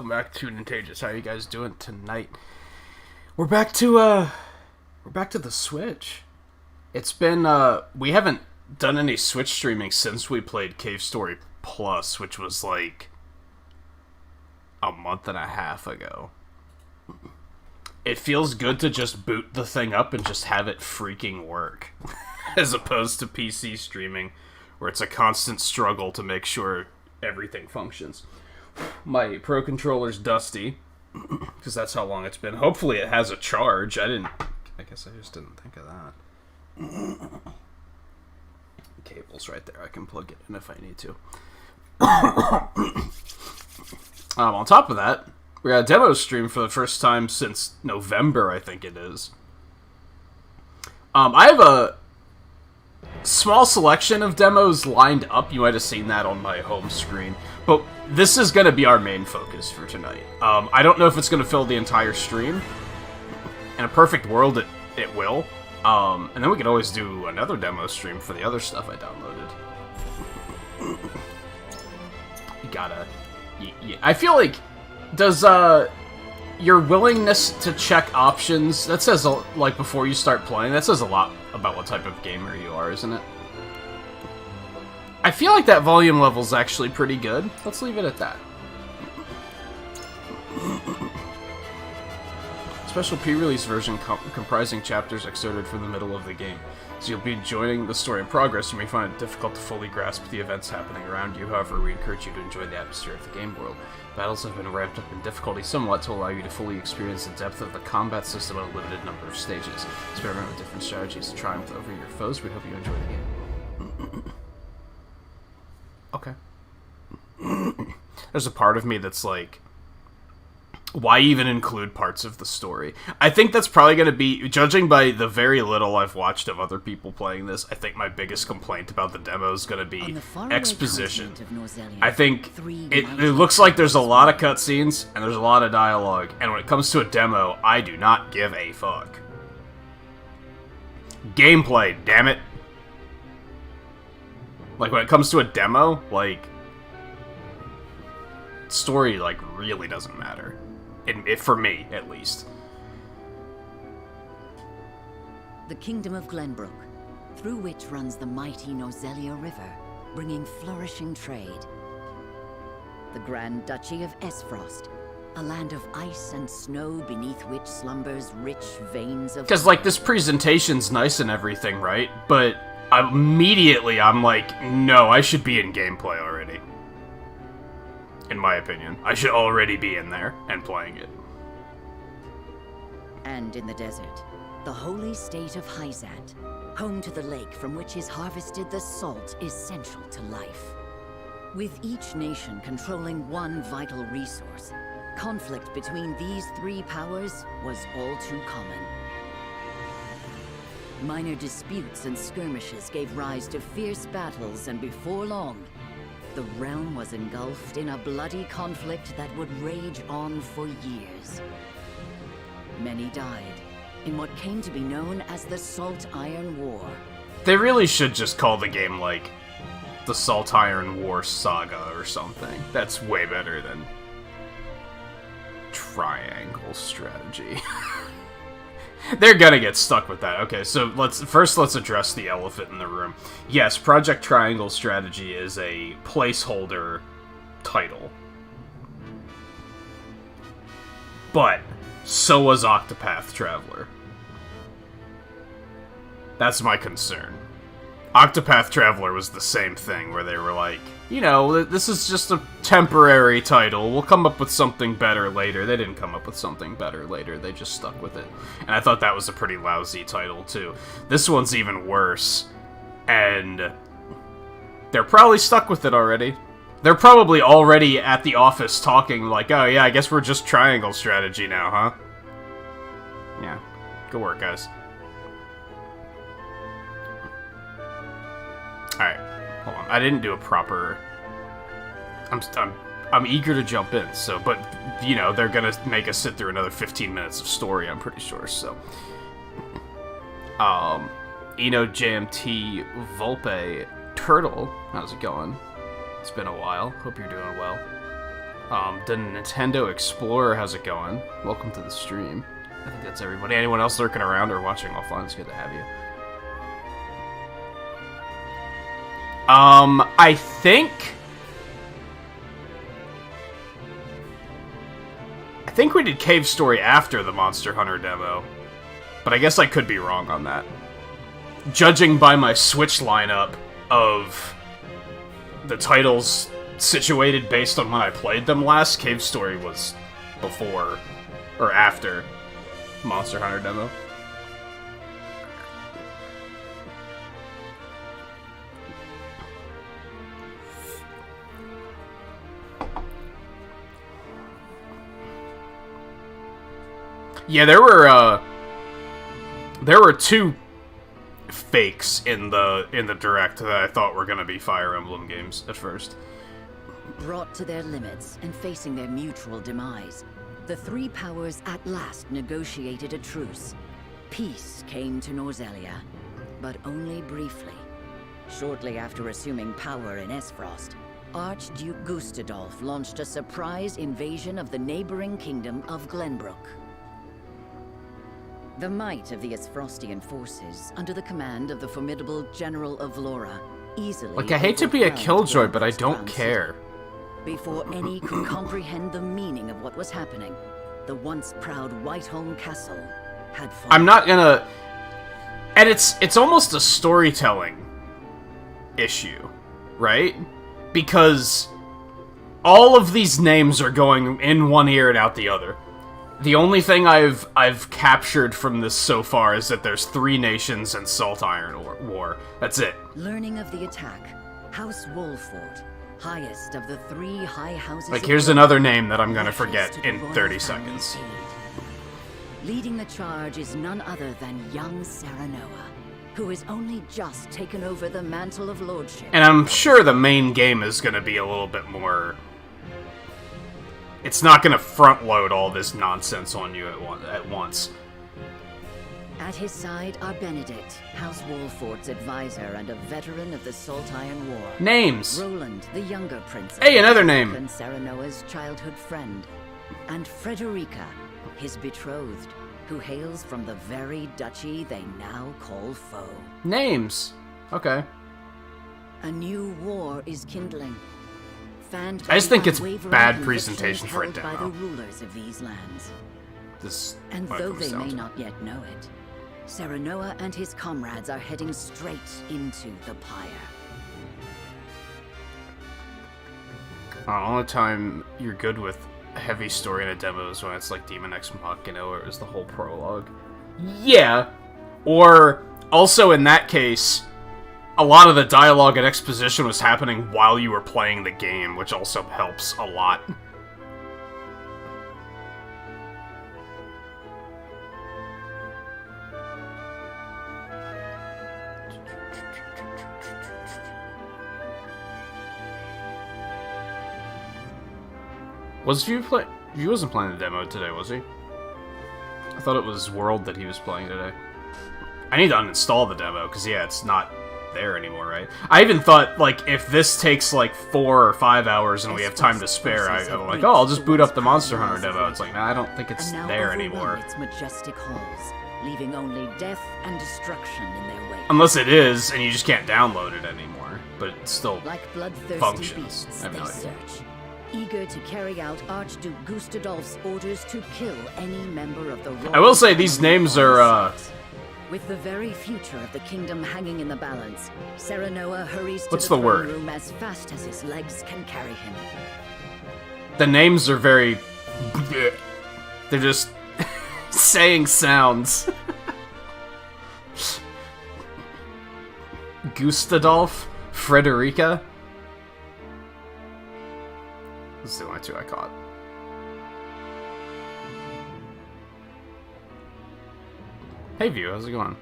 welcome back to Nintagious. How are you guys doing tonight? We're back to the Switch. It's been we haven't done any Switch streaming since we played Cave Story Plus, which was like a month and a half ago. It feels good to just boot the thing up and just have it freaking work, as opposed to PC streaming, where it's a constant struggle to make sure everything functions. My Pro Controller's dusty, because that's how long it's been. Hopefully it has a charge. I guess I just didn't think of that. Cable's right there. I can plug it in if I need to. On top of that, we got a demo stream for the first time since November, I think it is. I have a small selection of demos lined up. You might have seen that on my home screen. But this is going to be our main focus for tonight. I don't know if it's going to fill the entire stream. In a perfect world, it will. And then we could always do another demo stream for the other stuff I downloaded. You gotta... I feel like... Does, your willingness to check options... That says, like, before you start playing, that says a lot about what type of gamer you are, isn't it? I feel like that volume level's actually pretty good. Let's leave it at that. Special pre-release version comprising chapters excerpted from the middle of the game. So you'll be enjoying the story in progress. You may find it difficult to fully grasp the events happening around you. However, we encourage you to enjoy the atmosphere of the game world. Battles have been ramped up in difficulty somewhat to allow you to fully experience the depth of the combat system on a limited number of stages. Experiment with different strategies to triumph over your foes. We hope you enjoy the game. Okay. There's a part of me that's like, why even include parts of the story? I think that's probably going to be, judging by the very little I've watched of other people playing this, I think my biggest complaint about the demo is going to be exposition. I think it looks like there's a lot of cutscenes, and there's a lot of dialogue, and when it comes to a demo, I do not give a fuck. Gameplay, damn it. Like, when it comes to a demo, like, story, like, really doesn't matter. For me, at least. The Kingdom of Glenbrook, through which runs the mighty Nozelia River, bringing flourishing trade. The Grand Duchy of Esfrost, a land of ice and snow beneath which slumbers rich veins of... Because, like, this presentation's nice and everything, right? But immediately I'm like, no, I should be in gameplay already. In my opinion. I should already be in there and playing it. And in the desert, the holy state of Hyzat, home to the lake from which is harvested the salt essential to life. With each nation controlling one vital resource, conflict between these three powers was all too common. Minor disputes and skirmishes gave rise to fierce battles, and before long, the realm was engulfed in a bloody conflict that would rage on for years. Many died in what came to be known as the Salt Iron War. They really should just call the game, like, the Salt Iron War Saga or something. That's way better than Triangle Strategy. They're gonna get stuck with that. Okay, so let's address the elephant in the room. Yes, Project Triangle Strategy is a placeholder title. But so was Octopath Traveler. That's my concern. Octopath Traveler was the same thing, where they were like, you know, this is just a temporary title. We'll come up with something better later. They didn't come up with something better later. They just stuck with it. And I thought that was a pretty lousy title, too. This one's even worse. And they're probably stuck with it already. They're probably already at the office talking like, oh yeah, I guess we're just Triangle Strategy now, huh? Yeah. Good work, guys. Alright. Hold on, I didn't do a proper... I'm eager to jump in, so... But, you know, they're gonna make us sit through another 15 minutes of story, I'm pretty sure, so... Eno JMT Volpe Turtle, how's it going? It's been a while, hope you're doing well. The Nintendo Explorer, how's it going? Welcome to the stream. I think that's everybody. Anyone else lurking around or watching offline, it's good to have you. I think we did Cave Story after the Monster Hunter demo, but I guess I could be wrong on that. Judging by my Switch lineup of the titles situated based on when I played them last, Cave Story was before or after Monster Hunter demo. Yeah, there were two fakes in the direct that I thought were gonna be Fire Emblem games at first. Brought to their limits and facing their mutual demise, the three powers at last negotiated a truce. Peace came to Norzelia, but only briefly. Shortly after assuming power in Esfrost, Archduke Gustadolf launched a surprise invasion of the neighboring kingdom of Glenbrook. The might of the Esfrostian forces, under the command of the formidable General of Lora, easily... Like, I hate to be a killjoy, but I don't care. Before any could comprehend the meaning of what was happening, the once proud Whiteholm Castle had fallen. I'm not gonna... And it's almost a storytelling issue, right? Because all of these names are going in one ear and out the other. The only thing I've captured from this so far is that there's 3 nations and Salt Iron War. That's it. Learning of the attack, House Wolford, highest of the 3 high houses. Like, here's another name that I'm gonna forget in 30 seconds. Leading the charge is none other than young Saranoa, who has only just taken over the mantle of lordship. And I'm sure the main game is gonna be a little bit more... It's not gonna front-load all this nonsense on you at once. At his side are Benedict, House Wolford's advisor and a veteran of the Salt Iron War. Names! Roland, the younger prince. Hey, another name! And Saranoa's childhood friend. And Frederica, his betrothed, who hails from the very duchy they now call foe. Names! Okay. A new war is kindling. I just think it's bad presentation for a by the demo. rulers of these lands. And though they may not yet know it, Saranoa and his comrades are heading straight into the pyre. Only time you're good with a heavy story in a demo is when it's like Demon X Machina, or it was the whole prologue. Yeah! Or, also in that case, a lot of the dialogue and exposition was happening while you were playing the game, which also helps a lot. He wasn't playing the demo today, was he? I thought it was World that he was playing today. I need to uninstall the demo, because yeah, it's not there anymore, right? I even thought, like, if this takes like 4 or 5 hours and we have time to spare, I'm like, oh, I'll just boot up the Monster Hunter demo. It's like, nah, I don't think it's there anymore. Its majestic halls, leaving only death and destruction in their wake. Unless it is, and you just can't download it anymore, but it still like bloodthirsty functions. Beasts, I have no they idea. search, eager to carry out Archduke Gustadolf's orders to kill any member of the royal I will say these names are, With the very future of the kingdom hanging in the balance, Saranoa hurries to What's the the throne word? room as fast as his legs can carry him. the names are very... They're just saying sounds. Gustadolf? Frederica? Those are the only 2 I caught. Hey View, how's it going?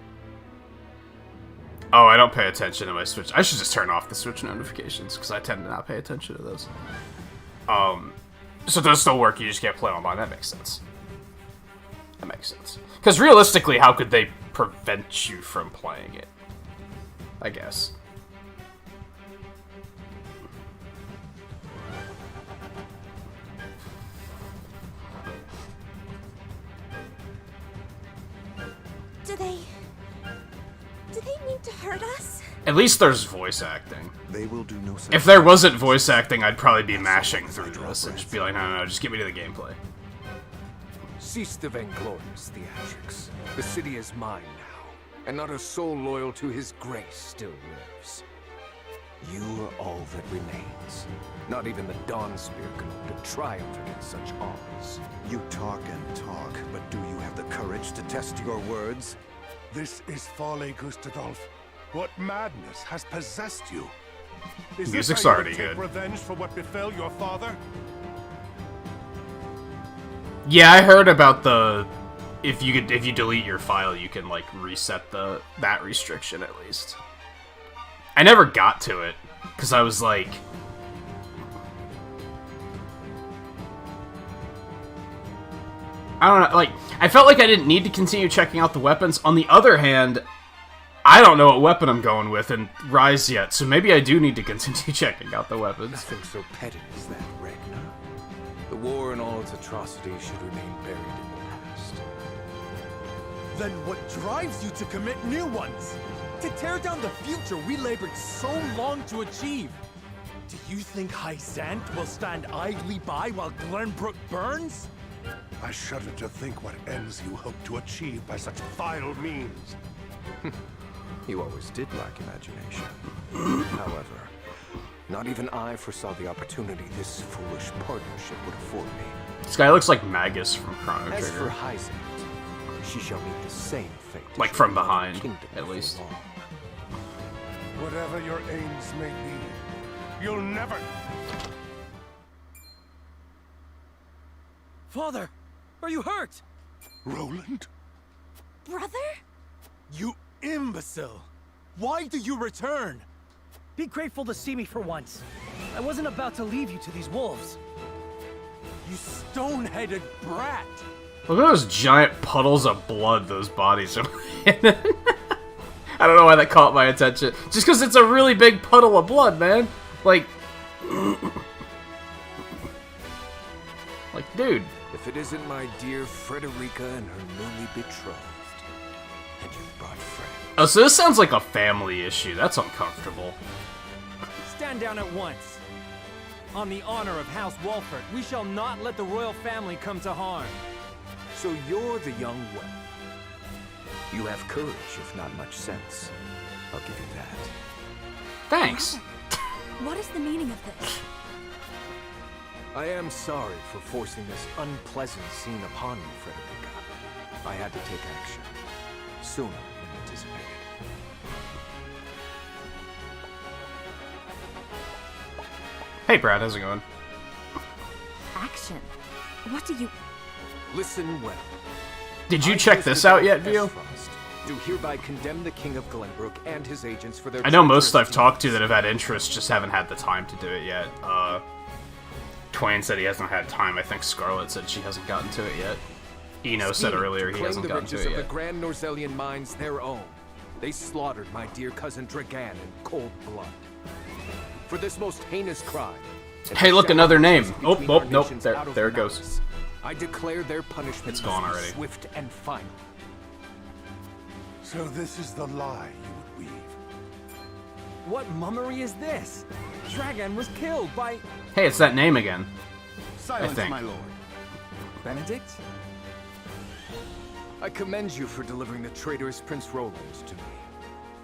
Oh, I don't pay attention to my Switch. I should just turn off the Switch notifications, because I tend to not pay attention to those. So it does still work, you just can't play online. That makes sense. That makes sense. Because realistically, how could they prevent you from playing it? I guess. Do they mean to hurt us? At least there's voice acting. They will do no such If there wasn't voice acting, I'd probably be mashing through this and just be like, no, just get me to the gameplay. Cease the vainglorious theatrics. The city is mine now, and not a soul loyal to his grace still lives. You are all that remains. Not even the Dawn Spear can hope to triumph against such odds. You talk and talk, but do you have the courage to test your words? This is folly, Gustadolf. What madness has possessed you? Is Music's this how you already would take good. revenge for what befell your father? Yeah, I heard about the if you delete your file, you can like reset that restriction at least. I never got to it because I was like, I don't know, like I felt like I didn't need to continue checking out the weapons. On the other hand, I don't know what weapon I'm going with in Rise yet, so maybe I do need to continue checking out the weapons. Nothing so petty as that, Ragnar. The war and all its atrocities should remain buried in the past. Then what drives you to commit new ones? To tear down the future we labored so long to achieve? Do you think Hysant will stand idly by while Glenbrook burns? I shudder to think what ends you hope to achieve by such vile means. You always did lack imagination. However, not even I foresaw the opportunity this foolish partnership would afford me. This guy looks like Magus from Chrono As for Trigger. Hysant, she shall meet the same fate. as Like your from beloved behind, kingdom at before least. long. Whatever your aims may be, you'll never... Father, are you hurt? Roland? Brother? You imbecile! Why do you return? Be grateful to see me for once. I wasn't about to leave you to these wolves. You stone-headed brat! Look at those giant puddles of blood those bodies are in. I don't know why that caught my attention. Just because it's a really big puddle of blood, man. Like... like, dude. If it isn't my dear Frederica and her newly betrothed, and you've brought friends. Oh, so this sounds like a family issue. That's uncomfortable. Stand down at once. On the honor of House Walford, we shall not let the royal family come to harm. So you're the young one. You have courage, if not much sense. I'll give you that. Thanks. What is the meaning of this? I am sorry for forcing this unpleasant scene upon you, Frederica. I had to take action. Sooner than anticipated. Hey, Brad, how's it going? Action. What do you... Listen well. Did you check this out yet, Vio? Do hereby condemn the King of Glenbrook and his agents for their... I know most I've talked to that have had interest just haven't had the time to do it yet. Twain said he hasn't had time. I think Scarlet said she hasn't gotten to it yet. Eno said earlier he hasn't gotten to it of yet. the Grand Norzelian mines their own. They slaughtered my dear cousin Dragan in cold blood. For this most heinous crime... Hey, look, another name. Oh, between oh, our nope, nations there out of it goes. malice, I declare their punishment It's gone must be already. swift and final. So this is the lie you would weave. What mummery is this? Dragan was killed by... Hey, it's that name again. Silence, think. my lord. Benedict? I commend you for delivering the traitorous Prince Roland to me.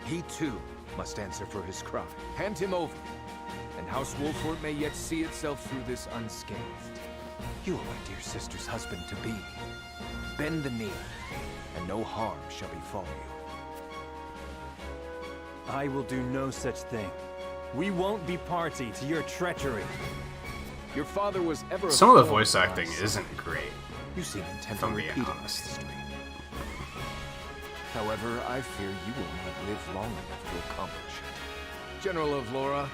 He, too, must answer for his crime. Hand him over, and House Wolford may yet see itself through this unscathed. You are my dear sister's husband-to-be. Bend the knee, and no harm shall befall you. I will do no such thing. We won't be party to your treachery. Your father was ever a Some of the thorn voice in my acting side. isn't great. You seem intent if I'm on being repeating honest. this history. However, I fear you will not live long enough to accomplish it. General of Laura,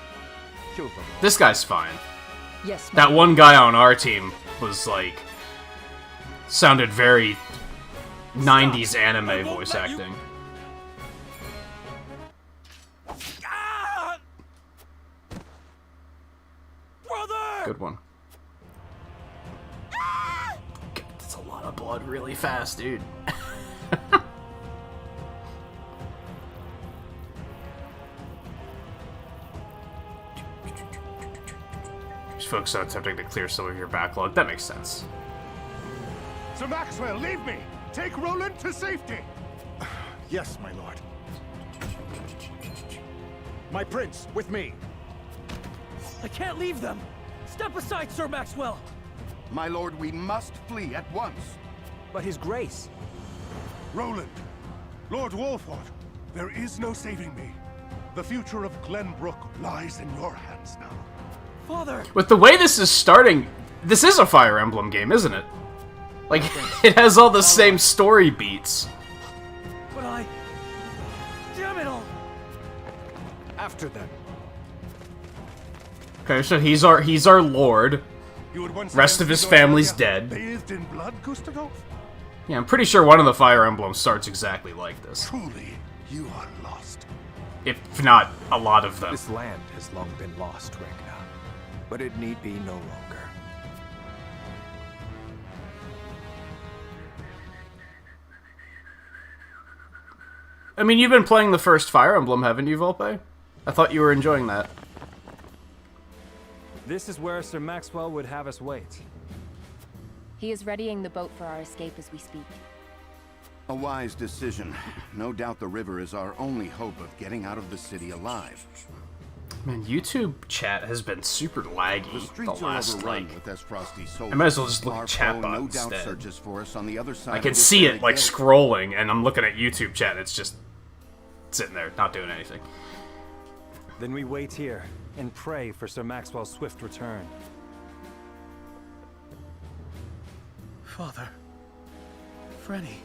kill them all. This guy's fine. Yes, That one guy on our team was like... sounded very 90s anime voice acting. Ah! Brother! Good one. That's a lot of blood really fast, dude. focus on attempting to clear some of your backlog. That makes sense. Sir Maxwell, leave me! Take Roland to safety! Yes, my lord. My prince, with me. I can't leave them! Step aside, Sir Maxwell! My lord, we must flee at once. But his grace. Roland, Lord Wolford, there is no saving me. The future of Glenbrook lies in your hands now. Father! With the way this is starting, this is a Fire Emblem game, isn't it? Like, it has all the same story beats. But I... Damn it all! After them. Okay, so he's our lord. You would once Rest of his family's dead. Bathed in blood, Gustadolf? Yeah, I'm pretty sure one of the Fire Emblems starts exactly like this. Truly, you are lost. If not a lot of them. This land has long been lost, Ragnar, but it need be no longer. I mean, you've been playing the first Fire Emblem, haven't you, Volpe? I thought you were enjoying that. This is where Sir Maxwell would have us wait. He is readying the boat for our escape as we speak. A wise decision. No doubt the river is our only hope of getting out of the city alive. Man, YouTube chat has been super laggy The the streets are last, overrun like... with S. Frosty soldiers. I might as well just look Our at chat foe bot no doubt instead. searches for us on the other side I of can this see very it, like, gate. scrolling, and I'm looking at YouTube chat, and it's just sitting there, not doing anything. Then we wait here and pray for Sir Maxwell's swift return. Father. Freddy.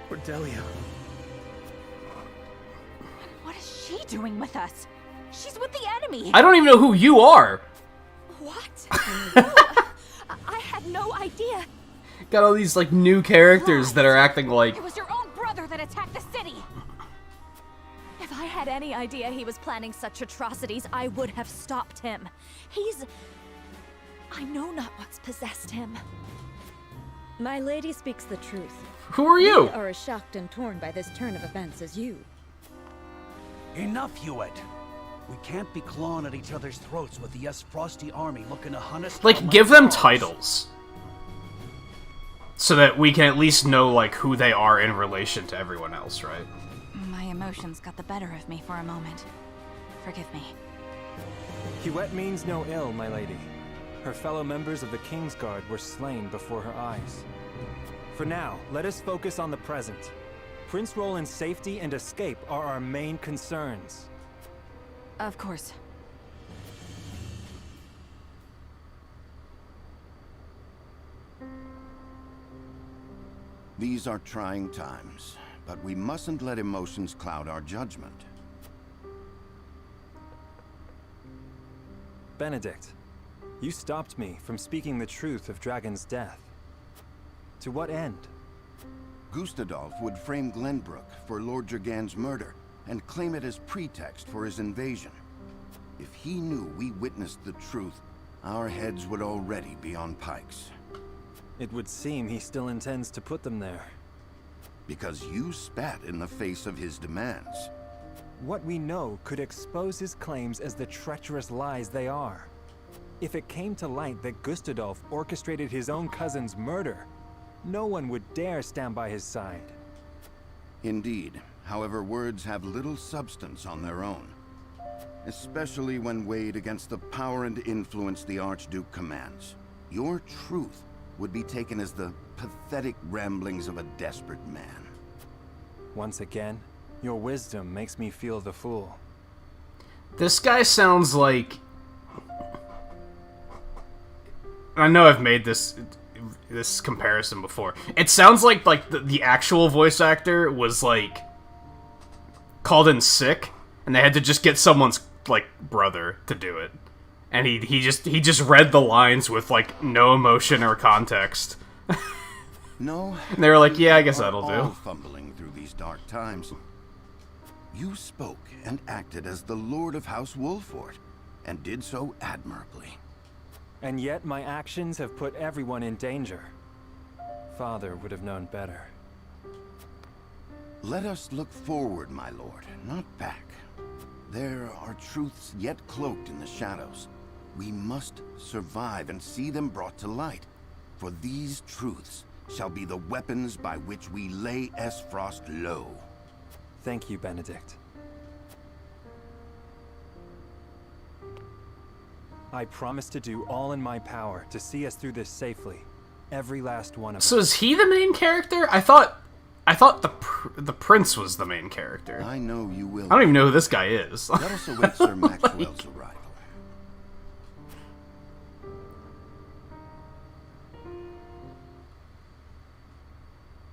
Cordelia. What is she doing with us? She's with the enemy. I don't even know who you are! What? I had no idea. Got all these, like, new characters that are acting like... It was your own brother that attacked the city. If I had any idea he was planning such atrocities, I would have stopped him. I know not what's possessed him. My lady speaks the truth. Who are you? We are as shocked and torn by this turn of events as you. Enough, Hewitt. We can't be clawing at each other's throats with the S. Frosty army looking to hunt us. Like, give them titles. So that we can at least know, like, who they are in relation to everyone else, right? My emotions got the better of me for a moment. Forgive me. Hewitt means no ill, my lady. Her fellow members of the Kingsguard were slain before her eyes. For now, let us focus on the present. Prince Roland's safety and escape are our main concerns. Of course. These are trying times, but we mustn't let emotions cloud our judgment. Benedict, you stopped me from speaking the truth of Dragon's death. To what end? Gustadolf would frame Glenbrook for Lord Jergan's murder and claim it as pretext for his invasion. If he knew we witnessed the truth, our heads would already be on pikes. It would seem he still intends to put them there. Because you spat in the face of his demands. What we know could expose his claims as the treacherous lies they are. If it came to light that Gustadolf orchestrated his own cousin's murder, no one would dare stand by his side. Indeed. However, words have little substance on their own. Especially when weighed against the power and influence the Archduke commands. Your truth would be taken as the pathetic ramblings of a desperate man. Once again, your wisdom makes me feel the fool. This guy sounds like... I know I've made this comparison before. It sounds like the actual voice actor was, like, called in sick, and they had to just get someone's, like, brother to do it. And he just read the lines with, like, no emotion or context. No. And they were like, yeah, I guess that'll do. Fumbling through these dark times. You spoke and acted as the Lord of House Wolford, and did so admirably. And yet my actions have put everyone in danger. Father would have known better. Let us look forward, my lord, not back. There are truths yet cloaked in the shadows. We must survive and see them brought to light. For these truths shall be the weapons by which we lay Frost low. Thank you, Benedict. I promise to do all in my power to see us through this safely. Every last one of us. So is he the main character? I thought the prince was the main character. I know you will. I don't even know who this guy is. Let us await Sir Maxwell's arrival.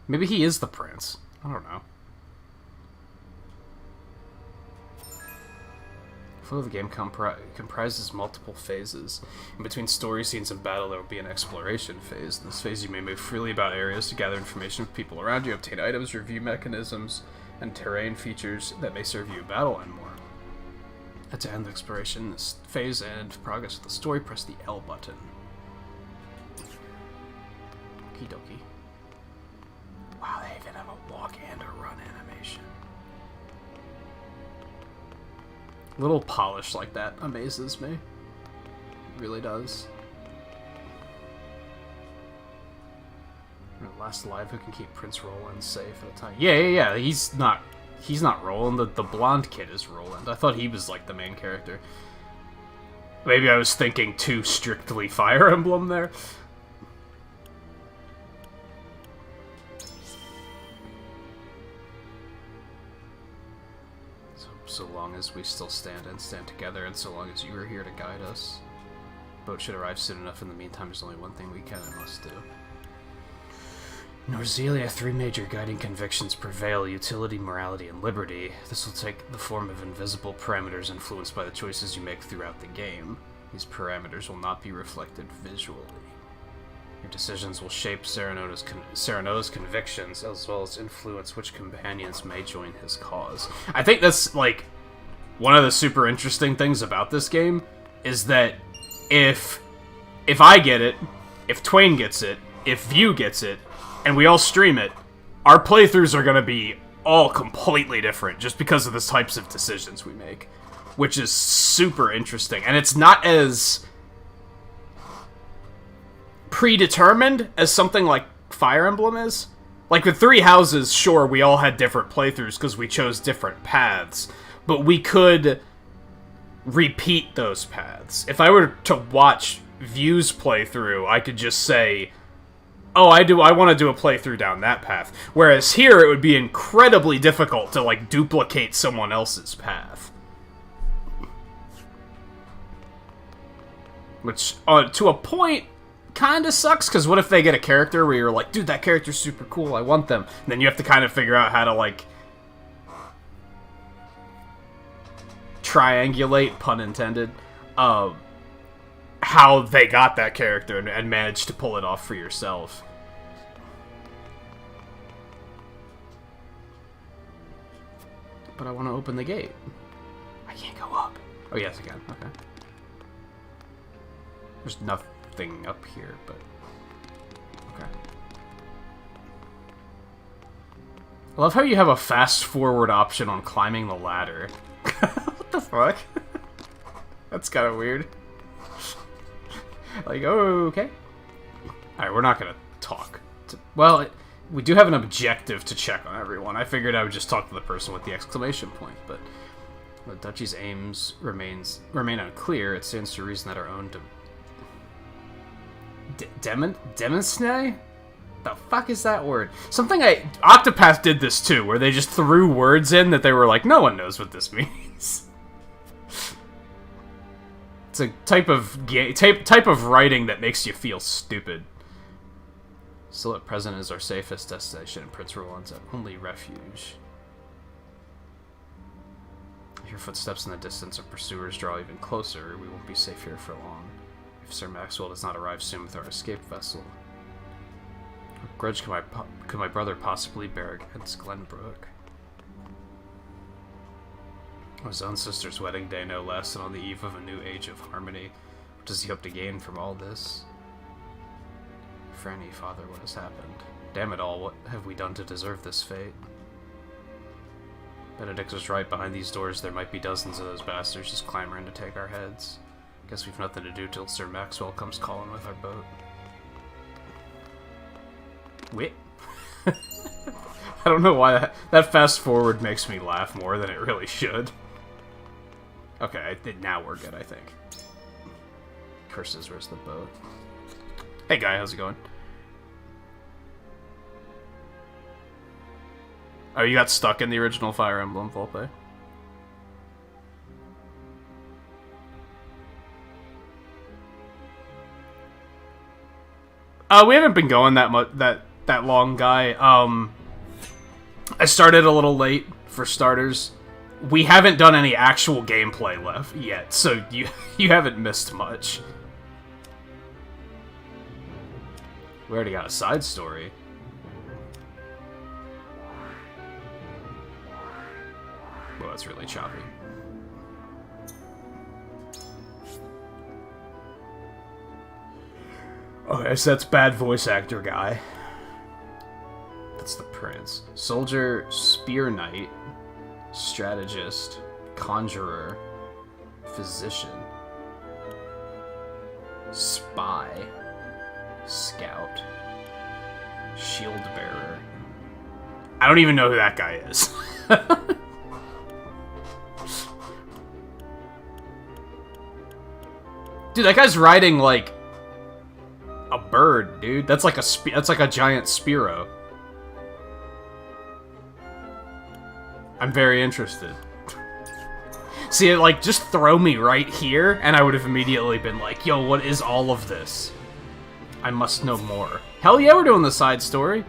Maybe he is the prince. I don't know. The flow of the game comprises multiple phases. In between story scenes and battle, there will be an exploration phase. In this phase, you may move freely about areas to gather information from people around you, obtain items, review mechanisms, and terrain features that may serve you in battle, and more. To end the exploration this phase and progress with the story, press the L button. Okie dokie. Wow, they even have a walk and a run animation. Little polish like that amazes me. It really does. Last alive who can keep Prince Roland safe at a time. Yeah. He's not Roland. The blonde kid is Roland. I thought he was like the main character. Maybe I was thinking too strictly Fire Emblem there. So long as we still stand together, and so long as you are here to guide us. Boat should arrive soon enough. In the meantime, there's only one thing we can and must do. In Norzelia, 3 major guiding convictions prevail: utility, morality, and liberty. This will take the form of invisible parameters influenced by the choices you make throughout the game. These parameters will not be reflected visually. Your decisions will shape Sereno's convictions, as well as influence which companions may join his cause. I think that's, like, one of the super interesting things about this game, is that if I get it, if Twain gets it, if View gets it, and we all stream it, our playthroughs are going to be all completely different, just because of the types of decisions we make. Which is super interesting, and it's not as predetermined as something like Fire Emblem is. Like with 3 Houses, sure, we all had different playthroughs because we chose different paths, but we could repeat those paths. If I were to watch View's playthrough, I could just say, oh, I want to do a playthrough down that path. Whereas here, it would be incredibly difficult to, like, duplicate someone else's path. Which, to a point, kind of sucks, because what if they get a character where you're like, dude, that character's super cool, I want them. And then you have to kind of figure out how to, like, triangulate, pun intended, how they got that character and manage to pull it off for yourself. But I want to open the gate. I can't go up. Oh, yes, I can. Okay. There's nothing up here, but... Okay. I love how you have a fast-forward option on climbing the ladder. What the fuck? That's kind of weird. Like, oh, okay. Alright, we're not gonna talk. Well, we do have an objective to check on everyone. I figured I would just talk to the person with the exclamation point, but... The Duchy's aims remain unclear. It stands to reason that our own... Demonsne? The fuck is that word? Octopath did this too, where they just threw words in that they were like, no one knows what this means. It's a type of writing that makes you feel stupid. Still at present is our safest destination, and Prince Roland's only refuge. If your footsteps in the distance of pursuers draw even closer, we won't be safe here for long. If Sir Maxwell does not arrive soon with our escape vessel, what grudge could my brother possibly bear against Glenbrook? His own sister's wedding day, no less, and on the eve of a new age of harmony. What does he hope to gain from all this? Franny, father, what has happened? Damn it all, what have we done to deserve this fate? Benedict was right. Behind these doors, there might be dozens of those bastards just clamoring to take our heads. Guess we've nothing to do till Sir Maxwell comes calling with our boat. Wait. I don't know why that fast forward makes me laugh more than it really should. Okay, now we're good, I think. Curses, where's the boat? Hey guy, how's it going? Oh, you got stuck in the original Fire Emblem Volpe? We haven't been going that much that long, guy. I started a little late for starters. We haven't done any actual gameplay left yet, so you haven't missed much. We already got a side story. Well, that's really choppy. Okay, so that's bad voice actor guy. That's the prince. Soldier, spear knight, strategist, conjurer, physician, spy, scout, shield bearer. I don't even know who that guy is. Dude, that guy's riding like a bird, dude. That's like a giant Spearow. I'm very interested. See, it like just throw me right here, and I would have immediately been like, "Yo, what is all of this? I must know more." Hell yeah, we're doing the side story.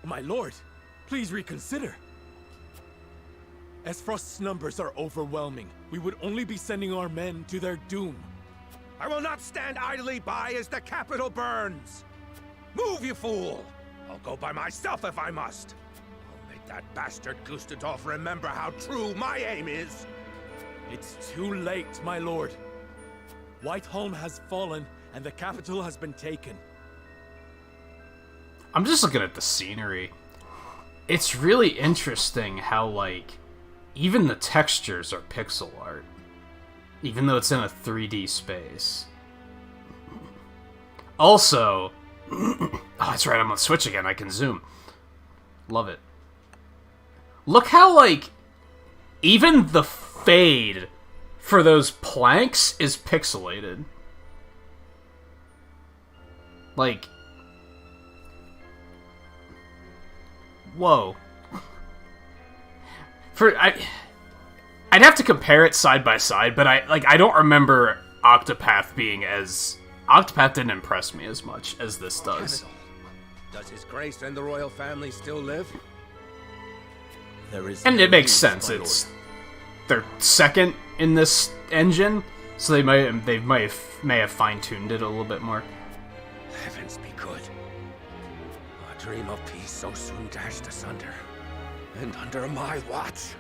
My lord, please reconsider. Frost's numbers are overwhelming. We would only be sending our men to their doom. I will not stand idly by as the capital burns! Move, you fool! I'll go by myself if I must. I'll make that bastard Gustadolf remember how true my aim is. It's too late, my lord. Whiteholm has fallen, and the capital has been taken. I'm just looking at the scenery. It's really interesting how, like, even the textures are pixel art. Even though it's in a 3D space. Also... oh, that's right, I'm on Switch again. I can zoom. Love it. Look how, like, even the fade for those planks is pixelated. Like... whoa. I'd have to compare it side by side, but I don't remember Octopath being as... Octopath didn't impress me as much as this does. Does His Grace and the royal family still live? There is and it makes sense. It's their second in this engine, so they may have fine-tuned it a little bit more. Heavens be good. A dream of peace so soon dashed asunder. And under my watch.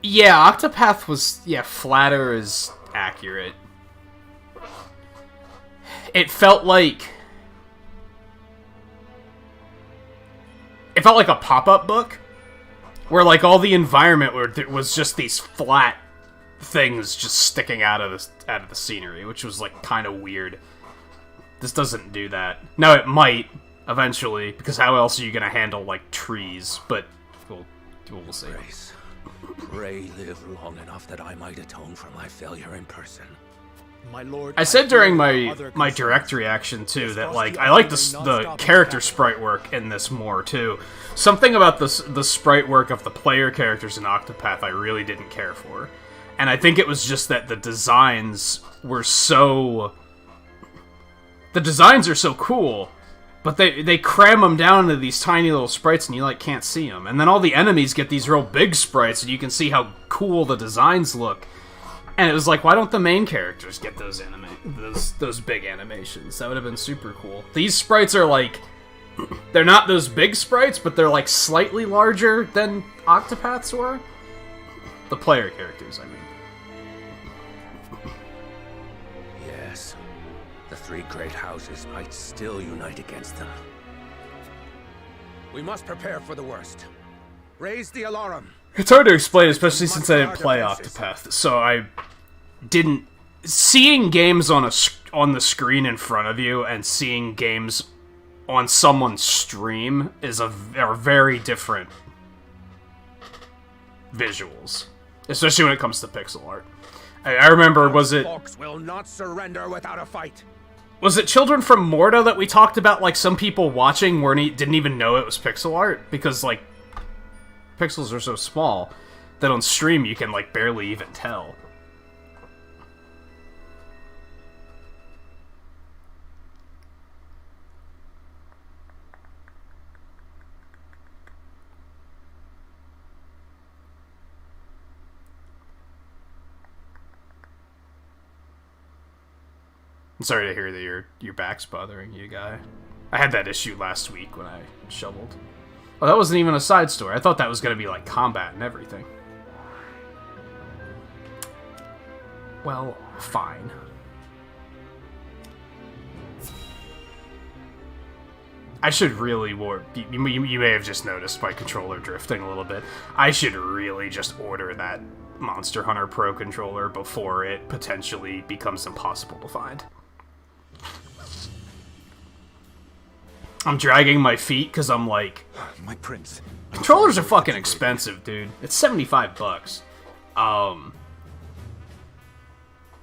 Yeah, Octopath was, flatter is accurate. It felt like a pop-up book, where like all the environment was just these flat things just sticking out of the scenery, which was like kind of weird. This doesn't do that. Now it might eventually, because how else are you gonna handle like trees? But we'll see. Grace, pray live long enough that I might atone for my failure in person. My lord, I said during my direct reaction too that like I like the character sprite work in this more too. Something about the sprite work of the player characters in Octopath I really didn't care for, and I think it was just that the designs are so cool, but they cram them down into these tiny little sprites and you like can't see them, and then all the enemies get these real big sprites and you can see how cool the designs look. And it was like, why don't the main characters get those those big animations? That would have been super cool. These sprites are like, they're not those big sprites, but they're like slightly larger than Octopath's were. The player characters, I mean. Yes, the three great houses might still unite against them. We must prepare for the worst. Raise the alarm. It's hard to explain, especially since I didn't play Octopath, so I didn't... Seeing games on the screen in front of you and seeing games on someone's stream are very different visuals, especially when it comes to pixel art. I remember, was it... Folks will not surrender without a fight. Was it Children from Morta that we talked about, like, some people watching didn't even know it was pixel art? Because, like, pixels are so small that on stream you can, like, barely even tell. I'm sorry to hear that your back's bothering you, guy. I had that issue last week when I shoveled. Oh, that wasn't even a side story. I thought that was going to be, like, combat and everything. Well, fine. I should really you may have just noticed my controller drifting a little bit. I should really just order that Monster Hunter Pro controller before it potentially becomes impossible to find. I'm dragging my feet because I'm like... My prince. Controllers are fucking expensive, dude. It's $75. And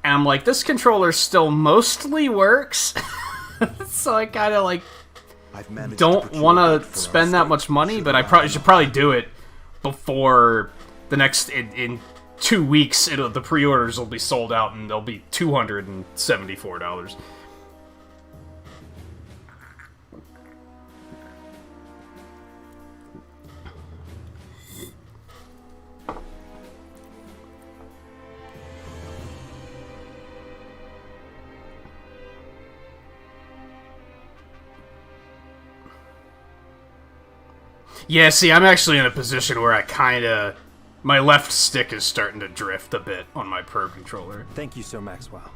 I'm like, this controller still mostly works. So I kind of like... don't want to spend that much money, but I should probably do it before the next... In 2 weeks, the pre-orders will be sold out and they'll be $274. Yeah, see, I'm actually in a position where I kinda... My left stick is starting to drift a bit on my Pro controller. Thank you so, Maxwell.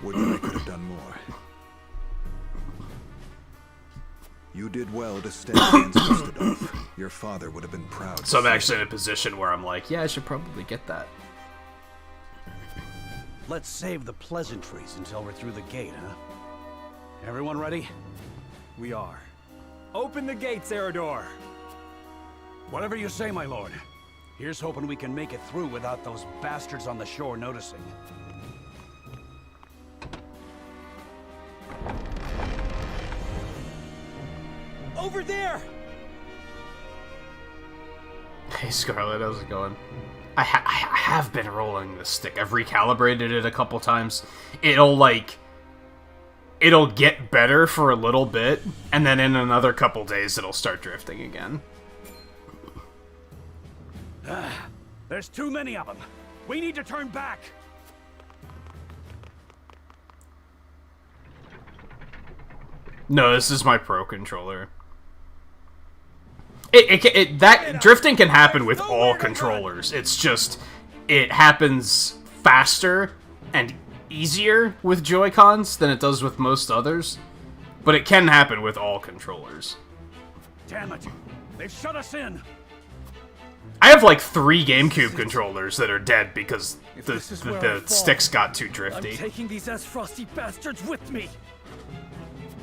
Would that I could have done more. You did well to stand against Gustadolf. Your father would have been proud. So I'm actually in a position where I'm like, yeah, I should probably get that. Let's save the pleasantries until we're through the gate, huh? Everyone ready? We are. Open the gates, Eridor! Whatever you say, my lord. Here's hoping we can make it through without those bastards on the shore noticing. Over there! Hey, Scarlet, how's it going? I have been rolling this stick. I've recalibrated it a couple times. It'll get better for a little bit, and then in another couple days it'll start drifting again. There's too many of them. We need to turn back. No, this is my Pro controller. That drifting can happen with all controllers. It's just, it happens faster and easier with Joy-Cons than it does with most others, but it can happen with all controllers. Damn it! They've shut us in. I have like 3 GameCube controllers that are dead because the sticks got too drifty. I'm taking these frosty bastards with me.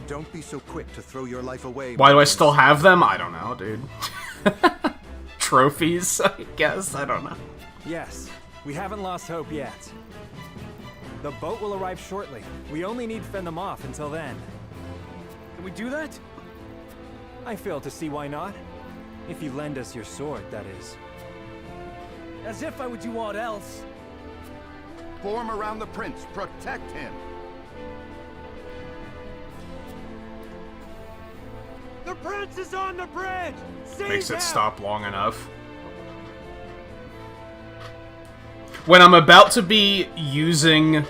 Don't be so quick to throw your life away. Why do I still have them? I don't know, dude. Trophies, I guess. I don't know. Yes, we haven't lost hope yet. The boat will arrive shortly. We only need to fend them off until then. Can we do that? I fail to see why not. If you lend us your sword, that is. As if I would do aught else. Form around the prince. Protect him. The prince is on the bridge! Seize Makes it him! stop long enough. When I'm about to be using...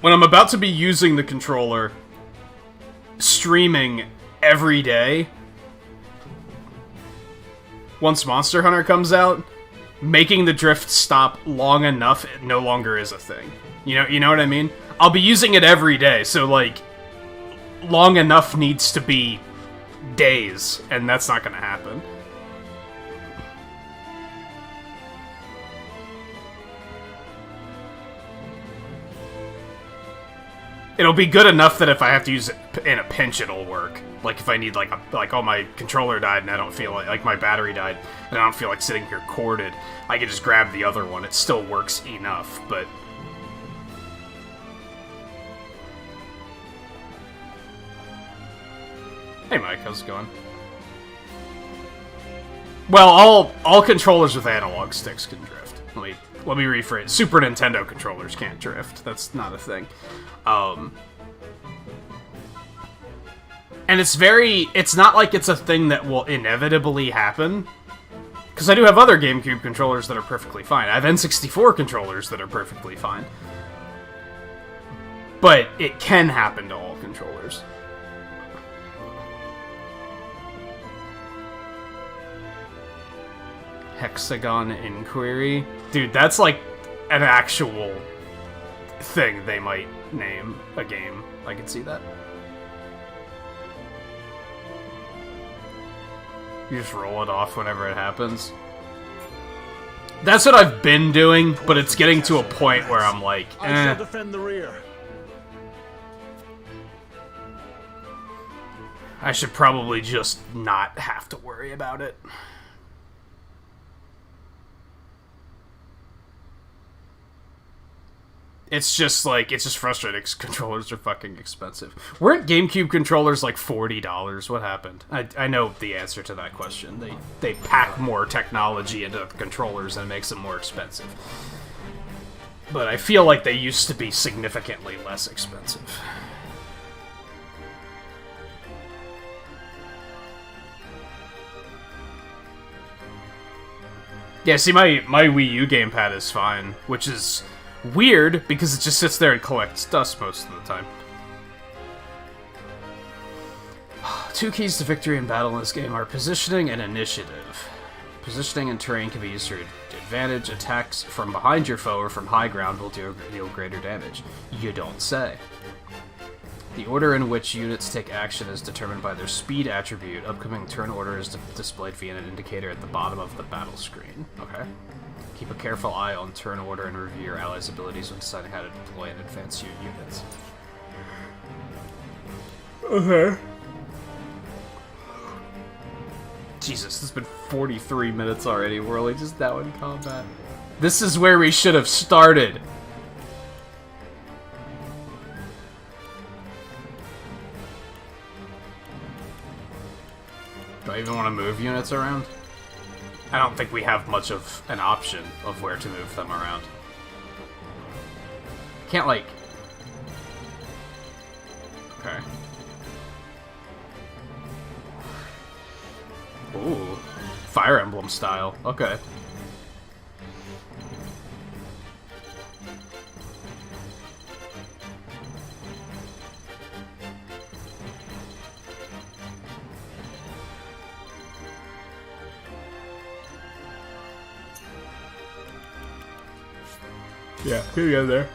When I'm about to be using the controller, streaming every day, once Monster Hunter comes out, making the drift stop long enough, it no longer is a thing. You know what I mean? I'll be using it every day, so, like, long enough needs to be days, and that's not gonna happen. It'll be good enough that if I have to use it in a pinch, it'll work. Like if I need like oh, my controller died and I don't feel like my battery died and I don't feel like sitting here corded, I can just grab the other one. It still works enough, but hey Mike, how's it going? Well, all controllers with analog sticks can drift. Let me rephrase. Super Nintendo controllers can't drift. That's not a thing. And it's not like it's a thing that will inevitably happen. Because I do have other GameCube controllers that are perfectly fine. I have N64 controllers that are perfectly fine. But it can happen to all controllers. Hexagon Inquiry. Dude, that's like an actual thing they might name a game. I can see that. You just roll it off whenever it happens. That's what I've been doing, but it's getting to a point where I'm like, eh. I shall defend the rear. I should probably just not have to worry about it. It's just frustrating because controllers are fucking expensive. Weren't GameCube controllers like $40? What happened? I know the answer to that question. They pack more technology into the controllers and it makes them more expensive. But I feel like they used to be significantly less expensive. Yeah, see, my Wii U gamepad is fine, which is weird, because it just sits there and collects dust most of the time. 2 keys to victory in battle in this game are positioning and initiative. Positioning and terrain can be used to advantage. Attacks from behind your foe or from high ground will deal greater damage. You don't say. The order in which units take action is determined by their speed attribute. Upcoming turn order is displayed via an indicator at the bottom of the battle screen. Okay. Keep a careful eye on turn order and review your allies' abilities when deciding how to deploy and advance your units. Okay. Jesus, it's been 43 minutes already. We're only just now in combat. This is where we should have started. Do I even want to move units around? I don't think we have much of an option of where to move them around. Can't, like... Okay. Ooh. Fire Emblem style. Okay. Yeah, can we go there?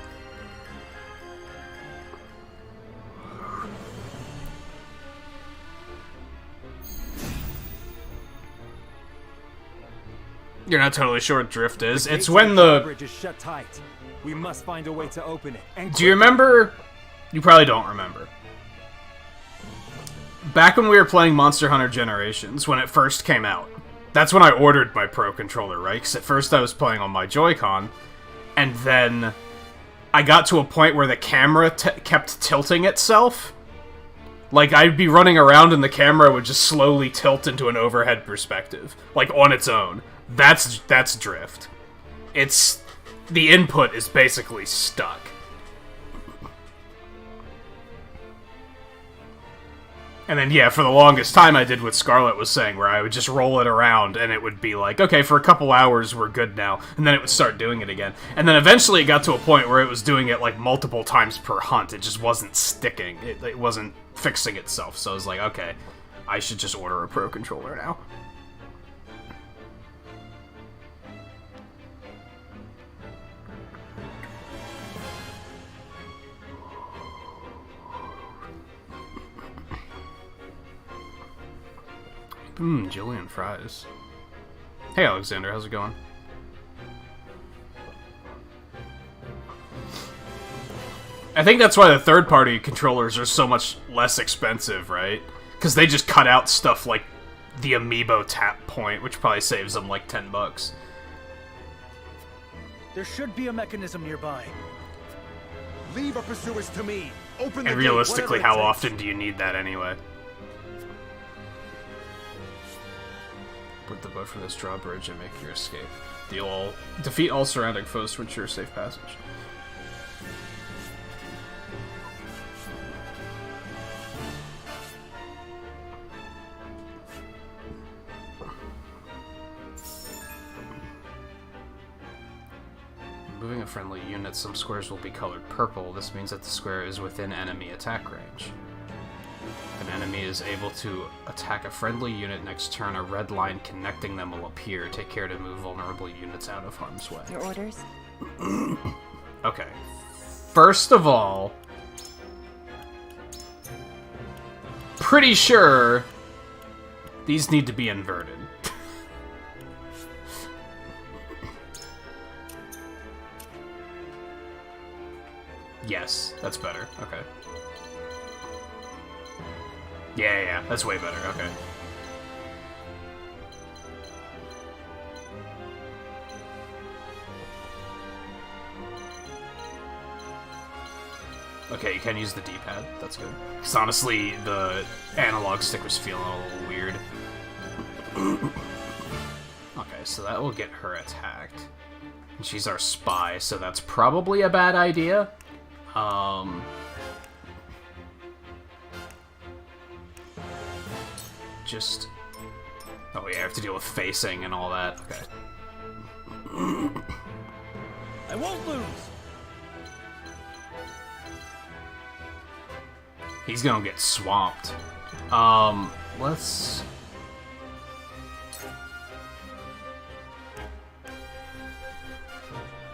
You're not totally sure what drift is. It's when the bridge is shut tight. We must find a way to open it. And do you remember? You probably don't remember. Back when we were playing Monster Hunter Generations, when it first came out, that's when I ordered my Pro Controller, right? Because at first I was playing on my Joy-Con, and then I got to a point where the camera kept tilting itself. Like, I'd be running around and the camera would just slowly tilt into an overhead perspective. Like, on its own. That's drift. It's... the input is basically stuck. And then, yeah, for the longest time I did what Scarlet was saying, where I would just roll it around, and it would be like, okay, for a couple hours, we're good now. And then it would start doing it again. And then eventually it got to a point where it was doing it, like, multiple times per hunt. It just wasn't sticking. It wasn't fixing itself. So I was like, okay, I should just order a Pro Controller now. Julian fries. Hey Alexander, how's it going? I think that's why the third-party controllers are so much less expensive, right? Because they just cut out stuff like the amiibo tap point, which probably saves them like $10. There should be a mechanism nearby. Leave our pursuers to me. Open the And gate, realistically, whatever how it takes. often do you need that anyway? Put the boat from this drawbridge and make your escape. Defeat all surrounding foes to ensure safe passage. Moving a friendly unit, some squares will be colored purple. This means that the square is within enemy attack range. If an enemy is able to attack a friendly unit next turn, a red line connecting them will appear. Take care to move vulnerable units out of harm's way. Your orders? Okay. First of all, pretty sure these need to be inverted. Yes, that's better. Okay. Yeah, that's way better. Okay. Okay, you can use the D-pad. That's good. Because honestly, the analog stick was feeling a little weird. Okay, so that will get her attacked. And she's our spy, so that's probably a bad idea. Just... Oh yeah, I have to deal with facing and all that. Okay. I won't lose. He's gonna get swamped. Let's...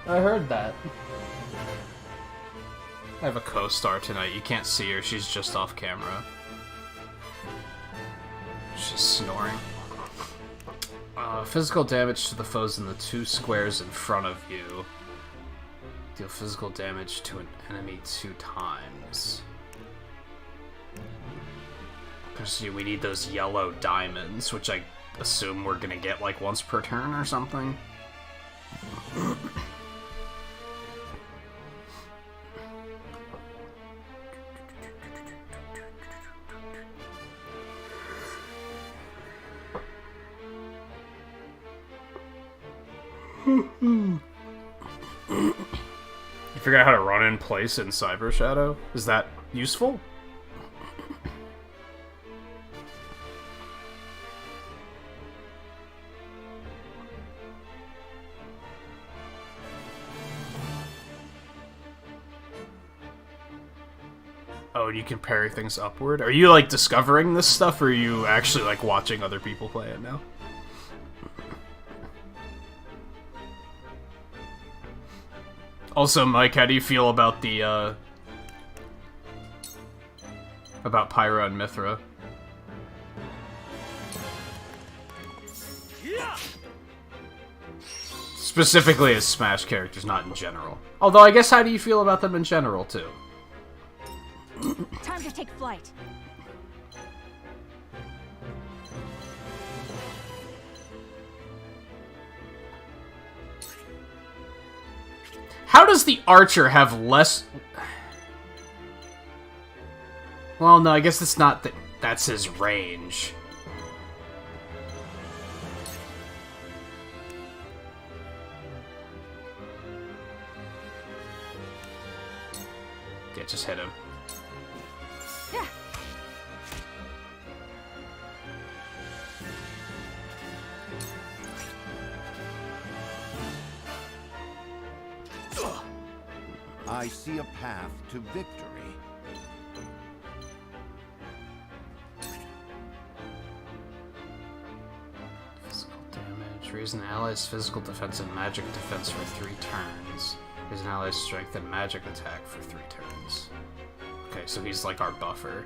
I heard that. I have a co-star tonight. You can't see her. She's just off camera. She's snoring. Physical damage to the foes in the 2 squares in front of you. Deal physical damage to an enemy 2 times. See, we need those yellow diamonds, which I assume we're gonna get like once per turn or something. You figure out how to run in place in Cyber Shadow? Is that useful? Oh, and you can parry things upward? Are you, like, discovering this stuff, or are you actually, like, watching other people play it now? Also, Mike, how do you feel about the, about Pyra and Mithra? Specifically as Smash characters, not in general. Although, I guess, how do you feel about them in general, too? Time to take flight. How does the archer have less... Well, no, I guess it's not that that's his range. Yeah, just hit him. I see a path to victory. Physical damage. Raise an ally's physical defense and magic defense for 3 turns. Raise an ally's strength and magic attack for 3 turns. Okay, so he's like our buffer.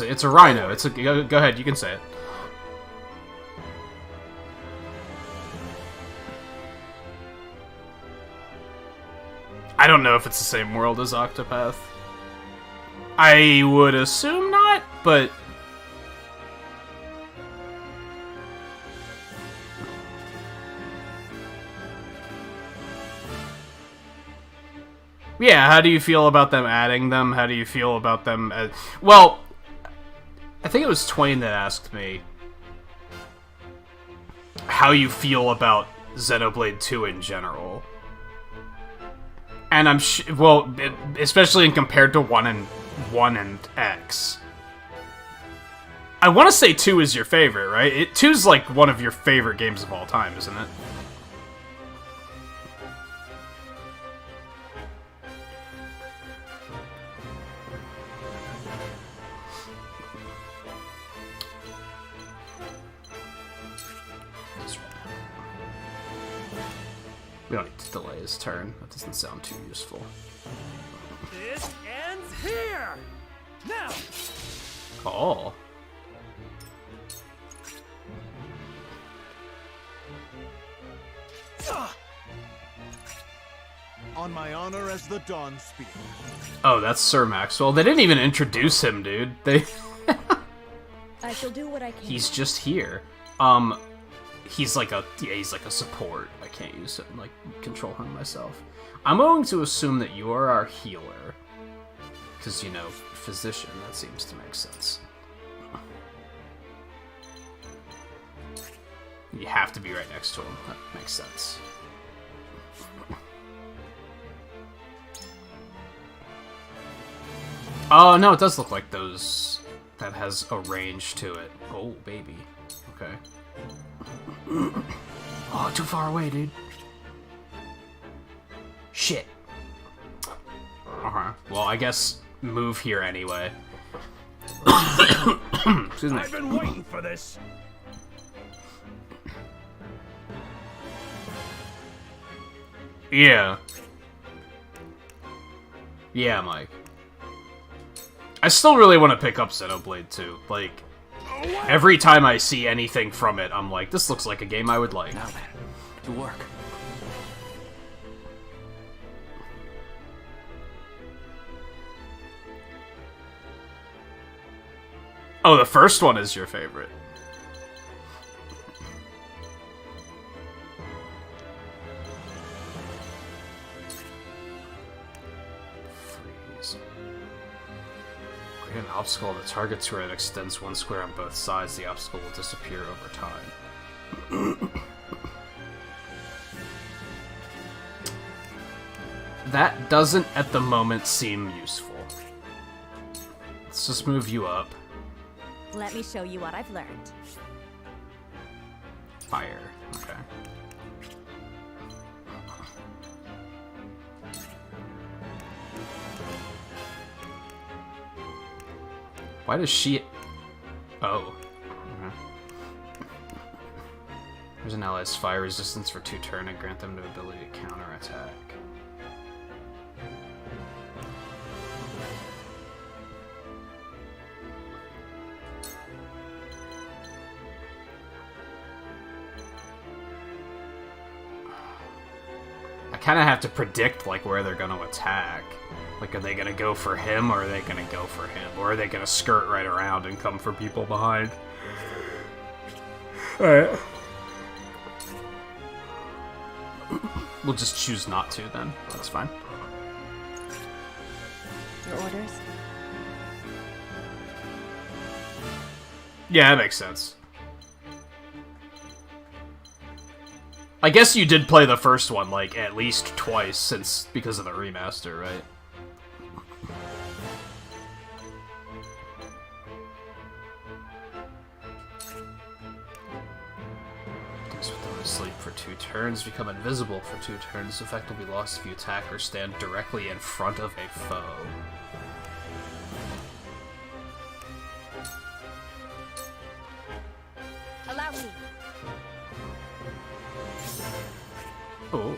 It's a rhino. It's a go ahead. You can say it. I don't know if it's the same world as Octopath. I would assume not, but yeah. How do you feel about them adding them? How do you feel about them? Well, I think it was Twain that asked me how you feel about Xenoblade 2 in general. And I'm well, especially in compared to 1 and X. I want to say 2 is your favorite, right? 2's like one of your favorite games of all time, isn't it? We don't need to delay his turn. That doesn't sound too useful. This ends here! Now! Oh. On my honor as the Dawn Spear. Oh, that's Sir Maxwell. They didn't even introduce him, dude. They I shall do what I can. He's just here. He's like a support. I can't use it and like control him myself. I'm going to assume that you are our healer. Because, you know, physician, that seems to make sense. You have to be right next to him. That makes sense. Oh, no, it does look like those... That has a range to it. Oh, baby. Okay. Oh, too far away, dude. Shit. Well, I guess move here anyway. Excuse me. I've been waiting for this. Yeah. Yeah, Mike. I still really want to pick up Xenoblade 2. Like, every time I see anything from it, I'm like, this looks like a game I would like. Now then, to work. Oh, the first one is your favorite. Freeze. Create an obstacle on the target's where it extends 1 square on both sides. The obstacle will disappear over time. That doesn't, at the moment, seem useful. Let's just move you up. Let me show you what I've learned. Fire. Okay. Why does she... Oh. Okay. There's an ally's fire resistance for 2 turns and grant them the ability to counterattack. I kind of have to predict, like, where they're going to attack. Like, are they going to go for him, or are they going to go for him? Or are they going to skirt right around and come for people behind? Alright. We'll just choose not to, then. That's fine. Your orders? Yeah, that makes sense. I guess you did play the first one, like, at least twice because of the remaster, right? Sleep for 2 turns, become invisible for 2 turns. Effect will be lost if you attack or stand directly in front of a foe. Allow me. Oh.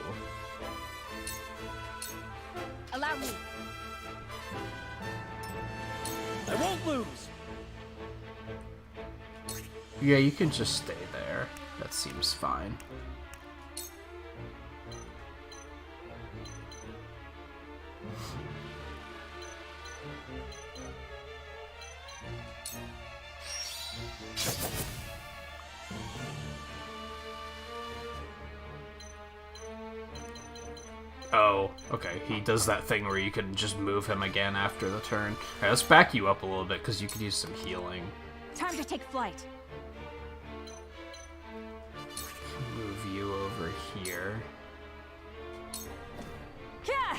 Allow me. I won't lose. Yeah, you can just stay there. That seems fine. Oh, okay. He does that thing where you can just move him again after the turn. Alright, let's back you up a little bit, because you could use some healing. Time to take flight. Move you over here. Yeah.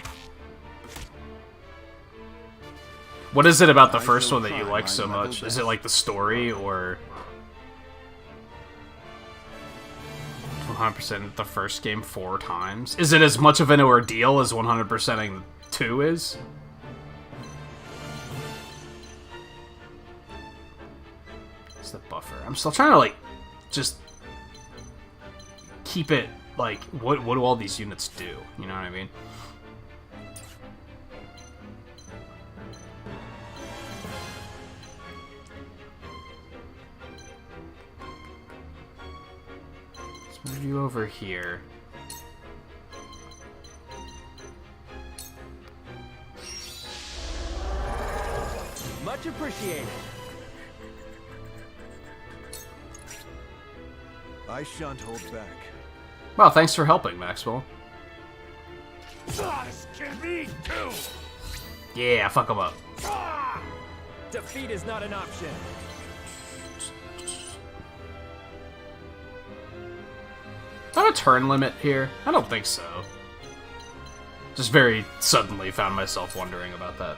What is it about the first one that you like so much? Is it like the story, or 100% the first game 4 times? Is it as much of an ordeal as 100%ing 2 is? It's the buffer. I'm still trying to, like, just keep it, like, what do all these units do? You know what I mean? Let's move you over here. Much appreciated. I shan't hold back. Well, thanks for helping, Maxwell. This can be too. Yeah, fuck him up. Defeat is not an option. Do I have a turn limit here? I don't think so. Just very suddenly found myself wondering about that.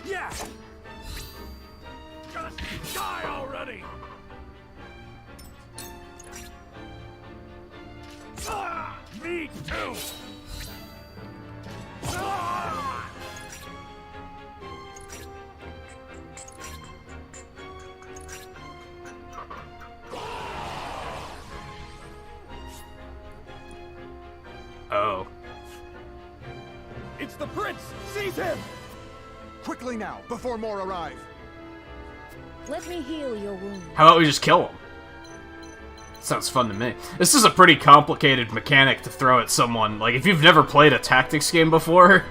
Yeah. Just die already. Me too. Oh. It's the prince. Seize him. Quickly now, before more arrive. Let me heal your wound. How about we just kill him? Sounds fun to me. This is a pretty complicated mechanic to throw at someone. Like, if you've never played a tactics game before,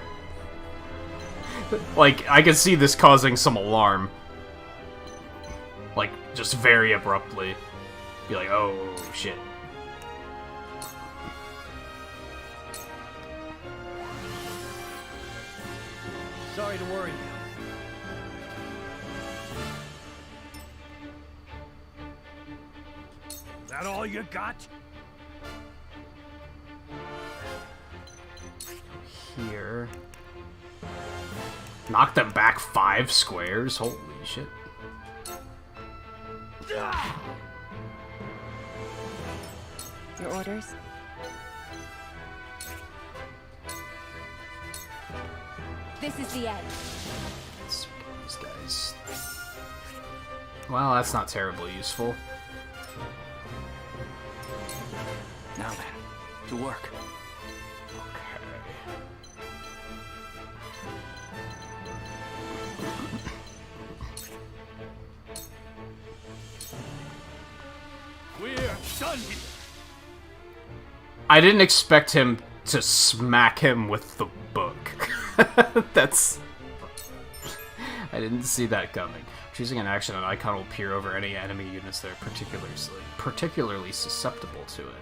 like, I can see this causing some alarm. Like, just very abruptly. Be like, oh, shit. Sorry to worry you. Is that all you got? Here. Knock them back 5 squares? Holy shit. Your orders? This is the end. Let's get these guys. Well, that's not terribly useful. Now then, to work. We're done here. I didn't expect him to smack him with the book. That's... I didn't see that coming. Choosing an action, an icon will appear over any enemy units that are particularly susceptible to it.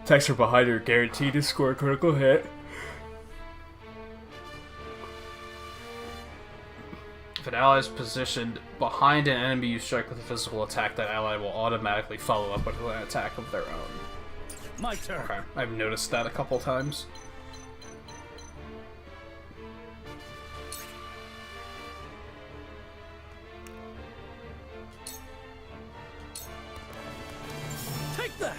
Text from behind are guaranteed to score a critical hit. If an ally is positioned behind an enemy you strike with a physical attack, that ally will automatically follow up with an attack of their own. My turn. Okay, I've noticed that a couple times. Take that!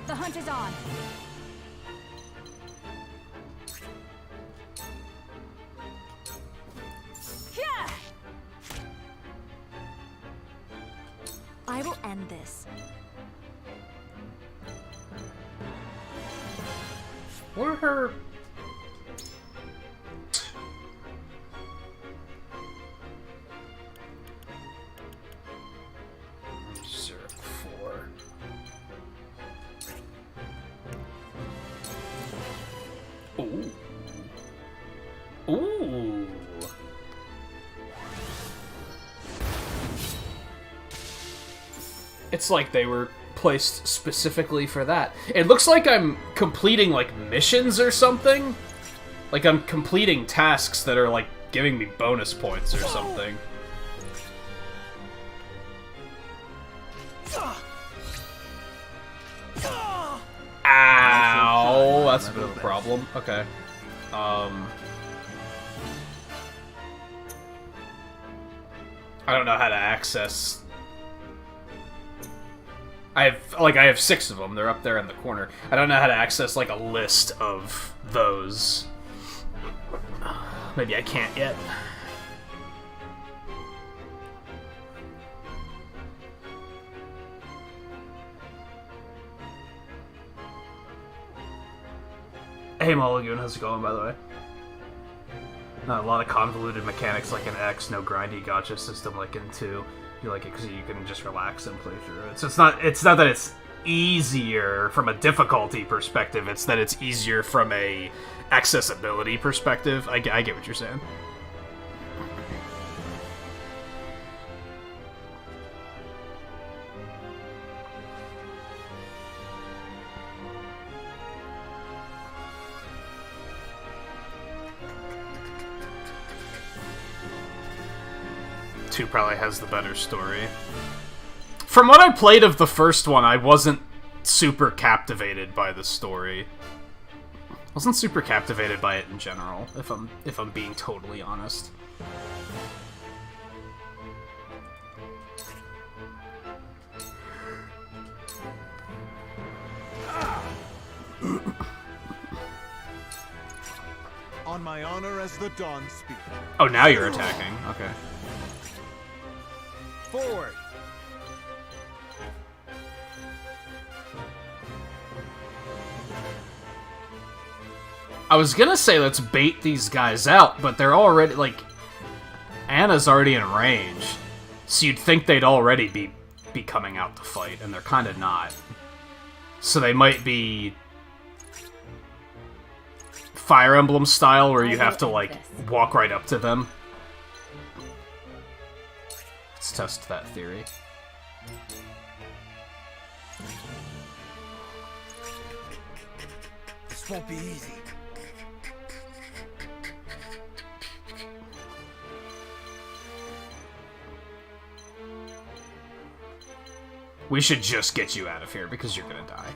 The hunt is on. Yeah! I will end this. What are her... Ooh. Ooh. It's like they were placed specifically for that. It looks like I'm completing, like, missions or something. Like I'm completing tasks that are, like, giving me bonus points or something. Ow! That's a bit of a problem. Okay. I don't know how to access... I have 6 of them. They're up there in the corner. I don't know how to access, like, a list of those. Maybe I can't yet. Hey Mulligan, how's it going, by the way? Not a lot of convoluted mechanics like in X, no grindy gacha system like in 2. You like it because you can just relax and play through it. So it's not that it's easier from a difficulty perspective, it's that it's easier from a accessibility perspective. I get what you're saying. Two probably has the better story. From what I played of the first one, I wasn't super captivated by the story. Wasn't super captivated by it in general, if I'm being totally honest. On my honor as the Dawn Speaker. Oh, now you're attacking. Okay. Forward. I was gonna say let's bait these guys out, but they're already, like... Anna's already in range. So you'd think they'd already be coming out to fight, and they're kind of not. So they might be... Fire Emblem style, where you have to, like, walk right up to them. Let's test that theory. This won't be easy. We should just get you out of here, because you're gonna die.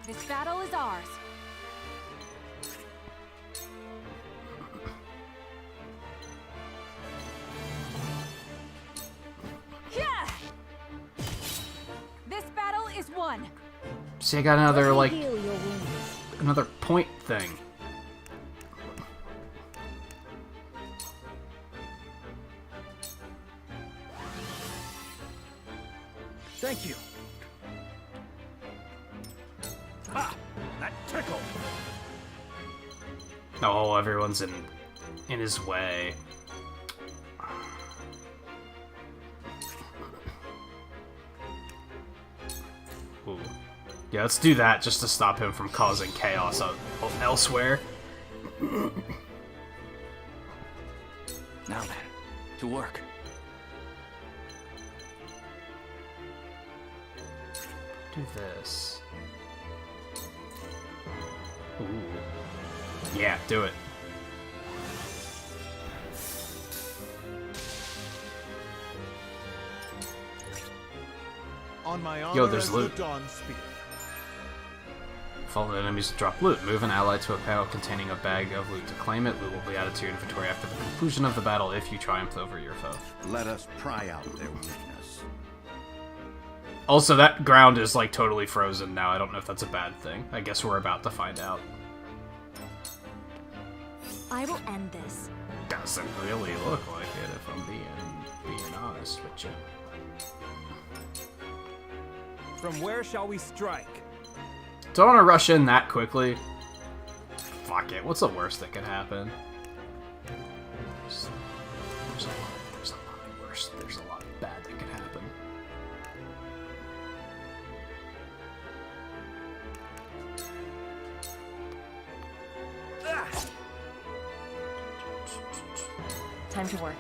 This battle is ours. Yeah! This battle is won. See, I got another, like, another point thing. Thank you. Ha! That tickled. Oh, everyone's in his way. Ooh. Yeah, let's do that just to stop him from causing chaos elsewhere. Now then, to work. do this. Ooh. Yeah, do it. On my honor. Yo, there's as loot. The Dawn Spear. Fallen enemies drop loot. Move an ally to a panel containing a bag of loot. To claim it, loot will be added to your inventory after the conclusion of the battle if you triumph over your foe. Let us pry out their weakness. Also, that ground is like totally frozen now. I don't know if that's a bad thing. I guess we're about to find out. I will end this. Doesn't really look like it, if I'm being honest with you. From where shall we strike? Don't want to rush in that quickly. Fuck it. What's the worst that could happen? There's a lot worse. There's a lot bad that could happen. Time to work.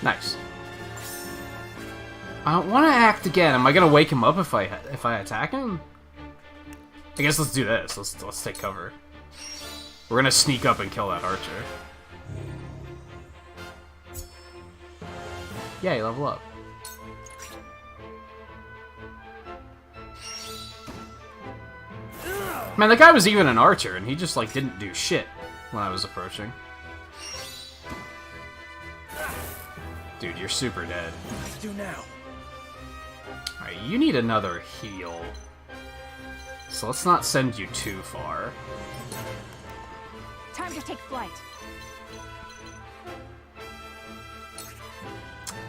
Nice. I don't want to act again. Am I gonna wake him up if I attack him? I guess let's do this. Let's take cover. We're gonna sneak up and kill that archer. Yeah, you level up. Man, the guy was even an archer, and he just like didn't do shit when I was approaching. Dude, you're super dead. Let's do now. Alright, you need another heal. So let's not send you too far. Time to take flight.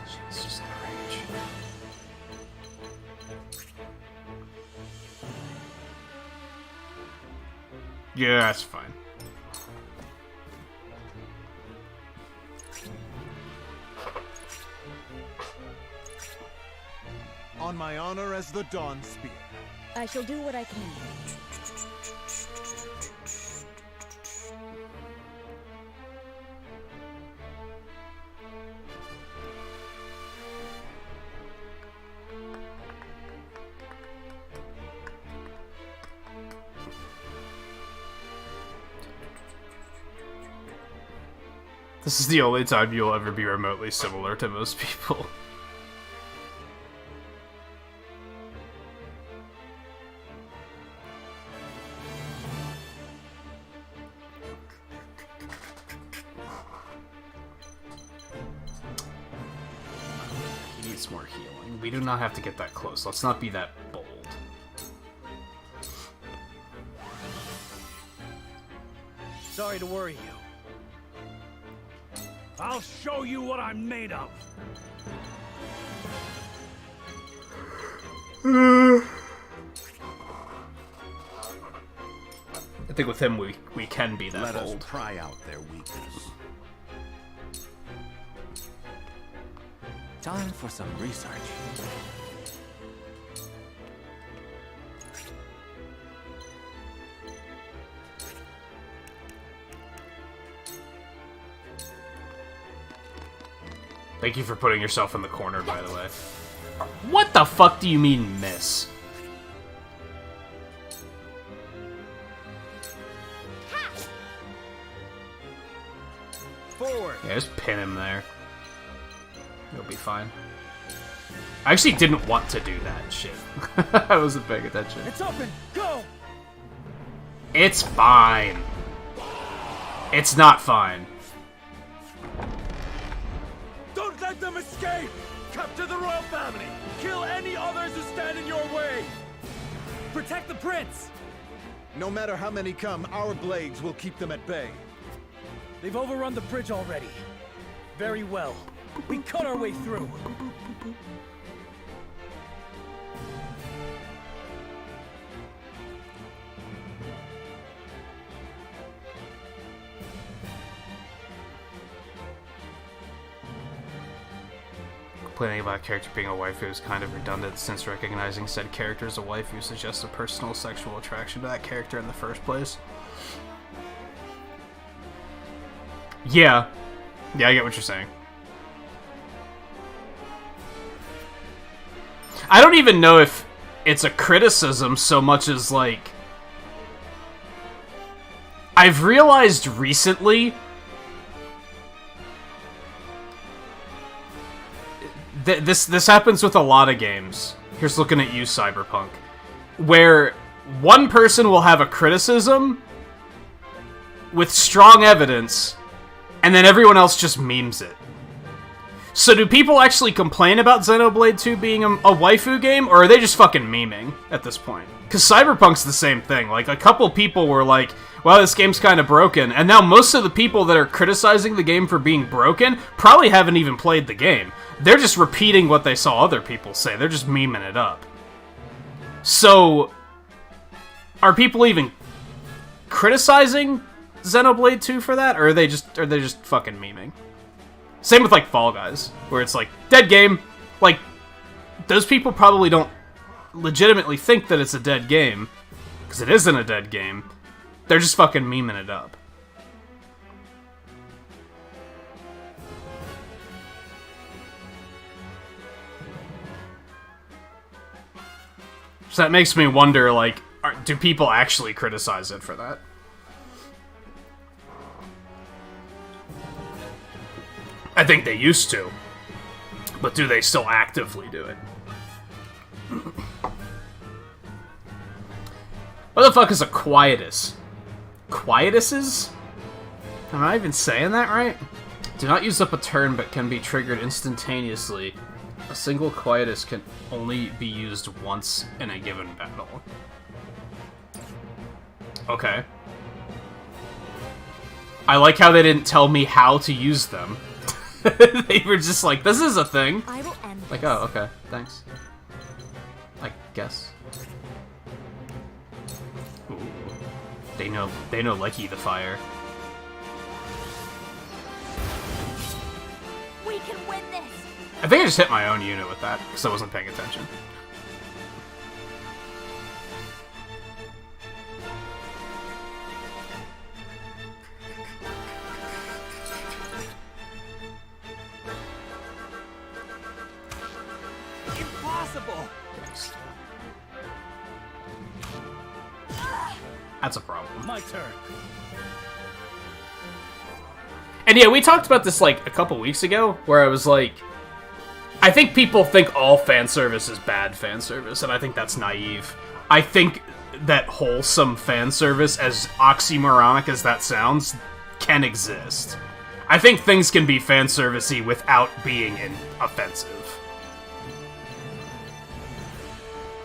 She's just out of range. Yeah, that's fine. On my honor as the Dawn Spear. I shall do what I can. This is the only time you'll ever be remotely similar to most people. He needs more healing. We do not have to get that close. Let's not be that bold. Sorry to worry you. I'll show you what I'm made of. I think with him we can be that Let bold. us pry out their weakness. Time for some research. Thank you for putting yourself in the corner, by the way. What the fuck do you mean, miss? Forward. Yeah, just pin him there. You'll be fine. I actually didn't want to do that shit. I wasn't paying attention. It's open. Go. It's fine. It's not fine. Don't let them escape. Capture the royal family. Kill any others who stand in your way. Protect the prince. No matter how many come, our blades will keep them at bay. They've overrun the bridge already. Very well. We cut our way through. Complaining about a character being a waifu is kind of redundant, since recognizing said character as a waifu suggests a personal sexual attraction to that character in the first place. Yeah. Yeah, I get what you're saying. I don't even know if it's a criticism so much as, like... I've realized recently... This happens with a lot of games. Here's looking at you, Cyberpunk. Where one person will have a criticism with strong evidence, and then everyone else just memes it. So do people actually complain about Xenoblade 2 being a waifu game, or are they just fucking memeing at this point? Because Cyberpunk's the same thing. Like, a couple people were like, well, this game's kind of broken, and now most of the people that are criticizing the game for being broken probably haven't even played the game. They're just repeating what they saw other people say. They're just memeing it up. So, are people even criticizing Xenoblade 2 for that, or are they just fucking memeing? Same with, like, Fall Guys, where it's like, dead game. Like, those people probably don't legitimately think that it's a dead game, because it isn't a dead game. They're just fucking memeing it up. So that makes me wonder, like, do people actually criticize it for that? I think they used to. But do they still actively do it? What the fuck is a quietus? Quietuses? Am I even saying that right? Do not use up a turn, but can be triggered instantaneously. A single quietus can only be used once in a given battle. Okay. I like how they didn't tell me how to use them. They were just like, this is a thing. I will end like, this. oh, okay, thanks. I guess. Ooh. They know Lecky the Fire. We can win this. I think I just hit my own unit with that, because I wasn't paying attention. Impossible! That's a problem. My turn. And yeah, we talked about this like a couple weeks ago, where I was like, I think people think all fan service is bad fan service, and I think that's naive. I think that wholesome fan service, as oxymoronic as that sounds, can exist. I think things can be fan servicey without being offensive.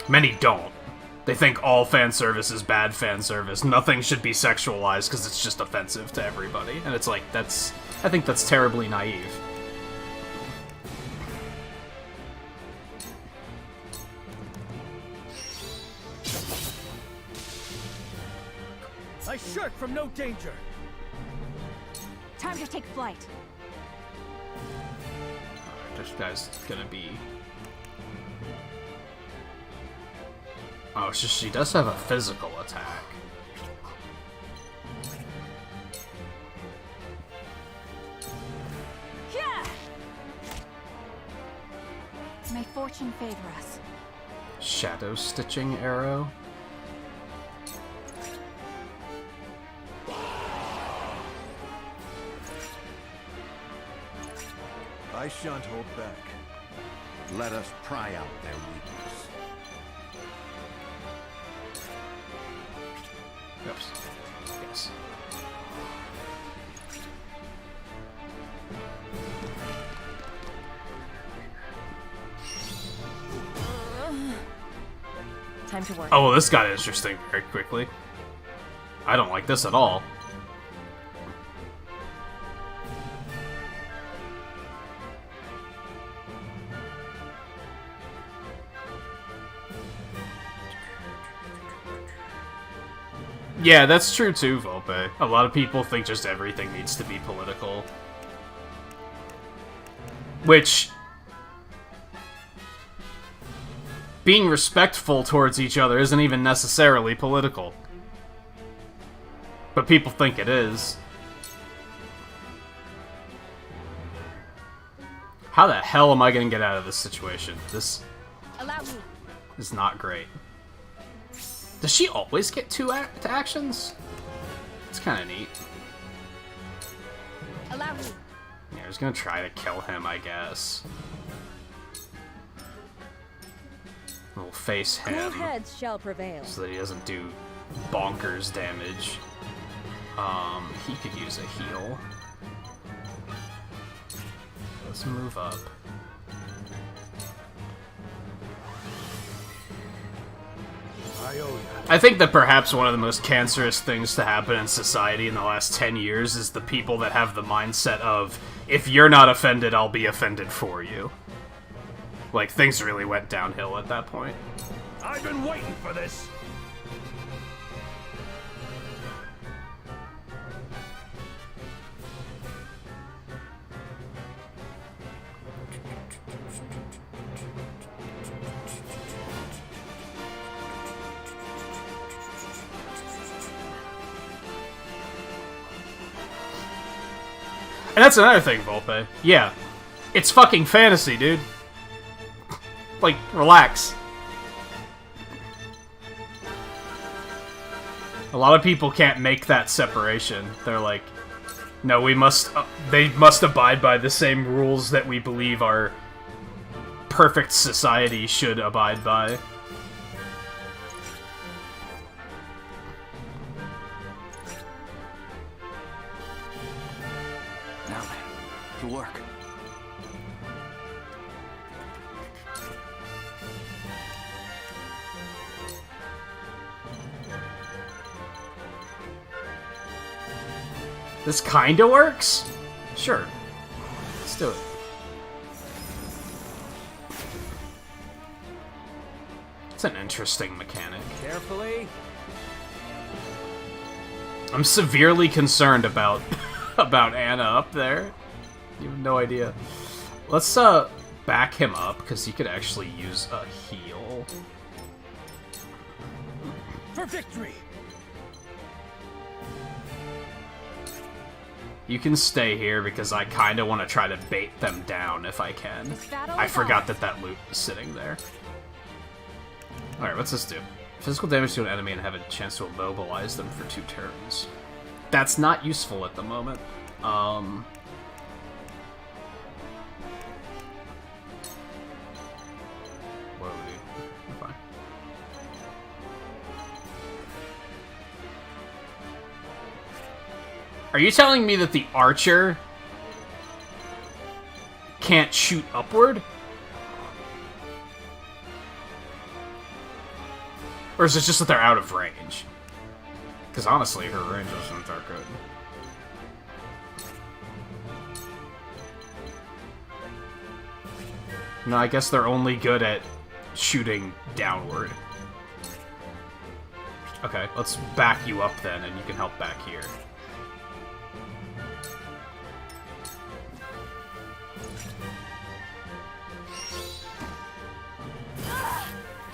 Many don't. They think all fan service is bad fan service. Nothing should be sexualized because it's just offensive to everybody. And it's like, I think that's terribly naive. I shirk from no danger. Time to take flight. Alright, this guy's gonna be... Oh, she does have a physical attack. Yeah. May fortune favor us. Shadow stitching arrow. I shan't hold back. Let us pry out their weakness. Oops. Yes. Time to work. Oh, well, this got interesting very quickly. I don't like this at all. Yeah, that's true too, Volpe. A lot of people think just everything needs to be political. Which, being respectful towards each other isn't even necessarily political. But people think it is. How the hell am I gonna get out of this situation? This is not great. Does she always get two actions? It's kind of neat. Yeah, I was gonna try to kill him, I guess. We'll face him Cool heads shall prevail. so that he doesn't do bonkers damage. He could use a heal. Let's move up. I think that perhaps one of the most cancerous things to happen in society in the last 10 years is the people that have the mindset of, if you're not offended, I'll be offended for you. Like, things really went downhill at that point. I've been waiting for this. And that's another thing, Volpe. Yeah. It's fucking fantasy, dude. Like, relax. A lot of people can't make that separation. They're like, no, we must... they must abide by the same rules that we believe our perfect society should abide by. Now then, to work. This kinda works? Sure. Let's do it. It's an interesting mechanic. Carefully. I'm severely concerned about about Anna up there. You have no idea. Let's back him up because he could actually use a heal. For victory. You can stay here because I kind of want to try to bait them down if I can. I forgot that that loot is sitting there. Alright, what's this do? Physical damage to an enemy and have a chance to immobilize them for 2 turns. That's not useful at the moment. What do we do? We're fine. Are you telling me that the archer can't shoot upward? Or is it just that they're out of range? Because honestly, her range isn't that good. No, I guess they're only good at shooting downward. Okay, let's back you up then, and you can help back here.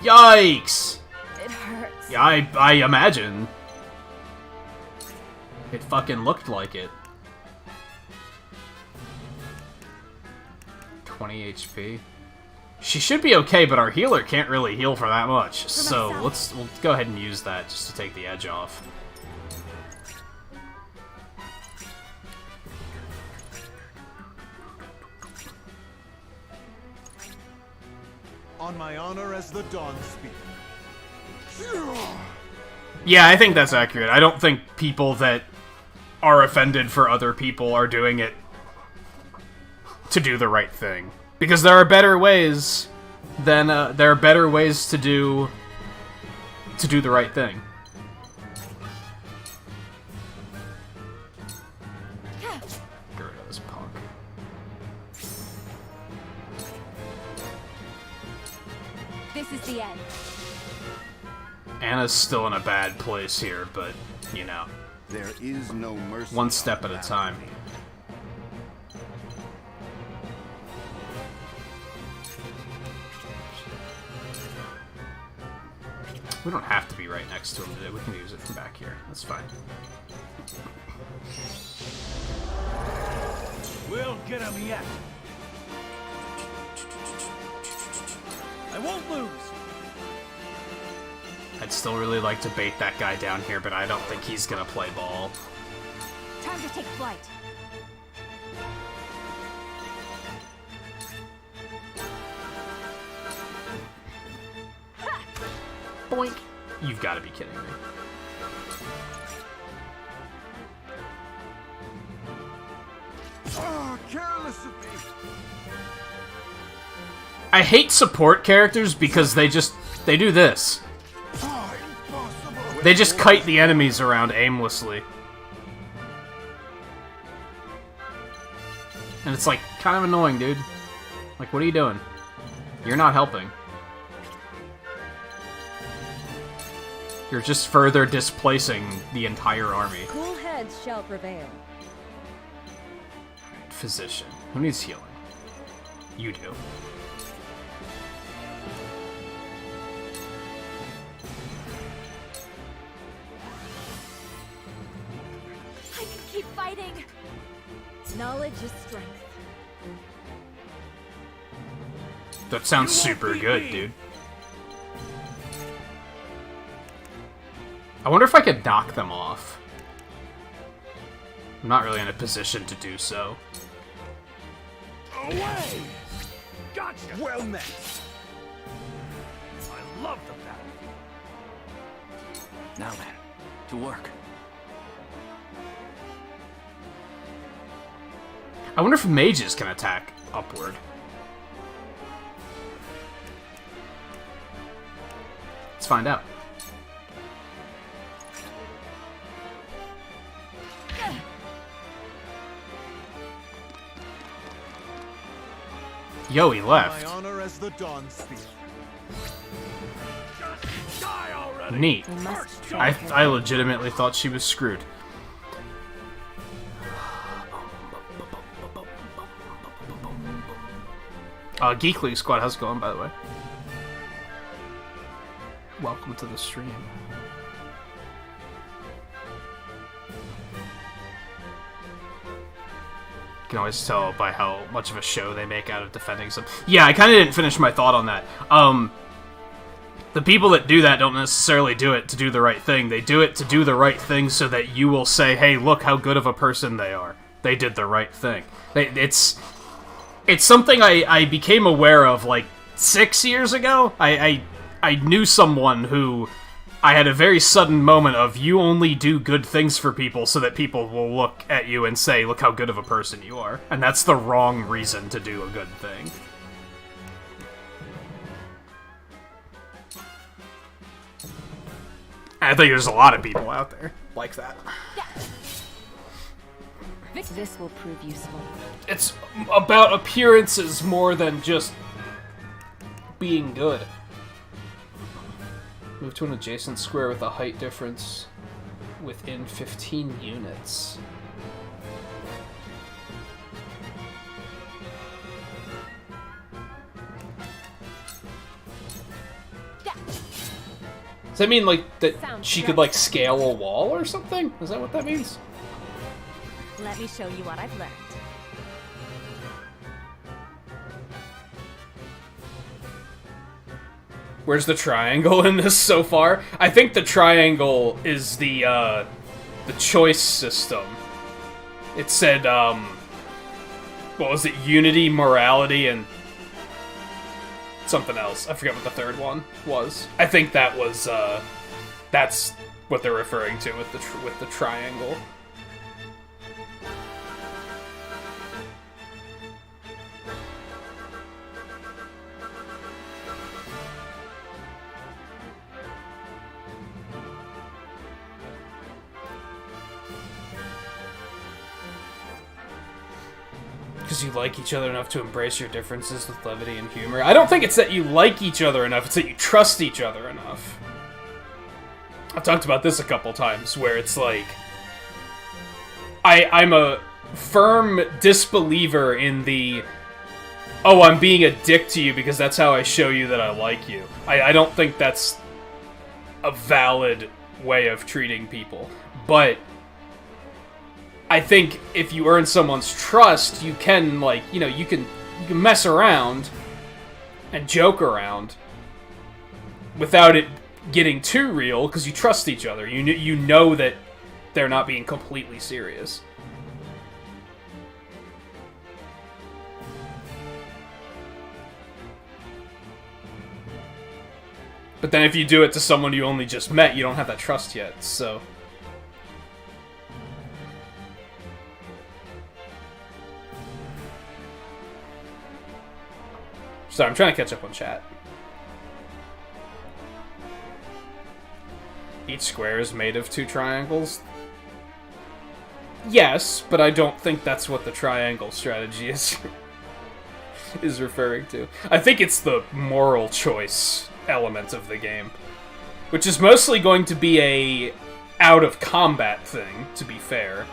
Yikes! It hurts. Yeah, I imagine. It fucking looked like it. 20 HP. She should be okay, but our healer can't really heal for that much. So we'll go ahead and use that just to take the edge off. On my honor as the Dawn Speaker. Yeah, I think that's accurate. I don't think people that are offended for other people are doing it to do the right thing. Because there are better ways than there are better ways to do the right thing. Get rid of this punk. This is the end. Anna's still in a bad place here, but you know, there is no mercy. One step at a time. We don't have to be right next to him today. We can use it from back here. That's fine. We'll get him yet. I won't lose. I'd still really like to bait that guy down here, but I don't think he's gonna play ball. Time to take flight. Boink. You've got to be kidding me. Oh, careless of me. I hate support characters because they do this. They just kite the enemies around aimlessly. And it's like, kind of annoying, dude. Like, what are you doing? You're not helping. You're just further displacing the entire army. Cool heads shall prevail. Physician. Who needs healing? You do. I can keep fighting. Knowledge is strength. That sounds super good, dude. I wonder if I could knock them off. I'm not really in a position to do so. Away! Gotcha! Well met. I love the battle. Now then, to work. I wonder if mages can attack upward. Let's find out. Yo, he left. My honor as the Dawn Spear. Just die already! Neat. I legitimately thought she was screwed. Geek League Squad, how's it going, by the way? Welcome to the stream. You can always tell by how much of a show they make out of defending some. Yeah, I kind of didn't finish my thought on that. The people that do that don't necessarily do it to do the right thing. They do it to do the right thing so that you will say, hey, look how good of a person they are. They did the right thing. It's something I became aware of, like, 6 years ago. I knew someone who I had a very sudden moment of, you only do good things for people so that people will look at you and say, look how good of a person you are. And that's the wrong reason to do a good thing. I think there's a lot of people out there like that. This will prove useful. It's about appearances more than just being good. Move to an adjacent square with a height difference within 15 units. Does that mean, like, that she could, like, scale a wall or something? Is that what that means? Let me show you what I've learned. Where's the triangle in this so far? I think the triangle is the choice system. It said, what was it? Unity, morality, and something else. I forget what the third one was. I think that was, that's what they're referring to with the triangle. Because you like each other enough to embrace your differences with levity and humor. I don't think it's that you like each other enough, it's that you trust each other enough. I've talked about this a couple times, where it's like... I'm a firm disbeliever in the... oh, I'm being a dick to you because that's how I show you that I like you. I don't think that's a valid way of treating people. But I think if you earn someone's trust, you can, like, you know, you can mess around and joke around without it getting too real, because you trust each other. You know that they're not being completely serious. But then if you do it to someone you only just met, you don't have that trust yet, so... Sorry, I'm trying to catch up on chat. Each square is made of 2 triangles? Yes, but I don't think that's what the triangle strategy is referring to. I think it's the moral choice element of the game, which is mostly going to be a out-of-combat thing, to be fair.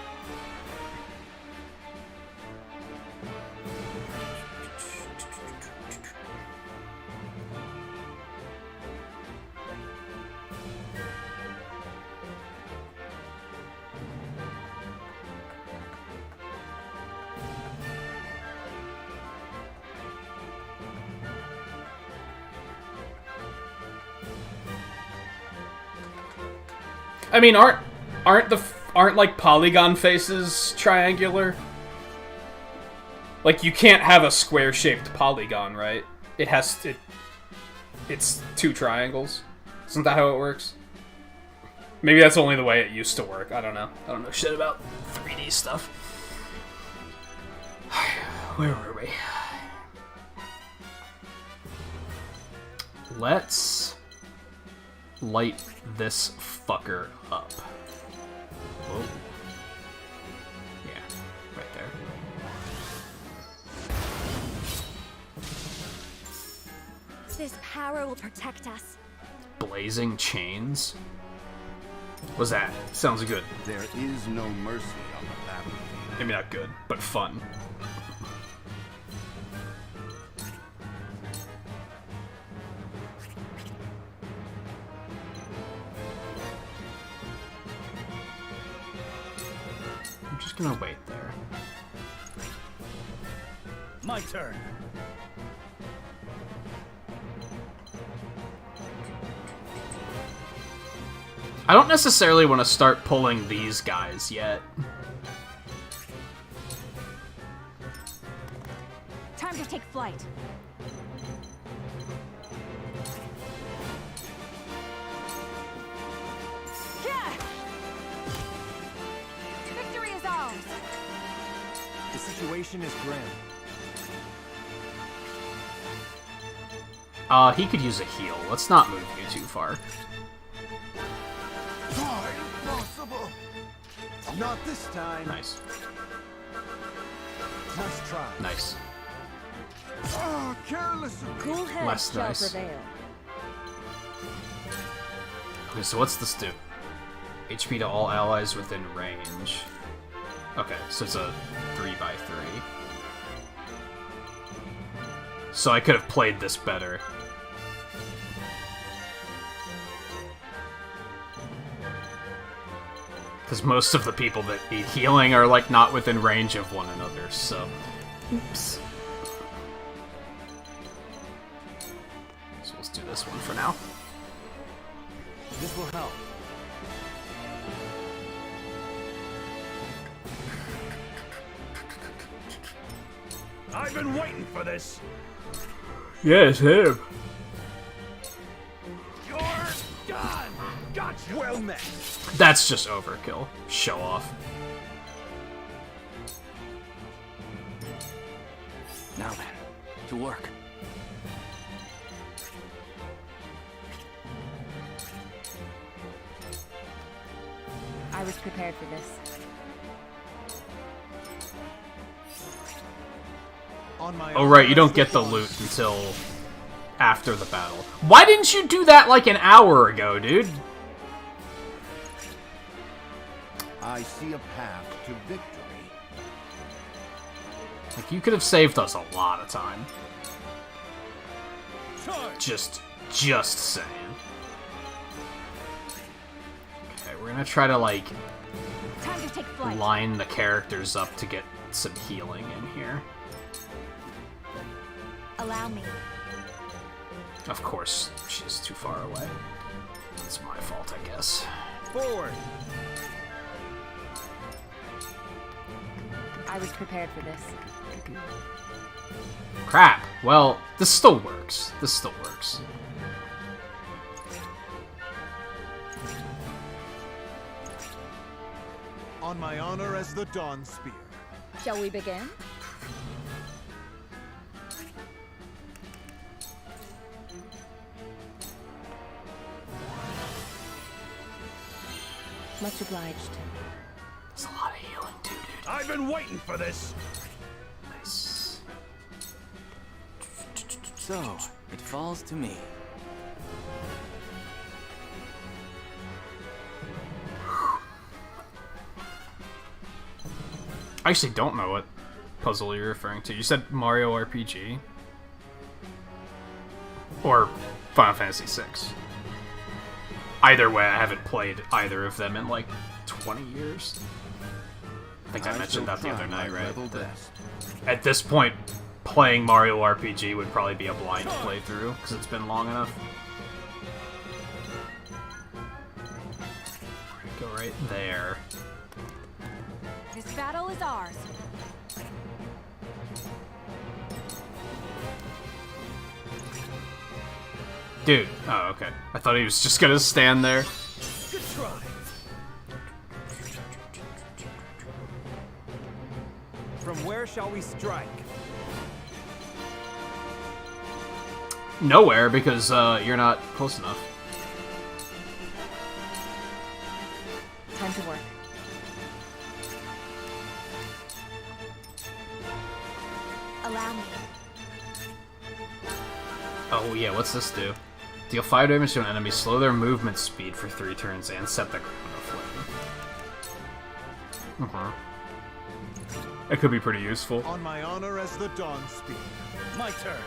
I mean, aren't like polygon faces triangular? Like, you can't have a square-shaped polygon, right? It's 2 triangles. Isn't that how it works? Maybe that's only the way it used to work. I don't know. I don't know shit about 3D stuff. Where were we? Let's light this fucker up. Whoa. Yeah, right there. This power will protect us. Blazing chains? What's that? Sounds good. There is no mercy on the battlefield. Maybe not good, but fun. I'm just gonna wait there. My turn. I don't necessarily want to start pulling these guys yet. Time to take flight. Yeah! Victory is ours. The situation is grim. He could use a heal. Let's not move you too far. Impossible! Not this time. Nice. Nice try. Nice. Ah, careless. Cool heads Less shall nice. prevail. Okay, so what's this do? HP to all allies within range. Okay, so it's a 3x3. So I could have played this better. Because most of the people that need healing are, like, not within range of one another, so... Oops. So let's do this one for now. This will help. I've been waiting for this. Yeah, it's him. You're done. Gotcha. Well met. That's just overkill. Show off. Now then, to work. I was prepared for this. Oh right, you don't get the loot until after the battle. Why didn't you do that like an hour ago, dude? I see a path to victory. Like, you could have saved us a lot of time. Just saying. gonna try to, like, Time to take flight. line the characters up to get some healing in here. Allow me. Of course, she's too far away. It's my fault, I guess. Forward! I was prepared for this. Crap! Well, this still works. This still works. On my honor as the Dawn Spear. Shall we begin? Much obliged. There's a lot of healing too, dude. I've been waiting for this. Nice. So, it falls to me. I actually don't know what puzzle you're referring to. You said Mario RPG? Or Final Fantasy VI? Either way, I haven't played either of them in like 20 years. I think I mentioned that the other night, right? At this point, playing Mario RPG would probably be a blind playthrough, because it's been long enough. Go right there. This battle is ours. Dude, oh, okay. I thought he was just gonna stand there. Good try. From where shall we strike? Nowhere, because you're not close enough. Time to work. Allow me. Oh yeah, what's this do? Deal 5 damage to an enemy, slow their movement speed for 3 turns, and set the ground aflame. It could be pretty useful. On my honor as the Dawn Spear. My turn.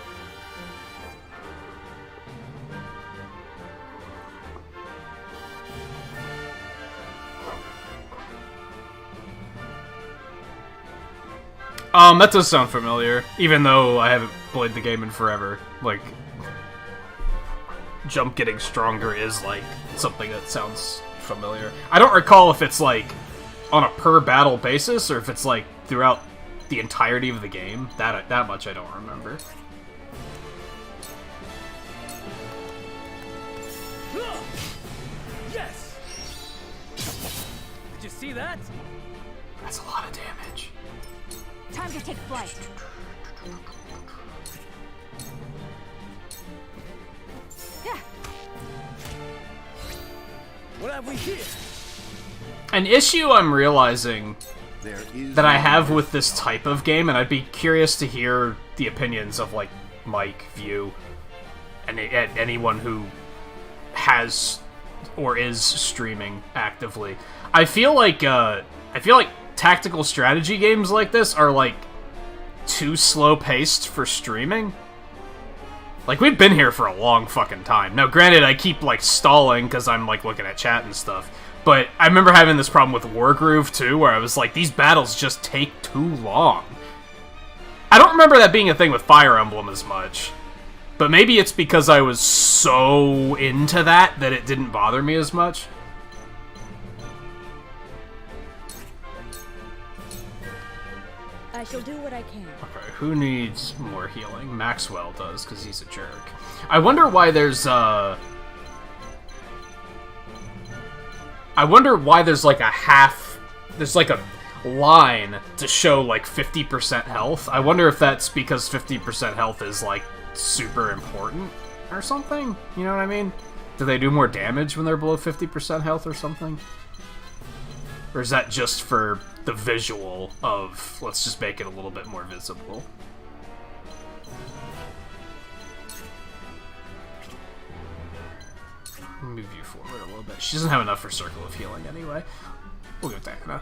That does sound familiar, even though I haven't played the game in forever. Like, jump getting stronger is, like, something that sounds familiar. I don't recall if it's, like, on a per-battle basis, or if it's, like, throughout the entirety of the game. That much I don't remember. Yes! Did you see that? That's a lot of damage. Time to take flight. Yeah. What have we here? An issue I'm realizing that I have with this type of game, and I'd be curious to hear the opinions of, like, Mike, View, and anyone who has or is streaming actively. I feel like tactical strategy games like this are, like, too slow-paced for streaming. Like, we've been here for a long fucking time. Now, granted, I keep, like, stalling because I'm, like, looking at chat and stuff, but I remember having this problem with Wargroove, too, where I was like, these battles just take too long. I don't remember that being a thing with Fire Emblem as much, but maybe it's because I was so into that it didn't bother me as much. I shall do what I can. Okay, who needs more healing? Maxwell does, because he's a jerk. I wonder why there's like a line to show, like, 50% health. I wonder if that's because 50% health is, like, super important or something? You know what I mean? Do they do more damage when they're below 50% health or something? Or is that just for the visual of, let's just make it a little bit more visible? Move you forward a little bit. She doesn't have enough for Circle of Healing anyway. We'll go with Diana.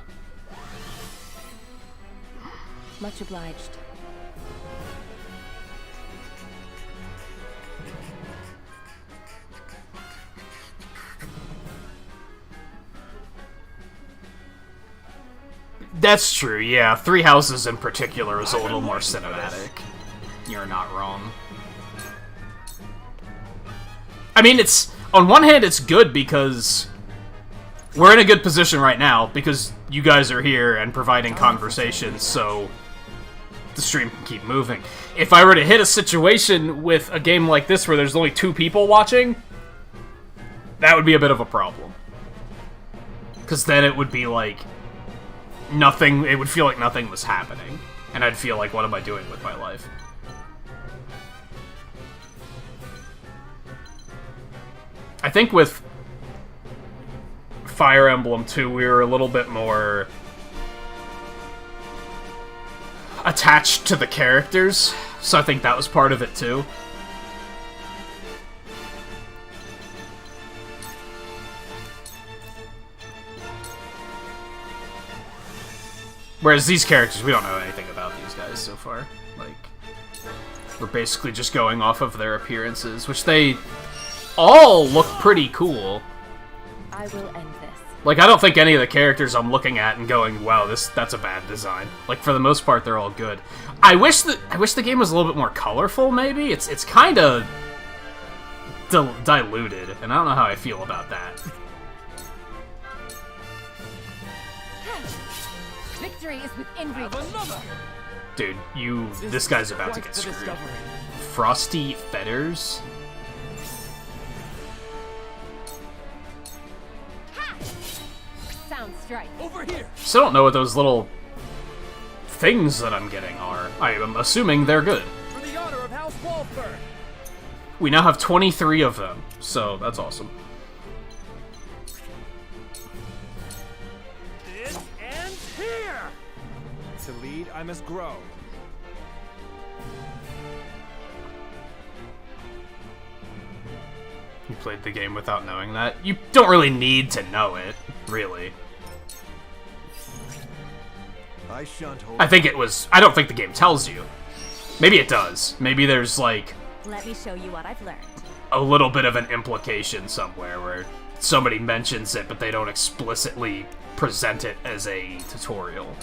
Much obliged. That's true, yeah. Three Houses in particular is a little more cinematic. You're not wrong. I mean, it's... On one hand, it's good because... We're in a good position right now, because you guys are here and providing conversations, so... the stream can keep moving. If I were to hit a situation with a game like this where there's only 2 people watching, that would be a bit of a problem. Because then it would be like... nothing... It would feel like nothing was happening. And I'd feel like, what am I doing with my life? I think with Fire Emblem 2, we were a little bit more attached to the characters, so I think that was part of it too. Whereas these characters, we don't know anything about these guys so far. Like, we're basically just going off of their appearances, which they all look pretty cool. I will end this. Like, I don't think any of the characters I'm looking at and going, wow, that's a bad design. Like, for the most part, they're all good. I wish the game was a little bit more colorful, maybe? It's kind of diluted, and I don't know how I feel about that. Victory is within reach. Dude, this guy's about to get screwed. Frosty Fetters? Sound strike. Over here. Still don't know what those little things that I'm getting are. I am assuming they're good. For the honor of House Wolford. We now have 23 of them, so that's awesome. This ends here. To lead, I must grow. You played the game without knowing that? You don't really need to know it, really. I think it was... I don't think the game tells you. Maybe it does. Maybe there's, like... Let me show you what I've learned. A little bit of an implication somewhere where somebody mentions it, but they don't explicitly present it as a tutorial.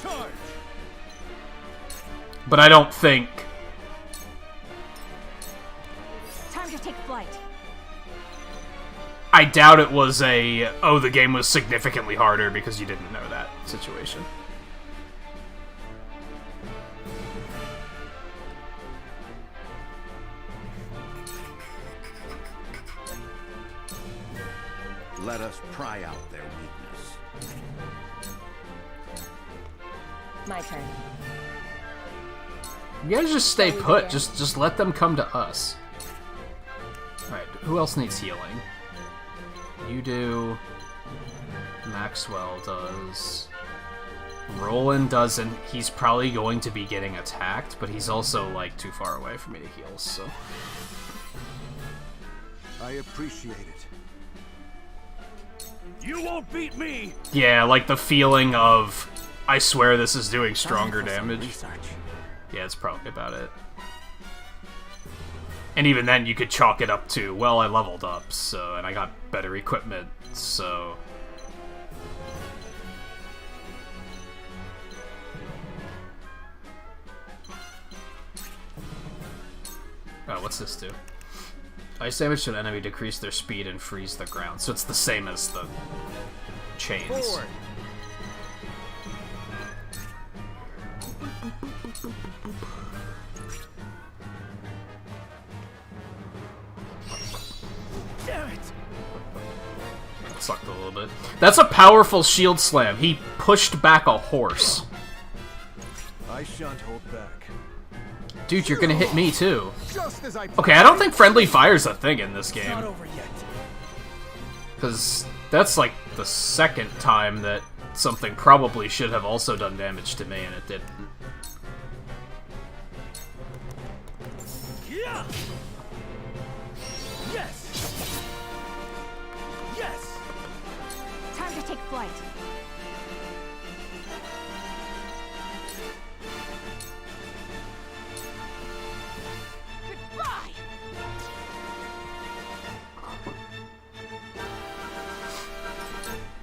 Charge. But I don't think... Time to take flight. I doubt it was a, oh, the game was significantly harder because you didn't know that situation. Let us pry out their weakness. My turn. You guys just stay put. Just let them come to us. Alright, who else needs healing? You do. Maxwell does. Roland doesn't. He's probably going to be getting attacked, but he's also, like, too far away for me to heal, so... I appreciate it. You won't beat me! Yeah, like the feeling of, I swear this is doing stronger damage. Yeah, it's probably about it. And even then, you could chalk it up to, well, I leveled up, so, and I got better equipment, so... Oh, what's this do? Ice damage to an enemy decrease their speed and freeze the ground, so it's the same as the chains. Forward. Damn it! That sucked a little bit. That's a powerful shield slam. He pushed back a horse. I shan't hold back. Dude, you're gonna hit me too. Just as I Okay, I don't think friendly fire's a thing in this game. Not over yet. Because that's like the second time that something probably should have also done damage to me and it didn't. Yeah. Yes. Yes. Time to take flight. Goodbye.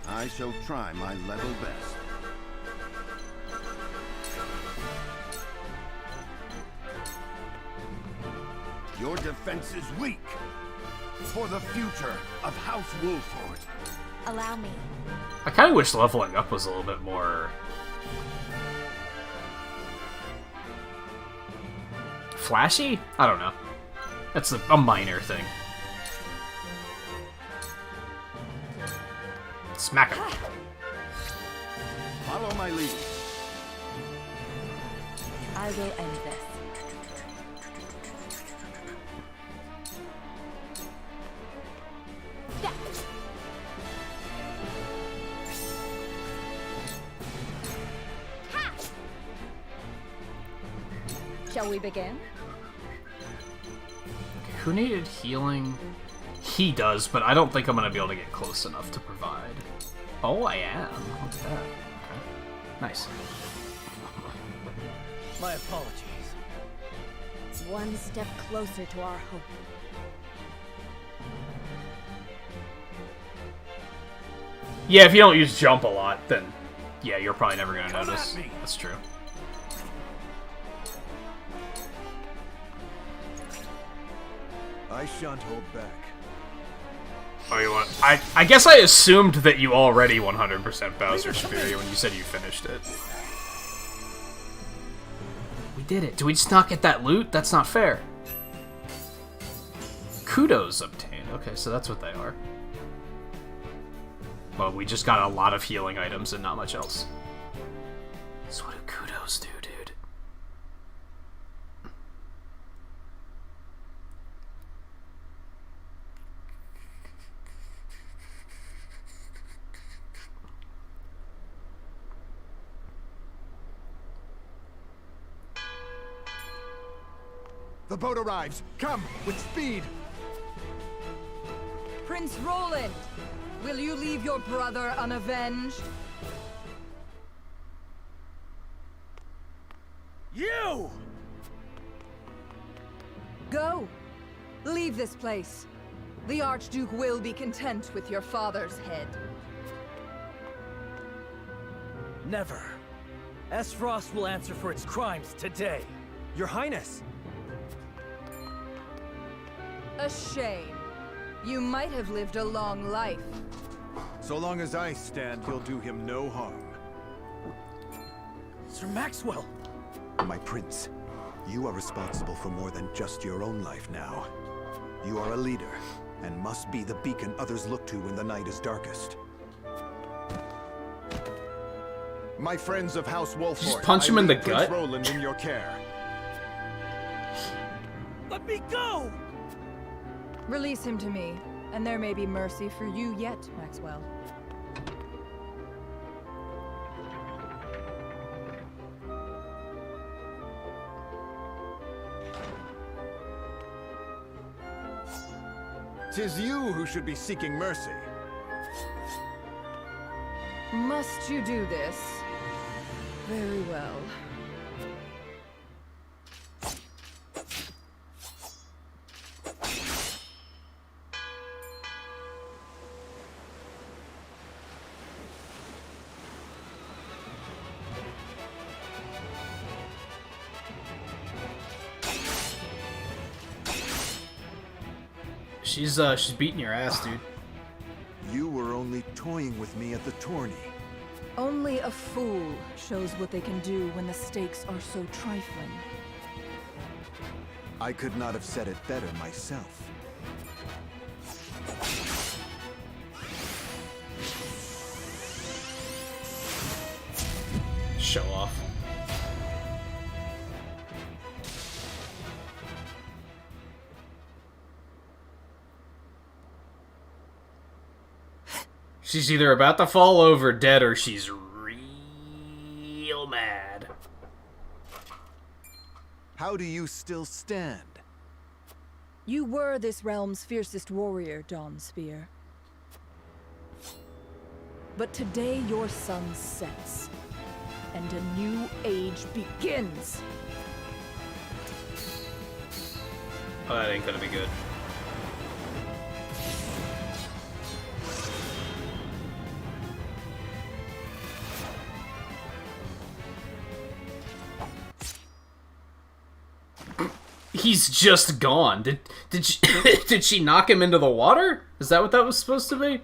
I shall try my level best. Your defense is weak. For the future of House Wolford. Allow me. I kind of wish leveling up was a little bit more flashy? I don't know. That's a minor thing. Smack him. Follow my lead. I will end this. Shall we begin? Okay, who needed healing? He does, but I don't think I'm gonna be able to get close enough to provide. Oh, I am. What's that? Okay. Nice. My apologies. One step closer to our hope. Yeah, if you don't use jump a lot, then yeah, you're probably never gonna notice. That's true. I shan't hold back. Oh, you want? I guess I assumed that you already 100% Bowser's Fury when you said you finished it. We did it. Do we just not get that loot? That's not fair. Kudos obtained. Okay, so that's what they are. Well, we just got a lot of healing items and not much else. So what do kudos do, dude? The boat arrives. Come, with speed! Prince Roland, will you leave your brother unavenged? You! Go! Leave this place. The Archduke will be content with your father's head. Never. Esfrost will answer for its crimes today. Your Highness! A shame. You might have lived a long life. So long as I stand, he'll do him no harm. Sir Maxwell! My prince, you are responsible for more than just your own life now. You are a leader, and must be the beacon others look to when the night is darkest. My friends of House Wolford, Just punch him in the Prince gut? Roland in your care. Let me go! Release him to me, and there may be mercy for you yet, Maxwell. Tis you who should be seeking mercy. Must you do this? Very well. She's beating your ass, dude. You were only toying with me at the tourney. Only a fool shows what they can do when the stakes are so trifling. I could not have said it better myself. Show off. She's either about to fall over dead or she's real mad. How do you still stand? You were this realm's fiercest warrior, Dawn Spear. But today your sun sets, and a new age begins. Oh, that ain't gonna be good. he's just gone. Did she did she knock him into the water? Is that what that was supposed to be?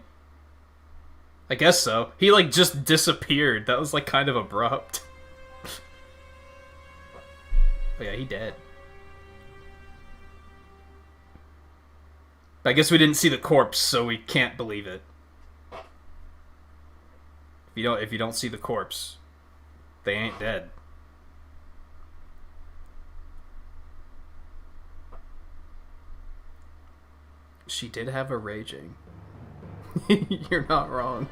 I guess so. He like just disappeared. That was like kind of abrupt. Oh yeah, he dead. I guess we didn't see the corpse, so we can't believe it. If you don't see the corpse, they ain't dead. She did have a raging. You're not wrong.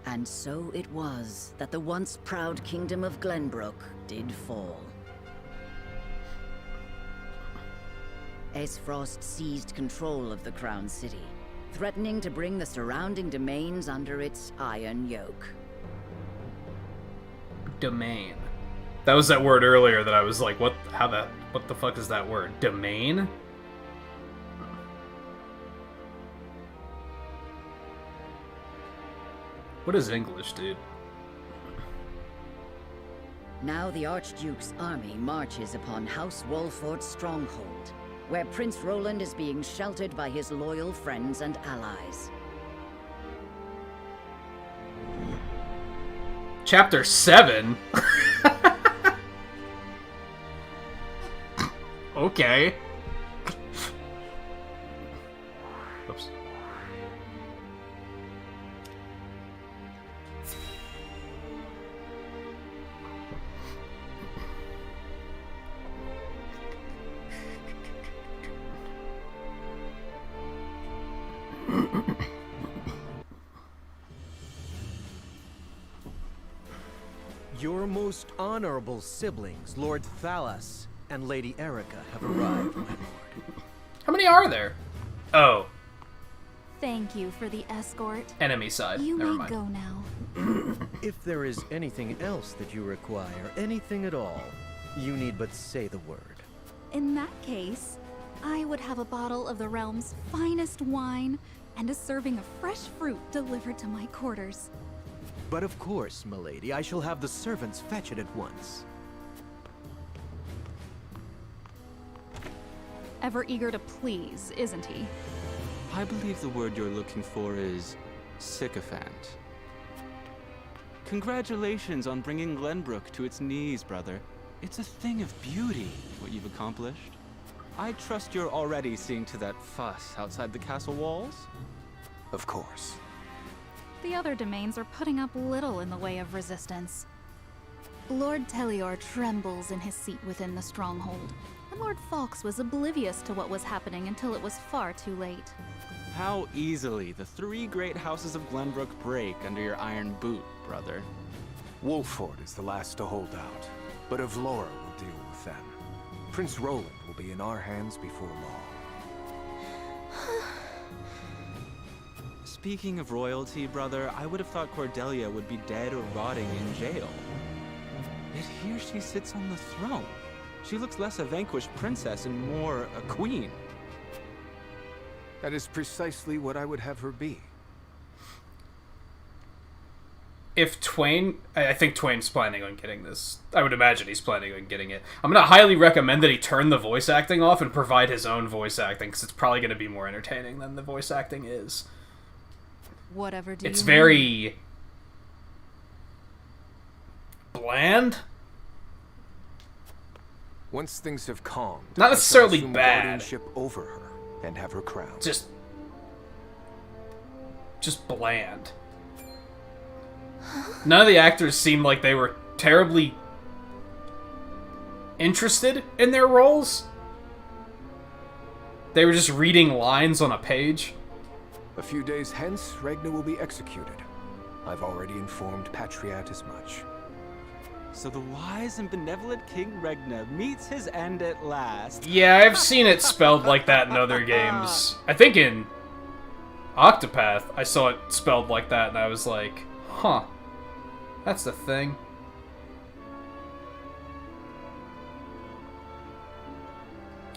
And so it was that the once proud kingdom of Glenbrook did fall. Aesfrost seized control of the Crown City, threatening to bring the surrounding domains under its iron yoke. Domain. That was that word earlier that I was like, what the fuck is that word? Domain? What is English, dude? Now the Archduke's army marches upon House Wolfort's stronghold, where Prince Roland is being sheltered by his loyal friends and allies. Chapter 7? Okay. Oops. Your most honorable siblings, Lord Thalas and Lady Erica, have arrived, my lord. How many are there? Oh, Thank you for the escort. enemy side. You Never may mind. go now. If there is anything else that you require, anything at all, you need but say the word. In that case, I would have a bottle of the realm's finest wine and a serving of fresh fruit delivered to my quarters. But of course, milady, I shall have the servants fetch it at once. Ever eager to please, isn't he? I believe the word you're looking for is sycophant. Congratulations on bringing Glenbrook to its knees, brother. It's a thing of beauty, what you've accomplished. I trust you're already seeing to that fuss outside the castle walls? Of course. The other domains are putting up little in the way of resistance. Lord Telior trembles in his seat within the stronghold, and Lord Fawkes was oblivious to what was happening until it was far too late. How easily the three great houses of Glenbrook break under your iron boot, brother. Wolford is the last to hold out, but Avlora will deal with them. Prince Roland will be in our hands before long. Speaking of royalty, brother, I would have thought Cordelia would be dead or rotting in jail. Yet here she sits on the throne. She looks less a vanquished princess and more a queen. That is precisely what I would have her be. If Twain... I think Twain's planning on getting this. I would imagine he's planning on getting it. I'm going to highly recommend that he turn the voice acting off and provide his own voice acting, because it's probably going to be more entertaining than the voice acting is. Whatever do It's you very... mean? bland? Once things have calmed, Not necessarily I shall assume bad. guardianship over her and have her crowned. Just bland. None of the actors seemed like they were terribly interested in their roles. They were just reading lines on a page. A few days hence, Regna will be executed. I've already informed Patriat as much. So the wise and benevolent King Regna meets his end at last. Yeah, I've seen it spelled like that in other games. I think in Octopath, I saw it spelled like that, and I was like, huh, that's the thing.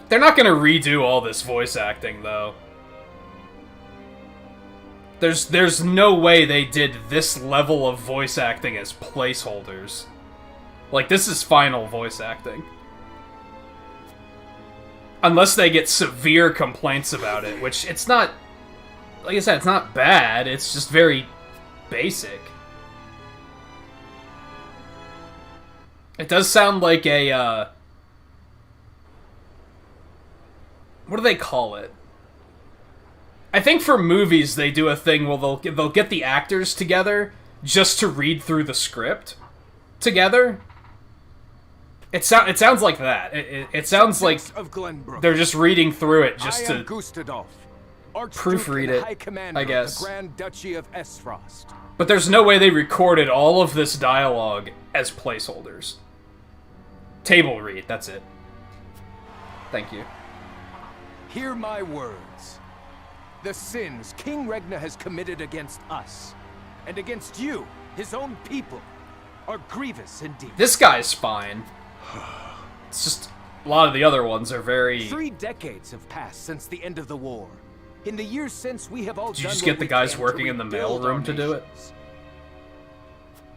They're not gonna redo all this voice acting, though. There's no way they did this level of voice acting as placeholders. Like, this is final voice acting. Unless they get severe complaints about it, which it's not... Like I said, it's not bad, it's just very basic. It does sound like a, what do they call it? I think for movies they do a thing where they'll get the actors together just to read through the script together. It sounds like that. It sounds like they're just reading through it just to proofread it, I guess. Grand Duchy of Esfrost. But there's no way they recorded all of this dialogue as placeholders. Table read, that's it. Thank you. Hear my words. The sins King Regna has committed against us, and against you, his own people, are grievous indeed. This guy's fine. It's just, a lot of the other ones are very... 3 decades have passed since the end of the war. In the years since, we have all Did you just get the guys working in the mailroom to do it?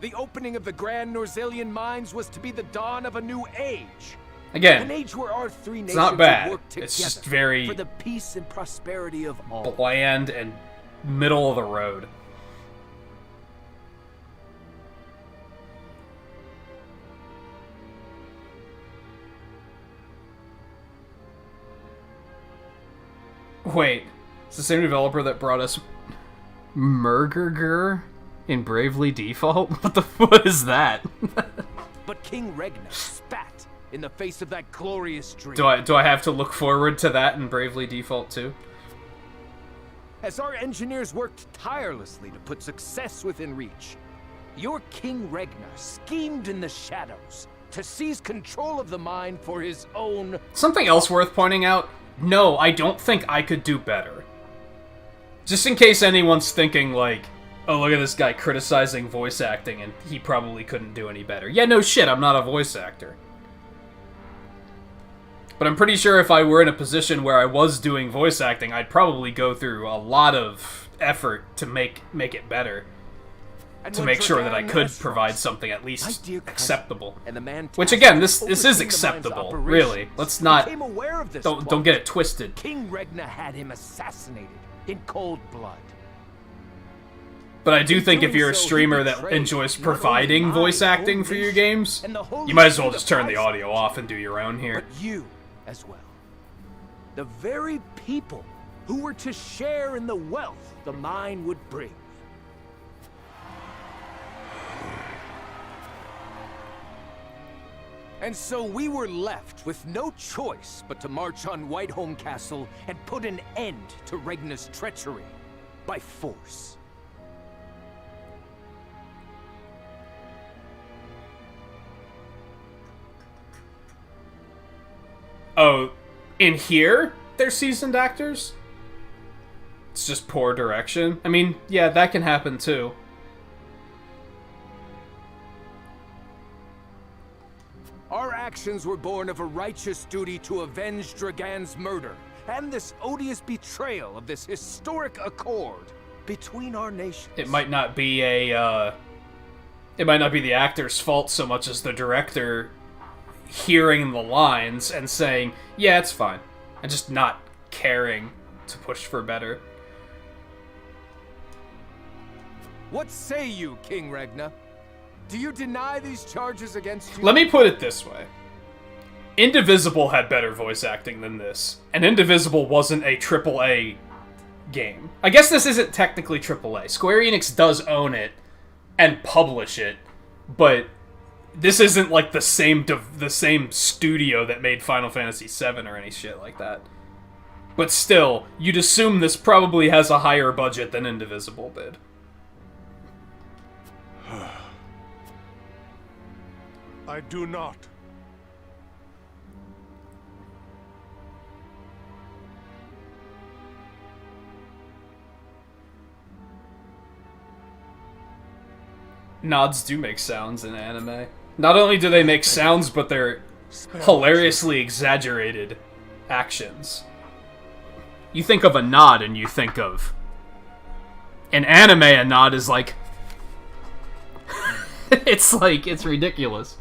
The opening of the Grand Norzelian mines was to be the dawn of a new age. Again, an age where our 3 nations it's not bad. Work together it's just very for the peace and prosperity of all. Bland and middle of the road. Wait, it's the same developer that brought us Murgurgur in Bravely Default? What is that? But King Regna spat in the face of that glorious dream. Do I have to look forward to that in Bravely Default too? As our engineers worked tirelessly to put success within reach, your King Regna schemed in the shadows to seize control of the mine for his own... Something else worth pointing out, no, I don't think I could do better. Just in case anyone's thinking, like, oh, look at this guy criticizing voice acting and he probably couldn't do any better. Yeah, no shit, I'm not a voice actor. But I'm pretty sure if I were in a position where I was doing voice acting, I'd probably go through a lot of effort to make it better. To make sure that I could provide something at least acceptable. Which again, this is acceptable, really. Let's not... Don't get it twisted. King Regna had him assassinated in cold blood. But I do think if you're a streamer that enjoys providing voice acting for your games, you might as well just turn the audio off and do your own here. But you, as well. The very people who were to share in the wealth the mine would bring. And so we were left with no choice but to march on Whiteholm Castle and put an end to Regna's treachery by force. Oh, in here, they're seasoned actors? It's just poor direction? I mean, yeah, that can happen too. Our actions were born of a righteous duty to avenge Dragan's murder, and this odious betrayal of this historic accord between our nations. It might not be a, it might not be the actor's fault so much as the director hearing the lines and saying, yeah, it's fine, and just not caring to push for better. What say you, King Regna? Do you deny these charges against you? Let me put it this way. Indivisible had better voice acting than this, and Indivisible wasn't a AAA game. I guess this isn't technically AAA. Square Enix does own it and publish it, but this isn't like the same studio that made Final Fantasy VII or any shit like that. But still, you'd assume this probably has a higher budget than Indivisible did. I do not. Nods do make sounds in anime. Not only do they make sounds, but they're hilariously exaggerated actions. You think of a nod and you think of In anime, a nod is like... it's ridiculous.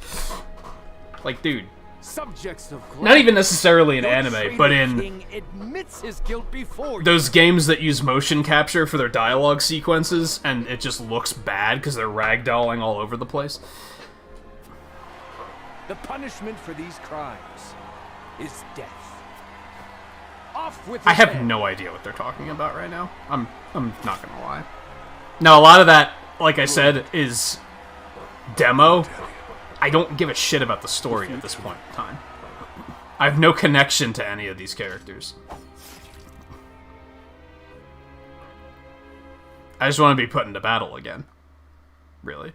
Like, dude. Subjects of Not even necessarily in anime, but in king admits his guilt before those games that use motion capture for their dialogue sequences, and it just looks bad because they're ragdolling all over the place. The punishment for these crimes is death. Off with I his have head. no idea what they're talking about right now. I'm not gonna lie. No, a lot of that, like I said, is demo. I don't give a shit about the story at this point in time. I have no connection to any of these characters. I just want to be put into battle again. Really.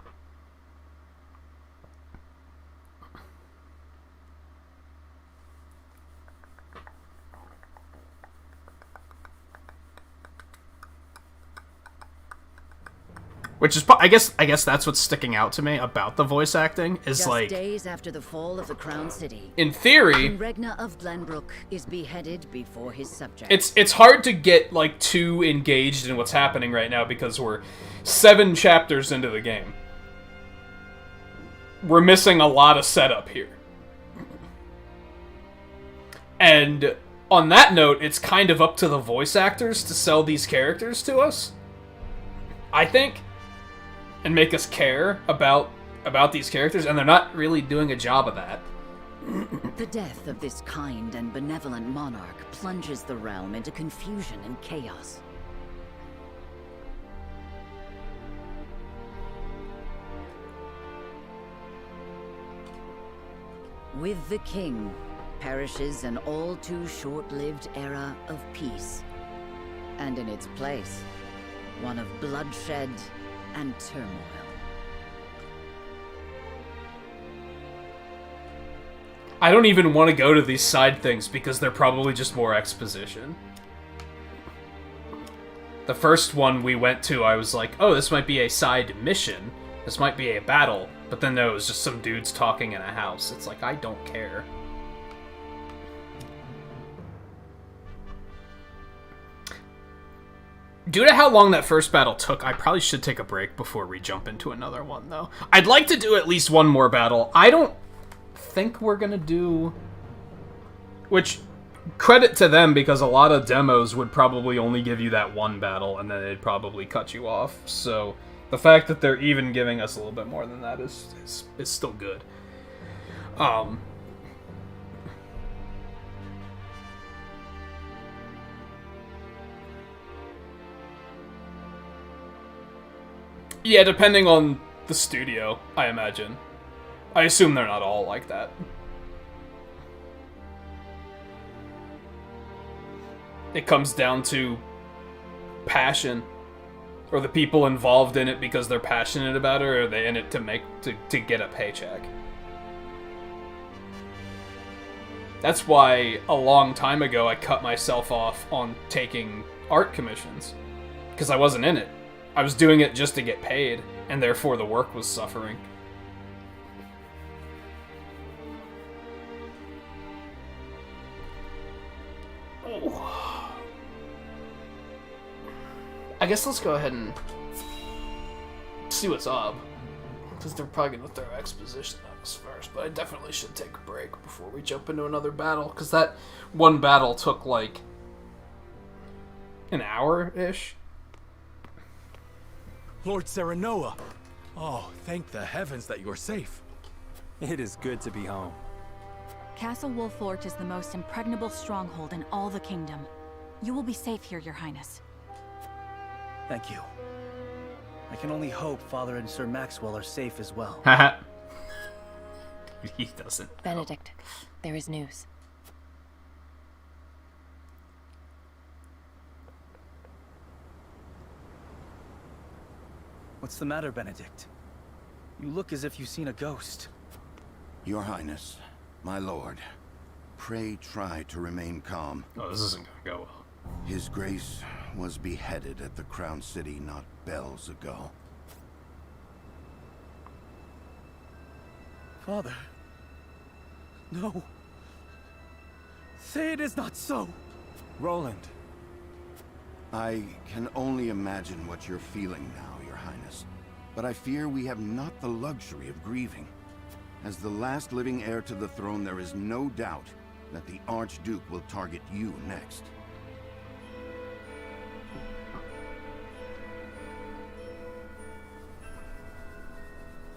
Which is, I guess that's what's sticking out to me about the voice acting is Just like days after the fall of the Crown City, in theory, King Regna of Glenbrook is beheaded before his subjects. it's hard to get like too engaged in what's happening right now because we're 7 chapters into the game. We're missing a lot of setup here. And on that note, it's kind of up to the voice actors to sell these characters to us, I think, and make us care about these characters, and they're not really doing a job of that. The death of this kind and benevolent monarch plunges the realm into confusion and chaos. With the king perishes an all too short-lived era of peace, and in its place, one of bloodshed and turmoil. I don't even want to go to these side things because they're probably just more exposition. The first one we went to, I was like, oh, this might be a side mission. This might be a battle. But then no, it was just some dudes talking in a house. It's like, I don't care. Due to how long that first battle took, I probably should take a break before we jump into another one, though. I'd like to do at least one more battle. I don't think we're gonna do... Which, credit to them, because a lot of demos would probably only give you that one battle, and then they'd probably cut you off. So, the fact that they're even giving us a little bit more than that is still good. Yeah, depending on the studio, I imagine. I assume they're not all like that. It comes down to passion. Or the people involved in it because they're passionate about it, or are they in it to get a paycheck? That's why a long time ago I cut myself off on taking art commissions. Because I wasn't in it. I was doing it just to get paid, and therefore the work was suffering. Oh. I guess let's go ahead and see what's up. Because they're probably going to throw exposition at us first, but I definitely should take a break before we jump into another battle. Because that one battle took like an hour-ish. Lord Serenoa! Oh, thank the heavens that you're safe. It is good to be home. Castle Wolfort is the most impregnable stronghold in all the kingdom. You will be safe here, Your Highness. Thank you. I can only hope Father and Sir Maxwell are safe as well. Haha. He doesn't. Benedict, there is news. What's the matter, Benedict? You look as if you've seen a ghost. Your Highness, my lord, pray try to remain calm. Oh, this isn't gonna go well. His Grace was beheaded at the Crown City not bells ago. Father. No. Say it is not so. Roland. I can only imagine what you're feeling now, Your Highness. But I fear we have not the luxury of grieving. As the last living heir to the throne, there is no doubt that the Archduke will target you next.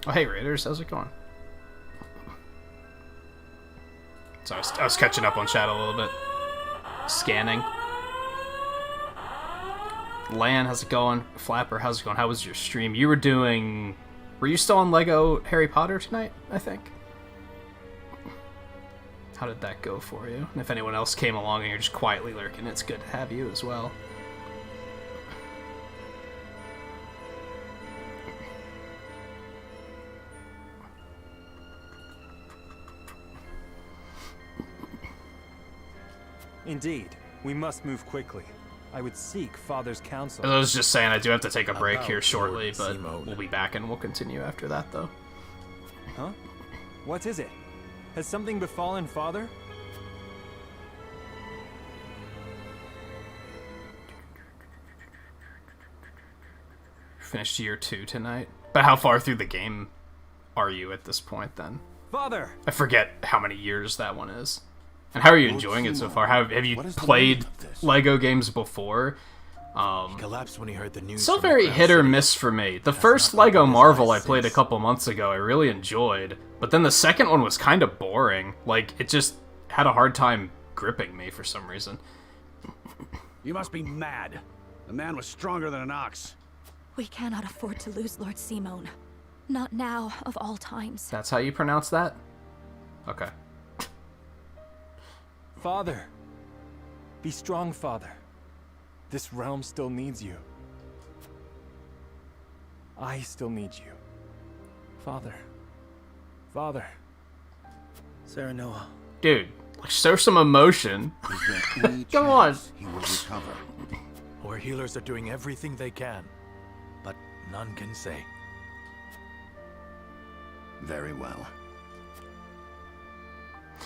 Oh, hey Raiders, how's it going? So I was catching up on chat a little bit. Scanning. Lan, how's it going? Flapper, how's it going? How was your stream? You were doing... Were you still on Lego Harry Potter tonight, I think? How did that go for you? And if anyone else came along and you're just quietly lurking, it's good to have you as well. Indeed, we must move quickly. I would seek Father's counsel. I was just saying I do have to take a break here About shortly, Lord but Simone. we'll be back and we'll continue after that, though. Huh? What is it? Has something befallen Father? Finished year 2 tonight. But how far through the game are you at this point, then? Father! I forget how many years that one is. And how are you enjoying it so far? Have you played Lego games before? He collapsed when he heard the news. Still from the very Crown hit or City. miss for me. The first Lego Marvel I played a couple months ago, I really enjoyed. But then the second one was kind of boring. Like, it just had a hard time gripping me for some reason. You must be mad. The man was stronger than an ox. We cannot afford to lose Lord Simone. Not now, of all times. That's how you pronounce that? Okay. Father! Be strong, Father. This realm still needs you. I still need you. Father. Father. Serenoa. Dude, show some emotion. Come on. He will recover. Our healers are doing everything they can, but none can say. Very well.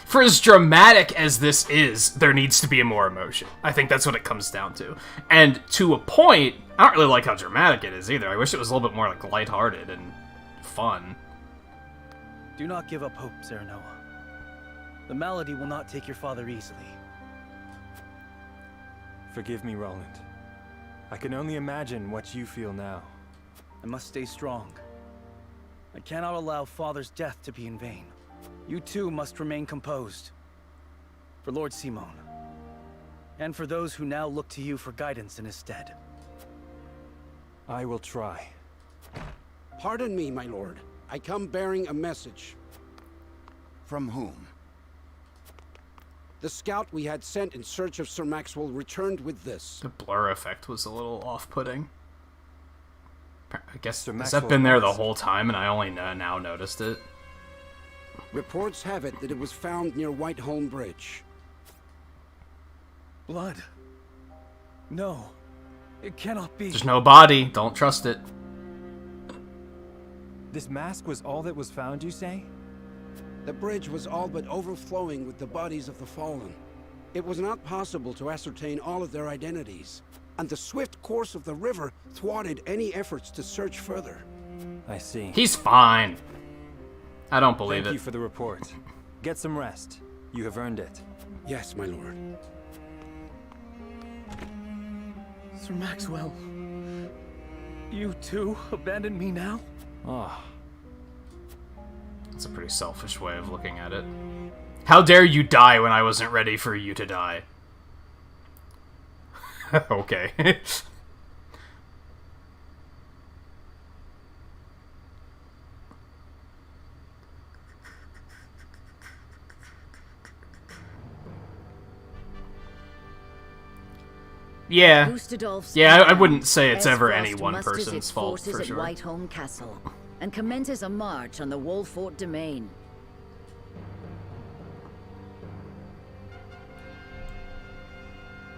For as dramatic as this is, there needs to be more emotion. I think that's what it comes down to. And to a point, I don't really like how dramatic it is either. I wish it was a little bit more like lighthearted and fun. Do not give up hope, Serenoa. The malady will not take your father easily. Forgive me, Roland. I can only imagine what you feel now. I must stay strong. I cannot allow Father's death to be in vain. You too must remain composed. For Lord Simone. And for those who now look to you for guidance in his stead. I will try. Pardon me, my lord. I come bearing a message. From whom? The scout we had sent in search of Sir Maxwell returned with this. The blur effect was a little off-putting. I guess, has Maxwell that been there the whole time and I only now noticed it? Reports have it that it was found near Whiteholm Bridge. Blood. No. It cannot be. There's no body. Don't trust it. This mask was all that was found, you say? The bridge was all but overflowing with the bodies of the fallen. It was not possible to ascertain all of their identities, and the swift course of the river thwarted any efforts to search further. I see. He's fine. I don't believe it. Thank you for the report. Get some rest. You have earned it. Yes, my lord. Sir Maxwell. You too abandon me now? Oh. That's a pretty selfish way of looking at it. How dare you die when I wasn't ready for you to die? Okay. Yeah. Gustadolf's Yeah, I plan, wouldn't say it's ever Esfrost any one musters person's its fault, forces for at sure. Whiteholm Castle and commences a march on the Wolfort domain.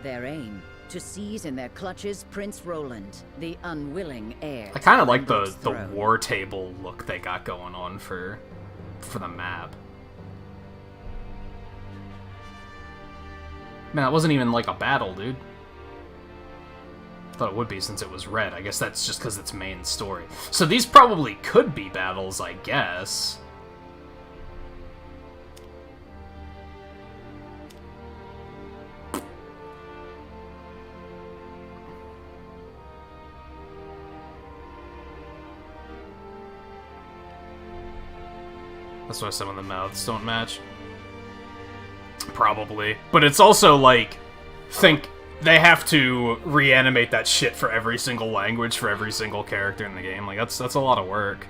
Their aim, to seize in their clutches Prince Roland, the unwilling heir. I kind of to like the Glenbrook's throne. war table look they got going on for the map. Man, that wasn't even like a battle, dude. Thought it would be since it was red. I guess that's just because it's main story. So these probably could be battles, I guess. That's why some of the mouths don't match. Probably. But it's also like, think they have to reanimate that shit for every single language for every single character in the game. Like that's a lot of work.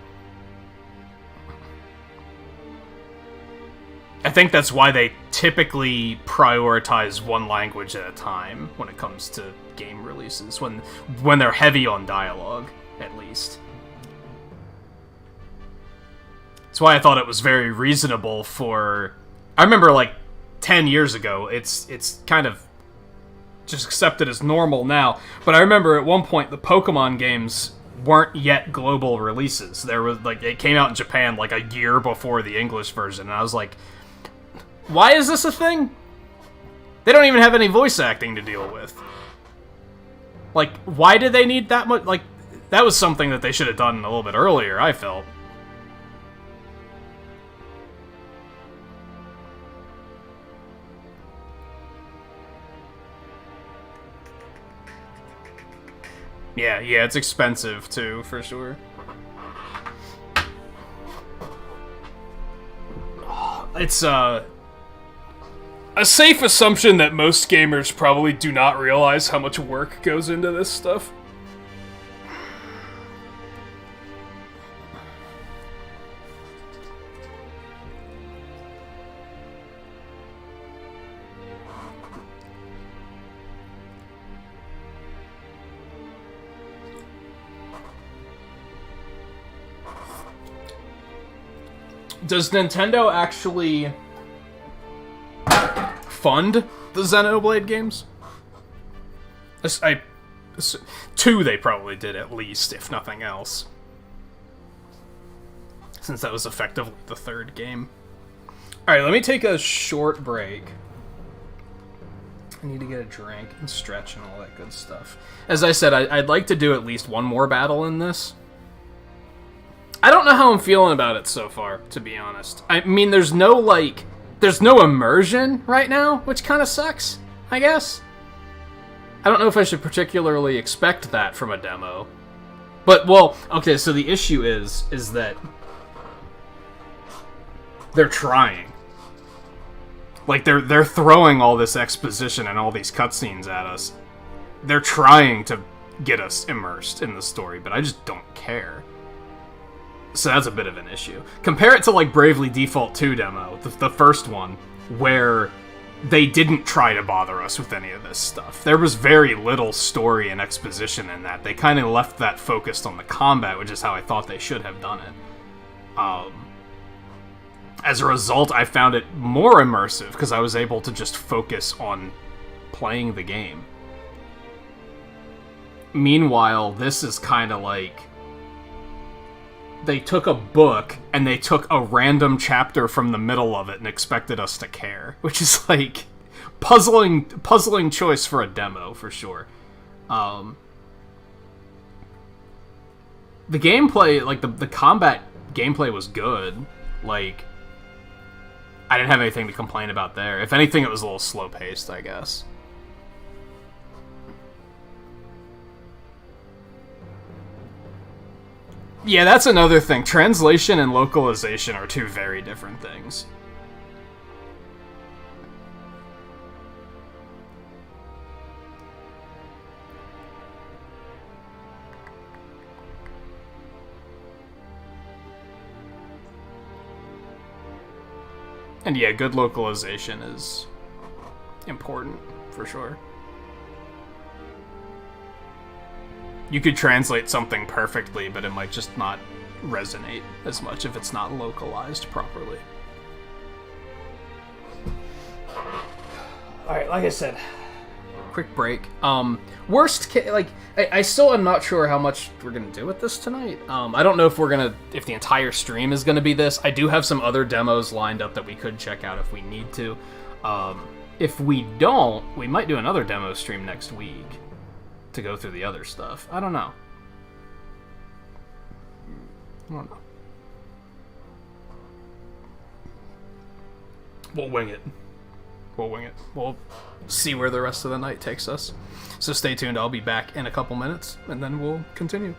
I think that's why they typically prioritize one language at a time when it comes to game releases, when they're heavy on dialogue, at least. That's why I thought it was very reasonable for... I remember, like, 10 years ago, it's kind of just accepted as normal now, but I remember at one point the Pokemon games weren't yet global releases. There was, like, it came out in Japan, like, a year before the English version, and I was like, why is this a thing? They don't even have any voice acting to deal with. Like, why do they need that much? Like, that was something that they should have done a little bit earlier, I felt. Yeah, it's expensive too, for sure. It's a safe assumption that most gamers probably do not realize how much work goes into this stuff. Does Nintendo actually fund the Xenoblade games? Two they probably did at least, if nothing else. Since that was effectively the third game. Alright, let me take a short break. I need to get a drink and stretch and all that good stuff. As I said, I'd like to do at least one more battle in this. I don't know how I'm feeling about it so far, to be honest. I mean, there's no immersion right now, which kind of sucks, I guess. I don't know if I should particularly expect that from a demo. But, well, okay, so the issue is that they're trying. Like, they're throwing all this exposition and all these cutscenes at us. They're trying to get us immersed in the story, but I just don't care. So that's a bit of an issue. Compare it to, like, Bravely Default 2 demo, the first one, where they didn't try to bother us with any of this stuff. There was very little story and exposition in that. They kind of left that focused on the combat, which is how I thought they should have done it. As a result, I found it more immersive, because I was able to just focus on playing the game. Meanwhile, this is kind of like... they took a book and they took a random chapter from the middle of it and expected us to care, which is like puzzling choice for a demo for sure. The gameplay, like the combat gameplay was good. Like, I didn't have anything to complain about there. If anything, it was a little slow paced, I guess. Yeah, that's another thing. Translation and localization are two very different things. And yeah, good localization is important, for sure. You could translate something perfectly, but it might just not resonate as much if it's not localized properly. Alright, like I said, quick break. Worst case, like, I still am not sure how much we're gonna do with this tonight. I don't know if if the entire stream is gonna be this. I do have some other demos lined up that we could check out if we need to. If we don't, we might do another demo stream next week. to go through the other stuff. I don't know. We'll wing it. We'll see where the rest of the night takes us. So stay tuned. I'll be back in a couple minutes, and then we'll continue.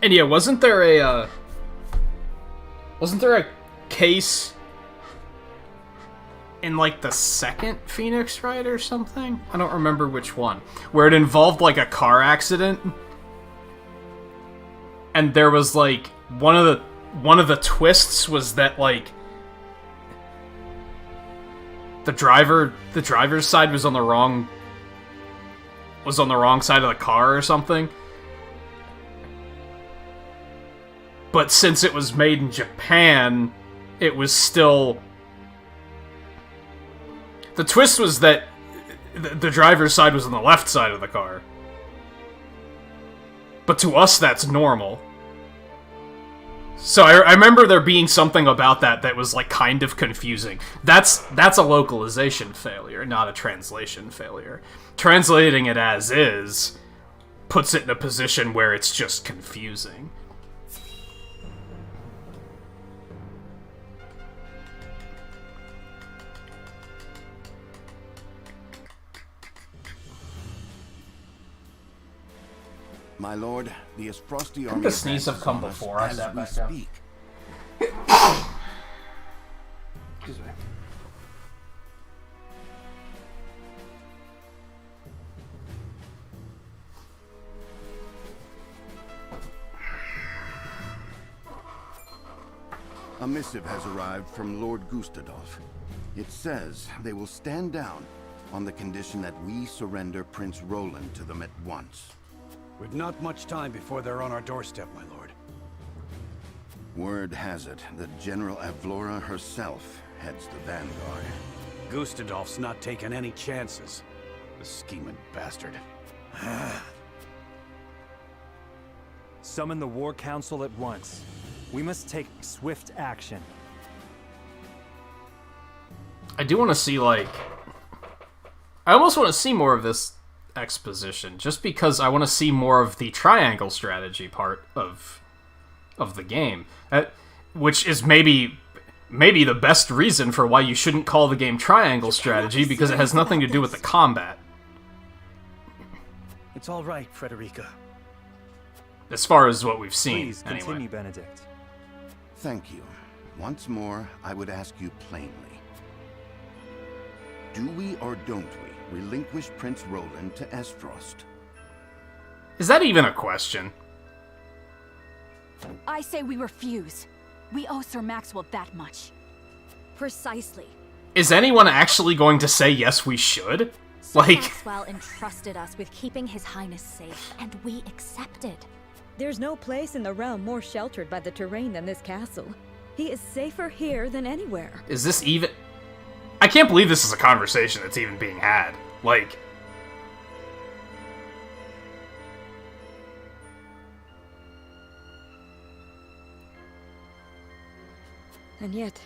And yeah, wasn't there a case in like the second Phoenix Wright or something? I don't remember which one. Where it involved like a car accident. and there was like one of the twists was that like the driver's side was on the wrong side of the car or something. But since it was made in Japan, it was still... The twist was that the driver's side was on the left side of the car. But to us, that's normal. So I remember there being something about that was like kind of confusing. That's a localization failure, not a translation failure. Translating it as is puts it in a position where it's just confusing. My lord, the Frosty I army think the sneeze have come advances before. on I us sat as we back down. speak. Excuse me. A missive has arrived from Lord Gustadolf. It says they will stand down on the condition that we surrender Prince Roland to them at once. With not much time before they're on our doorstep, my lord. Word has it that General Avlora herself heads the vanguard. Gustadolf's not taking any chances. The scheming bastard. Summon the War Council at once. We must take swift action. I do want to see, like... I almost want to see more of this exposition, just because I want to see more of the triangle strategy part of the game. Which is maybe the best reason for why you shouldn't call the game triangle strategy, because it has nothing to do with the combat. It's all right, Frederica. As far as what we've seen, Please, anyway. continue, Benedict. Thank you. Once more, I would ask you plainly. Do we or don't we relinquish Prince Roland to Esfrost? Is that even a question? I say we refuse. We owe Sir Maxwell that much. Precisely. Is anyone actually going to say yes, we should? Sir Like... Maxwell entrusted us with keeping His Highness safe, and we accepted. There's no place in the realm more sheltered by the terrain than this castle. He is safer here than anywhere. Is this even... I can't believe this is a conversation that's even being had. Like... And yet,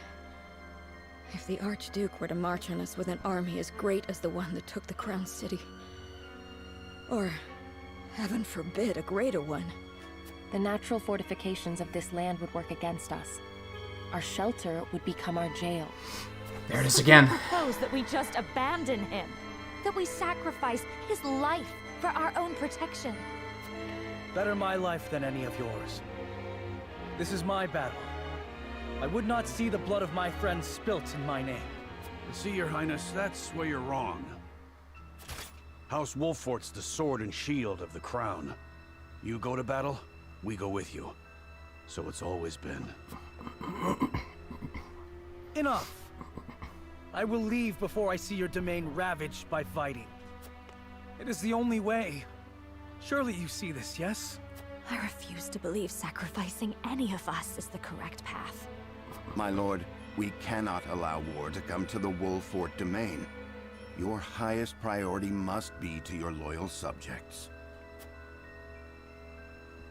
if the Archduke were to march on us with an army as great as the one that took the Crown City, or, heaven forbid, a greater one, the natural fortifications of this land would work against us. Our shelter would become our jail. There it is again. Propose that we just abandon him. That we sacrifice his life for our own protection. Better my life than any of yours. This is my battle. I would not see the blood of my friends spilt in my name. See, Your Highness, that's where you're wrong. House Wolfort's the sword and shield of the crown. You go to battle, we go with you. So it's always been. Enough! I will leave before I see your domain ravaged by fighting. It is the only way. Surely you see this, yes? I refuse to believe sacrificing any of us is the correct path. My lord, we cannot allow war to come to the Wolfort domain. Your highest priority must be to your loyal subjects.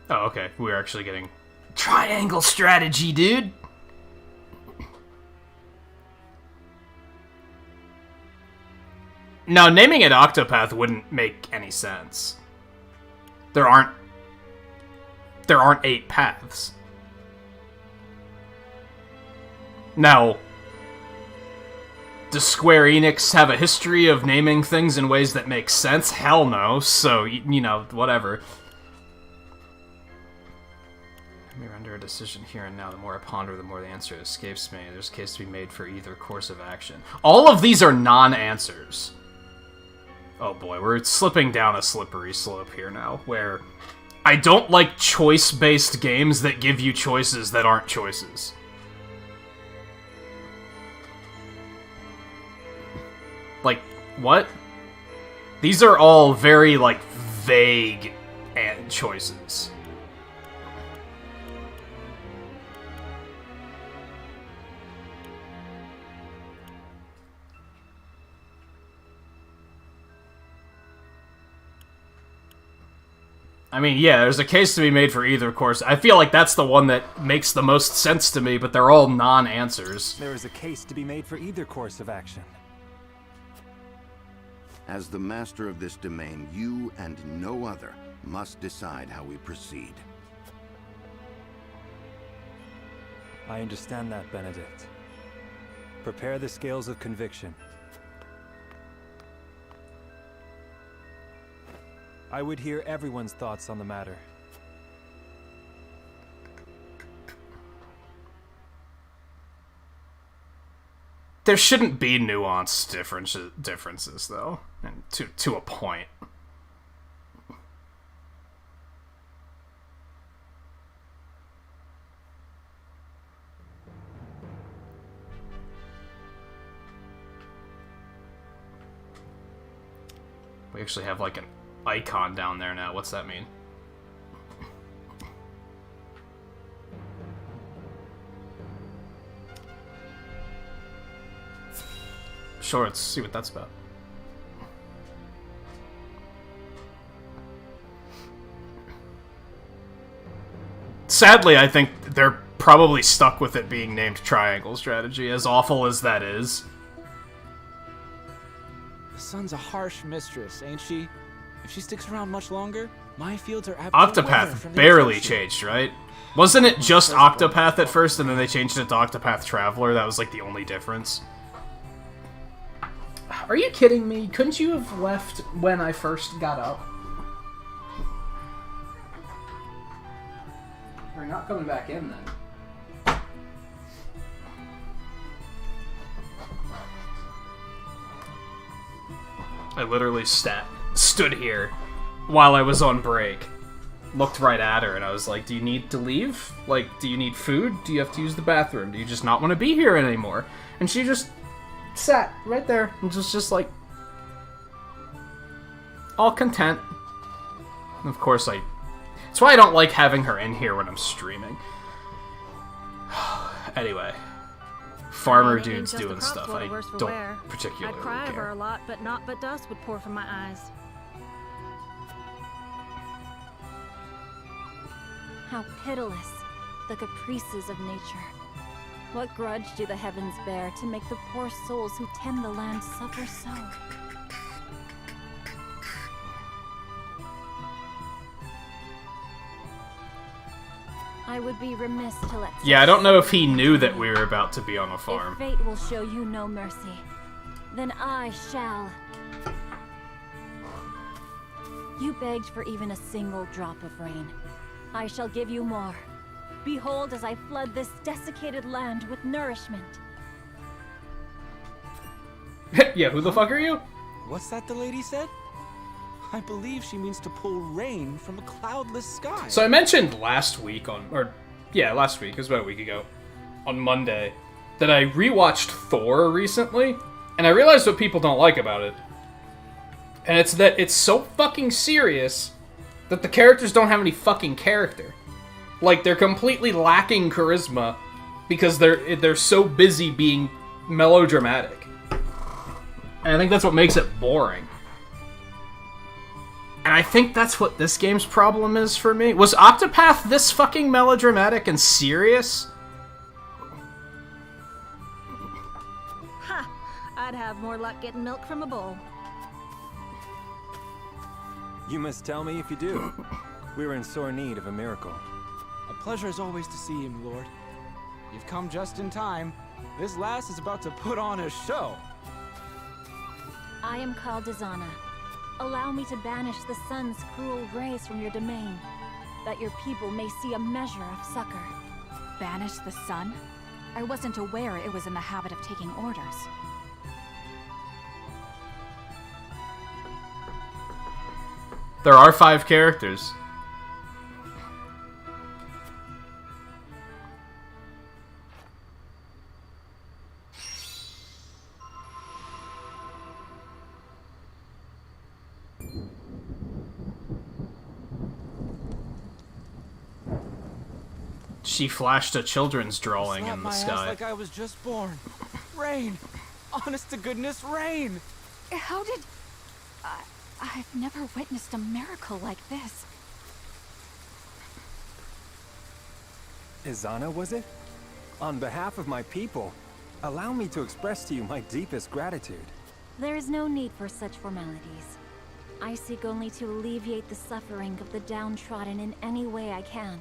Oh, okay. We're actually getting... Triangle strategy, dude! Now, naming it Octopath wouldn't make any sense. There aren't 8 paths. Now, does Square Enix have a history of naming things in ways that make sense? Hell no, so, you know, whatever. Let me render a decision here and now. The more I ponder, the more the answer escapes me. There's a case to be made for either course of action. All of these are non-answers. Oh boy, we're slipping down a slippery slope here now, where I don't like choice-based games that give you choices that aren't choices. Like, what? These are all very, like, vague choices. I mean, yeah, there's a case to be made for either course. I feel like that's the one that makes the most sense to me, but they're all non-answers. There is a case to be made for either course of action. As the master of this domain, you and no other must decide how we proceed. I understand that, Benedict. Prepare the scales of conviction. I would hear everyone's thoughts on the matter. There shouldn't be nuanced differences, though, and to a point. We actually have, like, an icon down there now. What's that mean? Sure, let's see what that's about. Sadly, I think they're probably stuck with it being named Triangle Strategy, as awful as that is. The sun's a harsh mistress, ain't she? If she sticks around much longer, my fields are apt to wither Octopath from barely exhaustion. changed, right? Wasn't it just Octopath at first, and then they changed it to Octopath Traveler? That was, like, the only difference. Are you kidding me? Couldn't you have left when I first got up? We're not coming back in, then. I literally stood here while I was on break, looked right at her, and I was like, do you need to leave? Like, do you need food? Do you have to use the bathroom? Do you just not want to be here anymore? And she just sat right there and just like, all content. And of course, that's why I don't like having her in here when I'm streaming. Anyway. Farmer dude's doing stuff. I don't particularly I'd cry over care. a lot, but naught but dust would pour from my eyes. How pitiless, the caprices of nature. What grudge do the heavens bear to make the poor souls who tend the land suffer so? I would be remiss to let... Yeah, I don't know if he knew that we were about to be on a farm. If fate will show you no mercy, then I shall. You begged for even a single drop of rain. I shall give you more. Behold as I flood this desiccated land with nourishment. Yeah, who the fuck are you? What's that the lady said? I believe she means to pull rain from a cloudless sky. So I mentioned last week last week, it was about a week ago, on Monday, that I rewatched Thor recently, and I realized what people don't like about it. And it's that it's so fucking serious that the characters don't have any fucking character. Like, they're completely lacking charisma because they're so busy being melodramatic. And I think that's what makes it boring. And I think that's what this game's problem is for me. Was Octopath this fucking melodramatic and serious? Ha! I'd have more luck getting milk from a bull. You must tell me if you do. We're in sore need of a miracle. A pleasure as always to see you, my lord. You've come just in time. This lass is about to put on a show. I am called Dizana. Allow me to banish the sun's cruel rays from your domain, that your people may see a measure of succor. Banish the sun? I wasn't aware it was in the habit of taking orders. There are 5 characters. She flashed a children's drawing in the my ass sky. like I was just born. Rain! Honest to goodness, rain! How did... I've never witnessed a miracle like this. Izana, was it? On behalf of my people, allow me to express to you my deepest gratitude. There is no need for such formalities. I seek only to alleviate the suffering of the downtrodden in any way I can.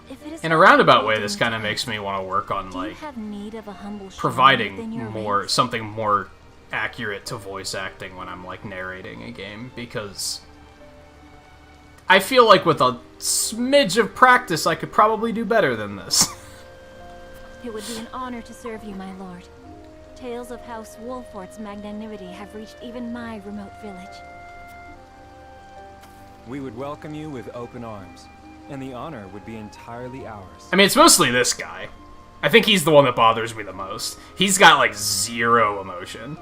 If it is In a roundabout way, this kind of makes me want to work on, do you like, have need of a humble providing shrine within your more, ranks? something more accurate to voice acting when I'm, like, narrating a game, because I feel like with a smidge of practice, I could probably do better than this. It would be an honor to serve you, my lord. Tales of House Wolfort's magnanimity have reached even my remote village. We would welcome you with open arms, and the honor would be entirely ours. I mean, it's mostly this guy. I think he's the one that bothers me the most. He's got, like, zero emotion.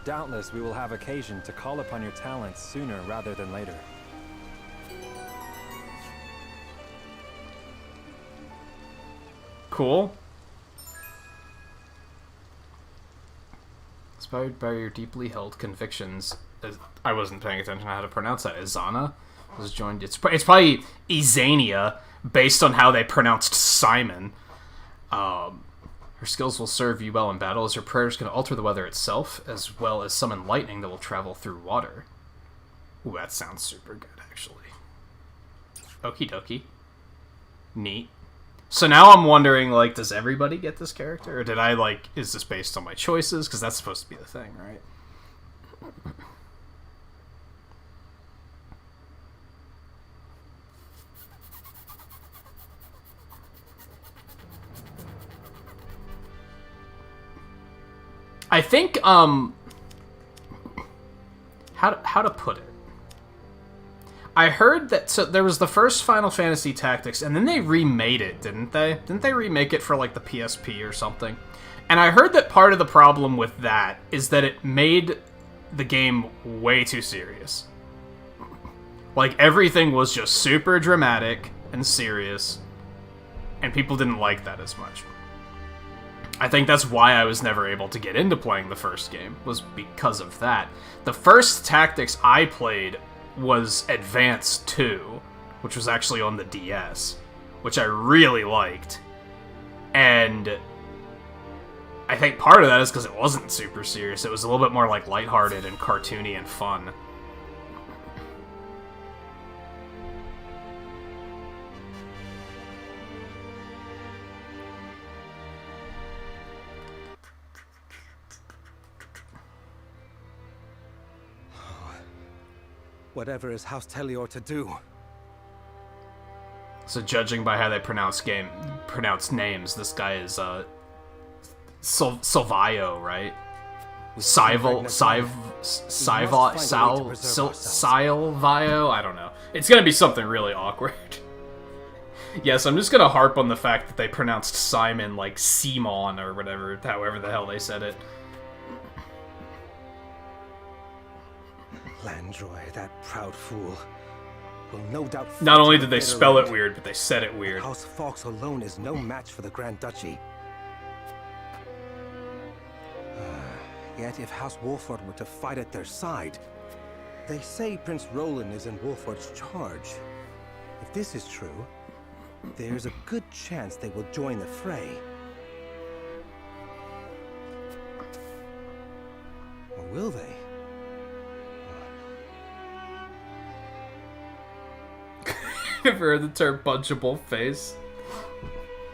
Doubtless, we will have occasion to call upon your talents sooner rather than later. Cool. Inspired by your deeply held convictions, I wasn't paying attention to how to pronounce that. Izana was joined. It's probably Izania, based on how they pronounced Simon. Her skills will serve you well in battle, as her prayers can alter the weather itself, as well as summon lightning that will travel through water. Ooh, that sounds super good, actually. Okie dokie. Neat. So now I'm wondering, like, does everybody get this character? Or did I, like, is this based on my choices? Because that's supposed to be the thing, right? I think, how to put it? I heard that, so there was the first Final Fantasy Tactics, and then they remade it, didn't they? Didn't they remake it for, like, the PSP or something? And I heard that part of the problem with that is that it made the game way too serious. Like, everything was just super dramatic and serious, and people didn't like that as much. I think that's why I was never able to get into playing the first game, was because of that. The first Tactics I played was Advance 2, which was actually on the DS, which I really liked. And I think part of that is because it wasn't super serious. It was a little bit more like lighthearted and cartoony and fun. Whatever is House Telior to do? So judging by how they pronounce names, this guy is Silvio, right? Silvio? I don't know. It's gonna be something really awkward. Yes, I'm just gonna harp on the fact that they pronounced Simon like Simon or whatever, however the hell they said it. Landroy, that proud fool, will no doubt... Not only did they spell it weird, but they said it weird. House Fawkes alone is no match for the Grand Duchy. Yet if House Wolfort were to fight at their side, they say Prince Roland is in Wolfort's charge. If this is true, there's a good chance they will join the fray. Or will they? Ever heard the term punchable face?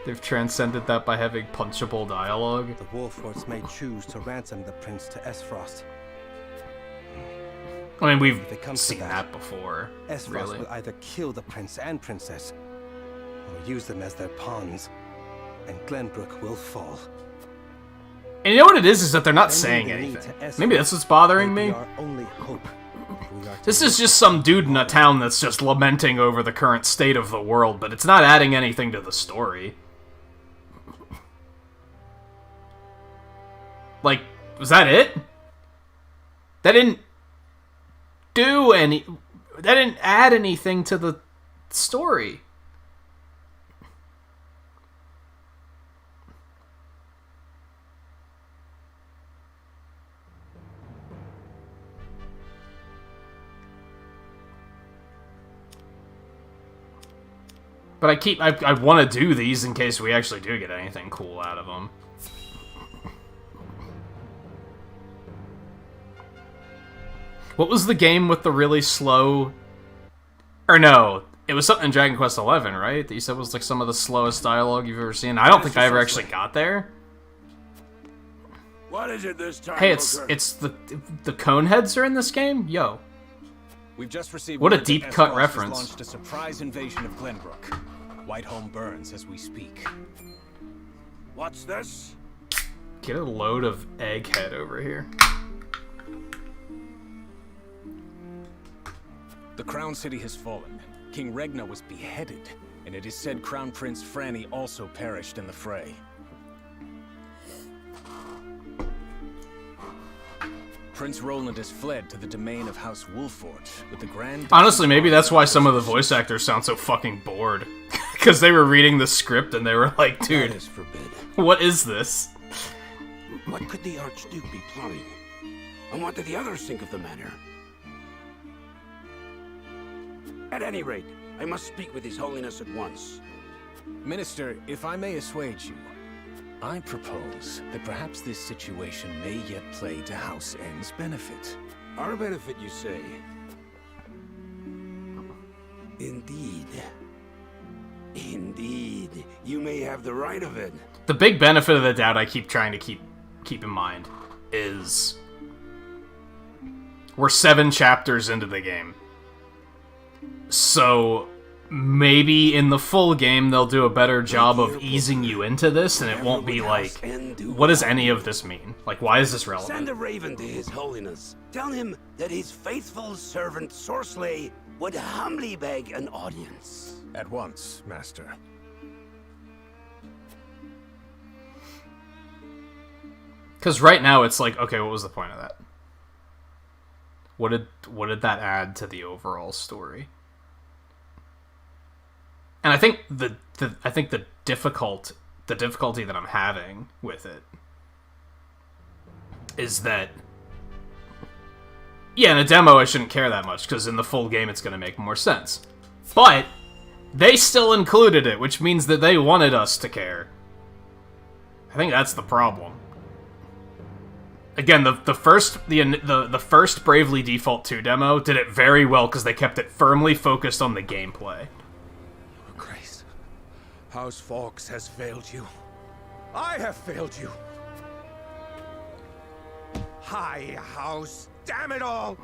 They've transcended that by having punchable dialogue. The Wolforts may choose to ransom the prince to Esfrost. I mean, we've seen that before. Esfrost really. will either kill the prince and princess, or use them as their pawns, and Glenbrook will fall. And you know what it is that they're not saying anything. Maybe that's what's bothering me. Our only hope. This is just some dude in a town that's just lamenting over the current state of the world, but it's not adding anything to the story. Like, was that it? That didn't... do any... That didn't add anything to the story. But I want to do these in case we actually do get anything cool out of them. What was the game with the really slow... Or no, it was something in Dragon Quest XI, right? That you said was like some of the slowest dialogue you've ever seen. I don't think I ever actually got there. What is it this time? Hey, it's the Coneheads are in this game? Yo. We've just received what a word that deep Esros cut has reference. Launched a surprise invasion of Glenbrook. Whitehome burns as we speak. What's this? Get a load of egghead over here. The Crown City has fallen. King Regna was beheaded, and it is said Crown Prince Franny also perished in the fray. Prince Roland has fled to the domain of House Wolfort with the Grand... Honestly, maybe that's why some of the voice actors sound so fucking bored. Because they were reading the script and they were like, dude, what is this? What could the Archduke be plotting? And what did the others think of the matter? At any rate, I must speak with His Holiness at once. Minister, if I may assuage you, I propose that perhaps this situation may yet play to House N's benefit. Our benefit, you say? Indeed. Indeed. You may have the right of it. The big benefit of the doubt I keep trying to keep in mind is we're 7 chapters into the game. So maybe in the full game they'll do a better job of easing you into this, and it won't be like, what does any of this mean? Like, why is this relevant? Send a raven to His Holiness. Tell him that his faithful servant Sorsley would humbly beg an audience. At once, Master. Because right now it's like, okay, what was the point of that? What did that add to the overall story? And I think the difficulty that I'm having with it is that, yeah, in a demo I shouldn't care that much, because in the full game it's going to make more sense. But they still included it, which means that they wanted us to care. I think that's the problem. Again, the first Bravely Default 2 demo did it very well because they kept it firmly focused on the gameplay. Grace, House Fawkes has failed you. I have failed you. High House, damn it all!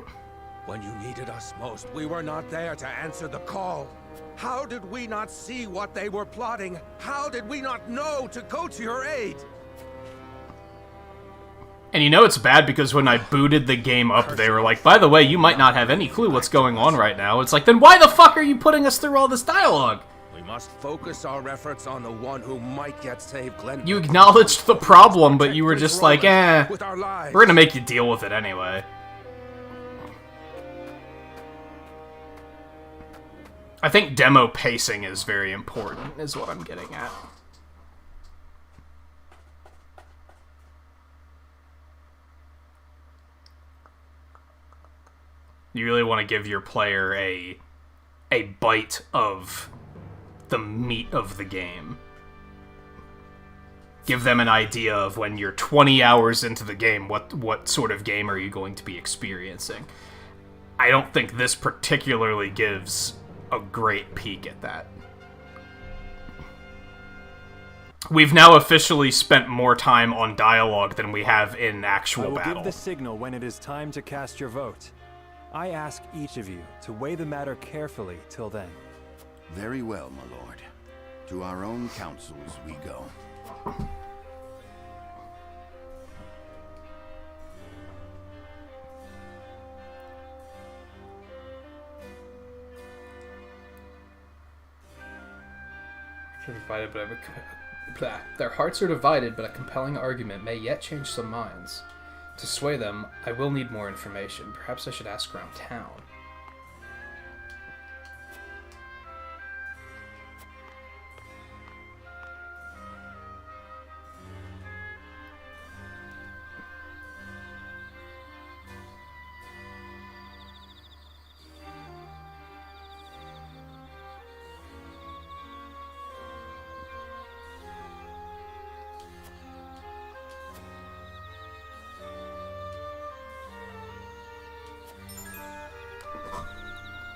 When you needed us most, we were not there to answer the call. How did we not see what they were plotting? How did we not know to go to your aid? And you know it's bad because when I booted the game up, they were like, by the way, you might not have any clue what's going on right now. It's like, then why the fuck are you putting us through all this dialogue? We must focus our efforts on the one who might yet save Glenbrook. You acknowledged the problem, but you were just like, eh, with our lives. We're gonna make you deal with it anyway. I think demo pacing is very important, is what I'm getting at. You really want to give your player a bite of the meat of the game. Give them an idea of when you're 20 hours into the game, what sort of game are you going to be experiencing. I don't think this particularly gives a great peek at that. We've now officially spent more time on dialogue than we have in actual battle. I will give the signal when it is time to cast your vote. I ask each of you to weigh the matter carefully till then. Very well, my lord. To our own councils we go. Their hearts are divided, but a compelling argument may yet change some minds. To sway them, I will need more information. Perhaps I should ask around town.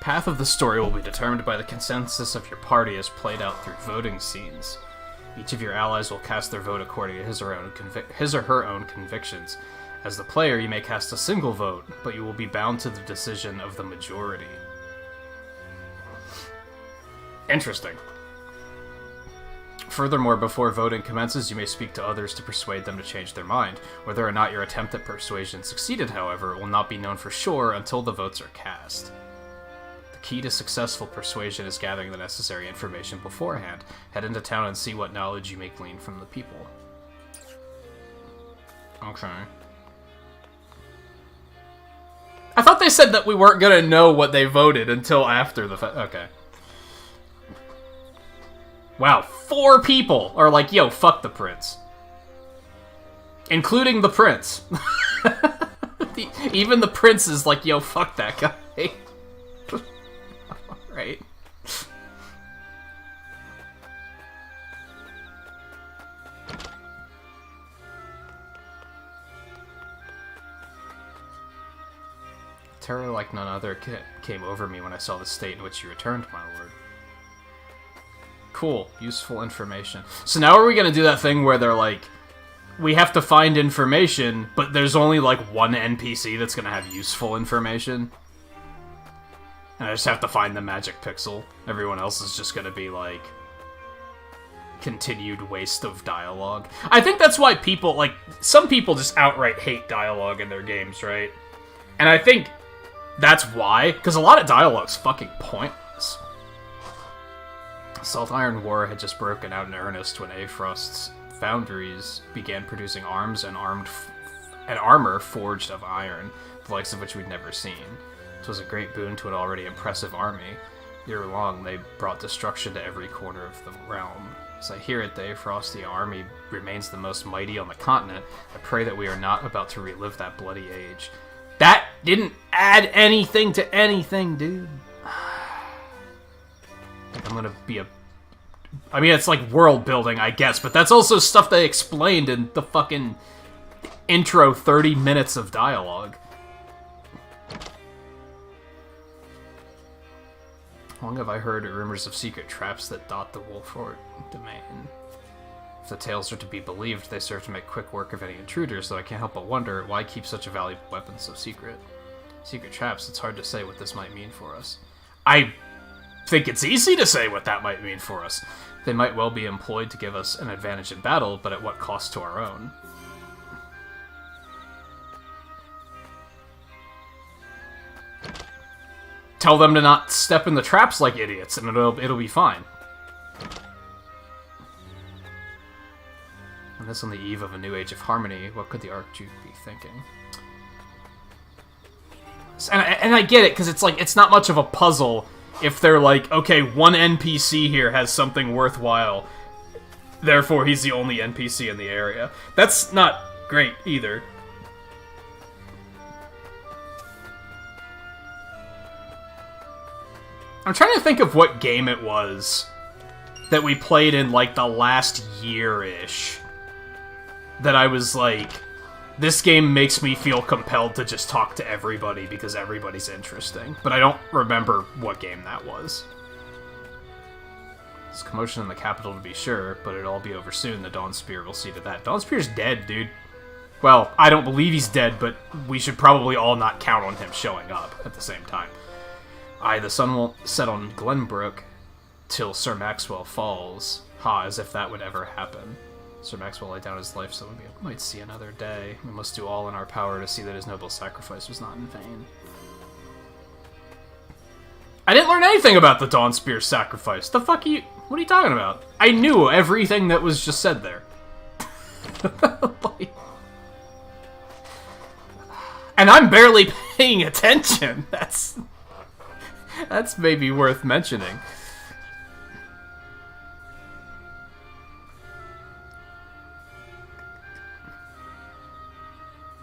Path of the story will be determined by the consensus of your party as played out through voting scenes. Each of your allies will cast their vote according to his or her own convictions. As the player, you may cast a single vote, but you will be bound to the decision of the majority. Interesting. Furthermore, before voting commences, you may speak to others to persuade them to change their mind. Whether or not your attempt at persuasion succeeded, however, will not be known for sure until the votes are cast. The key to successful persuasion is gathering the necessary information beforehand. Head into town and see what knowledge you may glean from the people. Okay. I thought they said that we weren't gonna know what they voted until after the okay. Wow, 4 people are like, yo, fuck the prince. Including the prince. Even the prince is like, yo, fuck that guy. Right. Terror like none other came over me when I saw the state in which you returned, my lord. Cool. Useful information. So now are we gonna do that thing where they're like, we have to find information, but there's only like one NPC that's gonna have useful information? And I just have to find the magic pixel. Everyone else is just gonna be like continued waste of dialogue. I think that's why people, like, some people just outright hate dialogue in their games, right? And I think that's why, because a lot of dialogue's fucking pointless. Salt Iron War had just broken out in earnest when Aefrost's foundries began producing arms and armor forged of iron, the likes of which we'd never seen. It was a great boon to an already impressive army. Year long, they brought destruction to every corner of the realm. As I hear it, the Aefrosti army remains the most mighty on the continent. I pray that we are not about to relive that bloody age. That didn't add anything to anything, dude. I'm gonna be a... I mean, it's like world building, I guess, but that's also stuff they explained in the fucking intro 30 minutes of dialogue. How long have I heard rumors of secret traps that dot the Wolfort domain? If the tales are to be believed, they serve to make quick work of any intruders, though I can't help but wonder, why keep such a valuable weapon so secret? Secret traps, it's hard to say what this might mean for us. I think it's easy to say what that might mean for us. They might well be employed to give us an advantage in battle, but at what cost to our own? Tell them to not step in the traps like idiots, and it'll be fine. And this on the eve of a new age of harmony, what could the Archduke be thinking? And I get it, because it's like, it's not much of a puzzle if they're like, okay, one NPC here has something worthwhile, therefore he's the only NPC in the area. That's not great either. I'm trying to think of what game it was that we played in, like, the last year-ish. That I was like, this game makes me feel compelled to just talk to everybody because everybody's interesting. But I don't remember what game that was. There's commotion in the capital to be sure, but it'll all be over soon. The Dawnspear will see to that. Dawnspear's dead, dude. Well, I don't believe he's dead, but we should probably all not count on him showing up at the same time. Aye, the sun won't set on Glenbrook till Sir Maxwell falls. Ha, as if that would ever happen. Sir Maxwell laid down his life so we might see another day. We must do all in our power to see that his noble sacrifice was not in vain. I didn't learn anything about the Dawnspear sacrifice. The fuck are you... What are you talking about? I knew everything that was just said there. Like, And I'm barely paying attention. That's maybe worth mentioning.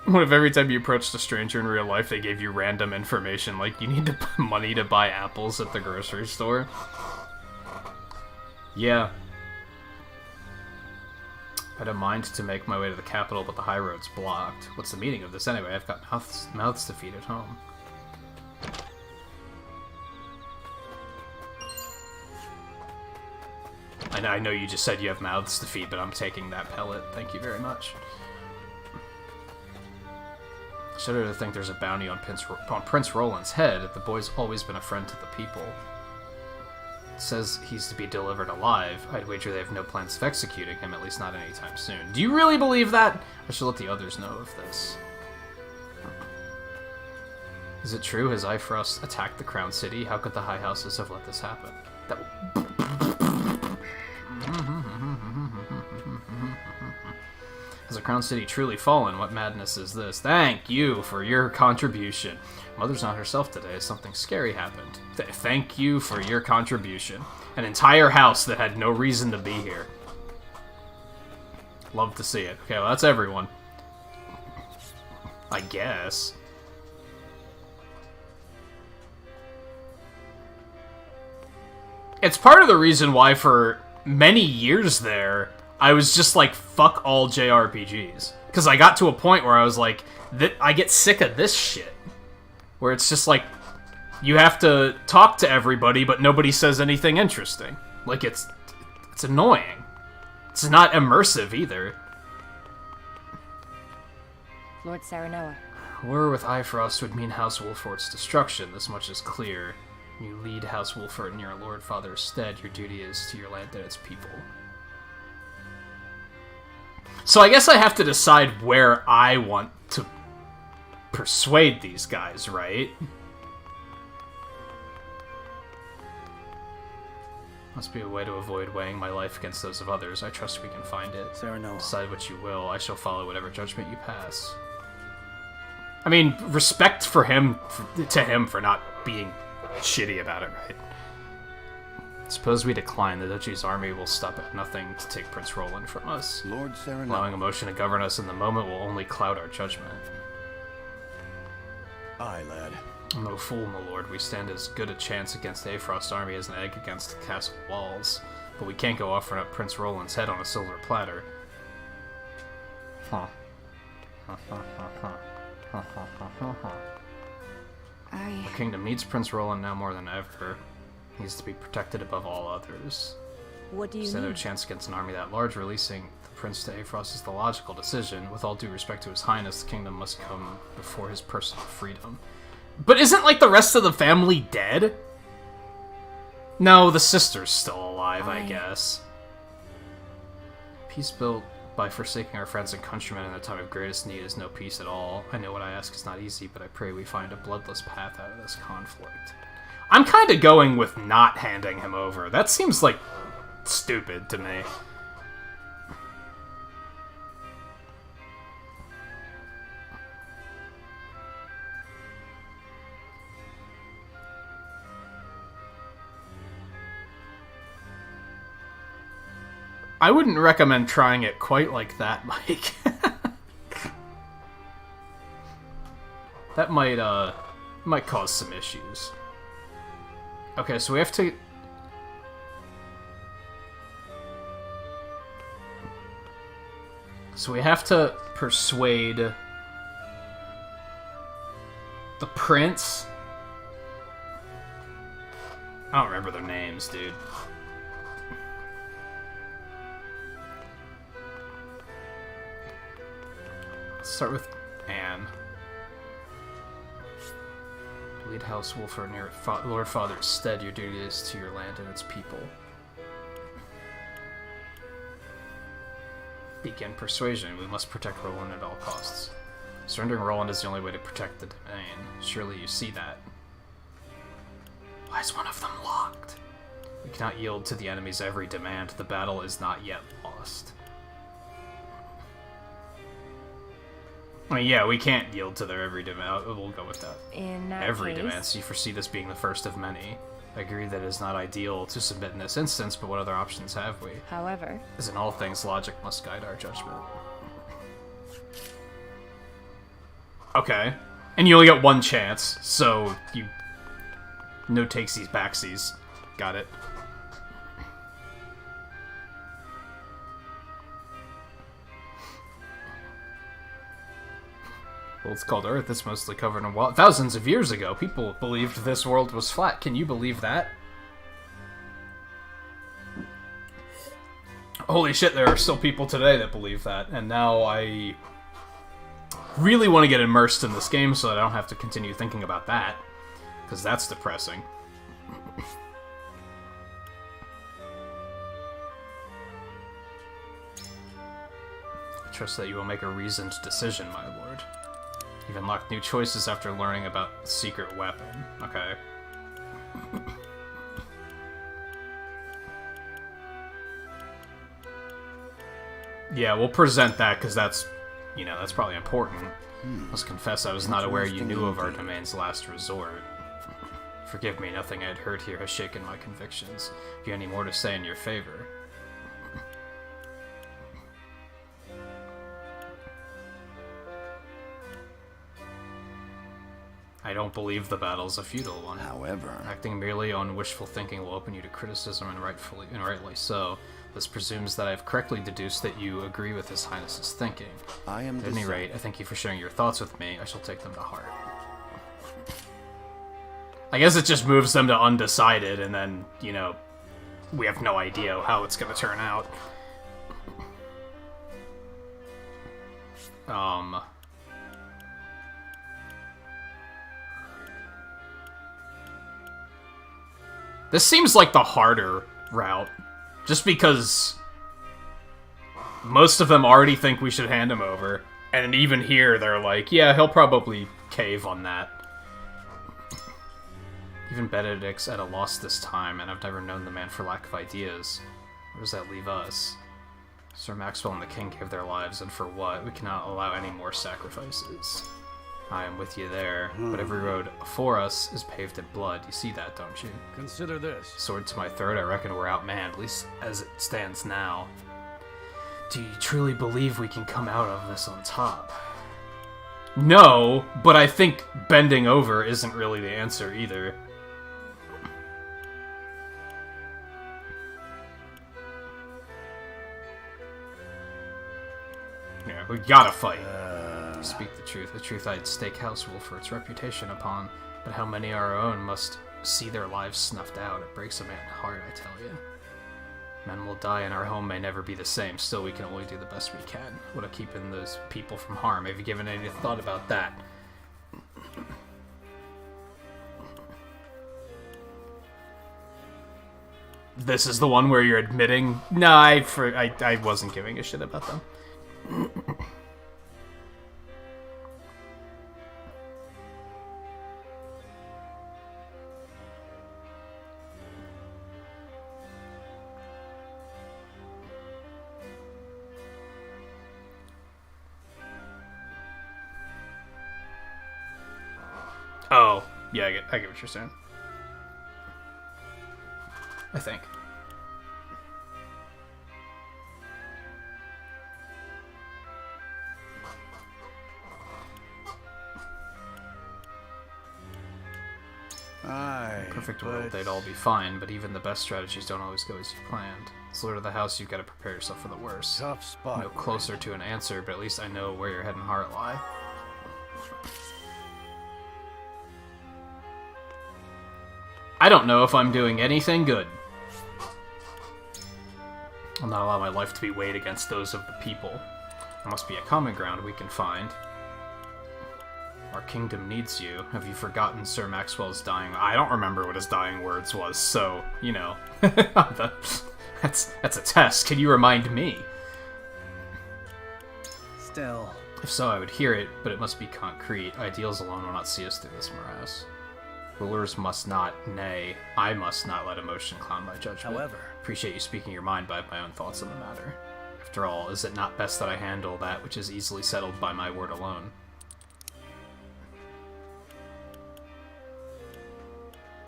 What if every time you approached a stranger in real life, they gave you random information, like you need money to buy apples at the grocery store? Yeah. I don't mind to make my way to the capital, but the high road's blocked. What's the meaning of this anyway? I've got mouths to feed at home. I know you just said you have mouths to feed, but I'm taking that pellet. Thank you very much. I shudder to think there's a bounty on Prince Roland's head. The boy's always been a friend to the people. It says he's to be delivered alive. I'd wager they have no plans of executing him, at least not anytime soon. Do you really believe that? I should let the others know of this. Is it true? Has Ifrost attacked the Crown City? How could the High Houses have let this happen? Has the Crown City truly fallen? What madness is this? Thank you for your contribution. Mother's not herself today. Something scary happened. Thank you for your contribution. An entire house that had no reason to be here. Love to see it. Okay, well, that's everyone. I guess. It's part of the reason why for many years there, I was just like, fuck all JRPGs. Because I got to a point where I was like, I get sick of this shit. Where it's just like, you have to talk to everybody, but nobody says anything interesting. Like, it's annoying. It's not immersive either. Lord Saranoa. War with Ifrost would mean House Wolfort's destruction. This much is clear. You lead House Wolfort in your Lord Father's stead. Your duty is to your land and its people. So I guess I have to decide where I want to persuade these guys, right? Must be a way to avoid weighing my life against those of others. I trust we can find it. Saranoa. Decide what you will. I shall follow whatever judgment you pass. I mean, respect for him, to him for not being shitty about it, right? Suppose we decline, the Duchy's army will stop at nothing to take Prince Roland from us. Lord Saranoa. Allowing emotion to govern us in the moment will only cloud our judgment. Aye, lad. No fool, my lord. We stand as good a chance against the Afrost army as an egg against the castle walls. But we can't go offering up Prince Roland's head on a silver platter. Huh. The kingdom needs Prince Roland now more than ever. He is to be protected above all others. What do you Stand no need? chance against an army that large. Releasing the prince to Afrost is the logical decision. With all due respect to his highness, the kingdom must come before his personal freedom. But isn't, like, the rest of the family dead? No, the sister's still alive, I guess. Peace built by forsaking our friends and countrymen in the time of greatest need is no peace at all. I know what I ask is not easy, but I pray we find a bloodless path out of this conflict. I'm kind of going with not handing him over. That seems, like, stupid to me. I wouldn't recommend trying it quite like that, Mike. That might cause some issues. Okay, so we have to... So we have to persuade the prince. I don't remember their names, dude. Let's start with Anne. Lead House Wolford near Lord Father's stead. Your duty is to your land and its people. Begin persuasion. We must protect Roland at all costs. Surrendering Roland is the only way to protect the domain. Surely you see that. Why is one of them locked? We cannot yield to the enemy's every demand. The battle is not yet lost. I mean, yeah, we can't yield to their every demand. We'll go with that. In that Every case... demand. So you foresee this being the first of many. I agree that it is not ideal to submit in this instance, but what other options have we? However... As in all things, logic must guide our judgment. Okay. And you only get one chance, so you... No takesies, backsies. Got it. Well, it's called Earth. It's mostly covered in water. Thousands of years ago, people believed this world was flat. Can you believe that? Holy shit, there are still people today that believe that. And now I really want to get immersed in this game so that I don't have to continue thinking about that. Because that's depressing. I trust that you will make a reasoned decision, my lord. You've unlocked new choices after learning about the secret weapon. Okay. Yeah, we'll present that, because that's, you know, that's probably important. Must confess I was not aware you knew of our domain's last resort. Forgive me, nothing I had heard here has shaken my convictions. Have you any more to say in your favor? I don't believe the battle's a futile one. However... Acting merely on wishful thinking will open you to criticism, and rightly so. This presumes that I have correctly deduced that you agree with His Highness's thinking. I am At any rate, I thank you for sharing your thoughts with me. I shall take them to heart. I guess it just moves them to undecided, and then, you know, we have no idea how it's going to turn out. This seems like the harder route, just because most of them already think we should hand him over, and even here they're like, yeah, he'll probably cave on that. Even Benedict's at a loss this time, and I've never known the man for lack of ideas. Where does that leave us? Sir Maxwell and the king gave their lives, and for what? We cannot allow any more sacrifices. I am with you there, but every road before us is paved in blood. You see that, don't you? Consider this. Sword to my throat, I reckon we're outmanned, at least as it stands now. Do you truly believe we can come out of this on top? No, but I think bending over isn't really the answer either. Yeah, we gotta fight. Speak the truth I'd stake Housewolf for its reputation upon, but how many of our own must see their lives snuffed out? It breaks a man's heart, I tell you. Men will die and our home may never be the same, still we can only do the best we can. What of keeping those people from harm? Have you given any thought about that? This is the one where you're admitting, no, I wasn't giving a shit about them. Oh, yeah, I get what you're saying. I think. Perfect world, they'd all be fine, but even the best strategies don't always go as you planned. As Lord of the House, you've got to prepare yourself for the worst. Tough spot. No closer to an answer, but at least I know where your head and heart lie. I don't know if I'm doing anything good. I'll not allow my life to be weighed against those of the people. There must be a common ground we can find. Our kingdom needs you. Have you forgotten Sir Maxwell's dying... I don't remember what his dying words was, so, you know. That's a test. Can you remind me? Still... If so, I would hear it, but it must be concrete. Ideals alone will not see us through this morass. Rulers must not, nay, I must not let emotion cloud my judgment. However... Appreciate you speaking your mind, but I have my own thoughts on the matter. After all, is it not best that I handle that which is easily settled by my word alone?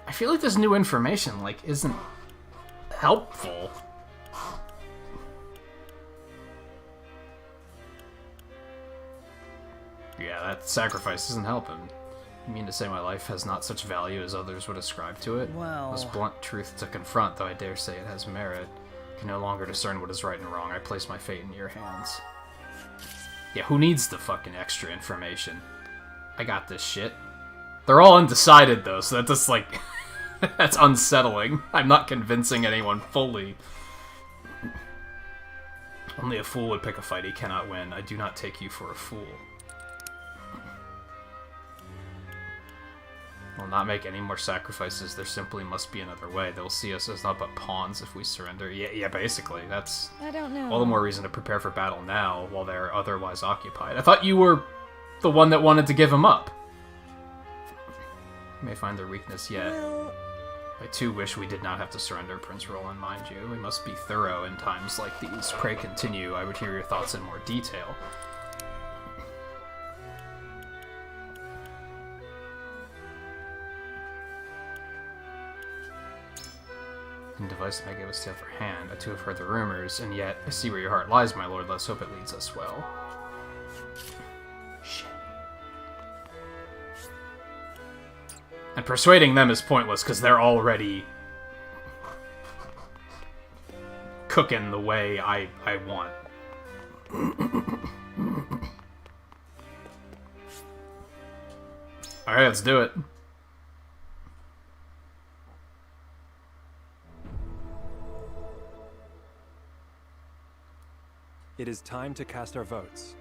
I feel like this new information, like, isn't helpful. Yeah, that sacrifice isn't helping. You mean to say my life has not such value as others would ascribe to it? Well... It was blunt truth to confront, though I dare say it has merit. I can no longer discern what is right and wrong. I place my fate in your hands. Yeah, who needs the fucking extra information? I got this shit. They're all undecided, though, so that's just, like... that's unsettling. I'm not convincing anyone fully. Only a fool would pick a fight he cannot win. I do not take you for a fool. We'll not make any more sacrifices. There simply must be another way. They'll see us as not but pawns if we surrender. Yeah, basically. That's I don't know. all the more reason to prepare for battle now, while they're otherwise occupied. I thought you were the one that wanted to give them up. You may find their weakness yet. Well... I too wish we did not have to surrender, Prince Roland, mind you. We must be thorough in times like these. Pray continue. I would hear your thoughts in more detail. And device may give us the upper hand. I too have heard the rumors, and yet I see where your heart lies, my lord. Let's hope it leads us well. Shit. And persuading them is pointless, because they're already cooking the way I want. Alright, let's do it. It is time to cast our votes.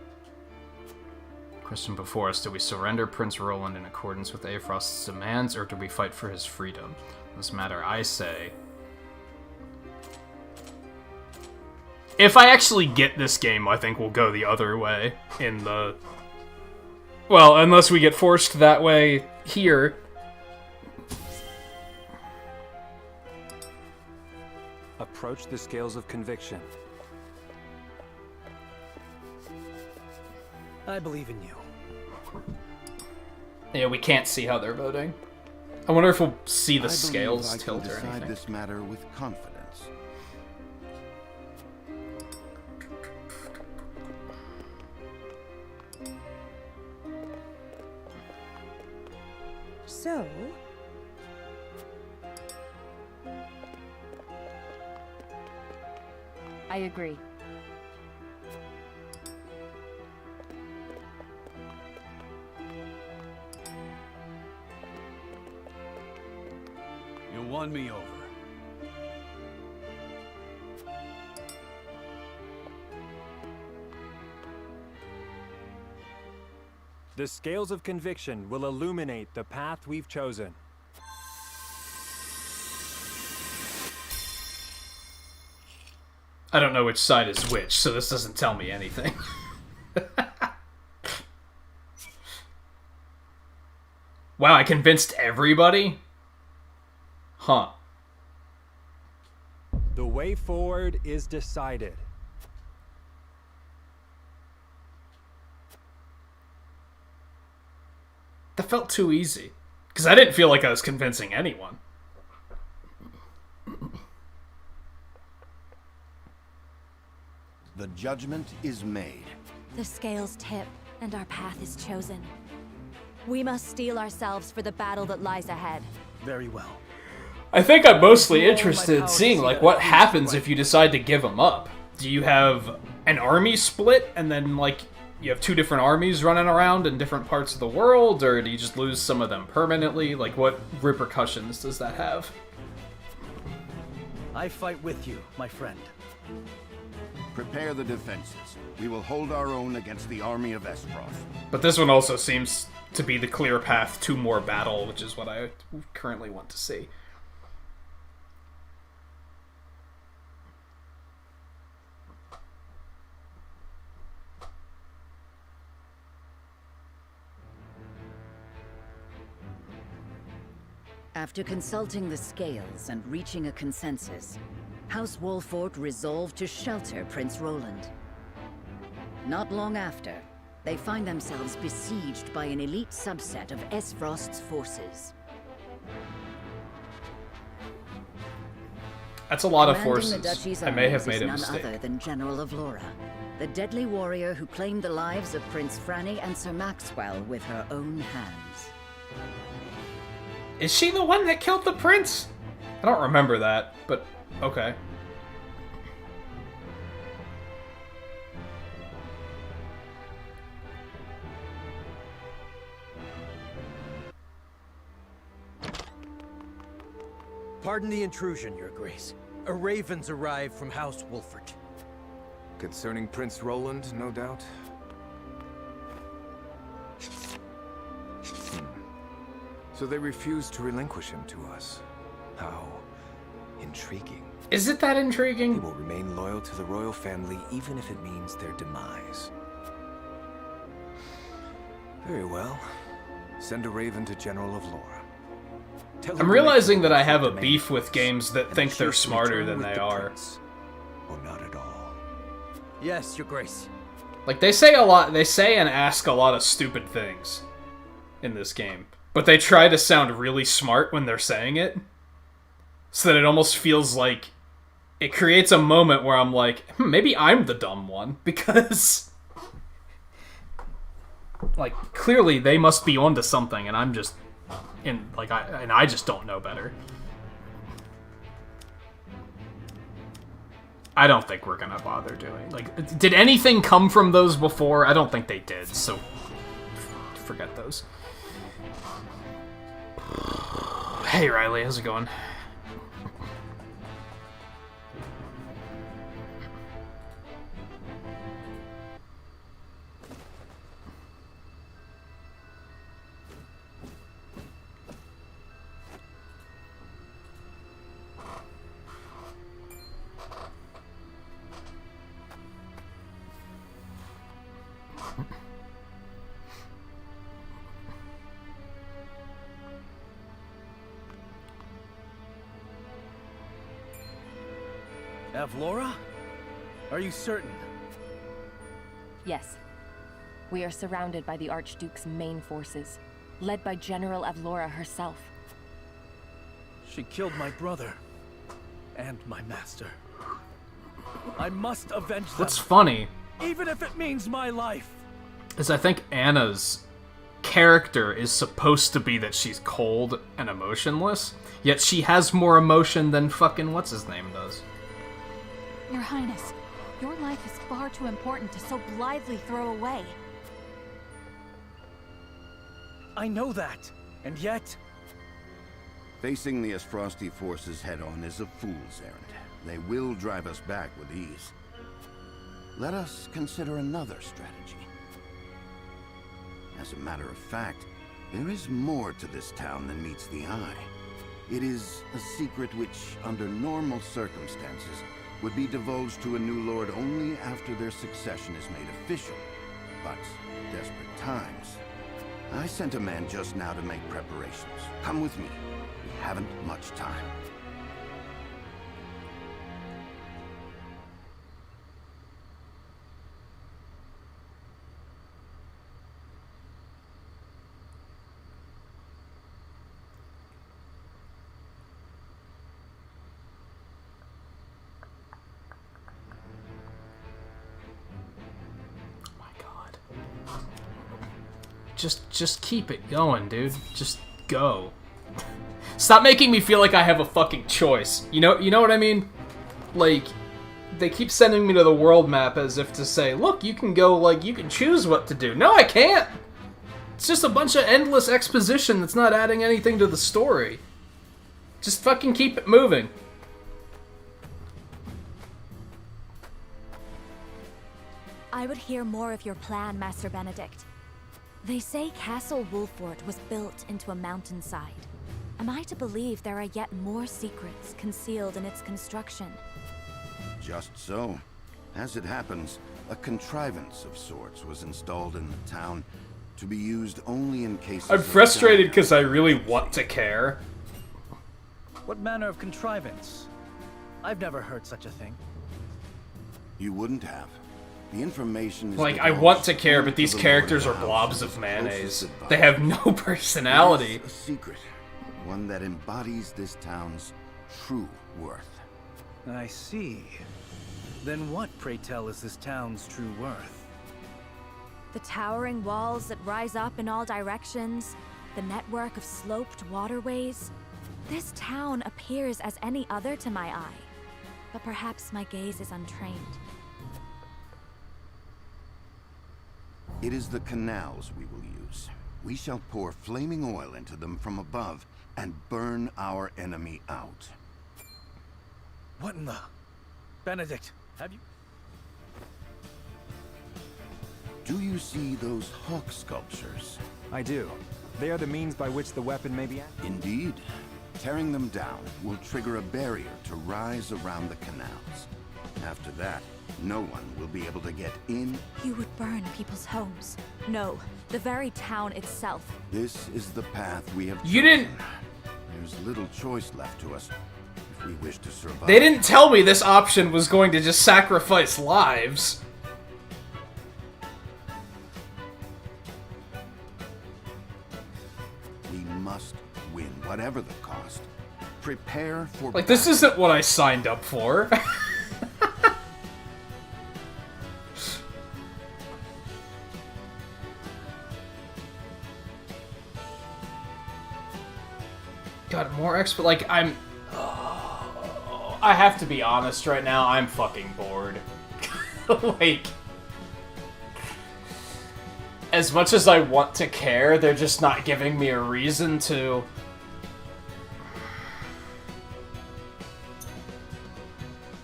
Question before us, do we surrender Prince Roland in accordance with Aefrost's demands, or do we fight for his freedom? In this matter, I say... if I actually get this game, I think we'll go the other way in the... well, unless we get forced that way here. Approach the scales of conviction. I believe in you. Yeah, we can't see how they're voting. I wonder if we'll see the scales I tilt can or decide anything. this matter with confidence. So... I agree. You won me over. The scales of conviction will illuminate the path we've chosen. I don't know which side is which, so this doesn't tell me anything. Wow, I convinced everybody? Huh. The way forward is decided. That felt too easy. Because I didn't feel like I was convincing anyone. The judgment is made. The scales tip, and our path is chosen. We must steel ourselves for the battle that lies ahead. Very well. I think I'm mostly interested in seeing, like, what happens if you decide to give them up. Do you have an army split, and then, like, you have two different armies running around in different parts of the world, or do you just lose some of them permanently? Like, what repercussions does that have? I fight with you, my friend. Prepare the defenses. We will hold our own against the army of Esproth. But this one also seems to be the clear path to more battle, which is what I currently want to see. After consulting the scales and reaching a consensus, House Wolfort resolved to shelter Prince Roland. Not long after, they find themselves besieged by an elite subset of Esfrost's forces. That's a lot of Commanding forces. the duchy's I may have armies made is a none mistake. other than General of Laura, the deadly warrior who claimed the lives of Prince Franny and Sir Maxwell with her own hands. Is she the one that killed the prince? I don't remember that, but okay. Pardon the intrusion, Your Grace. A raven's arrived from House Wolfort. Concerning Prince Roland, no doubt? So they refused to relinquish him to us. How intriguing. Is it that intriguing? He will remain loyal to the royal family even if it means their demise. Very well. Send a raven to General of Laura. I'm realizing that I have a beef with games that think they're smarter than they are. Or not at all. Yes, Your Grace. Like, they say and ask a lot of stupid things in this game, but they try to sound really smart when they're saying it, so that it almost feels like it creates a moment where I'm like, maybe I'm the dumb one, because like, clearly they must be onto something, and I'm just I just don't know better. I don't think we're gonna bother doing, like, did anything come from those before? I don't think they did, so forget those. Hey Riley, how's it going? Avlora? Are you certain? Yes. We are surrounded by the Archduke's main forces, led by General Avlora herself. She killed my brother. And my master. I must avenge them. What's funny, even if it means my life, is I think Anna's character is supposed to be that she's cold and emotionless, yet she has more emotion than fucking what's-his-name does. Your Highness, your life is far too important to so blithely throw away. I know that, and yet... Facing the Esfrosti forces head-on is a fool's errand. They will drive us back with ease. Let us consider another strategy. As a matter of fact, there is more to this town than meets the eye. It is a secret which, under normal circumstances, would be divulged to a new lord only after their succession is made official. But, desperate times. I sent a man just now to make preparations. Come with me. We haven't much time. Just keep it going, dude. Just go. Stop making me feel like I have a fucking choice. You know what I mean? Like, they keep sending me to the world map as if to say, look, you can go, like, you can choose what to do. No, I can't! It's just a bunch of endless exposition that's not adding anything to the story. Just fucking keep it moving. I would hear more of your plan, Master Benedict. They say Castle Wolfort was built into a mountainside. Am I to believe there are yet more secrets concealed in its construction? Just so. As it happens, a contrivance of sorts was installed in the town to be used only in cases I'm frustrated because I really want to care. What manner of contrivance? I've never heard such a thing. You wouldn't have. The information is Like, I want to care, but these characters are blobs of mayonnaise. They have no personality. A secret. One that embodies this town's true worth. I see. Then what, pray tell, is this town's true worth? The towering walls that rise up in all directions, the network of sloped waterways. This town appears as any other to my eye, but perhaps my gaze is untrained. It is the canals we will use. We shall pour flaming oil into them from above and burn our enemy out. What in the... Benedict, have you... Do you see those hawk sculptures? I do. They are the means by which the weapon may be activated. Indeed. Tearing them down will trigger a barrier to rise around the canals. After that, no one will be able to get in. You would burn people's homes. No, the very town itself. This is the path we have chosen. You didn't... There's little choice left to us if we wish to survive. They didn't tell me this option was going to just sacrifice lives. We must win, whatever the cost. Prepare for... Like, this isn't what I signed up for. God, more expert. Like, I have to be honest right now, I'm fucking bored. Like, as much as I want to care, they're just not giving me a reason to.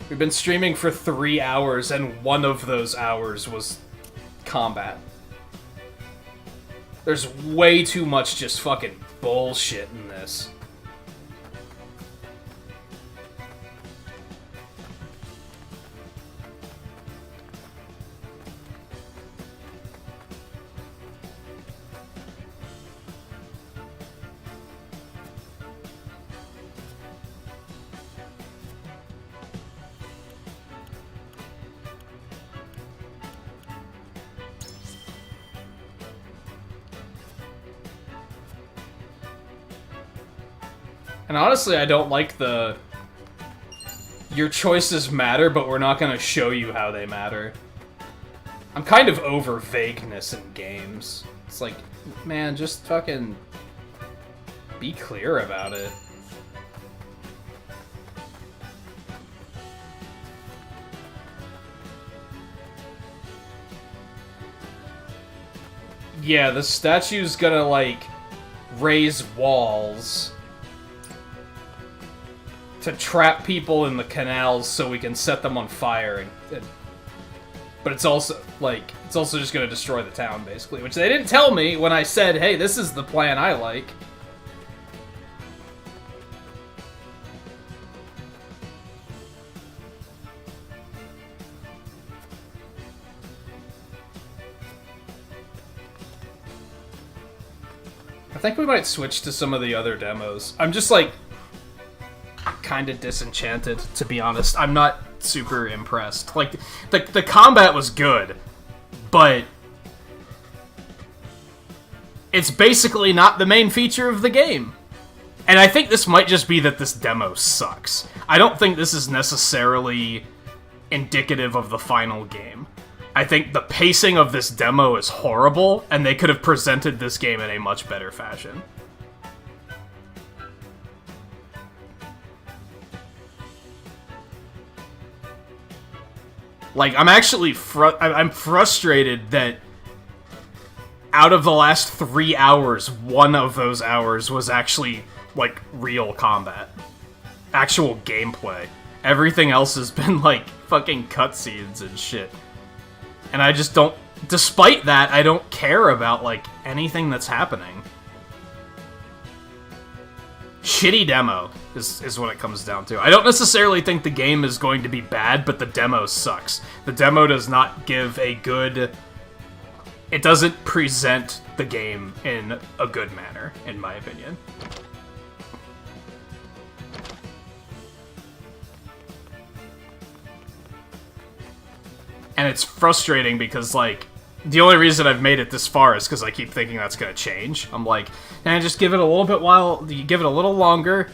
We've been streaming for 3 hours, and one of those hours was combat. There's way too much just fucking bullshit in this. And honestly, I don't like the... Your choices matter, but we're not gonna show you how they matter. I'm kind of over vagueness in games. It's like, man, just fucking... be clear about it. Yeah, the statue's gonna, like, raise walls to trap people in the canals so we can set them on fire, but it's also, like, it's also just gonna destroy the town, basically, which they didn't tell me when I said, hey, this is the plan I like. I think we might switch to some of the other demos. I'm just, like, kind of disenchanted, to be honest. I'm not super impressed. Like, the combat was good, but it's basically not the main feature of the game. And I think this might just be that this demo sucks. I don't think this is necessarily indicative of the final game. I think the pacing of this demo is horrible, and they could have presented this game in a much better fashion. Like, I'm actually I'm frustrated that out of the last 3 hours, one of those hours was actually, like, real combat. Actual gameplay. Everything else has been, like, fucking cutscenes and shit. And I just don't... Despite that, I don't care about, like, anything that's happening. Shitty demo is what it comes down to. I don't necessarily think the game is going to be bad, but the demo sucks. The demo does not give a good... It doesn't present the game in a good manner, in my opinion. And it's frustrating because, like, the only reason I've made it this far is because I keep thinking that's gonna change. I'm like, and just give it a little bit while, you give it a little longer,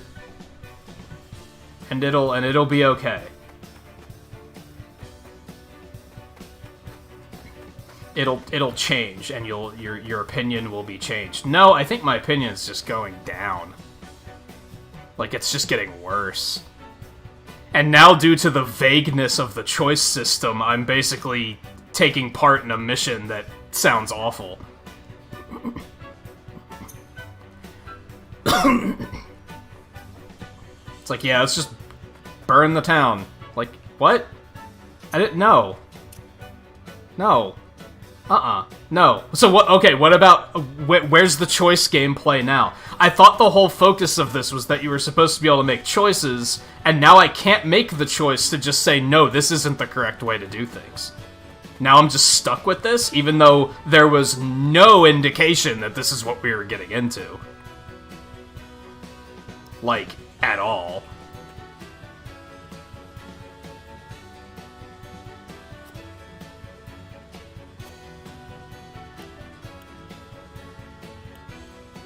and it'll be okay. It'll change, and your opinion will be changed. No, I think my opinion is just going down. Like, it's just getting worse. And now, due to the vagueness of the choice system, I'm basically taking part in a mission that sounds awful. It's like, yeah, let's just burn the town. Like, what? I didn't know. No. No. So what? Okay, what about where's the choice gameplay now? I thought the whole focus of this was that you were supposed to be able to make choices, and now I can't make the choice to just say, no, this isn't the correct way to do things. Now I'm just stuck with this, even though there was no indication that this is what we were getting into. Like, at all.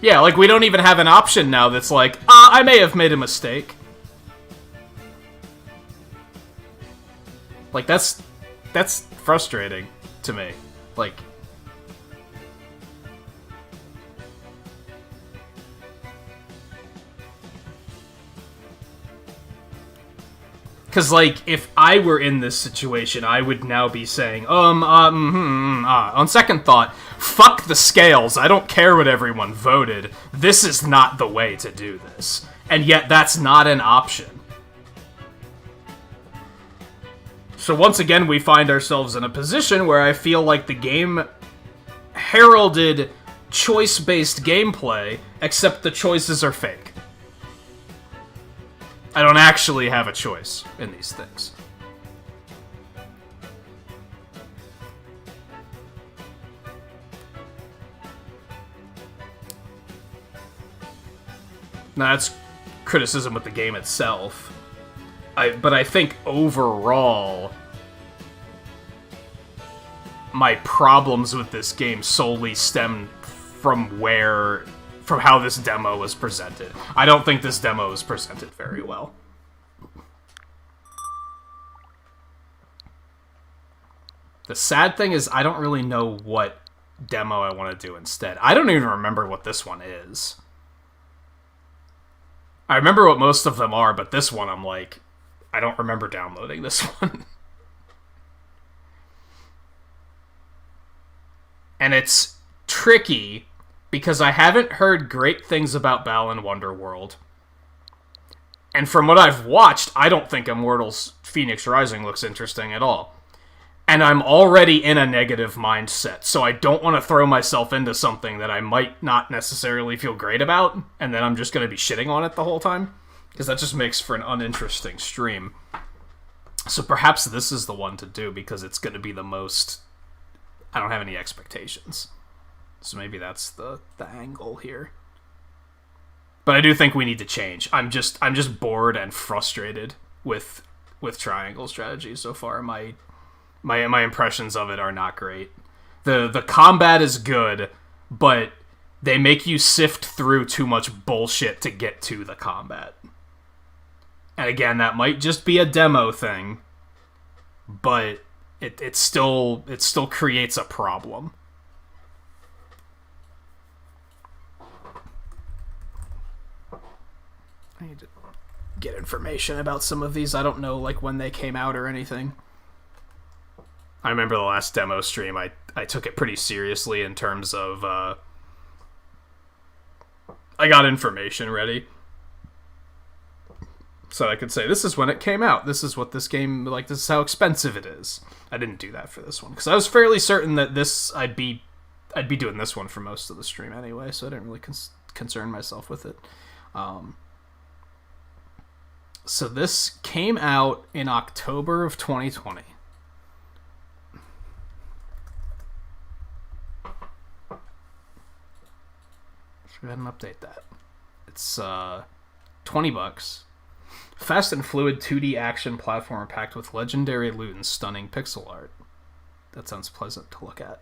Yeah, like, we don't even have an option now that's like, I may have made a mistake. Like, that's frustrating to me. Like... Because, like, if I were in this situation, I would now be saying, on second thought, fuck the scales, I don't care what everyone voted, this is not the way to do this. And yet, that's not an option. So once again, we find ourselves in a position where I feel like the game heralded choice-based gameplay, except the choices are fake. I don't actually have a choice in these things. Now, that's criticism with the game itself. But I think overall, my problems with this game solely stem from how this demo was presented. I don't think this demo was presented very well. The sad thing is, I don't really know what demo I want to do instead. I don't even remember what this one is. I remember what most of them are, but this one I'm like, I don't remember downloading this one. And it's tricky, because I haven't heard great things about Balan Wonderworld. And from what I've watched, I don't think Immortals Phoenix Rising looks interesting at all. And I'm already in a negative mindset, so I don't want to throw myself into something that I might not necessarily feel great about, and then I'm just going to be shitting on it the whole time. Because that just makes for an uninteresting stream. So perhaps this is the one to do, because it's going to be the most... I don't have any expectations. So maybe that's the angle here. But I do think we need to change. I'm just bored and frustrated with triangle strategy so far. My impressions of it are not great. The combat is good, but they make you sift through too much bullshit to get to the combat. And again, that might just be a demo thing, but it still creates a problem. I need to get information about some of these. I don't know, like, when they came out or anything. I remember the last demo stream, I took it pretty seriously in terms of, I got information ready. So I could say, this is when it came out. This is what this game, like, this is how expensive it is. I didn't do that for this one, because I was fairly certain that I'd be doing this one for most of the stream anyway, so I didn't really concern myself with it. So this came out in October of 2020. Let's go ahead and update that. It's $20. Fast and fluid 2D action platformer packed with legendary loot and stunning pixel art. That sounds pleasant to look at.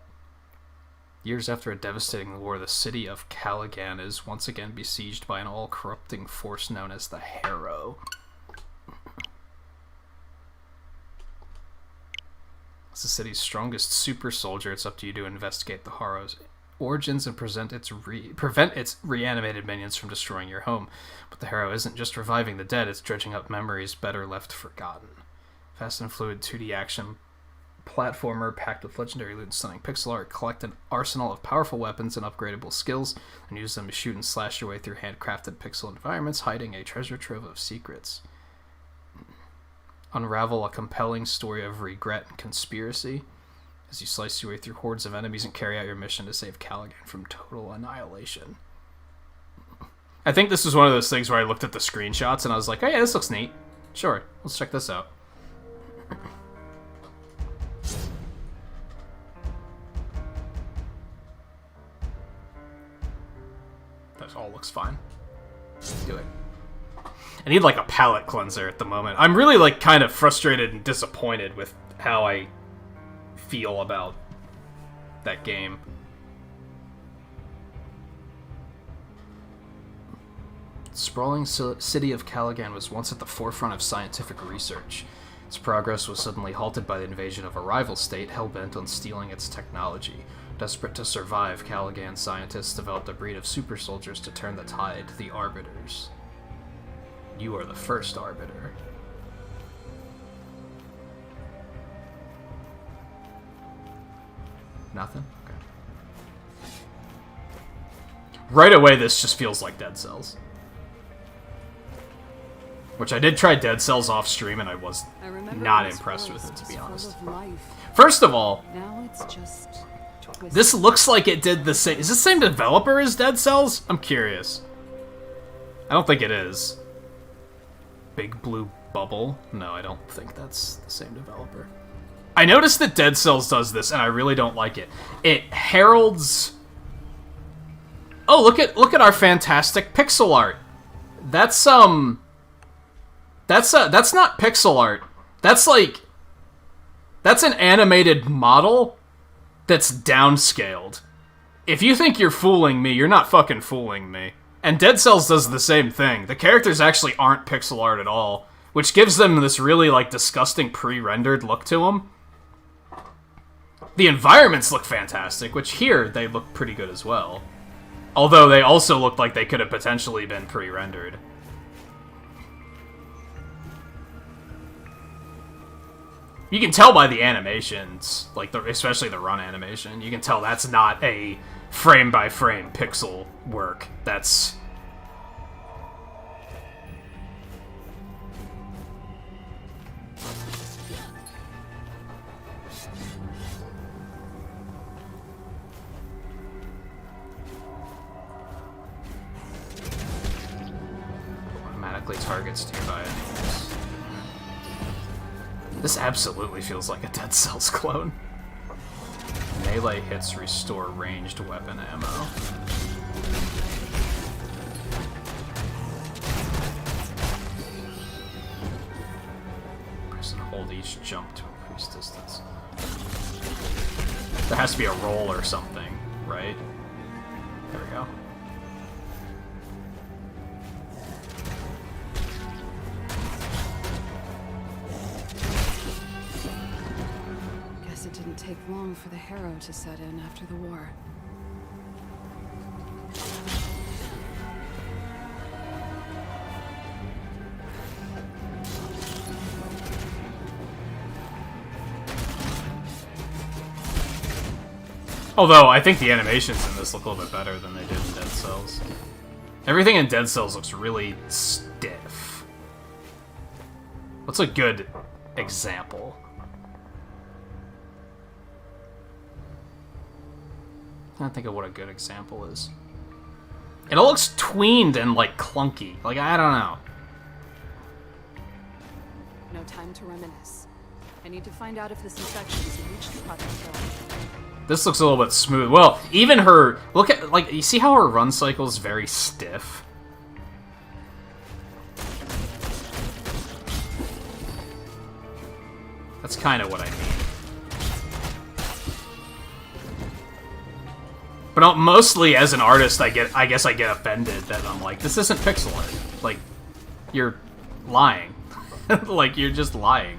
Years after a devastating war, the city of Caligan is once again besieged by an all-corrupting force known as the Harrow. As the city's strongest super soldier, it's up to you to investigate the Harrow's origins and prevent its reanimated minions from destroying your home. But the Harrow isn't just reviving the dead, it's dredging up memories better left forgotten. Fast and fluid 2D action platformer packed with legendary loot and stunning pixel art. Collect an arsenal of powerful weapons and upgradable skills, and use them to shoot and slash your way through handcrafted pixel environments, hiding a treasure trove of secrets. Unravel a compelling story of regret and conspiracy as you slice your way through hordes of enemies and carry out your mission to save Caligan from total annihilation. I think this was one of those things where I looked at the screenshots and I was like, oh yeah, this looks neat. Sure, let's check this out. That all looks fine. Do it. I need like a palate cleanser at the moment. I'm really like kind of frustrated and disappointed with how I feel about that game. The sprawling city of Caligan was once at the forefront of scientific research. Its progress was suddenly halted by the invasion of a rival state hell-bent on stealing its technology. Desperate to survive, Caligan scientists developed a breed of super soldiers to turn the tide, the Arbiters. You are the first Arbiter. Nothing? Okay. Right away, this just feels like Dead Cells. Which I did try Dead Cells off stream and I was not impressed with it, to be honest. First of all, now it's just this looks like it did the same. Is this the same developer as Dead Cells? I'm curious. I don't think it is. Big Blue Bubble? No, I don't think that's the same developer. I noticed that Dead Cells does this, and I really don't like it. It heralds... Oh, look at our fantastic pixel art. That's not pixel art. That's like... That's an animated model that's downscaled. If you think you're fooling me, you're not fucking fooling me. And Dead Cells does the same thing. The characters actually aren't pixel art at all, which gives them this really, like, disgusting pre-rendered look to them. The environments look fantastic, which here, they look pretty good as well. Although they also look like they could have potentially been pre-rendered. You can tell by the animations, like especially the run animation, you can tell that's not a frame-by-frame pixel work. That's... automatically targets nearby enemies. This absolutely feels like a Dead Cells clone. Melee hits restore ranged weapon ammo. Press and hold each jump to increase distance. There has to be a roll or something, right? There we go. It didn't take long for the Harrow to set in after the war. Although, I think the animations in this look a little bit better than they did in Dead Cells. Everything in Dead Cells looks really stiff. What's a good example? I can't think of what a good example is. It all looks tweened and, like, clunky. Like, I don't know. No time to reminisce. I need to find out if this infection's reached Project Hill. This looks a little bit smooth. Well, even her... Look at, like, you see how her run cycle is very stiff? That's kind of what I mean. But mostly as an artist, I guess I get offended that I'm like, this isn't pixel art. Like, you're lying. Like, you're just lying.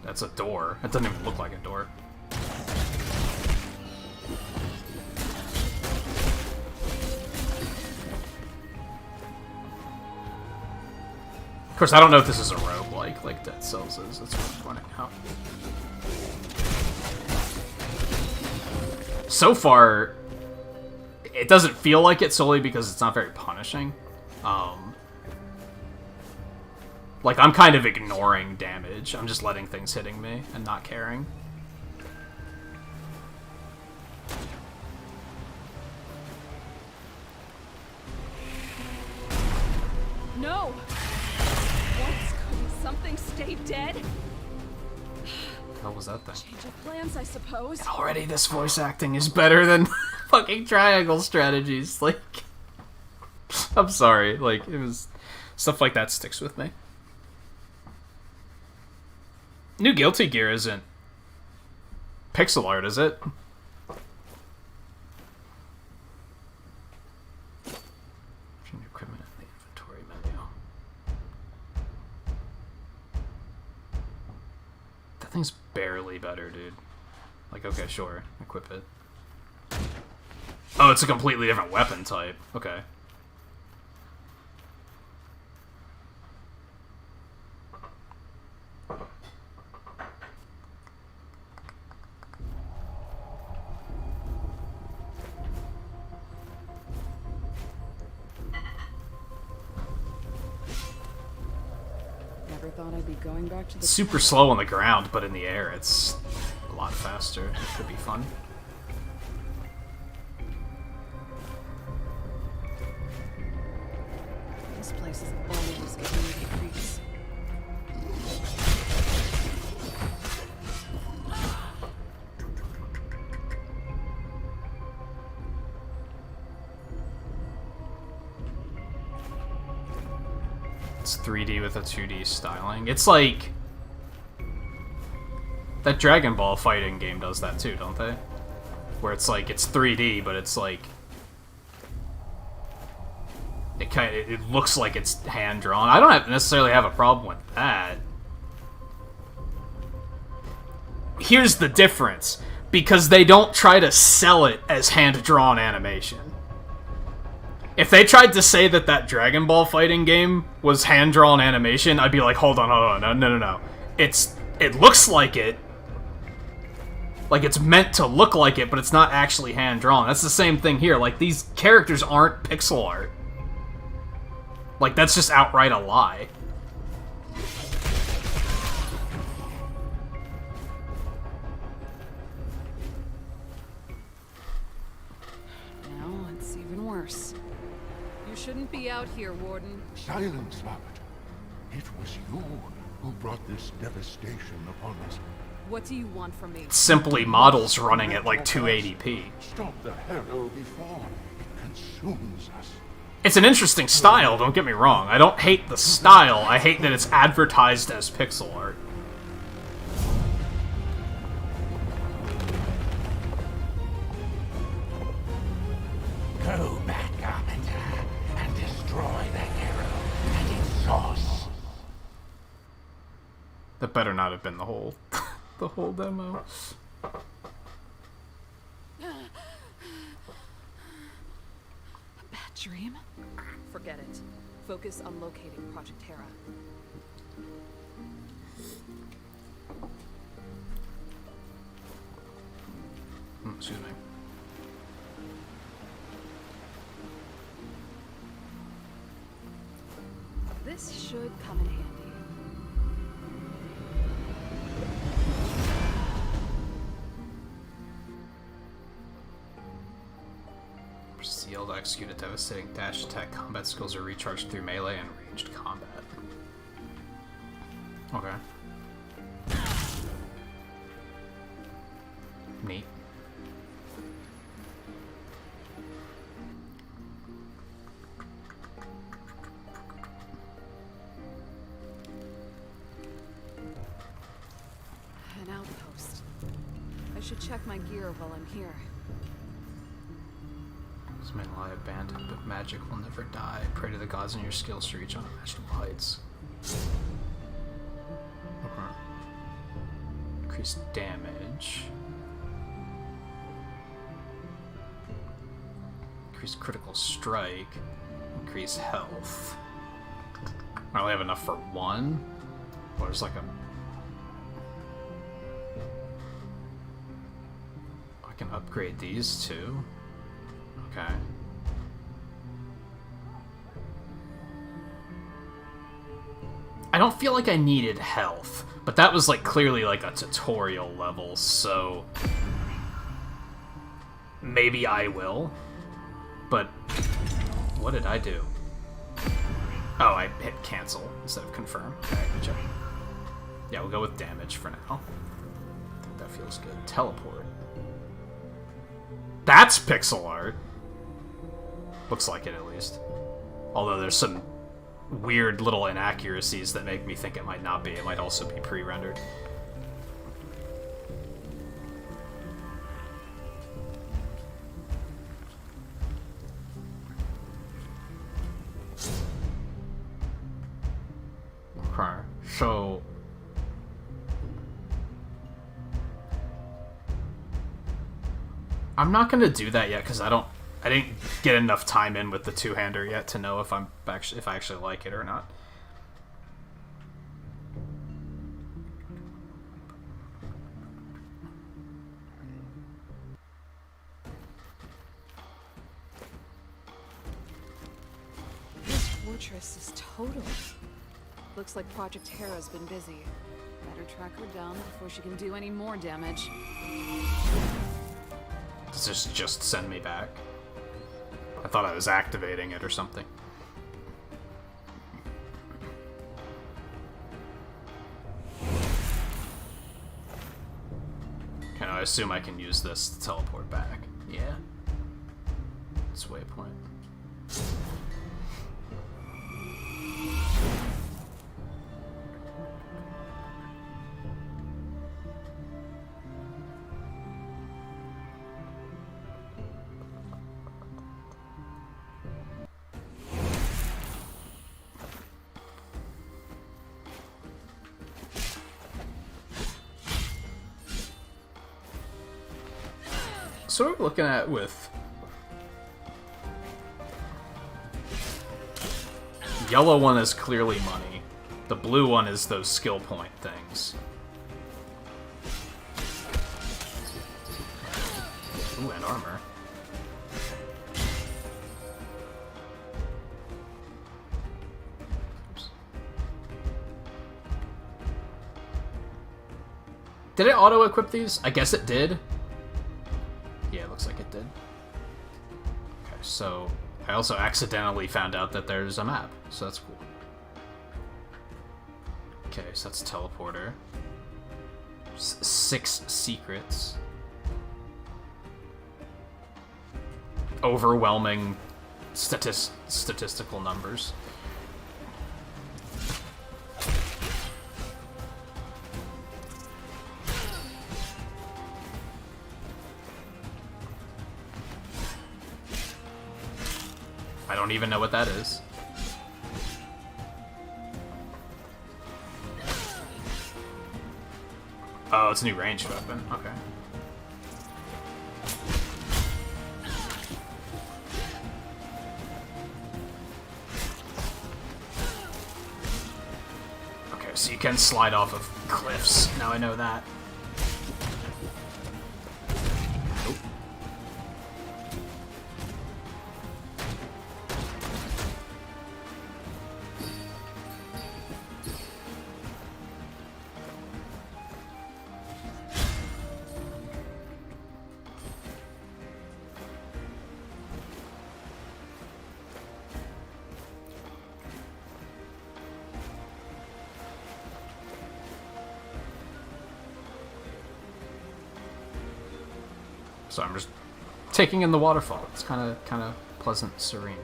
That's a door. That doesn't even look like a door. Of course, I don't know if this is a roguelike like Dead Cells is. That's what I'm pointing out. So far, it doesn't feel like it solely because it's not very punishing. Like, I'm kind of ignoring damage. I'm just letting things hitting me and not caring. No! Once couldn't something stay dead? What the hell was that thing? Change of plans, I suppose. Already this voice acting is better than fucking triangle strategies. Like, I'm sorry. Like, it was... Stuff like that sticks with me. New Guilty Gear isn't pixel art, is it? New equipment in the inventory menu. That thing's barely better, dude. Like, okay, sure. Equip it. Oh, it's a completely different weapon type. Okay. Never thought I'd be going back to the Super slow on the ground, but in the air it's a lot faster. It could be fun. This place is always giving me the creeps. It's 3D with a 2D styling. It's like... That Dragon Ball fighting game does that too, don't they? Where it's like, it's 3D, but it's like... It looks like it's hand-drawn. I don't necessarily have a problem with that. Here's the difference. Because they don't try to sell it as hand-drawn animation. If they tried to say that that Dragon Ball fighting game was hand-drawn animation, I'd be like, hold on, no. It looks like it. Like, it's meant to look like it, but it's not actually hand-drawn. That's the same thing here. Like, these characters aren't pixel art. Like, that's just outright a lie. Now it's even worse. You shouldn't be out here, Warden. Silence, Abbott. It was you who brought this devastation upon us. What do you want from me? It's simply models running at like 280p. Stop the harrow before it consumes us. It's an interesting style, don't get me wrong. I don't hate the style, I hate that it's advertised as pixel art. Go back, Arbiter, and destroy the harrow and its source. That better not have been the whole the whole demo. A bad dream? Forget it. Focus on locating Project Terra. Excuse me. This should come in handy. Seal to execute a devastating dash attack. Combat skills are recharged through melee and ranged combat. Okay. Neat. An outpost. I should check my gear while I'm here. This may lie abandoned, but magic will never die. Pray to the gods and your skills to reach unimaginable heights. Okay. Increase damage. Increase critical strike. Increase health. I only have enough for one? Well, there's like a... I can upgrade these too. Okay. I don't feel like I needed health, but that was like clearly like a tutorial level, so maybe I will. But what did I do? Oh, I hit cancel instead of confirm. Okay, gotcha. Yeah, we'll go with damage for now. I think that feels good. Teleport. That's pixel art. Looks like it, at least. Although there's some weird little inaccuracies that make me think it might not be. It might also be pre-rendered. Okay, so... I'm not gonna do that yet because I didn't get enough time in with the two-hander yet to know if I actually like it or not. This fortress is total. Looks like Project Hera's been busy. Better track her down before she can do any more damage. Does this just send me back? I thought I was activating it or something. Can I assume I can use this to teleport back? Yeah. It's waypoint. So what are we looking at with yellow one is clearly money. The blue one is those skill point things. Ooh, and armor. Oops. Did it auto-equip these? I guess it did. Yeah, it looks like it did. Okay, so I also accidentally found out that there's a map, so that's cool. Okay, so that's teleporter. 6 secrets. Overwhelming statistical numbers. I don't even know what that is. Oh, it's a new ranged weapon. Okay. Okay, so you can slide off of cliffs. Now I know that. So I'm just taking in the waterfall. It's kind of pleasant, serene.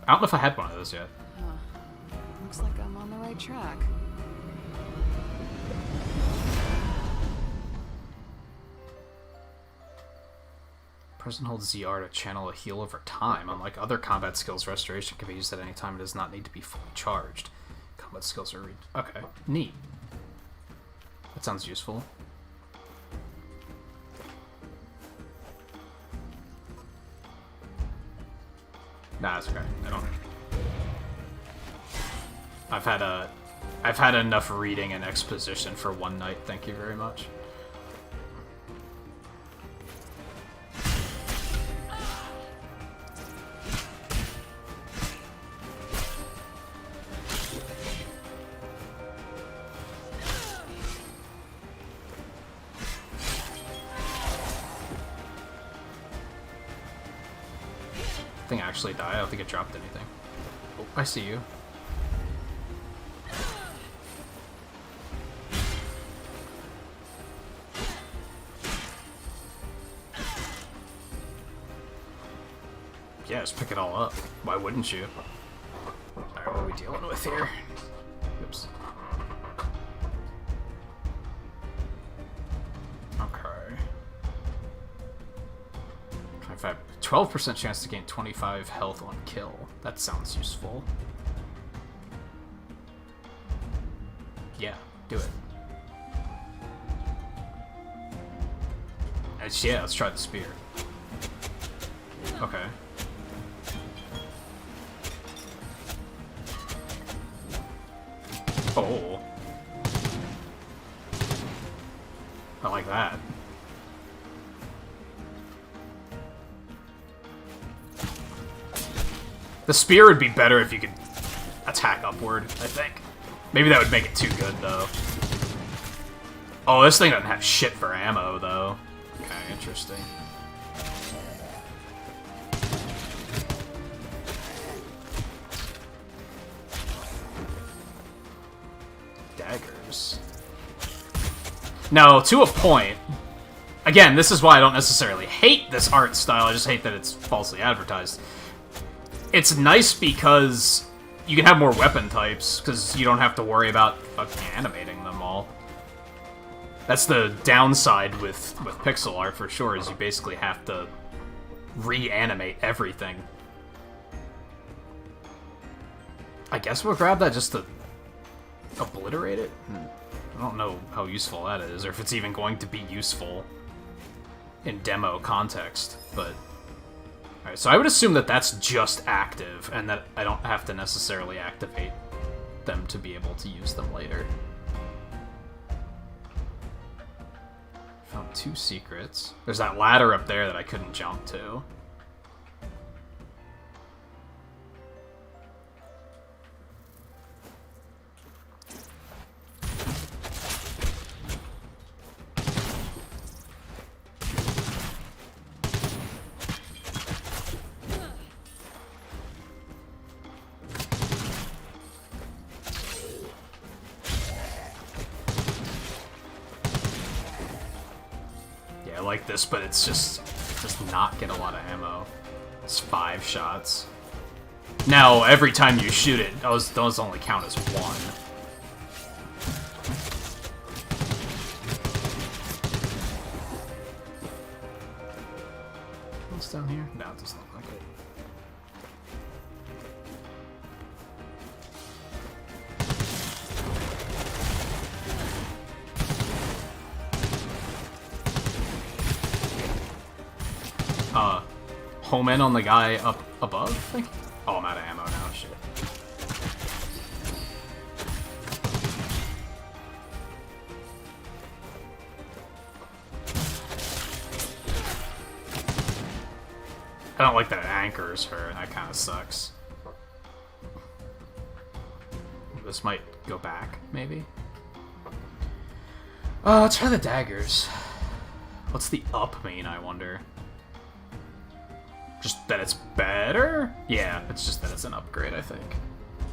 I don't know if I had one of those yet. Huh. Looks like I'm on the right track. Press and hold ZR to channel a heal over time. Unlike other combat skills, restoration can be used at any time and does not need to be fully charged. Combat skills are okay, neat. That sounds useful. Nah, it's okay. I don't. I've had enough reading and exposition for one night. Thank you very much. Thing actually die. I don't think it dropped anything. Oh, I see you. Yeah, just pick it all up. Why wouldn't you? Alright, what are we dealing with here? Oops. Okay. 12% chance to gain 25 health on kill. That sounds useful. Yeah, do it. Yeah, let's try the spear. Okay. Oh. I like that. The spear would be better if you could attack upward, I think. Maybe that would make it too good, though. Oh, this thing doesn't have shit for ammo, though. Okay, interesting. Daggers. No, to a point. Again, this is why I don't necessarily hate this art style, I just hate that it's falsely advertised. It's nice because you can have more weapon types, because you don't have to worry about fucking animating them all. That's the downside with pixel art, for sure, is you basically have to reanimate everything. I guess we'll grab that just to obliterate it? I don't know how useful that is, or if it's even going to be useful in demo context, but... Alright, so I would assume that that's just active, and that I don't have to necessarily activate them to be able to use them later. Found 2 secrets. There's that ladder up there that I couldn't jump to. Like this, but it's just does not get a lot of ammo. It's 5 shots. Now, every time you shoot it, those only count as 1. What's down here? No, it doesn't look like it. Home in on the guy up above, I think? Oh, I'm out of ammo now, shit. I don't like that it anchors her. That kind of sucks. This might go back, maybe. Let's try the daggers. What's the up mean, I wonder? Just that it's better? Yeah, it's just that it's an upgrade, I think.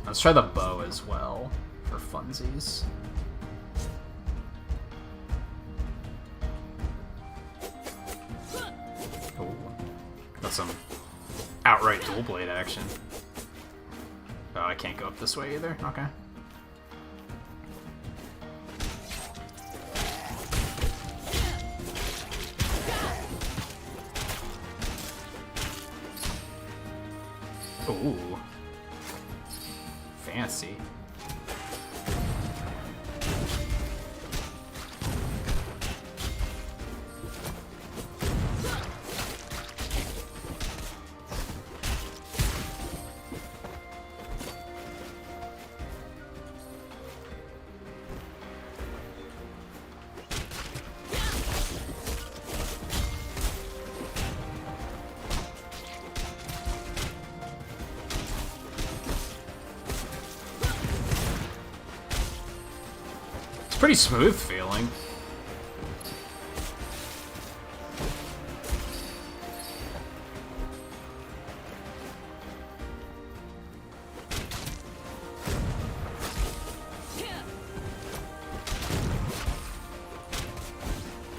Let's try the bow as well, for funsies. Oh, that's some outright dual blade action. Oh, I can't go up this way either? Okay. Ooh. Fancy. Pretty smooth feeling.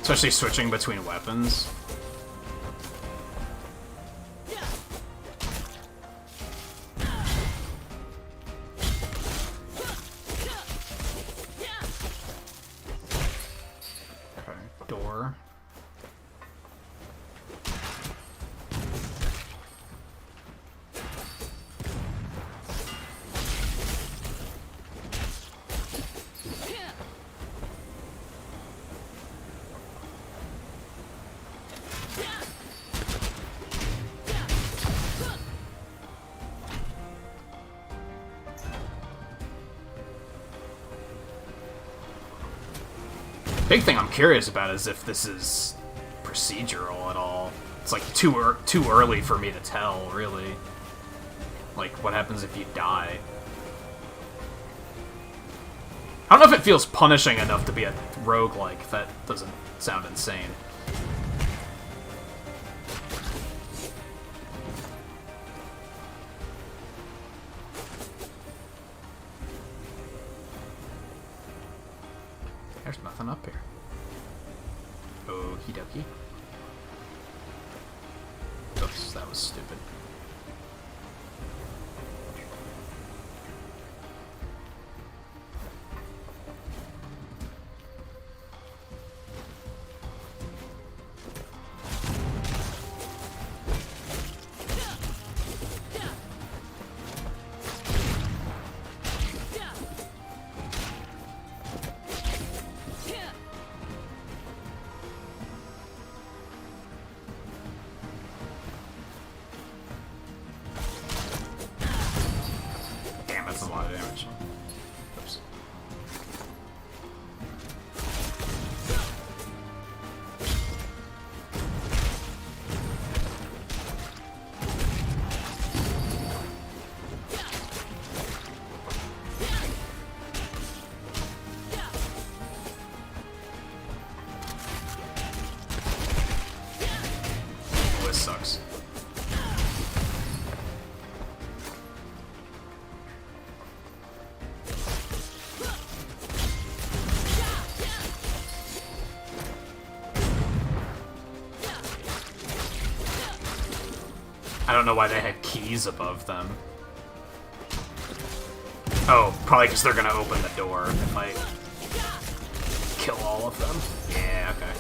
Especially switching between weapons. Big thing I'm curious about is if this is procedural at all. It's like too early for me to tell, really. Like, what happens if you die? I don't know if it feels punishing enough to be a roguelike. That doesn't sound insane. There's nothing up here. Okie dokie. Oops, that was stupid. Sucks. I don't know why they had keys above them. Oh, probably because they're gonna open the door if I kill all of them. Yeah, okay.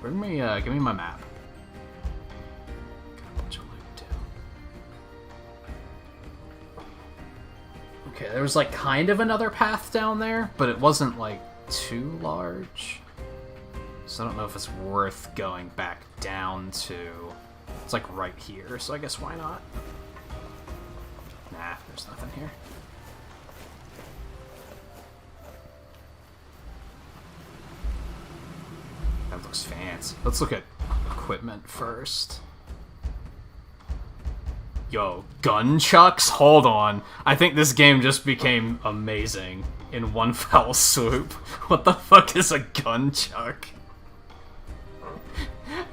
Bring me, give me my map. Got a bunch of loot too. Okay, there was like kind of another path down there, but it wasn't like too large. So I don't know if it's worth going back down to. It's like right here, so I guess why not? Nah, there's nothing here. That looks fancy. Let's look at equipment first. Yo, gun chucks? Hold on. I think this game just became amazing in one fell swoop. What the fuck is a gun chuck?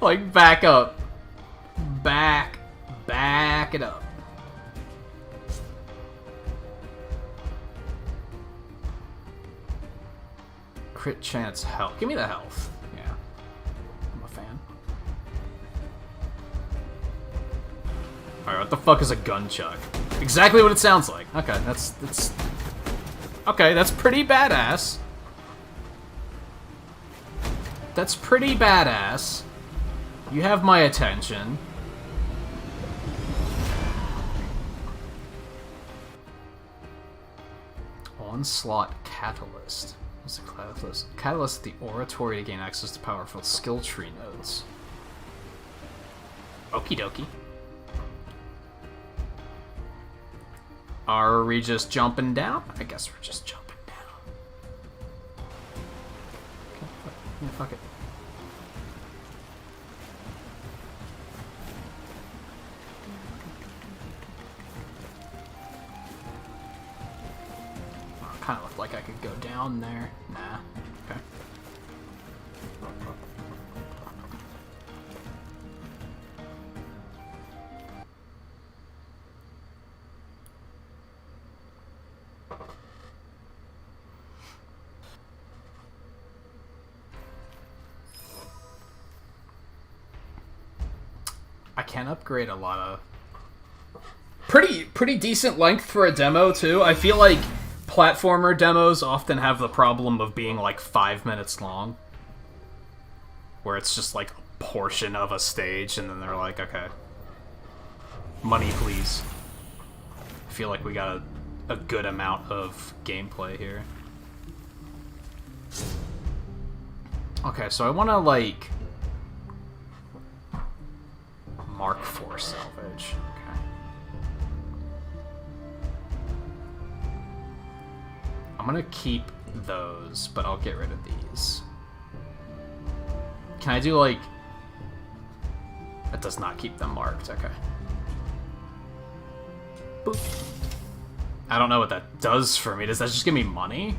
Like, back up. Back it up. Crit chance health. Give me the health. Yeah. I'm a fan. Alright, what the fuck is a gun chuck? Exactly what it sounds like. Okay, that's okay, that's pretty badass. That's pretty badass. You have my attention. Onslaught Catalyst. What's the Catalyst? Catalyst the oratory to gain access to powerful skill tree nodes. Okie dokie. Are we just jumping down? I guess we're just jumping down. Okay, yeah, fuck it. Kind of looked like I could go down there. Nah. Okay. I can upgrade a lot of pretty decent length for a demo too. I feel like platformer demos often have the problem of being like 5 minutes long, where it's just like a portion of a stage and then they're like, okay, money please. I feel like we got a good amount of gameplay here. Okay, so I want to like Mark IV salvage. Okay. I'm gonna keep those, but I'll get rid of these. Can I do like... That does not keep them marked, okay. Boop. I don't know what that does for me. Does that just give me money?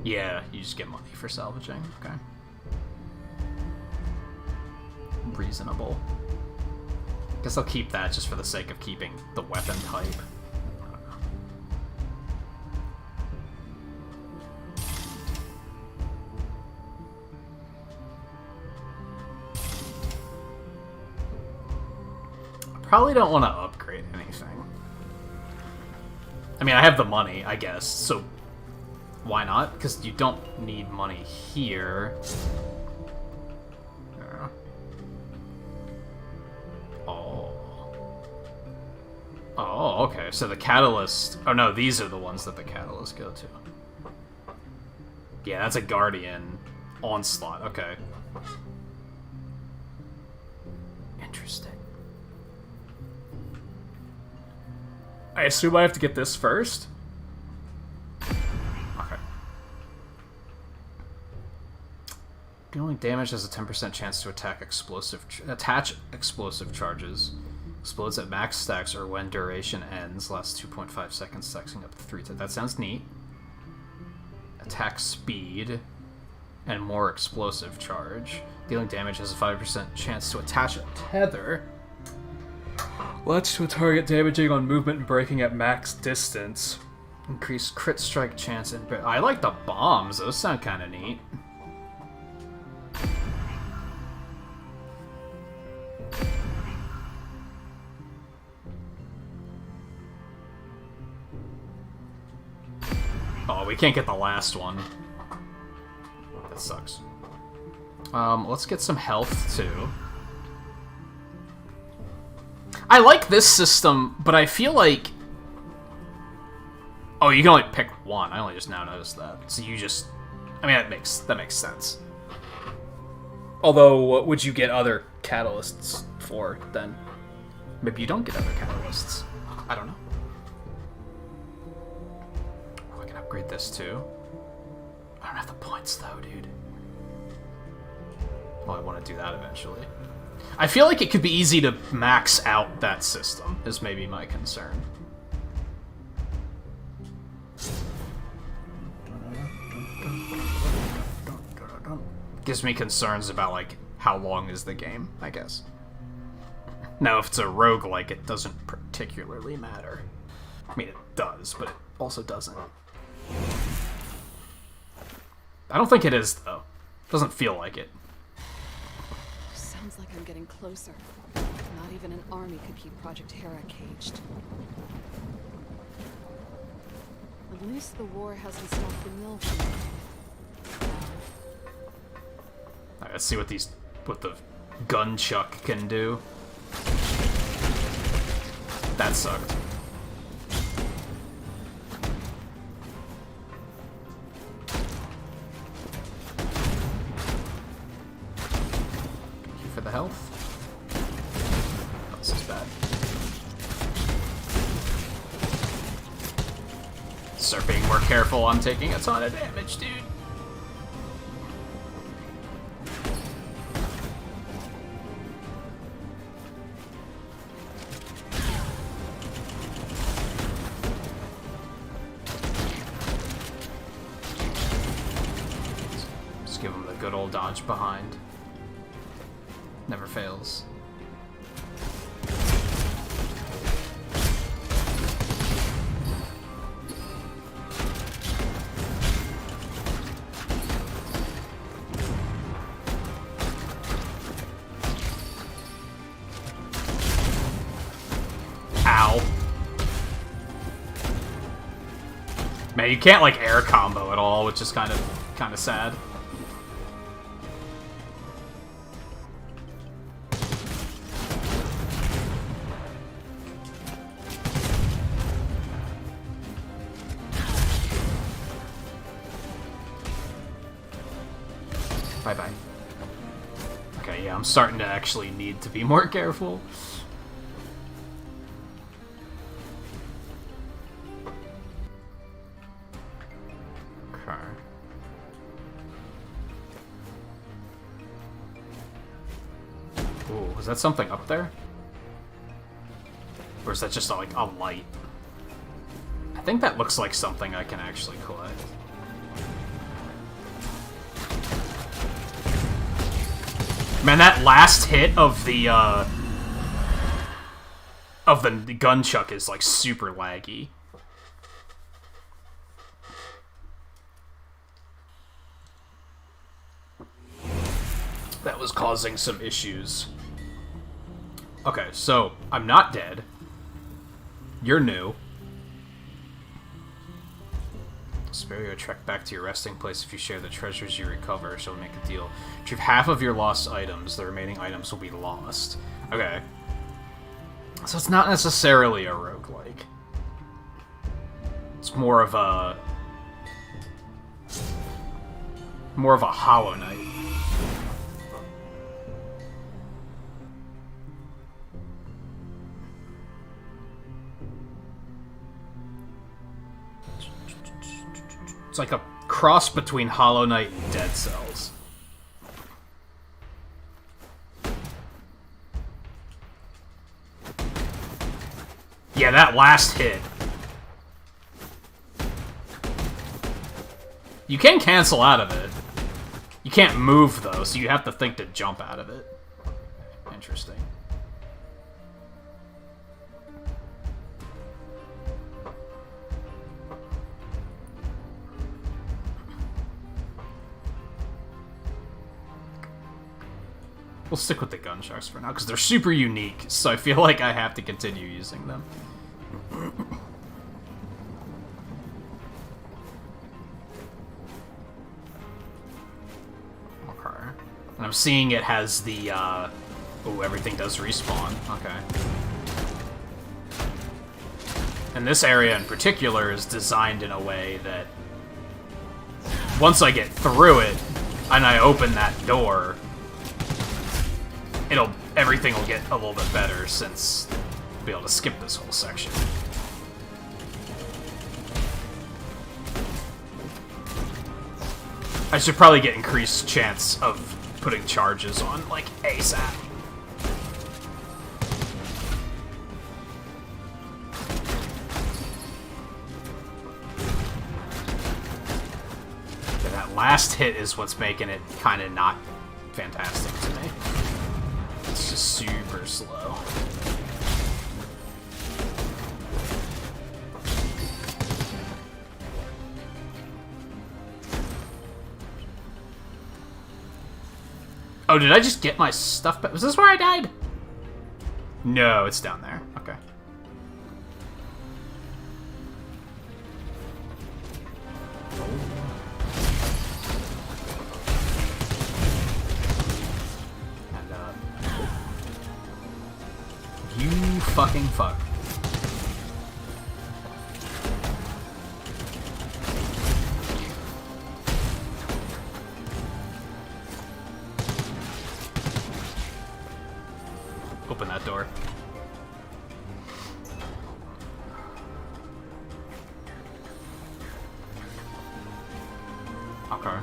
Yeah, you just get money for salvaging, okay. Reasonable. Guess I'll keep that just for the sake of keeping the weapon type. Probably don't want to upgrade anything. I mean, I have the money, I guess, so why not? Because you don't need money here. Oh, okay, so the catalyst... Oh no, these are the ones that the catalysts go to. Yeah, that's a Guardian Onslaught, okay. Interesting. I assume I have to get this first? Okay. Dealing damage has a 10% chance to attach explosive charges. Explodes at max stacks or when duration ends. Lasts 2.5 seconds, stacking up to 3 times. That sounds neat. Attack speed and more explosive charge. Dealing damage has a 5% chance to attach a tether. Latch to a target, damaging on movement and breaking at max distance. Increase crit strike chance and... I like the bombs. Those sound kind of neat. Oh, we can't get the last one. That sucks. Let's get some health, too. I like this system, but I feel like... Oh, you can only pick one. I only just now noticed that. So you just... I mean, that makes sense. Although, what would you get other catalysts for, then? Maybe you don't get other catalysts. I don't know. Oh, I can upgrade this, too. I don't have the points, though, dude. Well, I want to do that eventually. I feel like it could be easy to max out that system, is maybe my concern. Gives me concerns about, like, how long is the game, I guess. Now, if it's a roguelike, it doesn't particularly matter. I mean, it does, but it also doesn't. I don't think it is, though. Doesn't feel like it. Sounds like I'm getting closer. Not even an army could keep Project Hera caged. At least the war hasn't stopped the mill from me. Alright, let's see what the gun chuck can do. That sucked. Thank you for the health. Oh, this is bad. Start being more careful. I'm taking a ton of damage, dude. Good old dodge behind. Never fails. Ow. Man, you can't like air combo at all, which is kind of sad. Bye-bye. Okay, yeah, I'm starting to actually need to be more careful. Okay. Ooh, is that something up there? Or is that just like a light? I think that looks like something I can actually collect. Man, that last hit of the gunchuck is like super laggy. That was causing some issues. Okay, so I'm not dead. You're new. Spare you a trek back to your resting place if you share the treasures you recover, so we'll make a deal. Retrieve half of your lost items, the remaining items will be lost. Okay. So it's not necessarily a roguelike. It's more of a Hollow Knight. It's like a cross between Hollow Knight and Dead Cells. Yeah, that last hit. You can cancel out of it. You can't move, though, so you have to think to jump out of it. Interesting. We'll stick with the gunsharks for now, because they're super unique, so I feel like I have to continue using them. Okay. And I'm seeing it has the, ooh, everything does respawn. Okay. And this area in particular is designed in a way that once I get through it, and I open that door, everything will get a little bit better, since I'll be able to skip this whole section. I should probably get increased chance of putting charges on, like, ASAP. Yeah, that last hit is what's making it kind of not fantastic to me. It's just super slow. Oh, did I just get my stuff back? Was this where I died? No, it's down there. Okay. And, you fucking fuck. Open that door. Okay.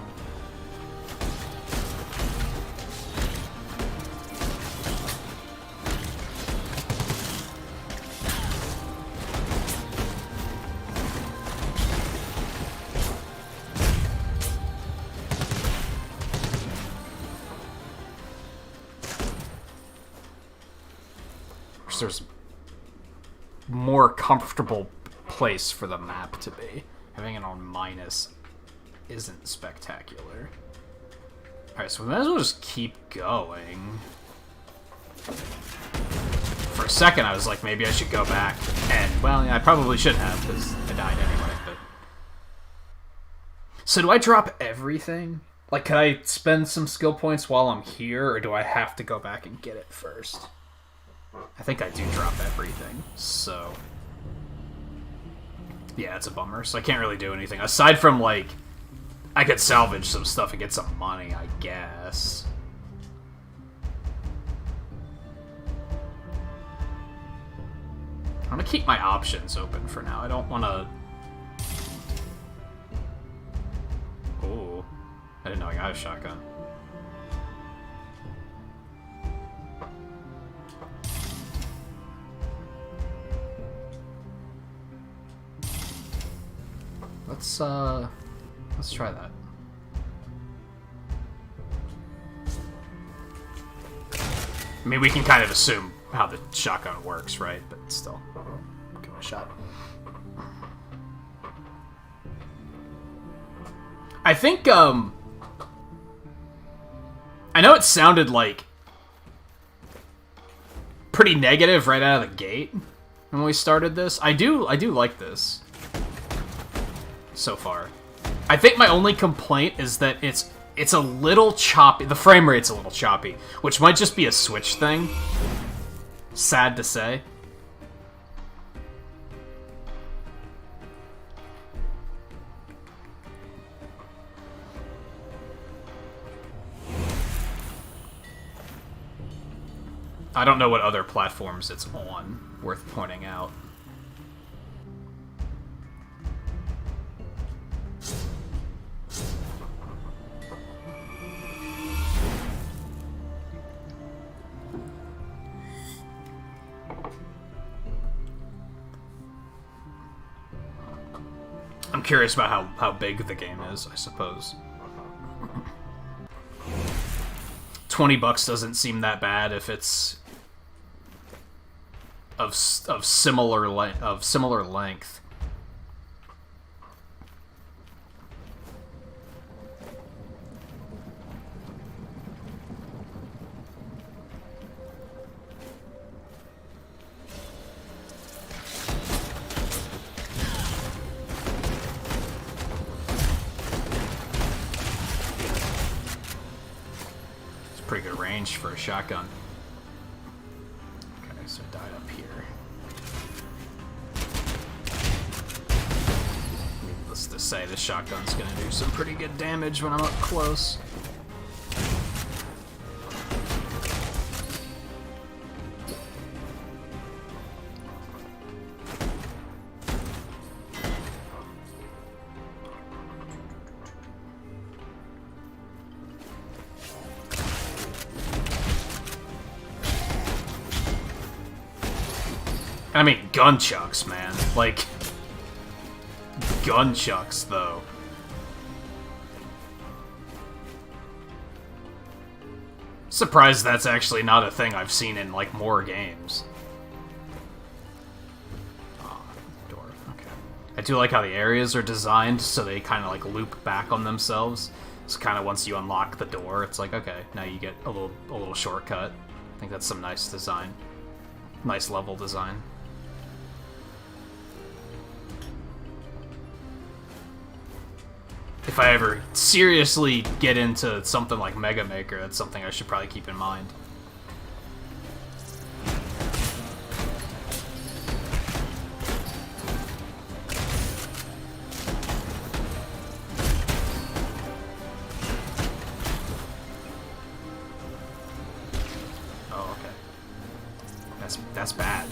There's more comfortable place for the map to be. Having it on minus isn't spectacular. Alright, so we might as well just keep going. For a second I was like, maybe I should go back. And, well, yeah, I probably should have, because I died anyway, but... So do I drop everything? Like, can I spend some skill points while I'm here, or do I have to go back and get it first? I think I do drop everything, so... Yeah, it's a bummer, so I can't really do anything. Aside from, like, I could salvage some stuff and get some money, I guess. I'm gonna keep my options open for now. I don't want to... Oh, I didn't know I got a shotgun. Let's try that. I mean, we can kind of assume how the shotgun works, right? But still, give it a shot. I think, I know it sounded like pretty negative right out of the gate when we started this. I do like this so far. I think my only complaint is that it's a little choppy. The frame rate's a little choppy, which might just be a Switch thing. Sad to say. I don't know what other platforms it's on, worth pointing out. I'm curious about how big the game is, I suppose. $20 doesn't seem that bad if it's of similar length. Pretty good range for a shotgun. Okay, so I died up here. Needless to say, the shotgun's gonna do some pretty good damage when I'm up close. I mean, gunchucks, man. Like, gunchucks, though. Surprised that's actually not a thing I've seen in, like, more games. Oh, door. Okay. I do like how the areas are designed so they kind of, like, loop back on themselves. So kind of once you unlock the door, it's like, okay, now you get a little shortcut. I think that's some nice design. Nice level design. If I ever seriously get into something like Mega Maker, that's something I should probably keep in mind. Oh, okay. That's bad.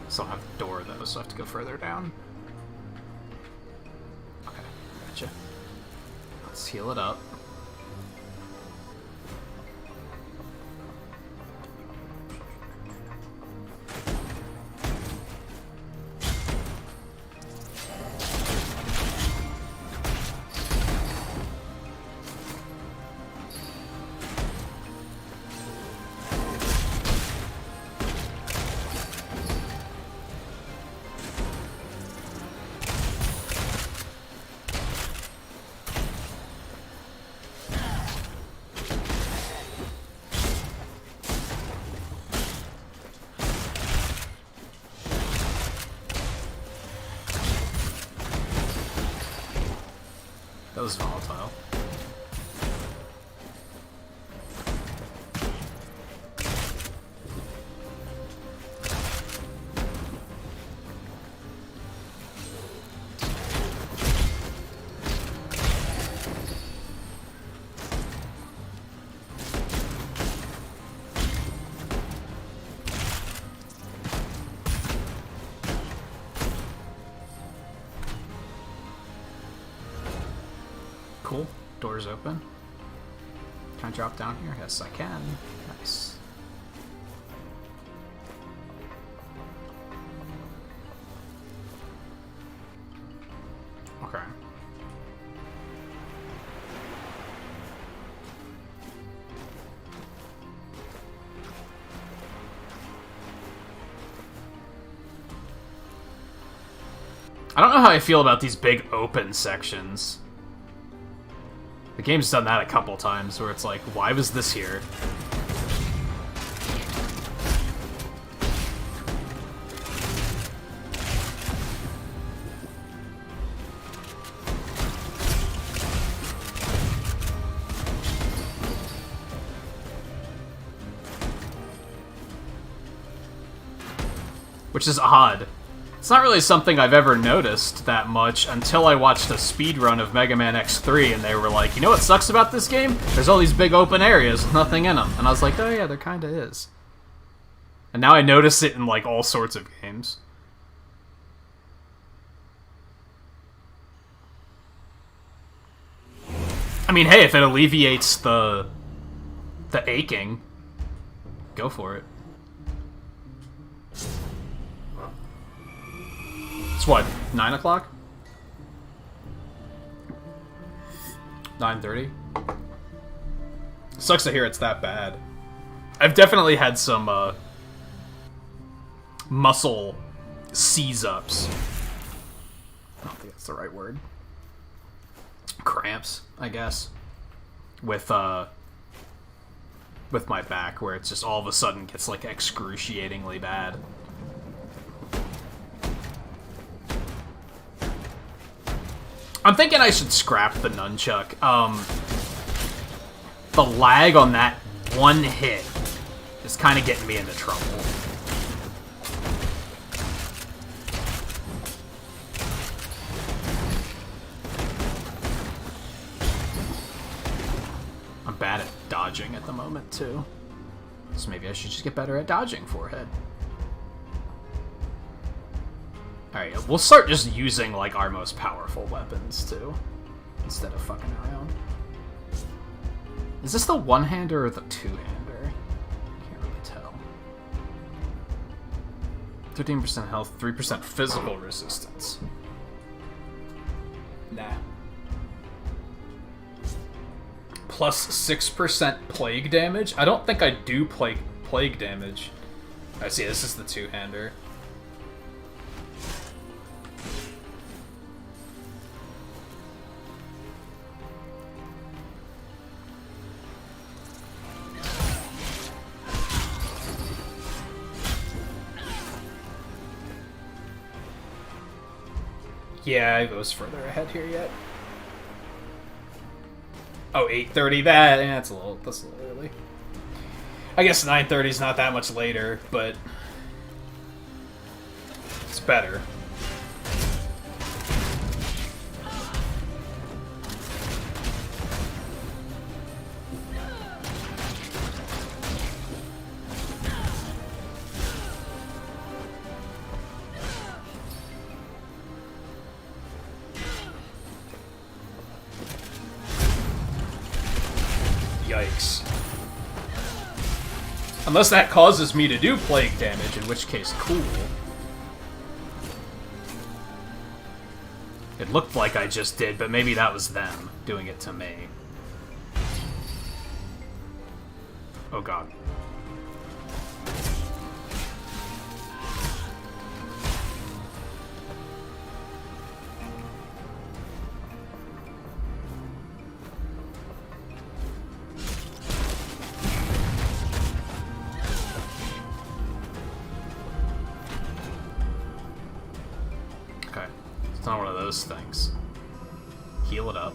Still don't have the door though, so I have to go further down. Okay, gotcha. Let's heal it up. That was volatile. Cool. Doors open. Can I drop down here? Yes, I can. Nice. Okay. I don't know how I feel about these big open sections. The game's done that a couple times, where it's like, why was this here? Which is odd. It's not really something I've ever noticed that much until I watched a speedrun of Mega Man X3 and they were like, you know what sucks about this game? There's all these big open areas with nothing in them. And I was like, oh yeah, there kinda is. And now I notice it in like all sorts of games. I mean, hey, if it alleviates the aching, go for it. It's what, 9 o'clock? 9:30? Sucks to hear it's that bad. I've definitely had some, muscle seize-ups. I don't think that's the right word. Cramps, I guess. With my back, where it's just all of a sudden gets, like, excruciatingly bad. I'm thinking I should scrap the nunchuck. The lag on that one hit is kind of getting me into trouble. I'm bad at dodging at the moment, too. So maybe I should just get better at dodging, forehead. Alright, we'll start just using, like, our most powerful weapons, too. Instead of fucking around. Is this the one-hander or the two-hander? Can't really tell. 13% health, 3% physical resistance. Nah. Plus 6% plague damage? I don't think I do plague damage. I see, this is the two-hander. Yeah, it goes further ahead here yet. Oh, 8:30. That's a little early. I guess 9:30 is not that much later, but it's better. Yikes. Unless that causes me to do plague damage, in which case, cool. It looked like I just did, but maybe that was them doing it to me. Oh god. It's not one of those things. Heal it up.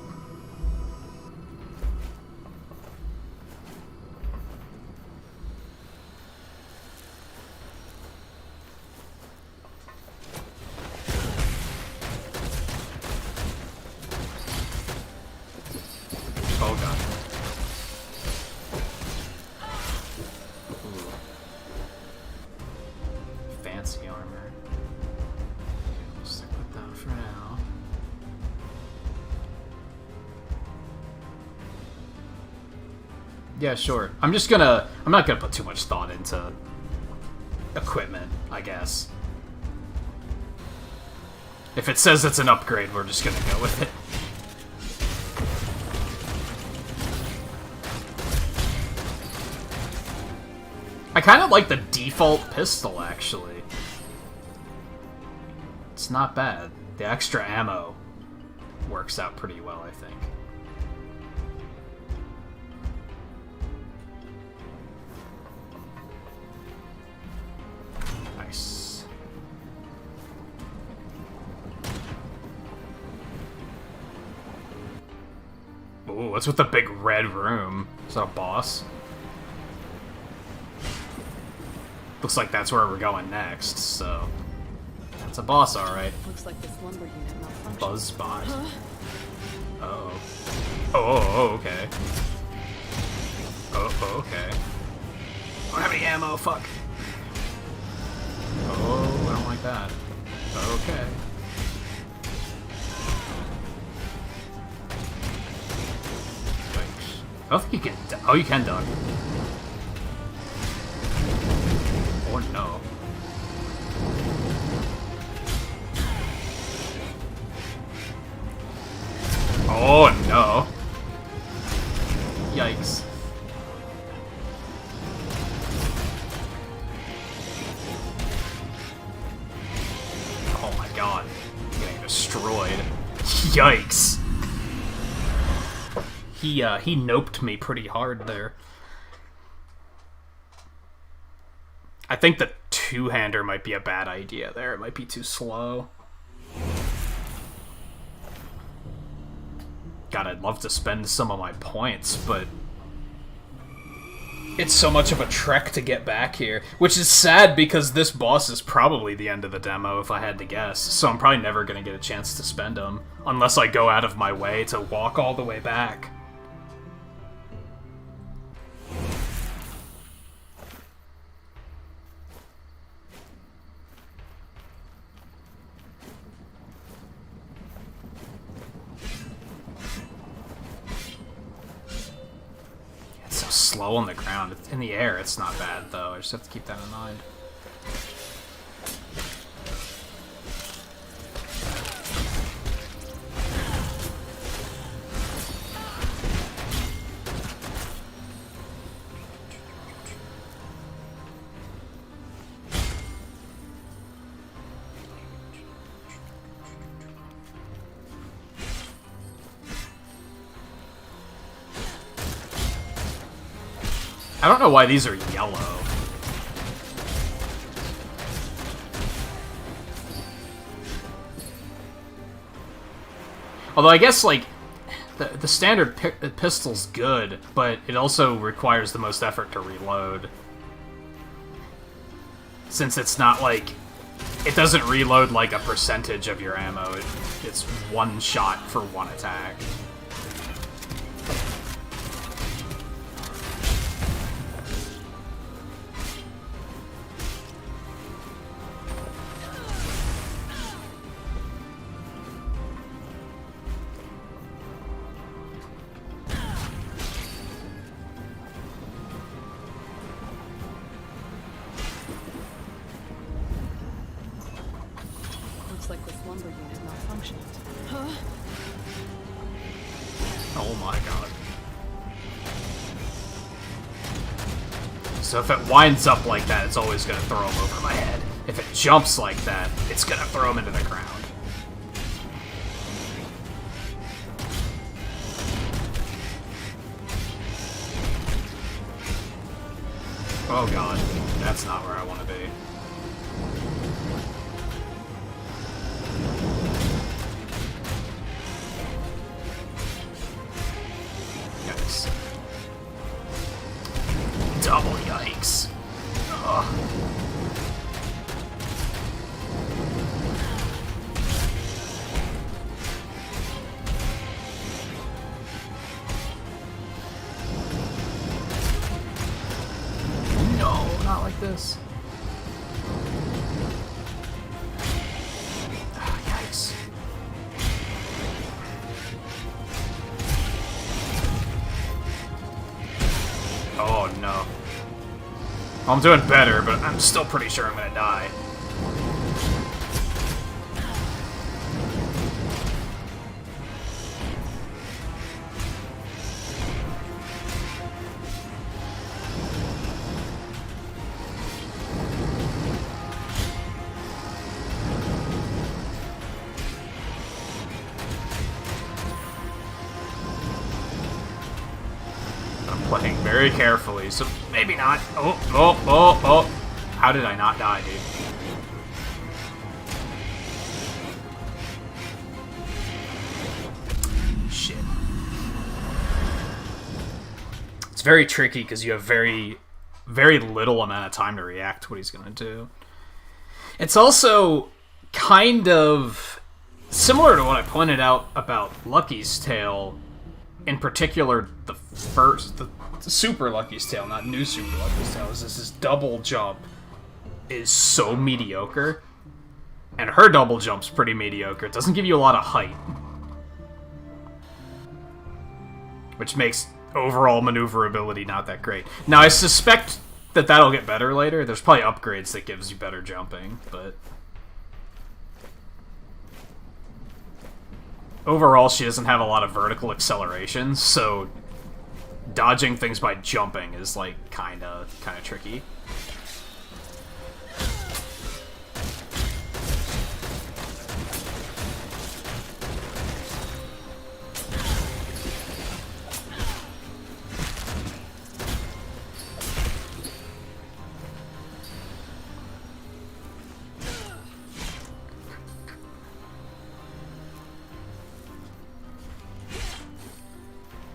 Oh god. Ooh. Fancy armor. Stick with that for now. Yeah, sure. I'm not gonna put too much thought into equipment, I guess. If it says it's an upgrade, we're just gonna go with it. I kind of like the default pistol, actually. It's not bad. The extra ammo works out pretty well, I think. Nice. Ooh, what's with the big red room? Is that a boss? Looks like that's where we're going next, so... That's a boss, alright. Looks like this lumber unit malfunctioned. Buzzbot. Huh? Uh-oh. Oh, okay. Oh, okay. I don't have any ammo, fuck. Oh, I don't like that. Okay. Yikes. I don't think you can... Oh, you can duck. Oh, no. Oh, no. Yikes. Oh my god. I'm getting destroyed. Yikes. He noped me pretty hard there. I think the two-hander might be a bad idea there. It might be too slow. God, I'd love to spend some of my points, but it's so much of a trek to get back here, which is sad because this boss is probably the end of the demo if I had to guess, so I'm probably never going to get a chance to spend them, unless I go out of my way to walk all the way back. slow on the ground. In the air, it's not bad, though. I just have to keep that in mind. I don't know why these are yellow. Although I guess, like, the standard pistol's good, but it also requires the most effort to reload. Since it's not, like... It doesn't reload, like, a percentage of your ammo. It's one shot for one attack. Looks like this lumber unit malfunctioned. Huh? Oh my god. So if it winds up like that, it's always going to throw him over my head. If it jumps like that, it's going to throw him into the ground. Oh god, that's not where I want to be. Yikes. Double yikes. Ugh. No, not like this. Ah, yikes. Oh no. I'm doing better, but I'm still pretty sure I'm gonna die. I'm playing very carefully, so maybe not. Oh, oh, oh, oh. How did I not die, dude? Shit. It's very tricky because you have very little amount of time to react to what he's going to do. It's also kind of similar to what I pointed out about Lucky's Tale. In particular, the Super Lucky's Tale, not New Super Lucky's Tale, is this double jump is so mediocre. And her double jump's pretty mediocre. It doesn't give you a lot of height. Which makes overall maneuverability not that great. Now, I suspect that that'll get better later. There's probably upgrades that gives you better jumping, but... Overall, she doesn't have a lot of vertical acceleration, so dodging things by jumping is, like, kinda tricky.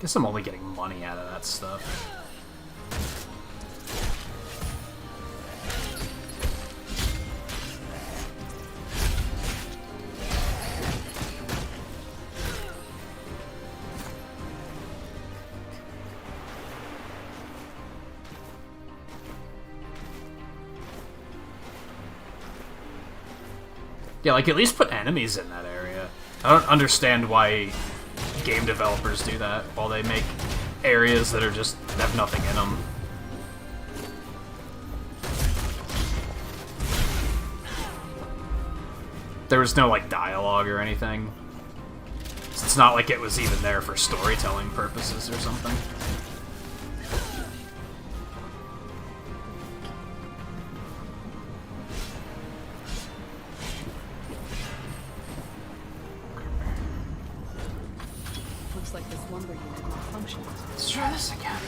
Guess I'm only getting money out of that stuff. Yeah, like, at least put enemies in that area. I don't understand why game developers do that while they make areas that are just have nothing in them. There was no, like, dialogue or anything. It's not like it was even there for storytelling purposes or something. Looks like this lumber unit malfunctioned. Let's try this again.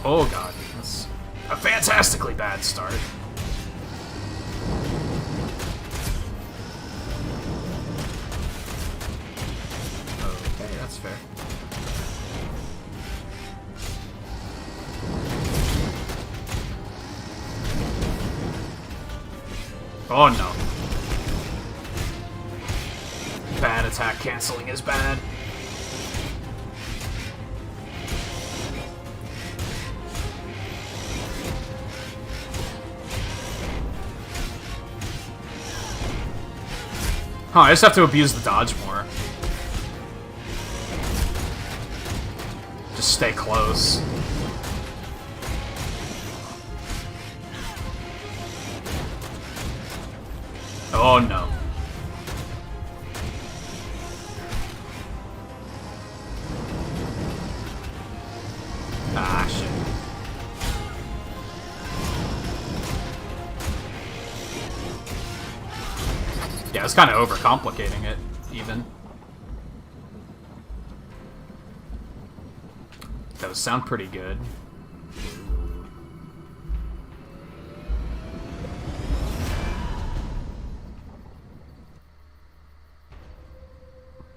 Oh god, that's a fantastically bad start. Okay, that's fair. Oh no. Bad attack canceling is bad. Huh, I just have to abuse the dodge more. Just stay close. Oh no. Ah, shit. Yeah, it's kind of overcomplicating it, even. Those sound pretty good.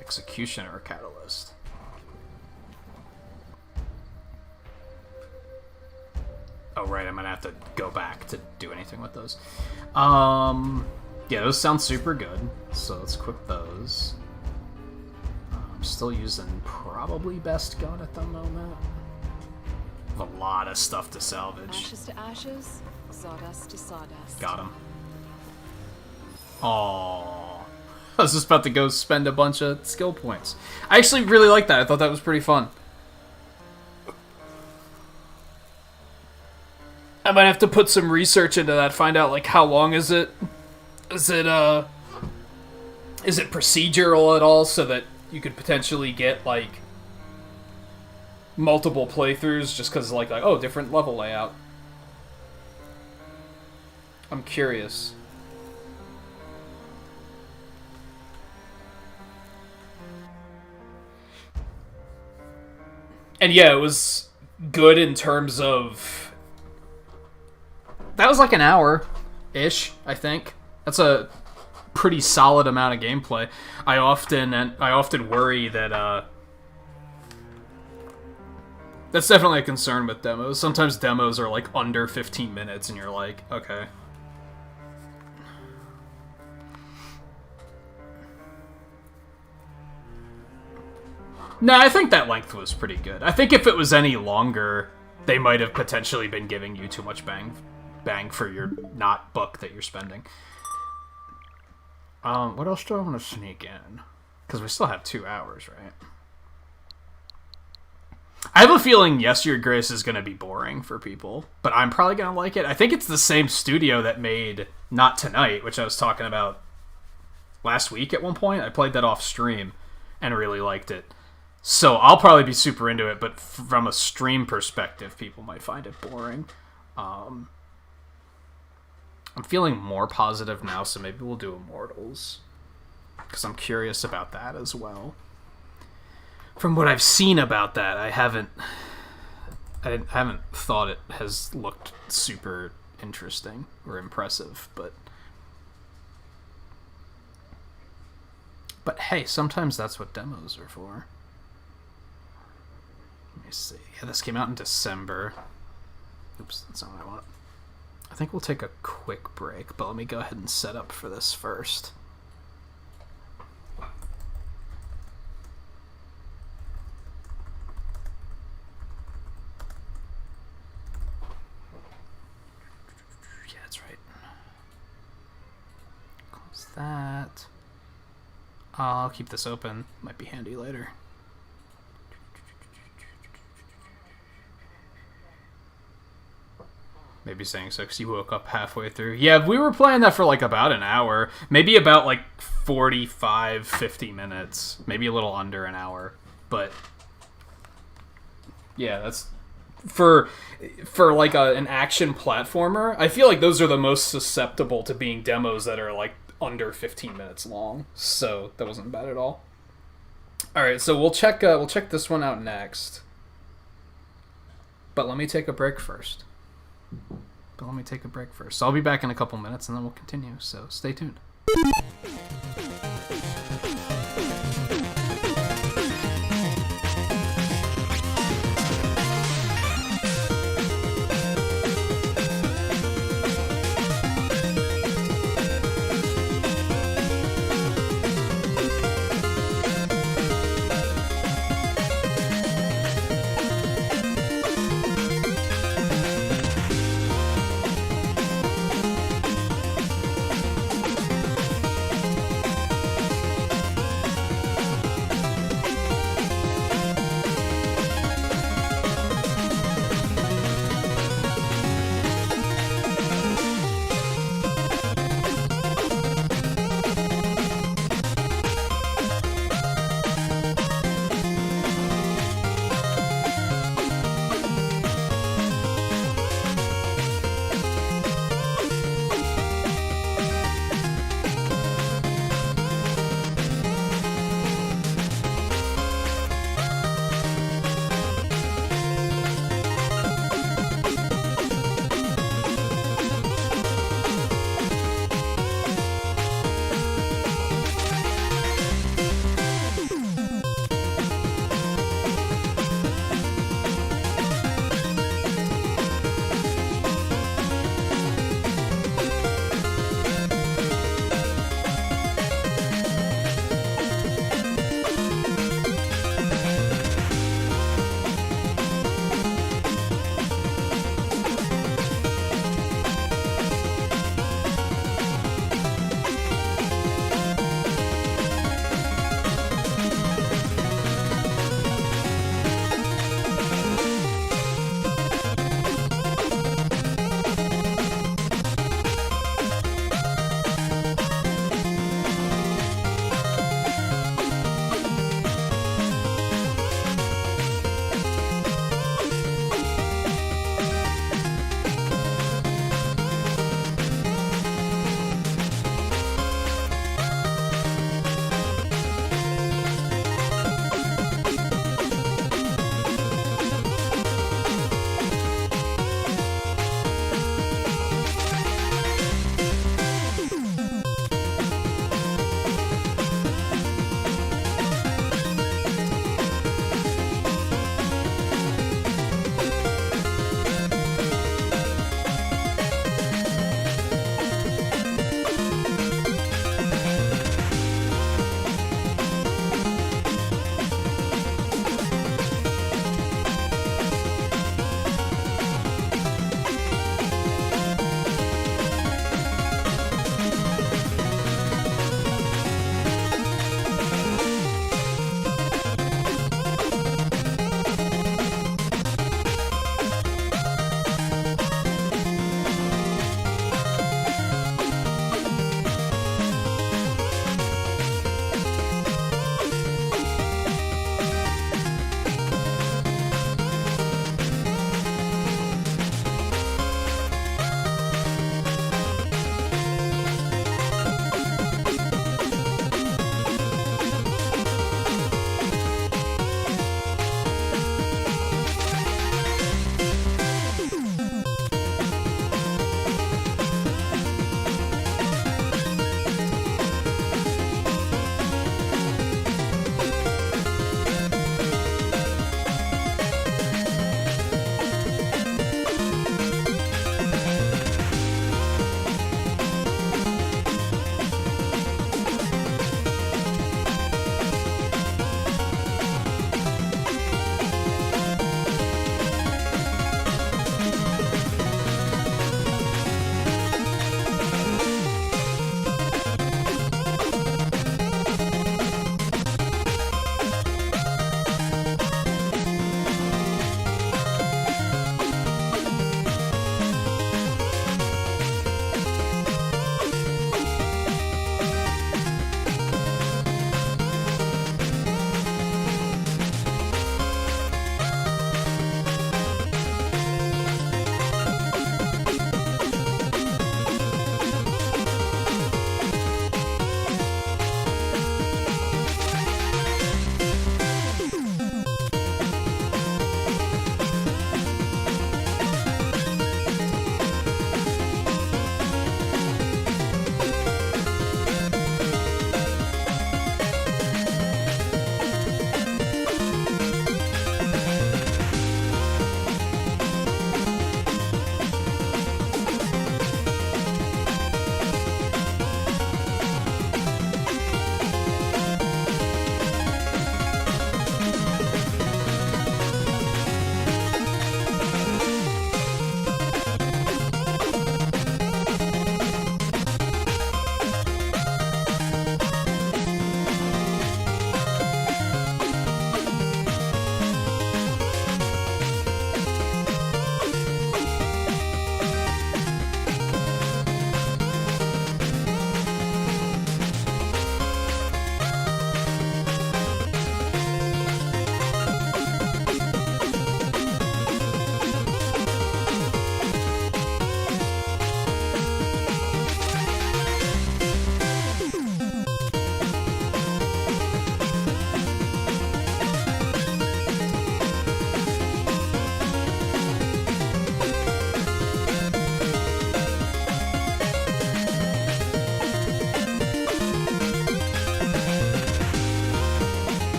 Executioner Catalyst. Oh, right, I'm gonna have to go back to do anything with those. Yeah, those sound super good, so let's equip those. I'm still using probably best gun at the moment. A lot of stuff to salvage. Ashes to ashes, sawdust to sawdust. Got him. Aww. I was just about to go spend a bunch of skill points. I actually really liked that. I thought that was pretty fun. I might have to put some research into that, find out, like, how long is it? Is it procedural at all, so that you could potentially get, like, multiple playthroughs just because, like, oh, different level layout. I'm curious. And yeah, it was good in terms of... That was like an hour-ish, I think. That's a pretty solid amount of gameplay. I often worry that, that's definitely a concern with demos. Sometimes demos are like under 15 minutes and you're like, okay. No, I think that length was pretty good. I think if it was any longer, they might have potentially been giving you too much bang for your not buck that you're spending. What else do I want to sneak in? Because we still have 2 hours, right? I have a feeling Yes, Your Grace is going to be boring for people, but I'm probably going to like it. I think it's the same studio that made Not Tonight, which I was talking about last week at one point. I played that off stream and really liked it. So I'll probably be super into it, but from a stream perspective, people might find it boring. I'm feeling more positive now, so maybe we'll do Immortals, because I'm curious about that as well. From what I've seen about that, I haven't thought it has looked super interesting or impressive, but hey, sometimes that's what demos are for. Let me see. Yeah, this came out in December. Oops, that's not what I want. I think we'll take a quick break, but let me go ahead and set up for this first. Yeah, that's right. Close that. I'll keep this open. Might be handy later. Maybe saying so because you woke up halfway through. Yeah, we were playing that for like about an hour. Maybe about like 45, 50 minutes. Maybe a little under an hour. But yeah, that's for like an action platformer. I feel like those are the most susceptible to being demos that are like under 15 minutes long. So that wasn't bad at all. All right, so we'll check this one out next. But let me take a break first. So I'll be back in a couple minutes and then we'll continue. So stay tuned.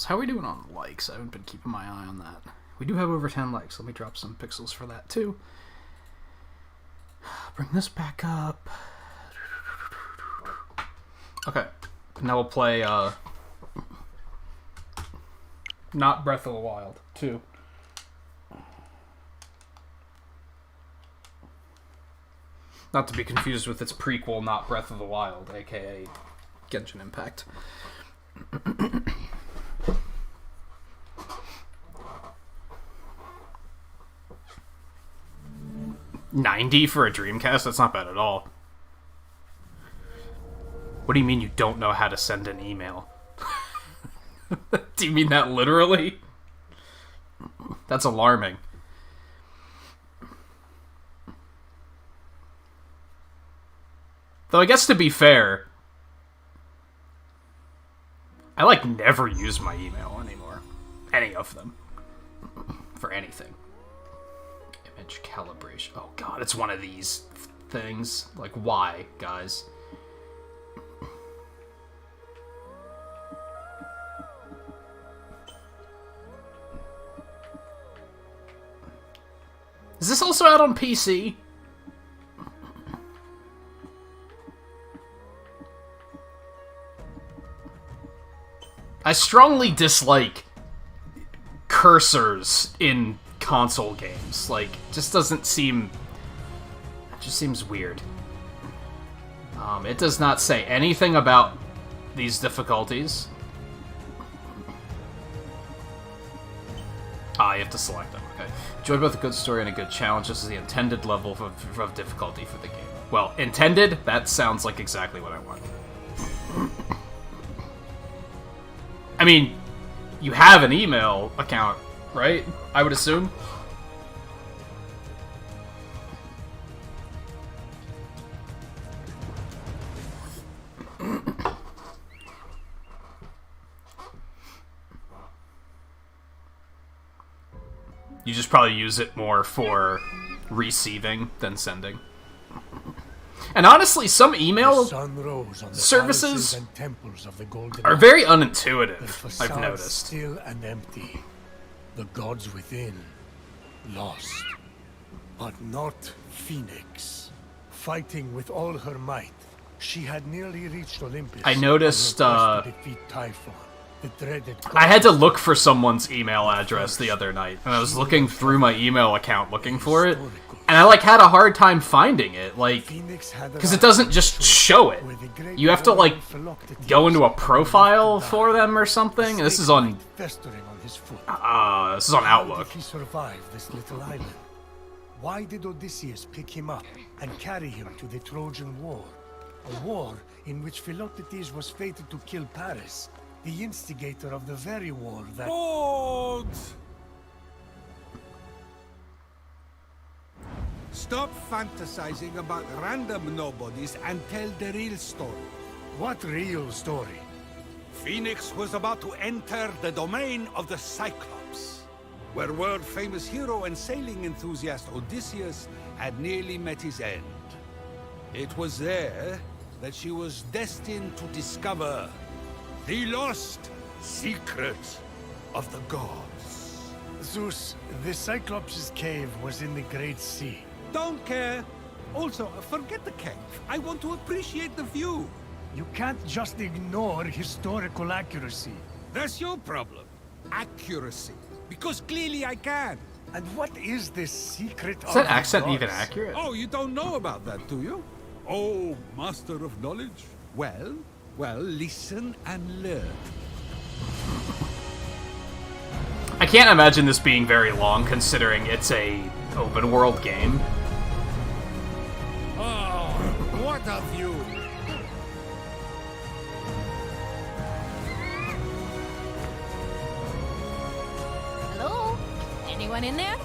How are we doing on likes? I haven't been keeping my eye on that. We do have over 10 likes. Let me drop some pixels for that too. Bring this back up. Okay. Now we'll play not Breath of the Wild 2. Not to be confused with its prequel, not Breath of the Wild, aka Genshin Impact. 90 for a Dreamcast? That's not bad at all. What do you mean you don't know how to send an email? Do you mean that literally? That's alarming. Though I guess to be fair, I like never use my email anymore. Any of them. For anything. Image calibration. Oh god, it's one of these things. Like, why, guys? Is this also out on PC? I strongly dislike cursors in console games. Like, just doesn't seem... It just seems weird. It does not say anything about these difficulties. Ah, you have to select them, okay. Enjoy both a good story and a good challenge. This is the intended level of difficulty for the game. Well, intended? That sounds like exactly what I want. I mean, you have an email account, right? I would assume. You just probably use it more for receiving than sending. And honestly, some email services are very unintuitive, I've noticed. Still and empty. The gods within, lost. But not Phoenix. Fighting with all her might, she had nearly reached Olympus. I noticed, to defeat Typhon, the dreaded I had to look for someone's email address the other night, and I was looking through my email account looking for it. And I, like, had a hard time finding it, like, because it doesn't just show it. You have to, like, go into a profile for them or something. And this is on, this is on Outlook. He survived this little island. Why did Odysseus pick him up and carry him to the Trojan War? A war in which Philoctetes was fated to kill Paris, the instigator of the very war that... Stop fantasizing about random nobodies and tell the real story. What real story? Phoenix was about to enter the domain of the Cyclops, where world-famous hero and sailing enthusiast Odysseus had nearly met his end. It was there that she was destined to discover the lost secret of the gods. Zeus, the Cyclops' cave was in the Great Sea. Don't care. Also, forget the cave. I want to appreciate the view. You can't just ignore historical accuracy. That's your problem. Accuracy. Because clearly I can. And what is this secret of Is that the accent gods? even accurate? Oh, you don't know about that, do you? Oh, master of knowledge? Well, listen and learn. I can't imagine this being very long, considering it's a open world game. Oh, what a view! Hello? Anyone in there?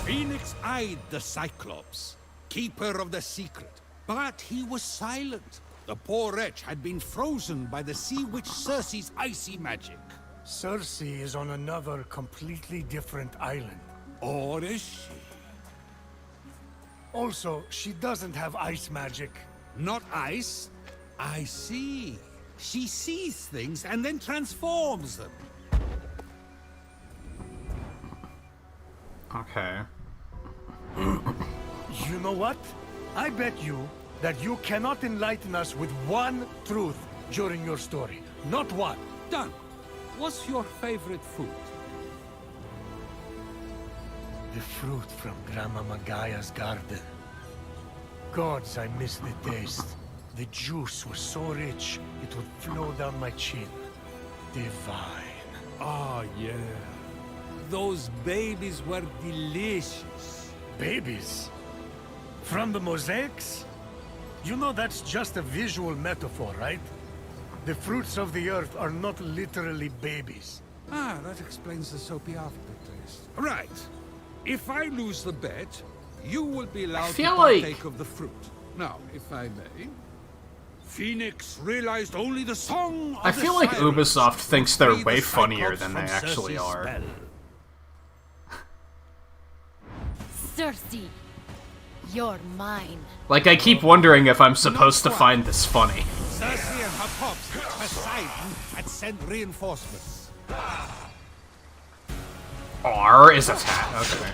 Phoenix eyed the Cyclops, keeper of the secret, but he was silent. The poor wretch had been frozen by the sea witch Circe's icy magic. Circe is on another completely different island. Or is she? Also, she doesn't have ice magic. Not ice? I see. She sees things and then transforms them. Okay. You know what? I bet you that you cannot enlighten us with one truth during your story. Not one. Done. What's your favorite food? The fruit from Grandma Magaya's garden. Gods, I miss the taste. The juice was so rich, it would flow down my chin. Divine. Ah, yeah. Those babies were delicious. Babies? From the mosaics? You know that's just a visual metaphor, right? The fruits of the earth are not literally babies. Ah, that explains the soapy aftertaste. Right. If I lose the bet, you will be allowed to partake of the fruit. Now, if I may... Phoenix realized only the song of I feel like Ubisoft thinks they're way funnier than they actually are. Cersei, you're mine. Like, I keep wondering if I'm supposed to find this funny. Cersei and her pops, Poseidon, had sent reinforcements. R is attack. Okay.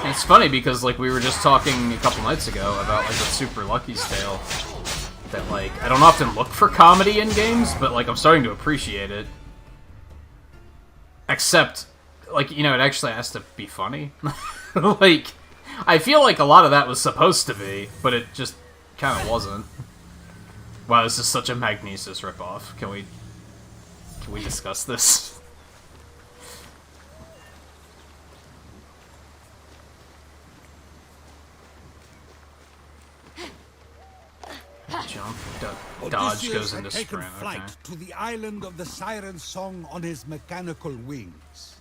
It's funny because, like, we were just talking a couple nights ago about, like, the Super Lucky's Tale. That, like, I don't often look for comedy in games, but, like, I'm starting to appreciate it. Except, like, you know, it actually has to be funny. Like, I feel like a lot of that was supposed to be, but it just kind of wasn't. Wow, this is such a Magnesis ripoff. Can we discuss this? Jump, dodge goes into sprint. Flight to the island of the Siren Song on his mechanical wings.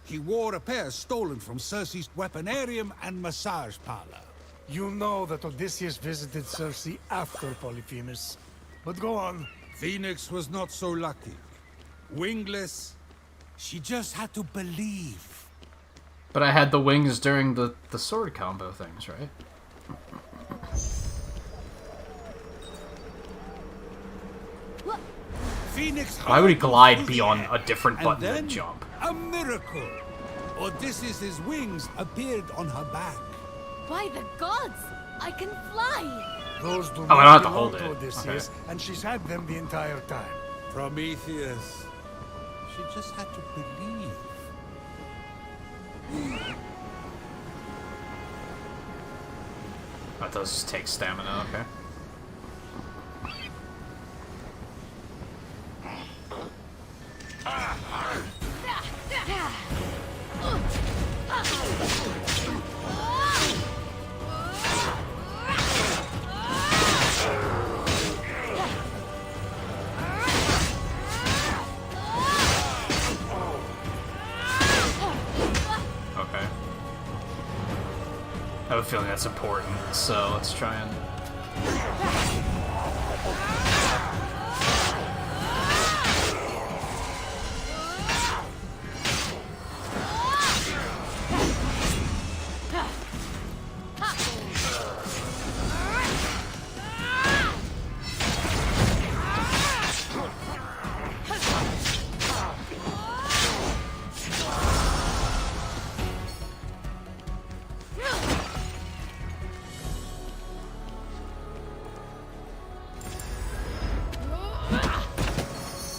He wore a pair stolen from Cersei's weaponarium and massage parlor. You know that Odysseus visited Cersei after Polyphemus. But go on. Phoenix was not so lucky. Wingless, she just had to believe. But I had the wings during the sword combo things, right? Phoenix Why would he glide beyond a different button than jump? A miracle! Odysseus' wings appeared on her back. By the gods, I can fly! Those do I don't have to hold it. Odysseus, Okay. and she's had them the entire time. Prometheus. She just had to believe. That does take stamina, okay. Okay. I have a feeling that's important, so let's try and...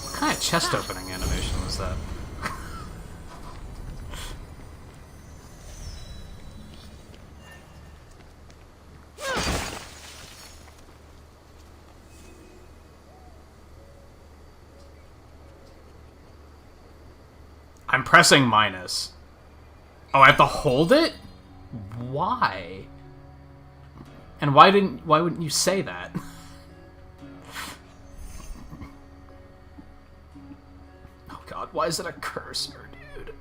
What kind of chest opening animation was that? I'm pressing minus. Oh, I have to hold it? Why? And why wouldn't you say that? Oh god, why is it a cursor, dude?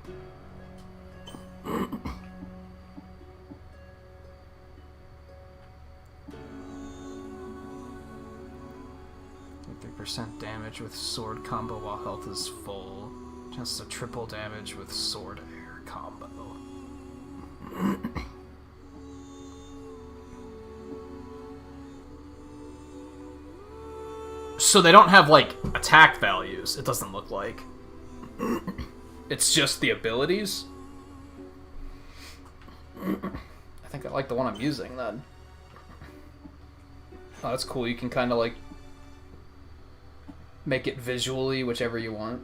20% damage with sword combo while health is full. Just a triple damage with sword air combo. So they don't have, like, attack values, it doesn't look like. It's just the abilities. I think I like the one I'm using, then. Oh, that's cool. You can kind of, like, make it visually whichever you want.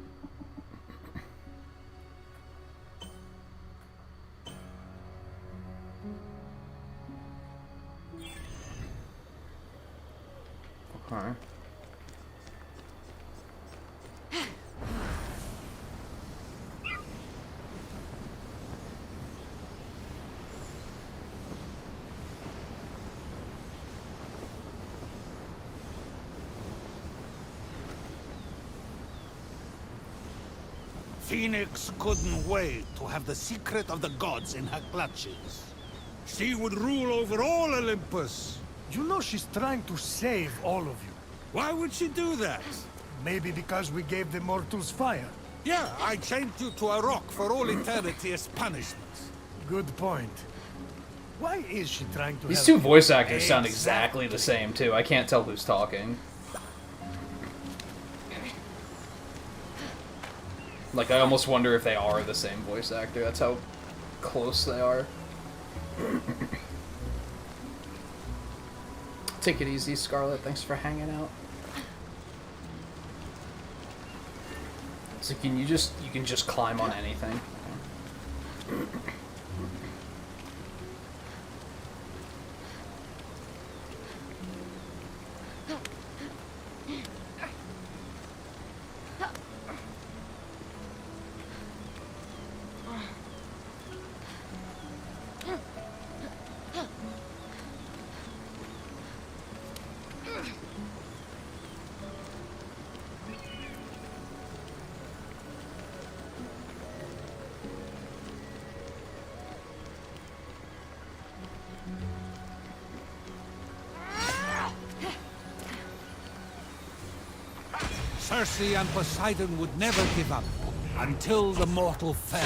Okay. Phoenix couldn't wait to have the secret of the gods in her clutches. She would rule over all Olympus. You know she's trying to save all of you. Why would she do that? Maybe because we gave the mortals fire. Yeah, I chained you to a rock for all eternity as punishment. Good point. Why is she trying to These help two you? voice actors sound exactly the same, too. I can't tell who's talking. Like, I almost wonder if they are the same voice actor. That's how close they are. Take it easy, Scarlet. Thanks for hanging out. So you can just climb on anything. Circe and Poseidon would never give up until the mortal fell.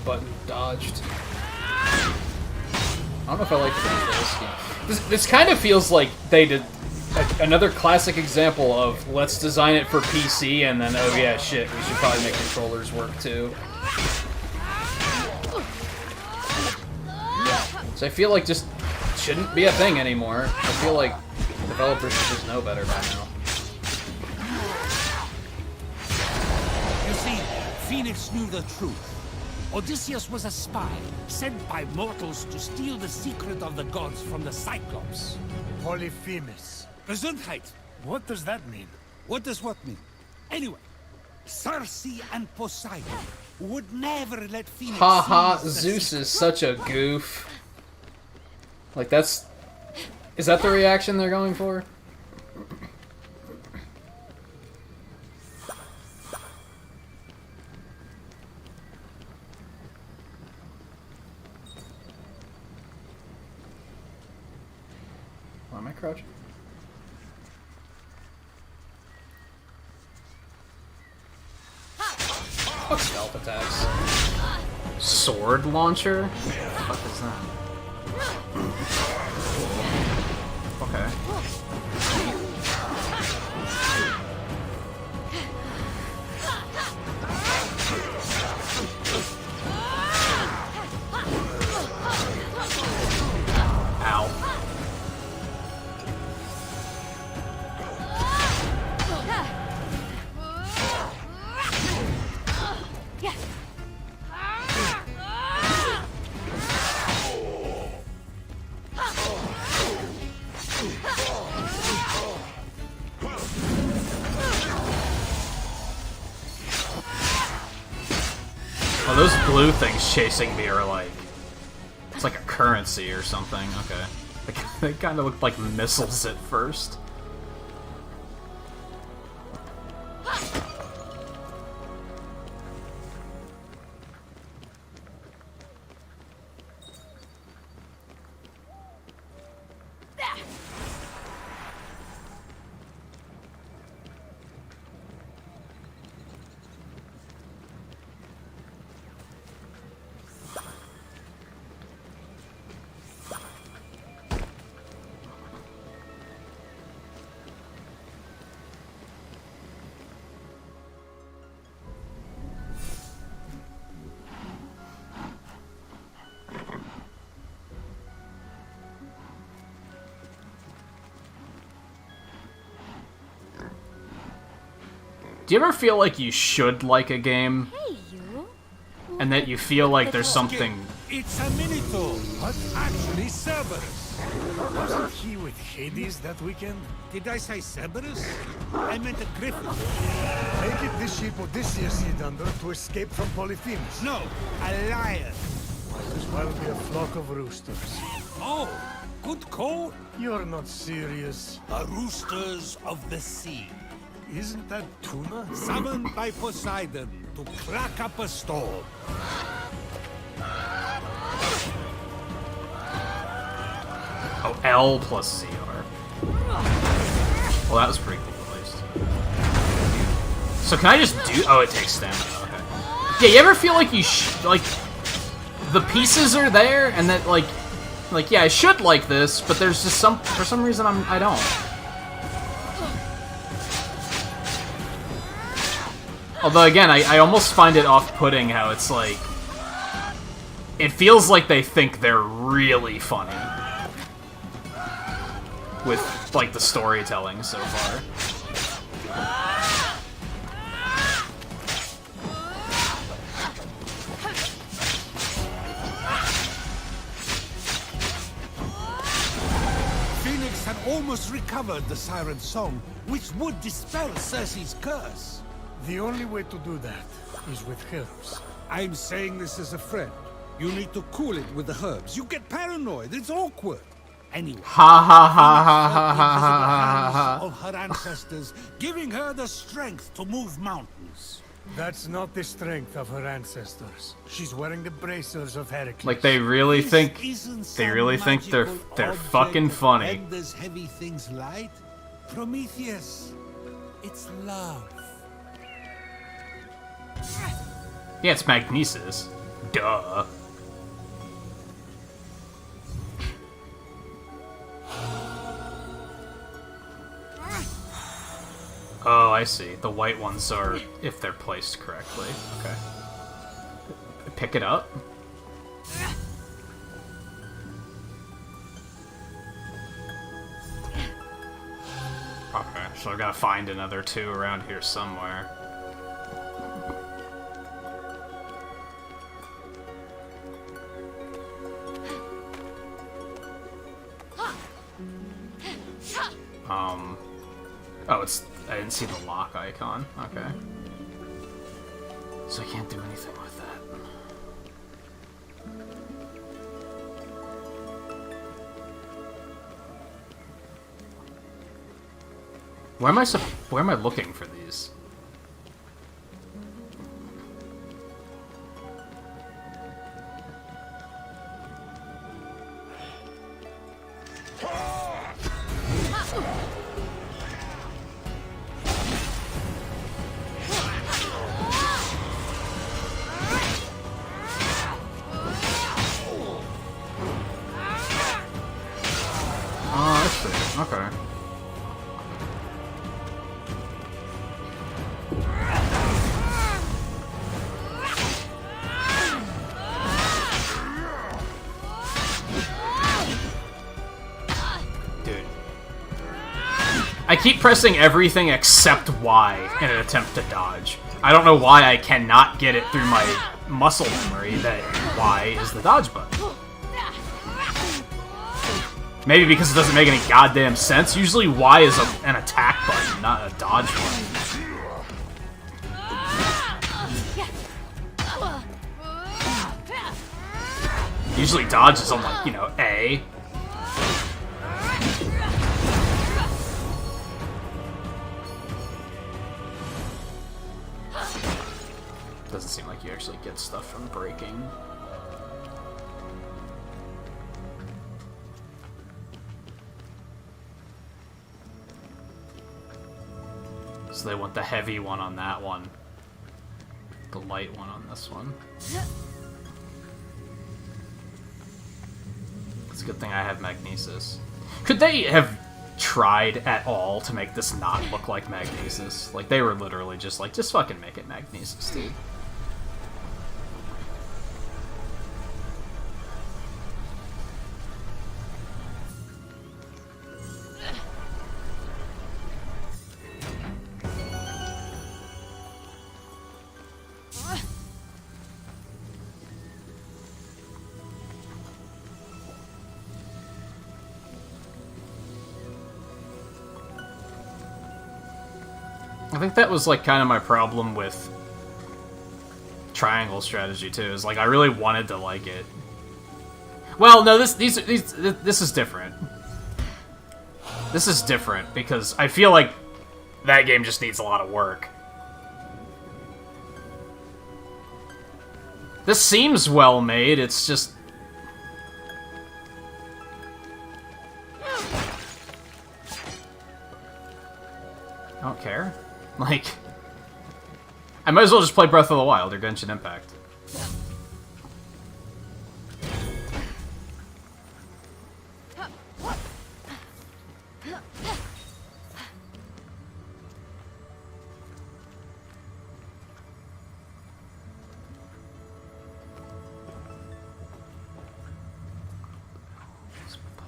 Button dodged. I don't know if I like the control scheme. This kind of feels like they did another classic example of let's design it for PC and then oh yeah shit we should probably make controllers work too. So I feel like just shouldn't be a thing anymore. I feel like developers should just know better by now. You see, Phoenix knew the truth. Odysseus was a spy, sent by mortals to steal the secret of the gods from the Cyclops. Polyphemus. Gesundheit. What does that mean? What does what mean? Anyway, Circe and Poseidon would never let Phoenix Haha, seize the Zeus secret. is such a goof. Like is that the reaction they're going for? Why am I crouching? Fuck stealth attacks. Sword launcher? What the fuck is that? Okay. Ow. Oh, those blue things chasing me are like... It's like a currency or something. Okay. They kind of looked like missiles at first. Do you ever feel like you should like a game? Hey, you. And that you feel like there's something... It's a Minotaur, but actually Cerberus. Wasn't he with Hades that weekend? Did I say Cerberus? I meant a griffin. Make it the ship Odysseus hid under to escape from Polyphemus. No, a lion. Might as well be a flock of roosters. Oh, good call. You're not serious. The roosters of the sea. Isn't that tuna? Summoned by Poseidon to crack up a storm. Oh, L plus CR. Well, that was pretty cool, at least. So can I just do... Oh, it takes stamina, okay. Yeah, you ever feel like you like... The pieces are there, and that, like, yeah, I should like this, but there's just for some reason I don't. Although, again, I almost find it off-putting how it's like... It feels like they think they're really funny. With, like, the storytelling so far. Phoenix had almost recovered the siren's song, which would dispel Circe's curse. The only way to do that is with herbs. I'm saying this as a friend. You need to cool it with the herbs. You get paranoid. It's awkward. Anyway, ha ha ha ha ha ha ha ha of her ancestors, giving her the strength to move mountains. That's not the strength of her ancestors. She's wearing the bracers of Heracles. Like they really think they're fucking funny. Renders heavy things light. Prometheus, it's love. Yeah, it's magnesis. Duh. Oh, I see. The white ones are if they're placed correctly. Okay. Pick it up. Okay, so I gotta find another two around here somewhere. Oh, I didn't see the lock icon. Okay. So I can't do anything with that. Where am I looking for these? Okay. Dude. I keep pressing everything except Y in an attempt to dodge. I don't know why I cannot get it through my muscle memory that Y is the dodge button. Maybe because it doesn't make any goddamn sense. Usually Y is an attack button, not a dodge button. Usually dodge is on, like, you know, A. Doesn't seem like you actually get stuff from breaking. So they want the heavy one on that one. The light one on this one. It's a good thing I have magnesis. Could they have tried at all to make this not look like magnesis? Like, they were literally just like, just fucking make it magnesis, dude. I think that was like kind of my problem with triangle strategy too. Is like I really wanted to like it. Well, no, this is different. This is different because I feel like that game just needs a lot of work. This seems well made. It's just I don't care. Like, I might as well just play Breath of the Wild or Genshin Impact.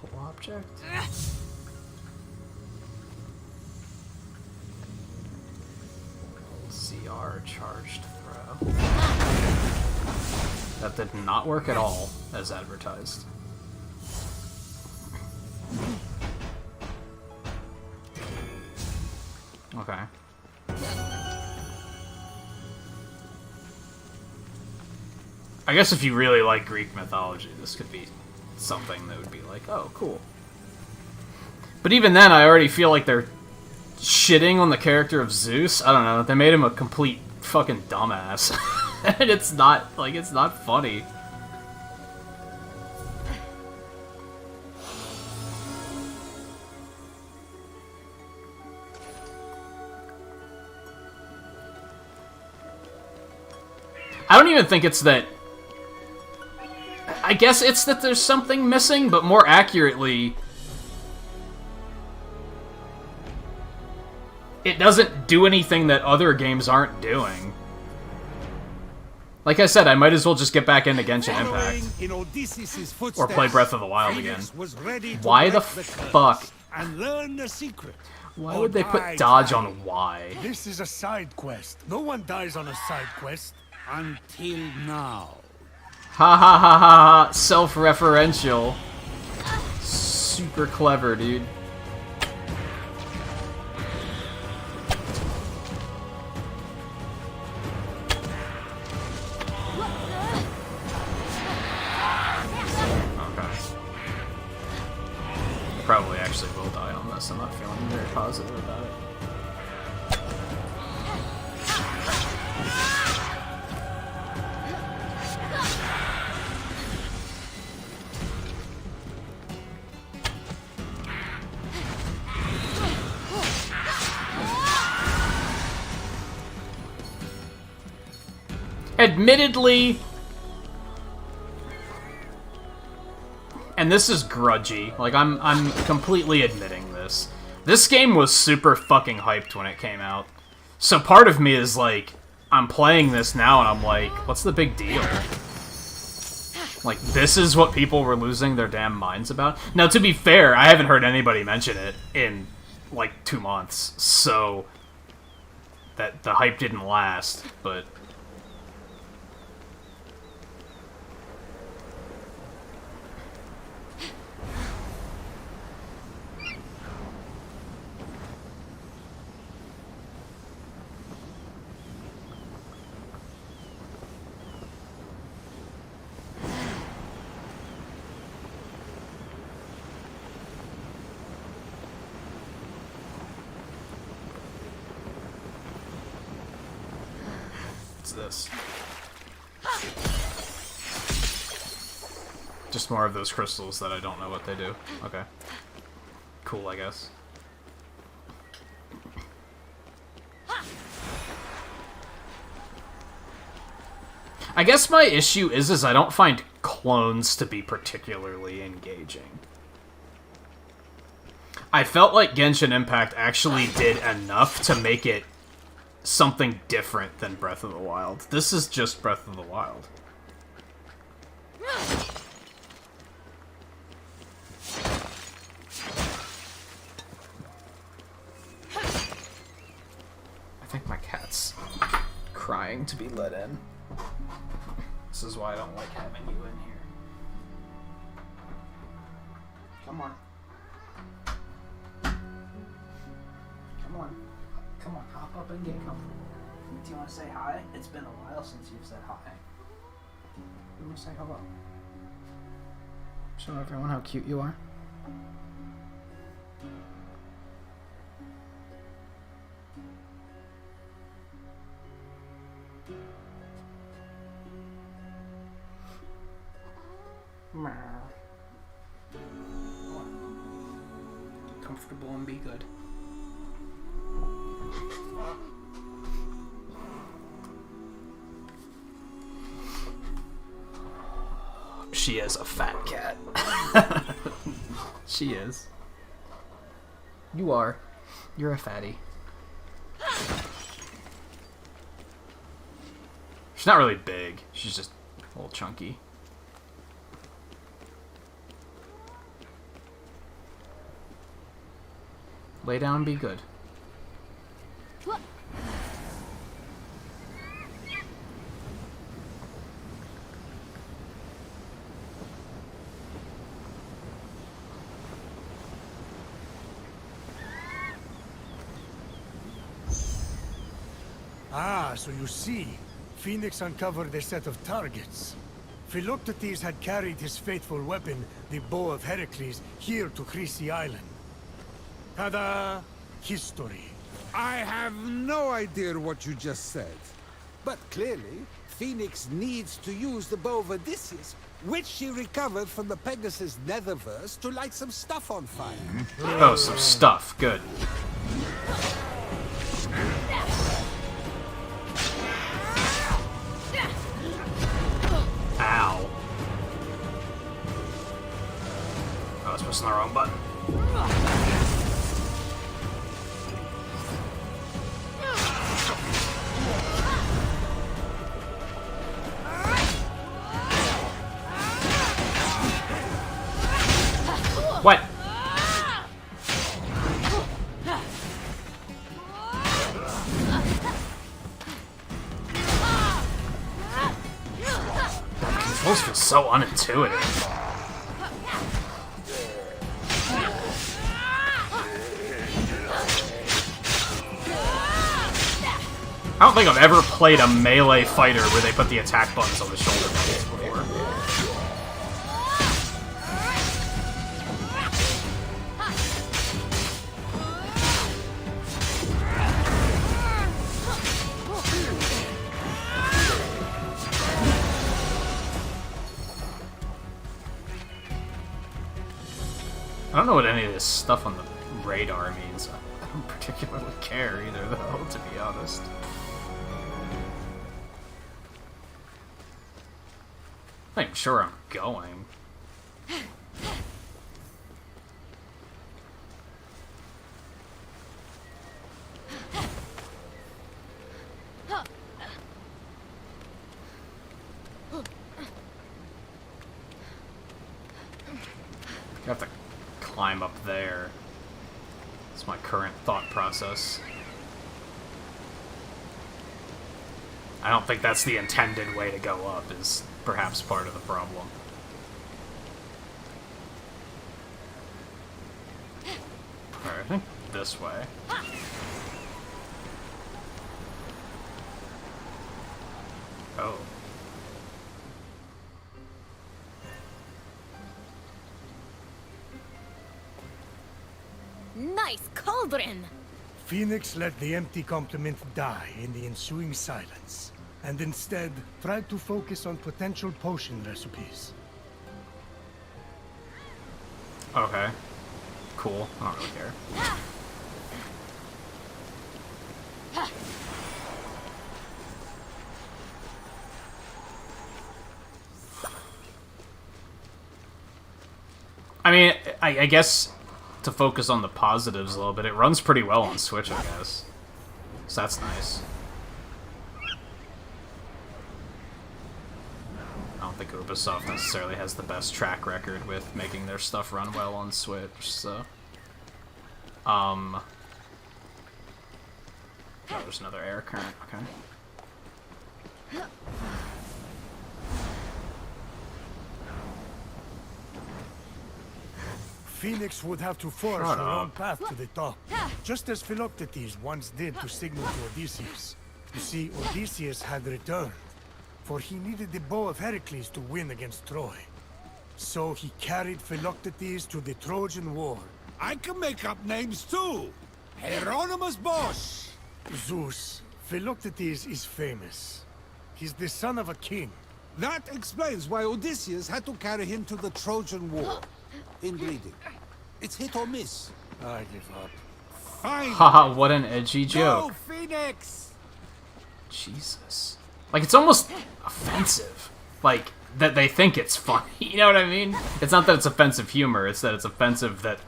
Pull object. CR charged throw. That did not work at all, as advertised. Okay. I guess if you really like Greek mythology, this could be something that would be like, oh, cool. But even then, I already feel like they're shitting on the character of Zeus. I don't know. They made him a complete fucking dumbass. And it's not, like, it's not funny. I don't even think it's that... I guess it's that there's something missing, but more accurately... it doesn't do anything that other games aren't doing. Like I said, I might as well just get back into Genshin Impact. Or play Breath of the Wild again. Why the fuck? And learn the secret. Why would they put dodge on Y? This is a side quest. No one dies on a side quest. Until now. Ha ha ha ha ha. Self-referential. Super clever, dude. Probably actually will die on this. I'm not feeling very positive about it. Admittedly, and this is grudgy, like I'm completely admitting this. This game was super fucking hyped when it came out. So part of me is like, I'm playing this now and I'm like, what's the big deal? Like, this is what people were losing their damn minds about? Now, to be fair, I haven't heard anybody mention it in, like, 2 months, so that the hype didn't last, but... this. Just more of those crystals that I don't know what they do. Okay. Cool, I guess. I guess my issue is I don't find clones to be particularly engaging. I felt like Genshin Impact actually did enough to make it something different than Breath of the Wild. This is just Breath of the Wild. I think my cat's crying to be let in. This is why I don't like having you in here. Come on. Come on. Come on, hop up and get comfortable. Do you want to say hi? It's been a while since you've said hi. You want to say hello? Show everyone how cute you are. Comfortable and be good. She is a fat cat. She is. You are. You're a fatty. She's not really big. She's just a little chunky. Lay down and be good. Ah, so you see, Phoenix uncovered a set of targets. Philoctetes had carried his faithful weapon, the Bow of Heracles, here to Chrysi Island. Ta-da! History. I have no idea what you just said. But clearly, Phoenix needs to use the bow of Odysseus, which she recovered from the Pegasus Netherverse to light some stuff on fire. Oh, some stuff. Good. Ow. I was pressing the wrong button. What? The controls feel so unintuitive. I don't think I've ever played a melee fighter where they put the attack buttons on the shoulder buttons before. I don't know what any of this stuff on the radar means. I don't particularly care either, though, to be honest. I'm sure I'm going. I have to climb up there. That's my current thought process. I don't think that's the intended way to go up, is perhaps part of the problem. Alright, I think this way. Oh. Nice cauldron! Phoenix let the empty compliment die in the ensuing silence, and instead tried to focus on potential potion recipes. Okay. Cool. I don't really care. I mean, I guess to focus on the positives a little bit, it runs pretty well on Switch, I guess. So that's nice. I don't think Ubisoft necessarily has the best track record with making their stuff run well on Switch, so... Oh, there's another air current, okay. Phoenix would have to force her own path to the top, just as Philoctetes once did to signal to Odysseus. You see, Odysseus had returned, for he needed the bow of Heracles to win against Troy. So he carried Philoctetes to the Trojan War. I can make up names too! Hieronymus Bosch! Zeus, Philoctetes is famous. He's the son of a king. That explains why Odysseus had to carry him to the Trojan War. Inbreeding. It's hit or miss. I give up. Fine! Haha, what an edgy joke. Go, Phoenix! Jesus. Like, it's almost offensive. Like, that they think it's funny, you know what I mean? It's not that it's offensive humor, it's that it's offensive that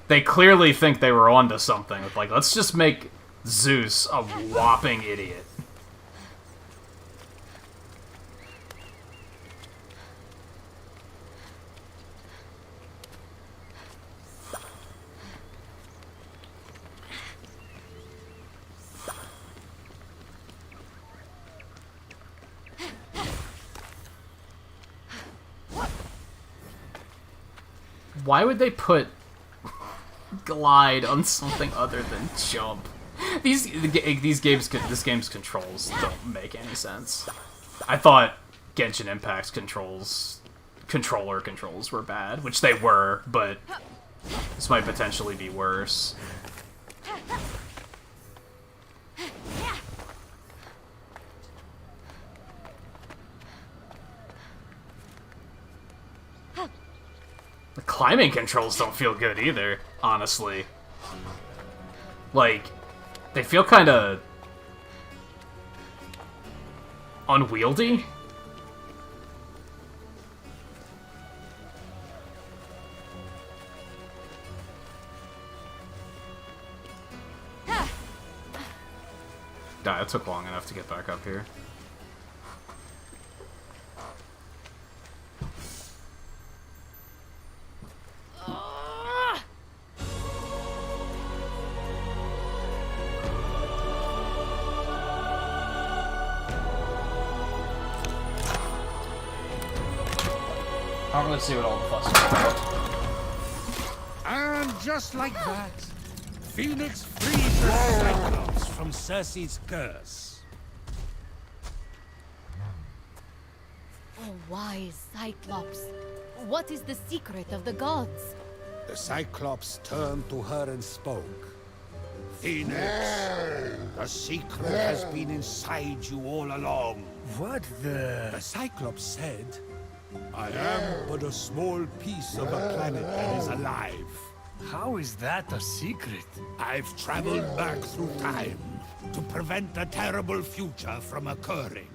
they clearly think they were onto something. With like, let's just make Zeus a whopping idiot. Why would they put glide on something other than jump? This game's controls don't make any sense. I thought Genshin Impact's controller controls were bad, which they were, but this might potentially be worse. The climbing controls don't feel good either, honestly. Like, they feel kinda unwieldy. It took long enough to get back up here. I don't really see what all the fuss is about. And just like that, Phoenix frees the Cyclops from Circe's curse. Oh, wise Cyclops. What is the secret of the gods? The Cyclops turned to her and spoke. Phoenix, the secret has been inside you all along. What the... The Cyclops said, I am but a small piece of a planet that is alive. How is that a secret? I've traveled back through time to prevent a terrible future from occurring.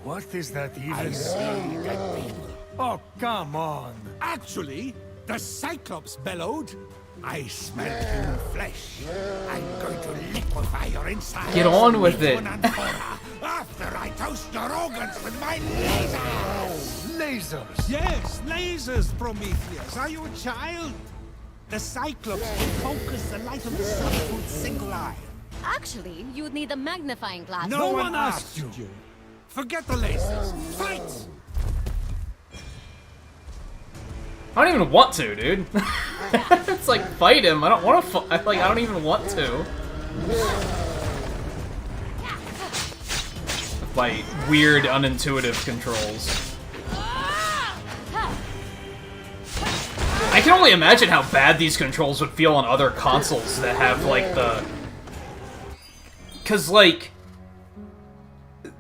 What is that even? I see dead people. Oh, come on. Actually, the Cyclops bellowed, I smell human flesh. I'm going to liquefy your insides. Get on with it. After I toast your organs with my lasers. Lasers? Yes, lasers, Prometheus. Are you a child? The Cyclops will focus the light of the sun through its single eye. Actually, you'd need a magnifying glass. No one asked you. Forget the lasers. Fight! I don't even want to, dude. It's like, fight him. I don't want to like, I don't even want to. By weird, unintuitive controls. I can only imagine how bad these controls would feel on other consoles that have, like, the... Because, like,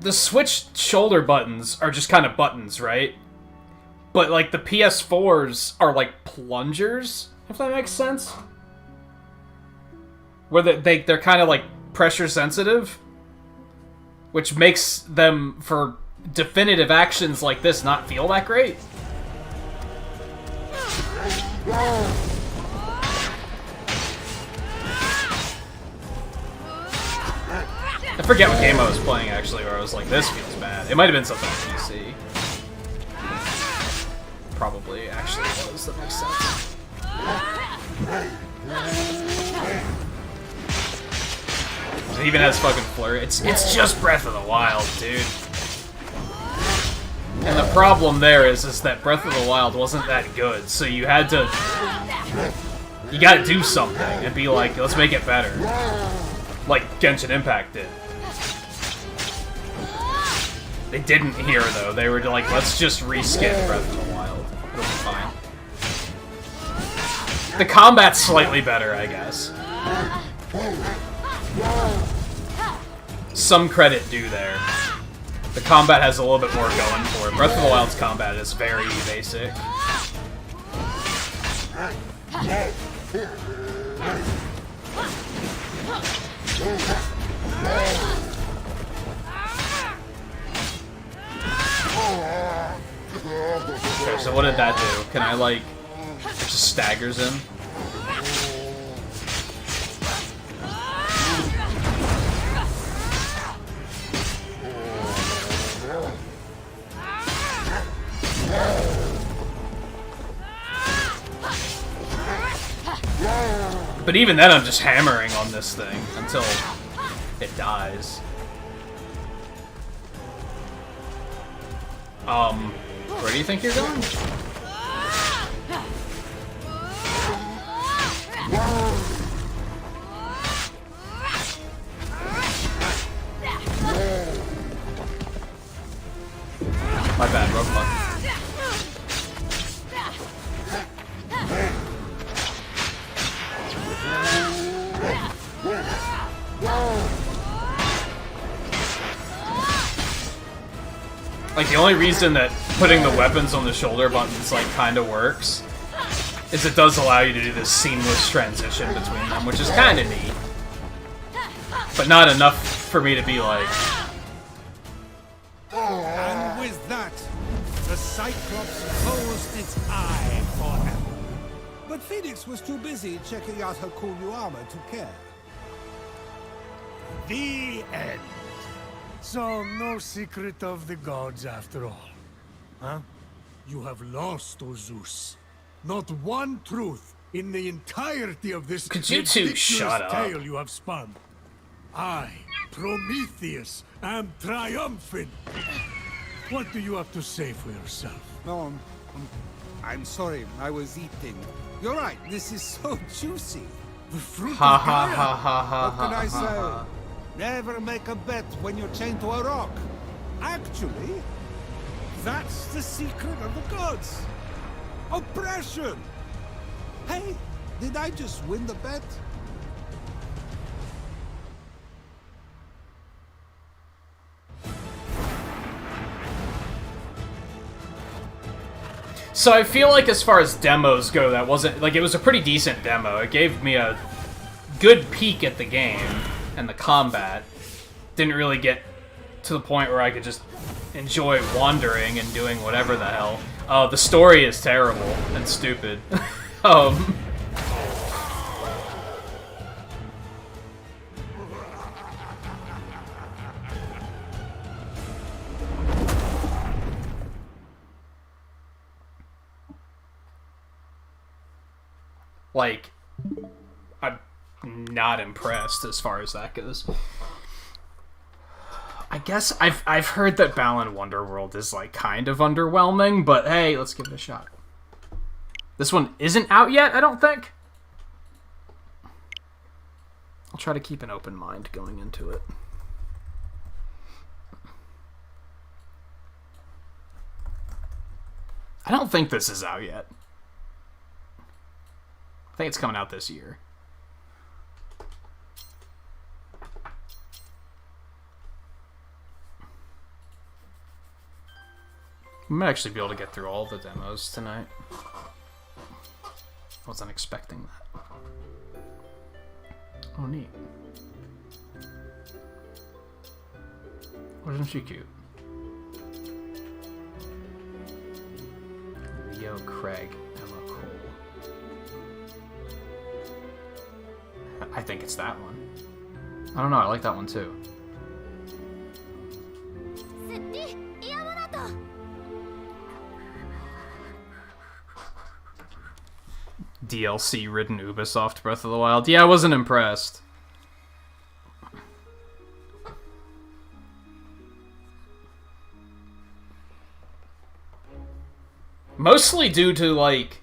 the Switch shoulder buttons are just kind of buttons, right? But, like, the PS4s are, like, plungers, if that makes sense? Where they're kind of, like, pressure sensitive. Which makes them, for definitive actions like this, not feel that great. I forget what game I was playing, actually, where I was like, this feels bad. It might have been something on PC. Probably actually was, that makes sense. It even has fucking flurry. It's just Breath of the Wild, dude. And the problem there is that Breath of the Wild wasn't that good, so you had to... You gotta do something and be like, let's make it better. Like Genshin Impact did. They didn't here, though. They were like, let's just reskin Breath of the Wild. It'll be fine. The combat's slightly better, I guess. Some credit due there. The combat has a little bit more going for it. Breath of the Wild's combat is very basic. Okay, so what did that do? Can I, like... It just staggers him? But even then, I'm just hammering on this thing until it dies. Where do you think you're going? My bad, rogue button. Like, the only reason that putting the weapons on the shoulder buttons, like, kind of works is it does allow you to do this seamless transition between them, which is kind of neat. But not enough for me to be like... And with that, the Cyclops closed its eye forever. But Phoenix was too busy checking out her cool new armor to care. The end. So, no secret of the gods after all. Huh? You have lost, O Zeus. Not one truth in the entirety of this Could you two shut up? tale you have spun. I, Prometheus, am triumphant. What do you have to say for yourself? No, I'm sorry, I was eating. You're right, this is so juicy. The fruit Ha of ha Gaia. ha ha ha What can I ha ha. say? Never make a bet when you're chained to a rock. Actually, that's the secret of the gods. Oppression! Hey, did I just win the bet? So I feel like as far as demos go, that wasn't... Like, it was a pretty decent demo. It gave me a good peek at the game and the combat. Didn't really get to the point where I could just enjoy wandering and doing whatever the hell. The story is terrible and stupid. Like, I'm not impressed as far as that goes. I guess I've heard that Balan Wonderworld is, like, kind of underwhelming, but hey, let's give it a shot. This one isn't out yet, I don't think. I'll try to keep an open mind going into it. I don't think this is out yet. I think it's coming out this year. We might actually be able to get through all the demos tonight. Wasn't expecting that. Oh, neat. Wasn't she cute? Leo Craig, Emma Cole. I think it's that one. I don't know, I like that one too. DLC-ridden Ubisoft Breath of the Wild. Yeah, I wasn't impressed. Mostly due to, like...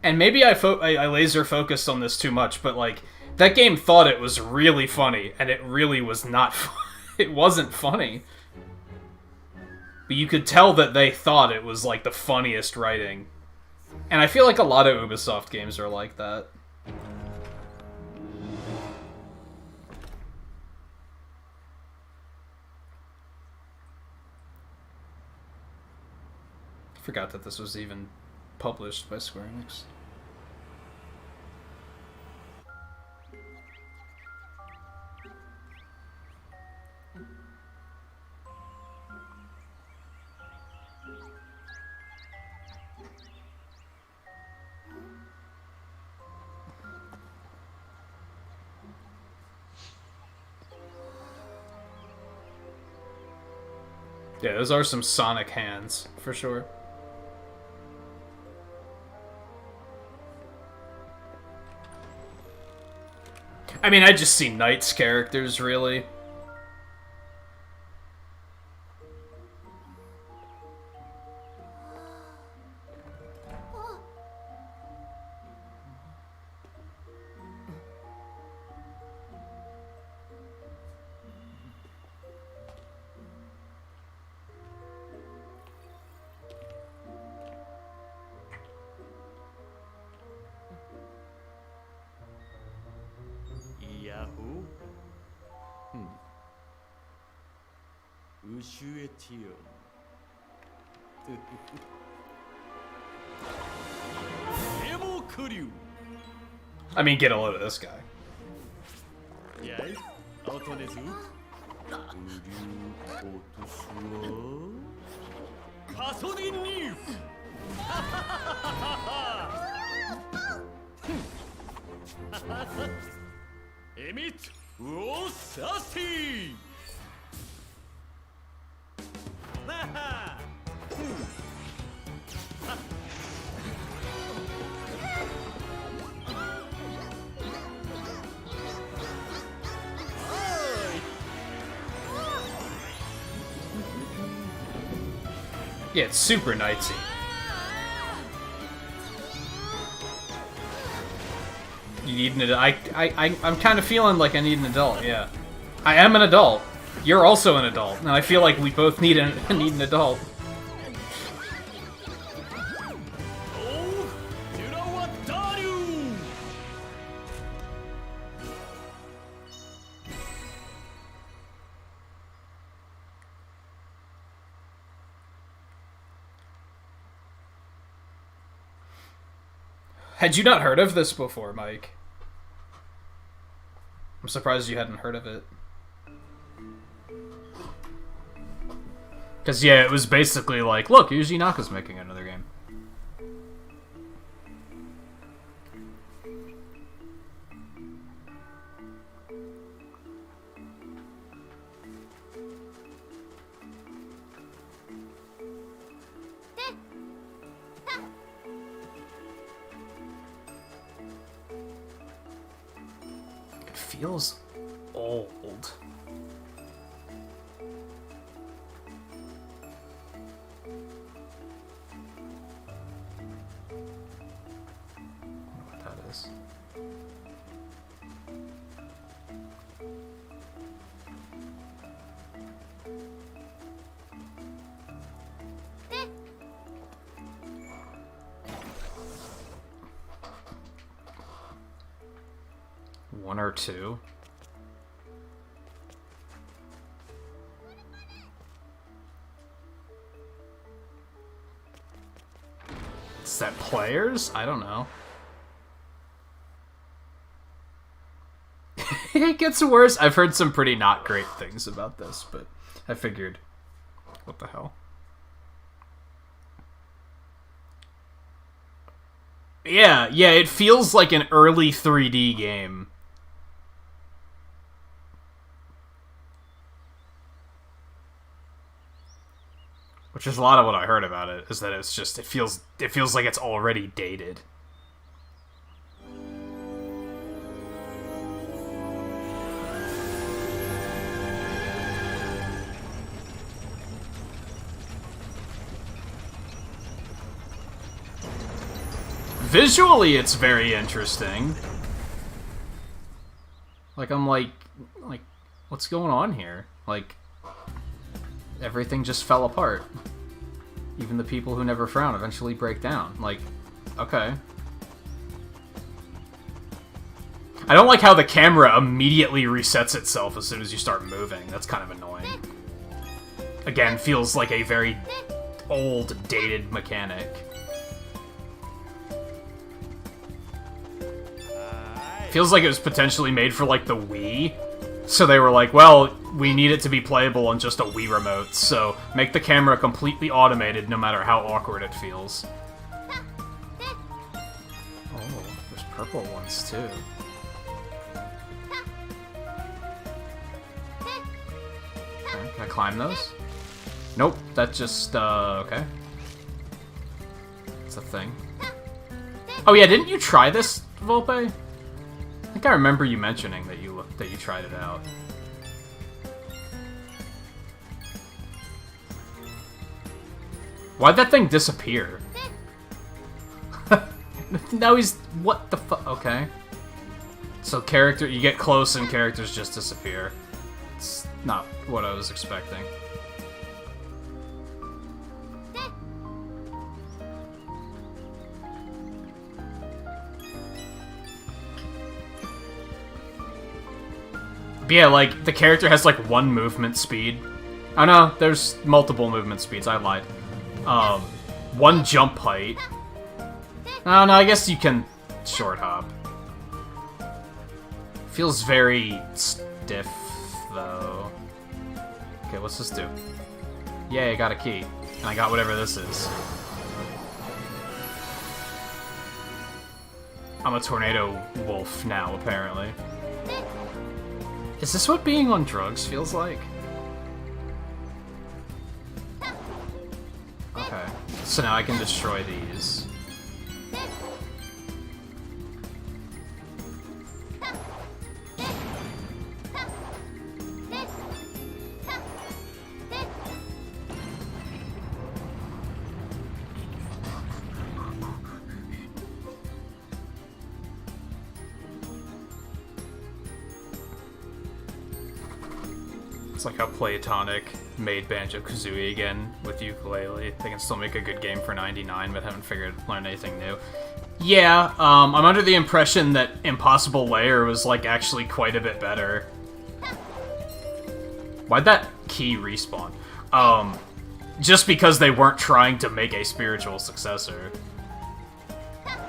And maybe I laser focused on this too much, but, like, that game thought it was really funny, and it really was not it wasn't funny. But you could tell that they thought it was, like, the funniest writing. And I feel like a lot of Ubisoft games are like that. Forgot that this was even published by Square Enix. Yeah, those are some Sonic hands, for sure. I mean, I just see Knight's characters, really. I mean, get a load of this guy. Yeah, it's super knightsy. You need an I'm kind of feeling like I need an adult, yeah. I am an adult. You're also an adult, and I feel like we both need an adult. Had you not heard of this before, Mike? I'm surprised you hadn't heard of it. Because, yeah, it was basically like, look, Yuji Naka's making another game. Feels old. I wonder what that is. One or two. Set players? I don't know. It gets worse. I've heard some pretty not great things about this, but I figured, what the hell? Yeah, it feels like an early 3D game. Which is a lot of what I heard about it, is that it's just, it feels like it's already dated. Visually, it's very interesting. Like, I'm like, what's going on here? Like, everything just fell apart. Even the people who never frown eventually break down. Like, okay. I don't like how the camera immediately resets itself as soon as you start moving. That's kind of annoying. Again, feels like a very old, dated mechanic. Feels like it was potentially made for, like, the Wii. So they were like, well, we need it to be playable on just a Wii remote, so make the camera completely automated no matter how awkward it feels. Oh, there's purple ones, too. Okay, can I climb those? Nope, that's just, okay. It's a thing. Oh yeah, didn't you try this, Volpe? I think I remember you mentioning that you tried it out. Why'd that thing disappear? Now he's... what the fuck? Okay. So you get close and characters just disappear. It's not what I was expecting. But yeah, like, the character has, like, one movement speed. Oh no, there's multiple movement speeds, I lied. One jump height. Oh no, I guess you can short hop. Feels very stiff, though. Okay, what's this do? Yay, I got a key. And I got whatever this is. I'm a tornado wolf now, apparently. Is this what being on drugs feels like? Okay, so now I can destroy these. Like how Playtonic made Banjo-Kazooie again with ukulele. They can still make a good game for 99, but haven't learned anything new. Yeah, I'm under the impression that Impossible Lair was, like, actually quite a bit better. Why'd that key respawn? Just because they weren't trying to make a spiritual successor.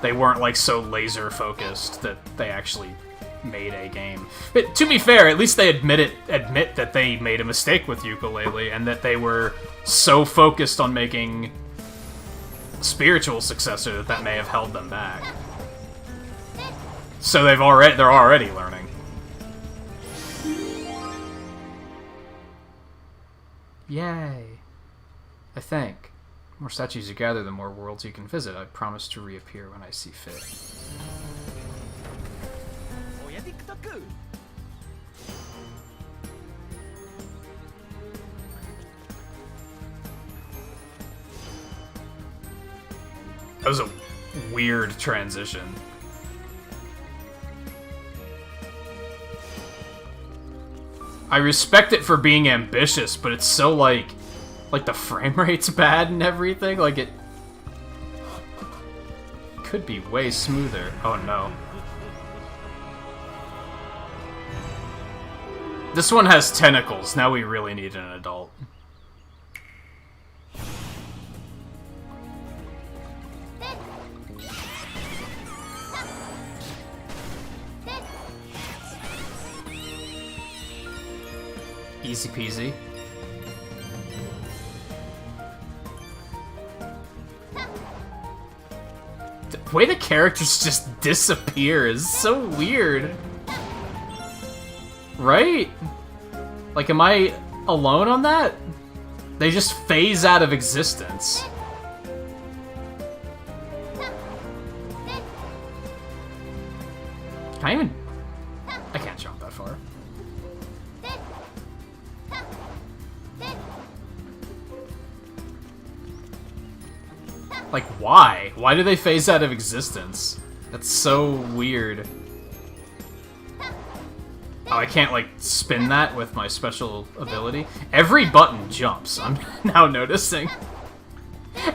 They weren't, like, so laser-focused that they actually made a game. But to be fair, at least they admit that they made a mistake with ukulele and that they were so focused on making a spiritual successor that may have held them back. So they're already learning. Yay. I think. The more statues you gather, the more worlds you can visit. I promise to reappear when I see fit. That was a weird transition. I respect it for being ambitious, but it's so like the frame rate's bad and everything. Like it could be way smoother. Oh no. This one has tentacles. Now we really need an adult. Easy peasy. The way the characters just disappear is so weird. Right? Like, am I alone on that? They just phase out of existence. Can I can't jump that far. Like, why? Why do they phase out of existence? That's so weird. Oh, I can't, like, spin that with my special ability? Every button jumps, I'm now noticing.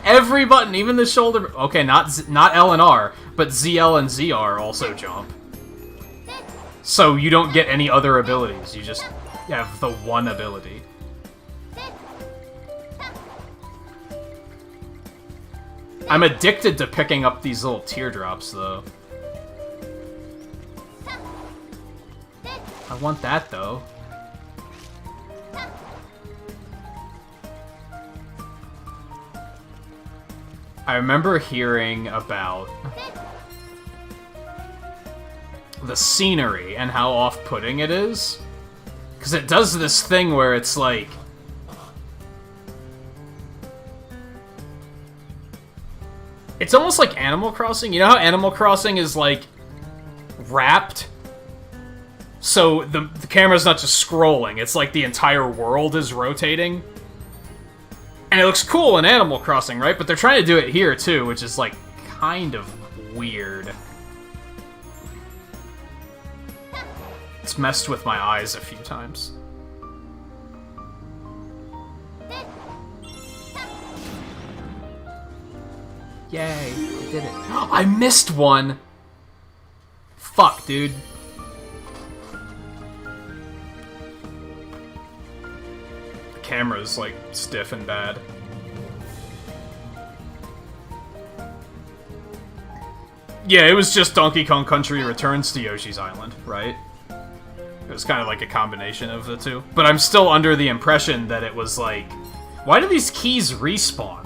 Every button, even the shoulder... Okay, not L and R, but ZL and ZR also jump. So you don't get any other abilities, you just have the one ability. I'm addicted to picking up these little teardrops, though. I want that, though. I remember hearing about the scenery and how off-putting it is. Because it does this thing where it's like... It's almost like Animal Crossing. You know how Animal Crossing is, like, wrapped? So the camera's not just scrolling, it's like the entire world is rotating. And it looks cool in Animal Crossing, right? But they're trying to do it here, too, which is, like, kind of weird. It's messed with my eyes a few times. Yay, I did it. I missed one! Fuck, dude. The camera's, like, stiff and bad. Yeah, it was just Donkey Kong Country Returns to Yoshi's Island, right? It was kind of like a combination of the two. But I'm still under the impression that it was like... Why do these keys respawn?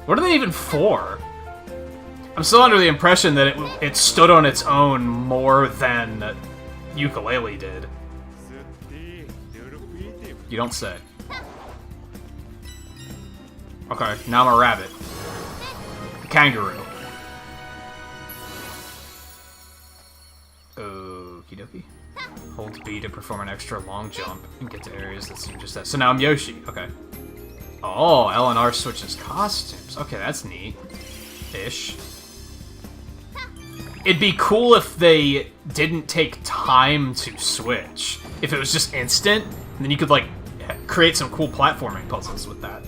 What are they even for? I'm still under the impression that it stood on its own more than Ukulele did. You don't say. Okay, now I'm a rabbit. A kangaroo. Okie dokie. Hold B to perform an extra long jump and get to areas that seem just that. So now I'm Yoshi. Okay. Oh, L and R switches costumes. Okay, that's neat. Ish. It'd be cool if they didn't take time to switch. If it was just instant, and then you could, like, create some cool platforming puzzles with that.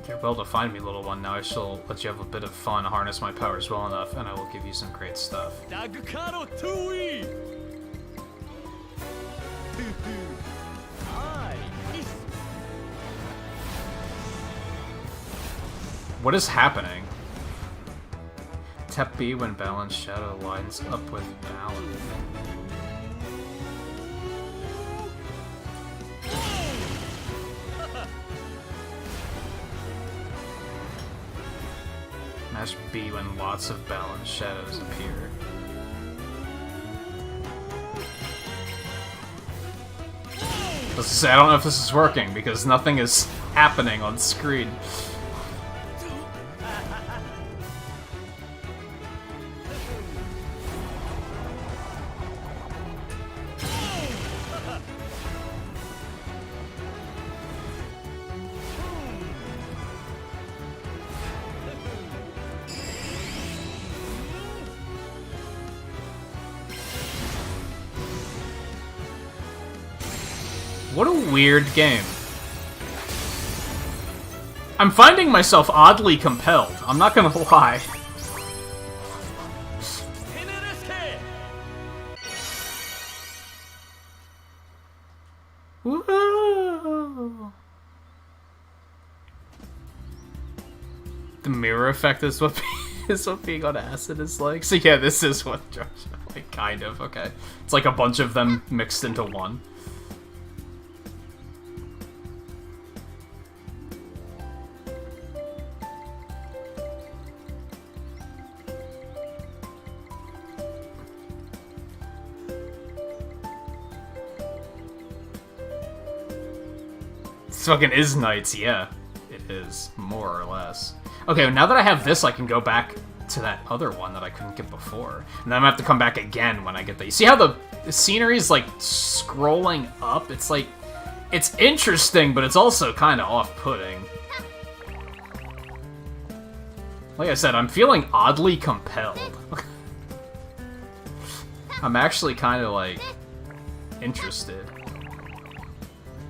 You're well to find me, little one. Now I shall let you have a bit of fun, harness my powers well enough, and I will give you some great stuff. What is happening? Tap B when balanced shadow lines up with balance. Mash B when lots of balanced shadows appear. Let's say I don't know if this is working because nothing is happening on screen. What a weird game. I'm finding myself oddly compelled. I'm not gonna lie. Whoa. The mirror effect is what being on acid is like. So yeah, this is what Josh, like, kind of, okay. It's like a bunch of them mixed into one. This fucking is Knights, yeah. It is, more or less. Okay, now that I have this, I can go back to that other one that I couldn't get before. And then I'm gonna have to come back again when I get that. You see how the scenery is, like, scrolling up? It's like... It's interesting, but it's also kind of off-putting. Like I said, I'm feeling oddly compelled. I'm actually kind of, like, interested.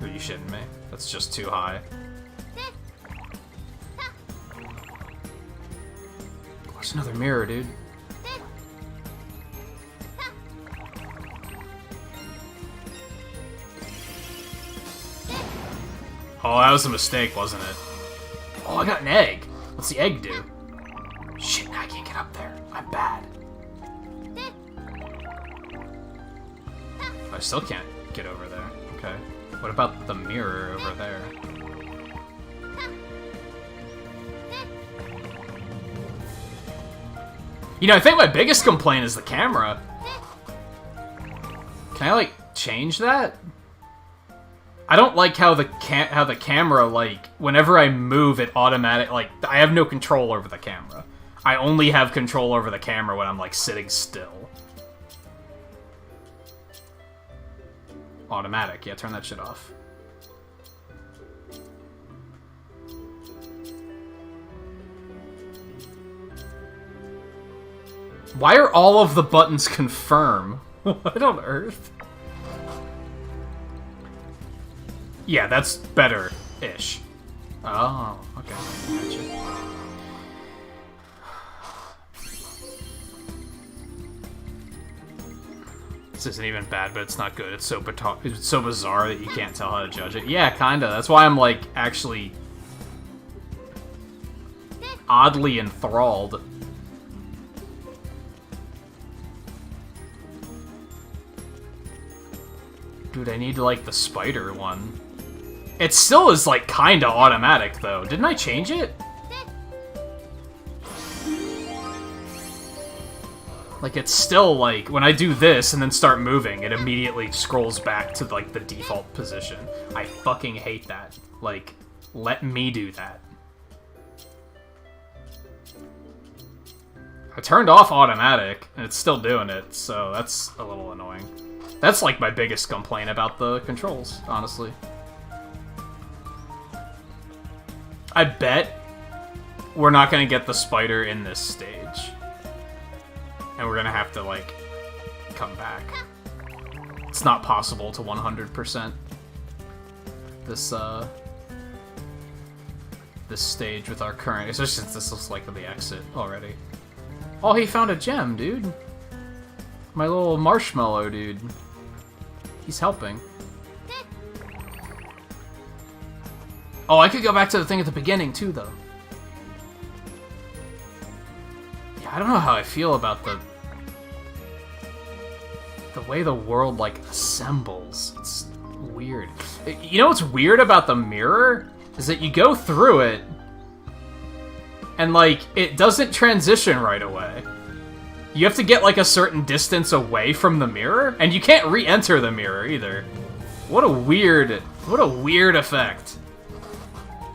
Are you shitting me? That's just too high. There's another mirror, dude. Oh, that was a mistake, wasn't it? Oh, I got an egg. What's the egg do? Shit, I can't get up there. I'm bad. I still can't get over there. Okay. What about the mirror over there? You know, I think my biggest complaint is the camera. Can I, like, change that? I don't like how the camera, like, whenever I move, it automatic, like, I have no control over the camera. I only have control over the camera when I'm, like, sitting still. Automatic. Yeah, turn that shit off. Why are all of the buttons confirm? What on earth? Yeah, that's better-ish. Oh, okay. Gotcha. This isn't even bad, but it's not good. It's so bizarre that you can't tell how to judge it. Yeah, kinda. That's why I'm, like, actually oddly enthralled. Dude, I need, like, the spider one. It still is, like, kinda automatic, though. Didn't I change it? Like, it's still, like, when I do this and then start moving, it immediately scrolls back to, like, the default position. I fucking hate that. Like, let me do that. I turned off automatic, and it's still doing it, so that's a little annoying. That's, like, my biggest complaint about the controls, honestly. I bet we're not gonna get the spider in this stage. And we're gonna have to, like, come back. It's not possible to 100% this stage with our current, especially since this looks like the exit already. Oh, he found a gem, dude. My little marshmallow dude. He's helping. Oh, I could go back to the thing at the beginning, too, though. Yeah, I don't know how I feel about the way the world, like, assembles. It's weird. You know what's weird about the mirror? Is that you go through it, and, like, it doesn't transition right away. You have to get, like, a certain distance away from the mirror, and you can't re-enter the mirror, either. What a weird effect.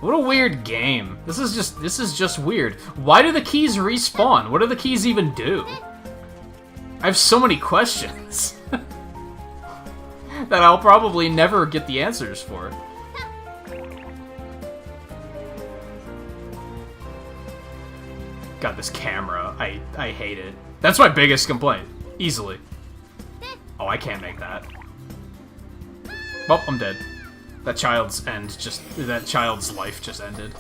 What a weird game. This is just weird. Why do the keys respawn? What do the keys even do? I have so many questions that I'll probably never get the answers for. God, this camera. I hate it. That's my biggest complaint. Easily. Oh, I can't make that. Well, I'm dead. That child's life just ended.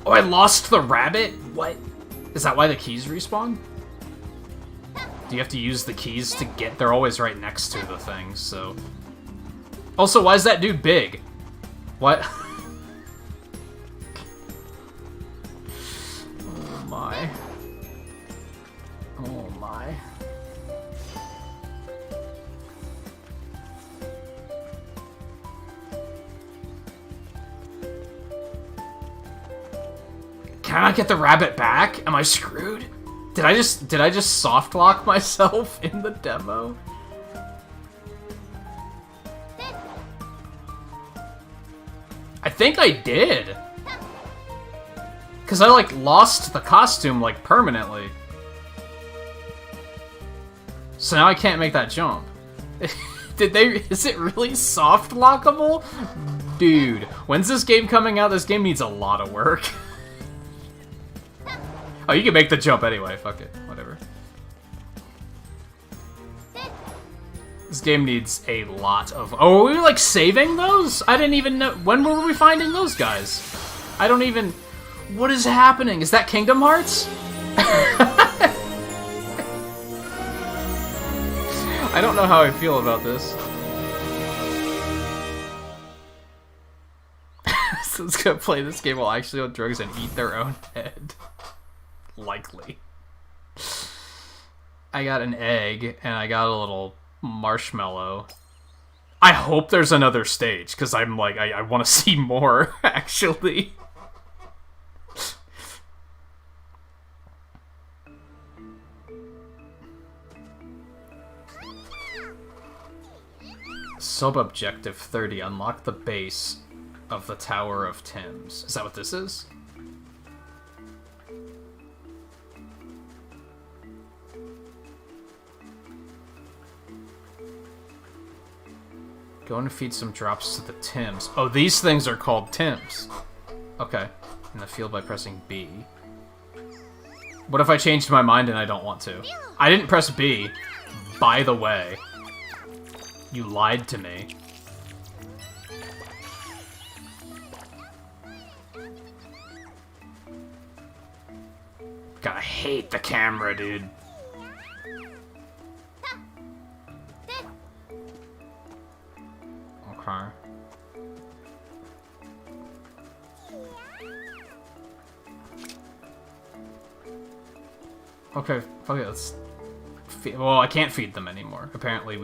Oh, I lost the rabbit? What? Is that why the keys respawn? Do you have to use the keys to get... They're always right next to the things, so... Also, why is that dude big? What? Oh my. Oh my. Can I not get the rabbit back? Am I screwed? Did I just soft lock myself in the demo? I think I did. Cause I, like, lost the costume, like, permanently. So now I can't make that jump. Is it really soft lockable? Dude, when's this game coming out? This game needs a lot of work. Oh, you can make the jump anyway. Fuck it. Whatever. This game needs a lot of... Oh, were we, like, saving those? I didn't even know... When were we finding those guys? I don't even... What is happening? Is that Kingdom Hearts? I don't know how I feel about this. Someone's gonna play this game while actually on drugs and eat their own head. Likely. I got an egg, and I got a little marshmallow. I hope there's another stage, because I'm like, I want to see more, actually. Sub-objective 30. Unlock the base of the Tower of Thames. Is that what this is? Go and feed some drops to the Tims. Oh, these things are called Tims. Okay. In the field by pressing B. What if I changed my mind and I don't want to? I didn't press B. By the way. You lied to me. God, I hate the camera, dude. Okay. Okay, fuck it, let's... Well, I can't feed them anymore. Apparently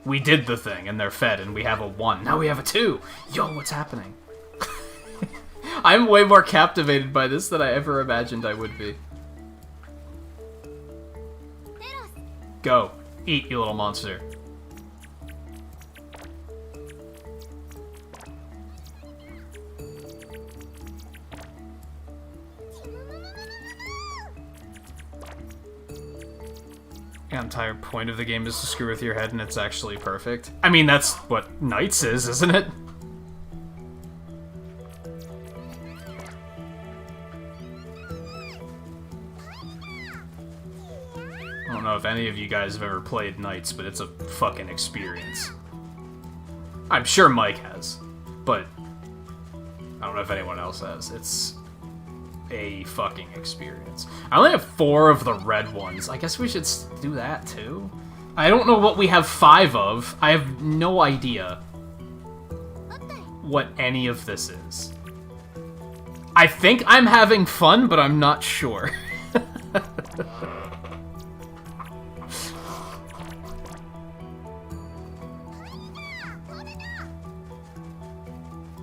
we did the thing, and they're fed, and we have a 1. Now we have a 2! Yo, what's happening? I'm way more captivated by this than I ever imagined I would be. Go. Eat, you little monster. The entire point of the game is to screw with your head, and it's actually perfect. I mean, that's what Knights is, isn't it? I don't know if any of you guys have ever played Knights, but it's a fucking experience. I'm sure Mike has, but I don't know if anyone else has. It's a fucking experience. I only have 4 of the red ones. I guess we should do that too. I don't know what we have 5 of. I have no idea what any of this is. I think I'm having fun, but I'm not sure.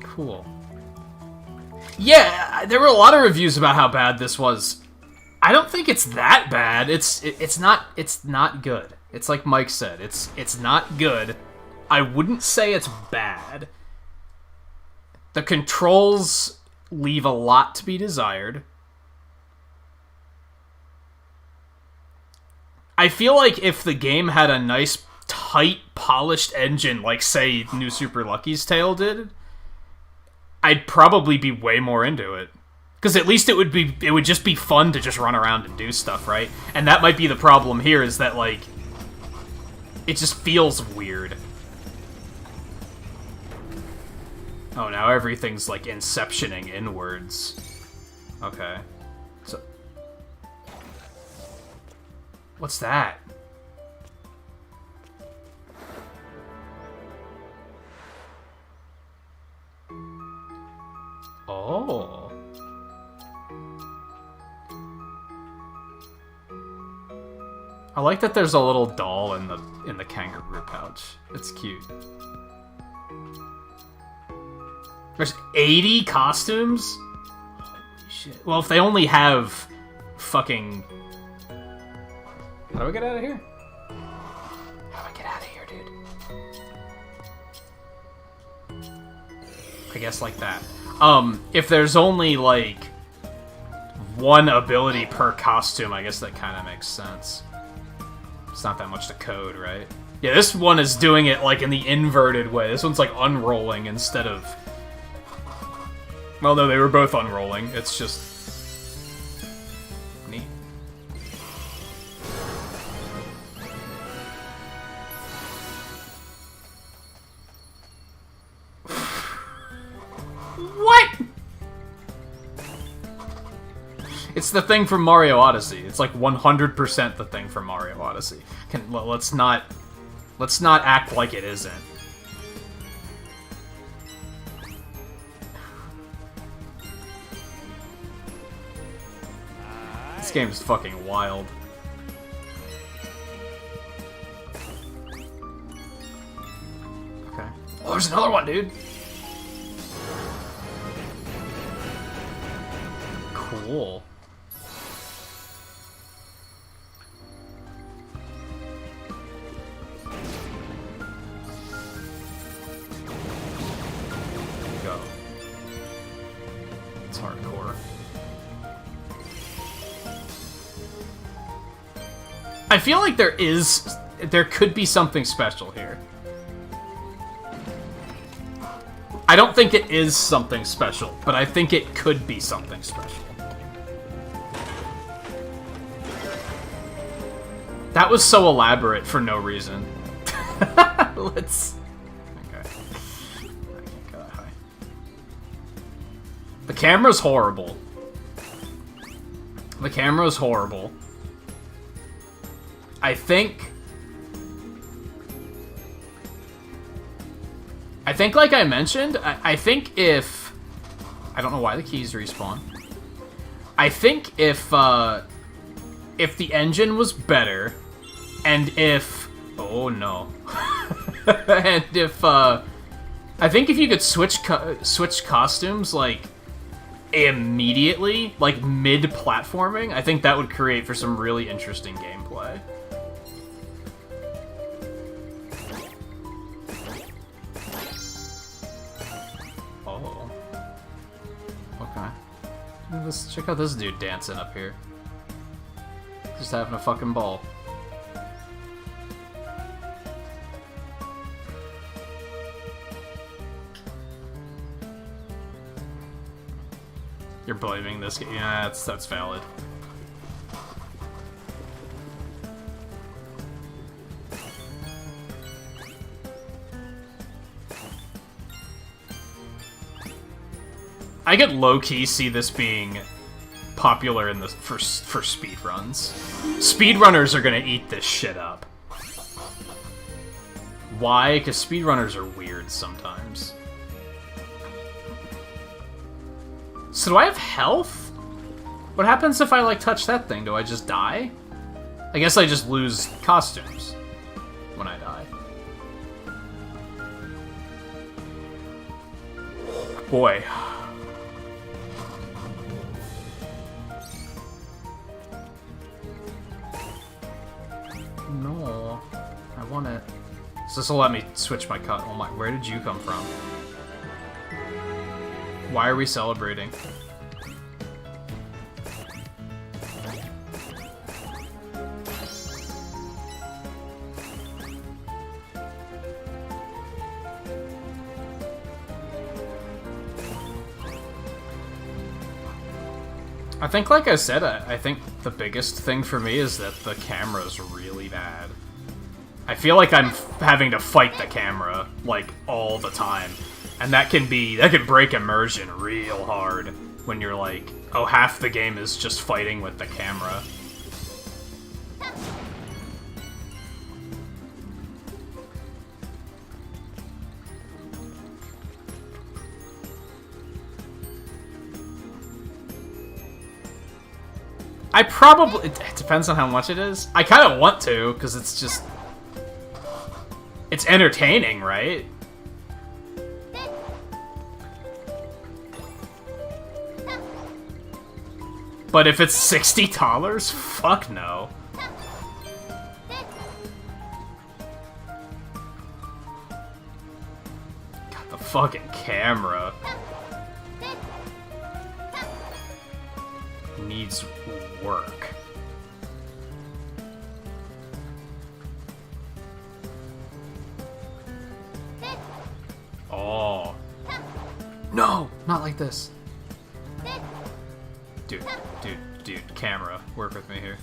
Cool. Yeah, there were a lot of reviews about how bad this was. I don't think it's that bad. It's not good. It's like Mike said. It's not good. I wouldn't say it's bad. The controls leave a lot to be desired. I feel like if the game had a nice, tight, polished engine, like say New Super Lucky's Tale did, I'd probably be way more into it. Because at least it would just be fun to just run around and do stuff, right? And that might be the problem here, is that, like, it just feels weird. Oh, now everything's, like, inceptioning inwards. Okay. So... What's that? Oh. I like that there's a little doll in the kangaroo pouch. It's cute. There's 80 costumes? Holy shit. Well, if they only have fucking... How do I get out of here? How do I get out of here, dude? I guess like that. If there's only, like, 1 ability per costume, I guess that kind of makes sense. It's not that much to code, right? Yeah, this one is doing it, like, in the inverted way. This one's, like, unrolling instead of... Well, no, they were both unrolling. It's just... neat. What?! It's the thing from Mario Odyssey. It's, like, 100% the thing from Mario Odyssey. Let's not act like it isn't. This game's fucking wild. Okay. Oh, there's another one, dude! Cool. Go. It's hardcore. I feel like there could be something special here. I don't think it is something special, but I think it could be something special. That was so elaborate for no reason. Let's... Okay. I can't go that high. The camera's horrible. The camera's horrible. I think, like I mentioned, I think if... I don't know why the keys respawn. I think if the engine was better, and if... Oh, no. And if, I think if you could switch costumes, like, immediately, like, mid-platforming, I think that would create for some really interesting gameplay. Let's check out this dude dancing up here. Just having a fucking ball. You're blaming this game? Yeah, that's valid. I could low-key see this being popular in the for speedruns. Speedrunners are gonna eat this shit up. Why? Because speedrunners are weird sometimes. So do I have health? What happens if I, like, touch that thing? Do I just die? I guess I just lose costumes when I die. Boy. No, I want it. So this will let me switch my cut. Oh my, where did you come from? Why are we celebrating? I think, like I said, I think the biggest thing for me is that the camera's really bad. I feel like I'm having to fight the camera, like, all the time. And that can break immersion real hard when you're like, oh, half the game is just fighting with the camera. I probably... It depends on how much it is. I kind of want to, because it's just... It's entertaining, right? But if it's $60, fuck no. God, the fucking camera. Needs work. No! Not like this. Dude, camera. Work with me here.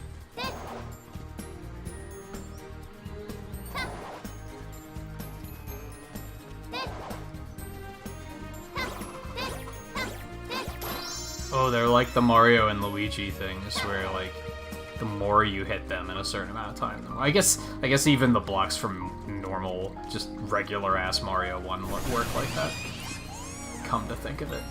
Oh, they're like the Mario and Luigi things, where like the more you hit them in a certain amount of time, the more. I guess even the blocks from normal, just regular ass Mario 1 work like that. Come to think of it.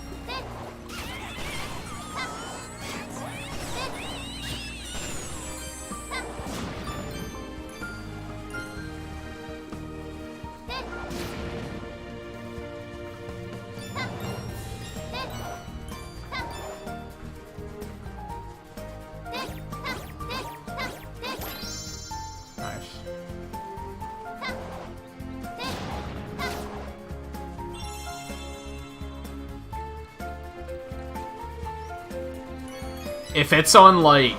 If it's on, like...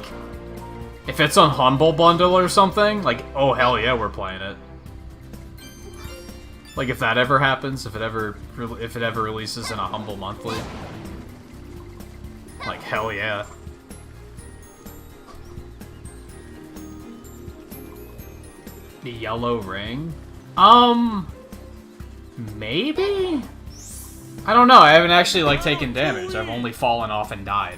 If it's on Humble Bundle or something, like, oh hell yeah, we're playing it. Like, if that ever happens, if it ever releases in a Humble Monthly. Like, hell yeah. The yellow ring? Maybe? I don't know, I haven't actually, like, taken damage. I've only fallen off and died.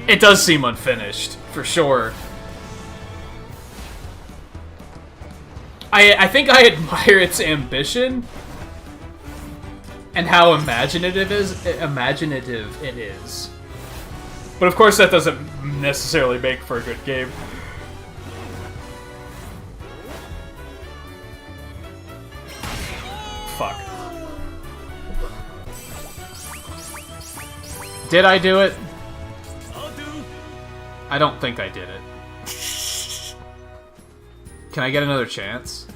It does seem unfinished, for sure. I think I admire its ambition and how imaginative it is. But of course that doesn't necessarily make for a good game. Fuck. Did I do it? I don't think I did it. Can I get another chance?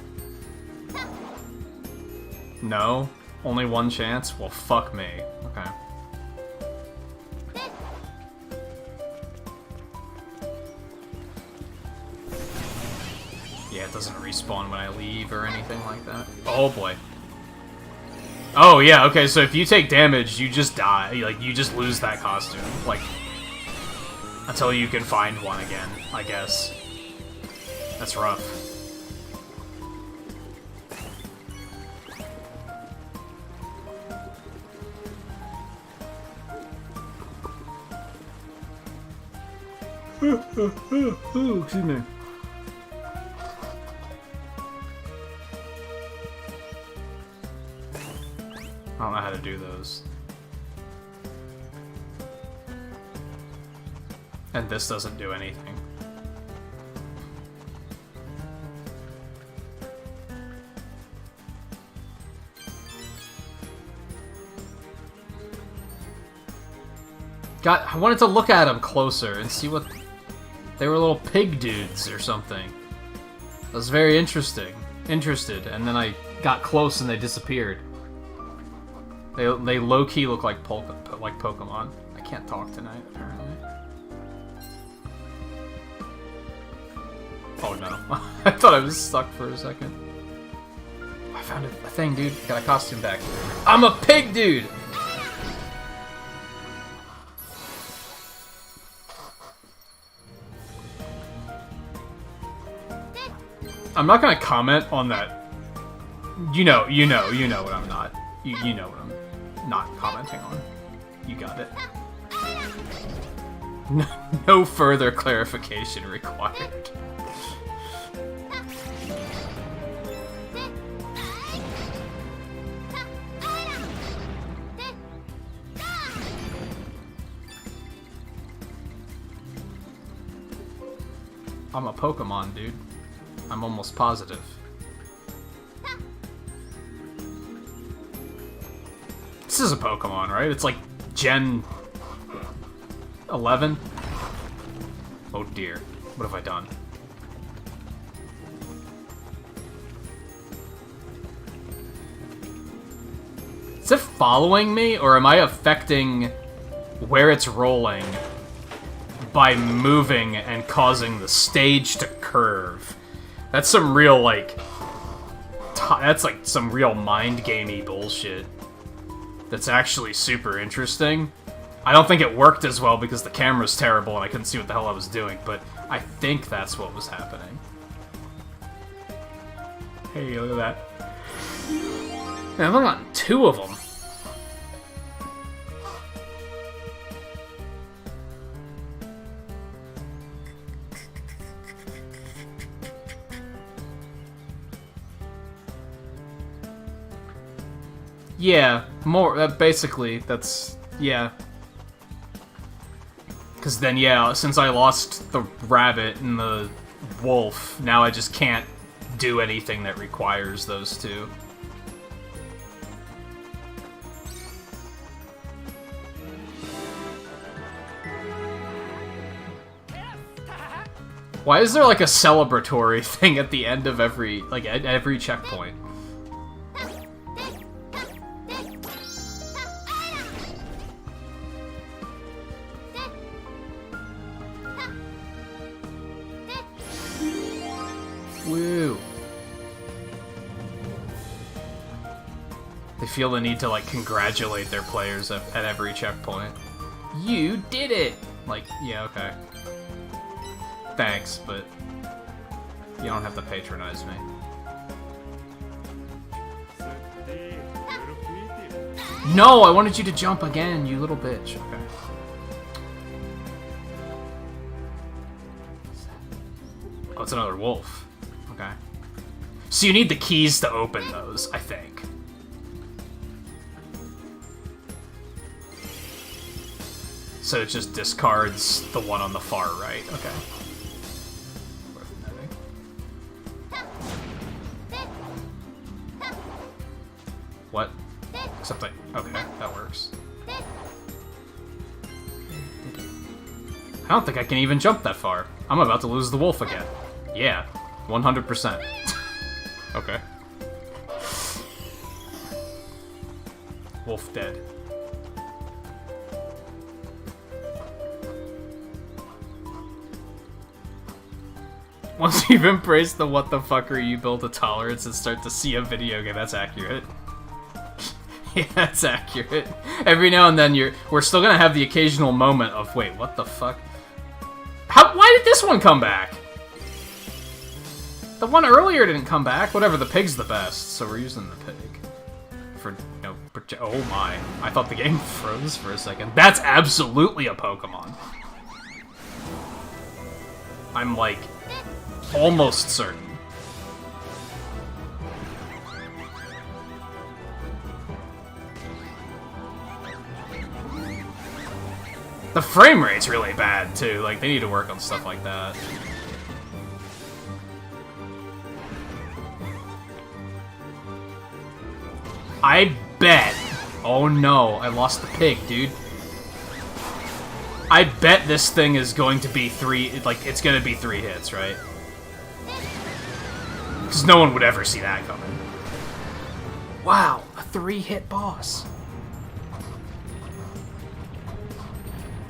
No? Only one chance? Well, fuck me. Okay. Yeah, it doesn't respawn when I leave or anything like that. Oh boy. Oh yeah, okay, so if you take damage, you just die. Like, you just lose that costume. Like... Until you can find one again, I guess. That's rough. Excuse me. I don't know how to do those. And this doesn't do anything. God, I wanted to look at them closer and see what... They were little pig dudes or something. I was very interested, and then I got close and they disappeared. They low-key look like Pokemon. I can't talk tonight, apparently. Oh no. I thought I was stuck for a second. I found a thing, dude. Got a costume back. I'm a pig dude! I'm not gonna comment on that. You know what I'm not. You know what I'm not commenting on. You got it. No further clarification required. I'm a Pokemon, dude. I'm almost positive. This is a Pokemon, right? It's like Gen 11? Oh dear. What have I done? Is it following me, or am I affecting where it's rolling by moving and causing the stage to curve? That's some real, like, that's like some real mind gamey bullshit. That's actually super interesting. I don't think it worked as well because the camera's terrible and I couldn't see what the hell I was doing, but I think that's what was happening. Hey, look at that. Man, I've only gotten 2 of them. Yeah, more, basically, that's, yeah. Because then, yeah, since I lost the rabbit and the wolf, now I just can't do anything that requires those 2. Why is there like a celebratory thing at the end of every, like, at every checkpoint? Woo. They feel the need to, like, congratulate their players at every checkpoint. You did it! Like, yeah, okay. Thanks, but you don't have to patronize me. No, I wanted you to jump again, you little bitch. Okay. Oh, it's another wolf. Okay. So you need the keys to open those, I think. So it just discards the one on the far right. Okay. What? Except okay, that works. I don't think I can even jump that far. I'm about to lose the wolf again. Yeah, 100%. Okay. Wolf dead. Once you've embraced the what the fuck are you, build a tolerance and start to see a video game. That's accurate. Yeah, that's accurate. Every now and then we're still gonna have the occasional moment of, wait, what the fuck? Why did this one come back? The one earlier didn't come back. Whatever, the pig's the best, so we're using the pig. For, you know, oh my. I thought the game froze for a second. That's absolutely a Pokemon. I'm, like, almost certain. The frame rate's really bad, too. Like, they need to work on stuff like that. I bet... Oh no, I lost the pig, dude. I bet this thing is going to be it's gonna be 3 hits, right? Because no one would ever see that coming. Wow, a 3-hit boss.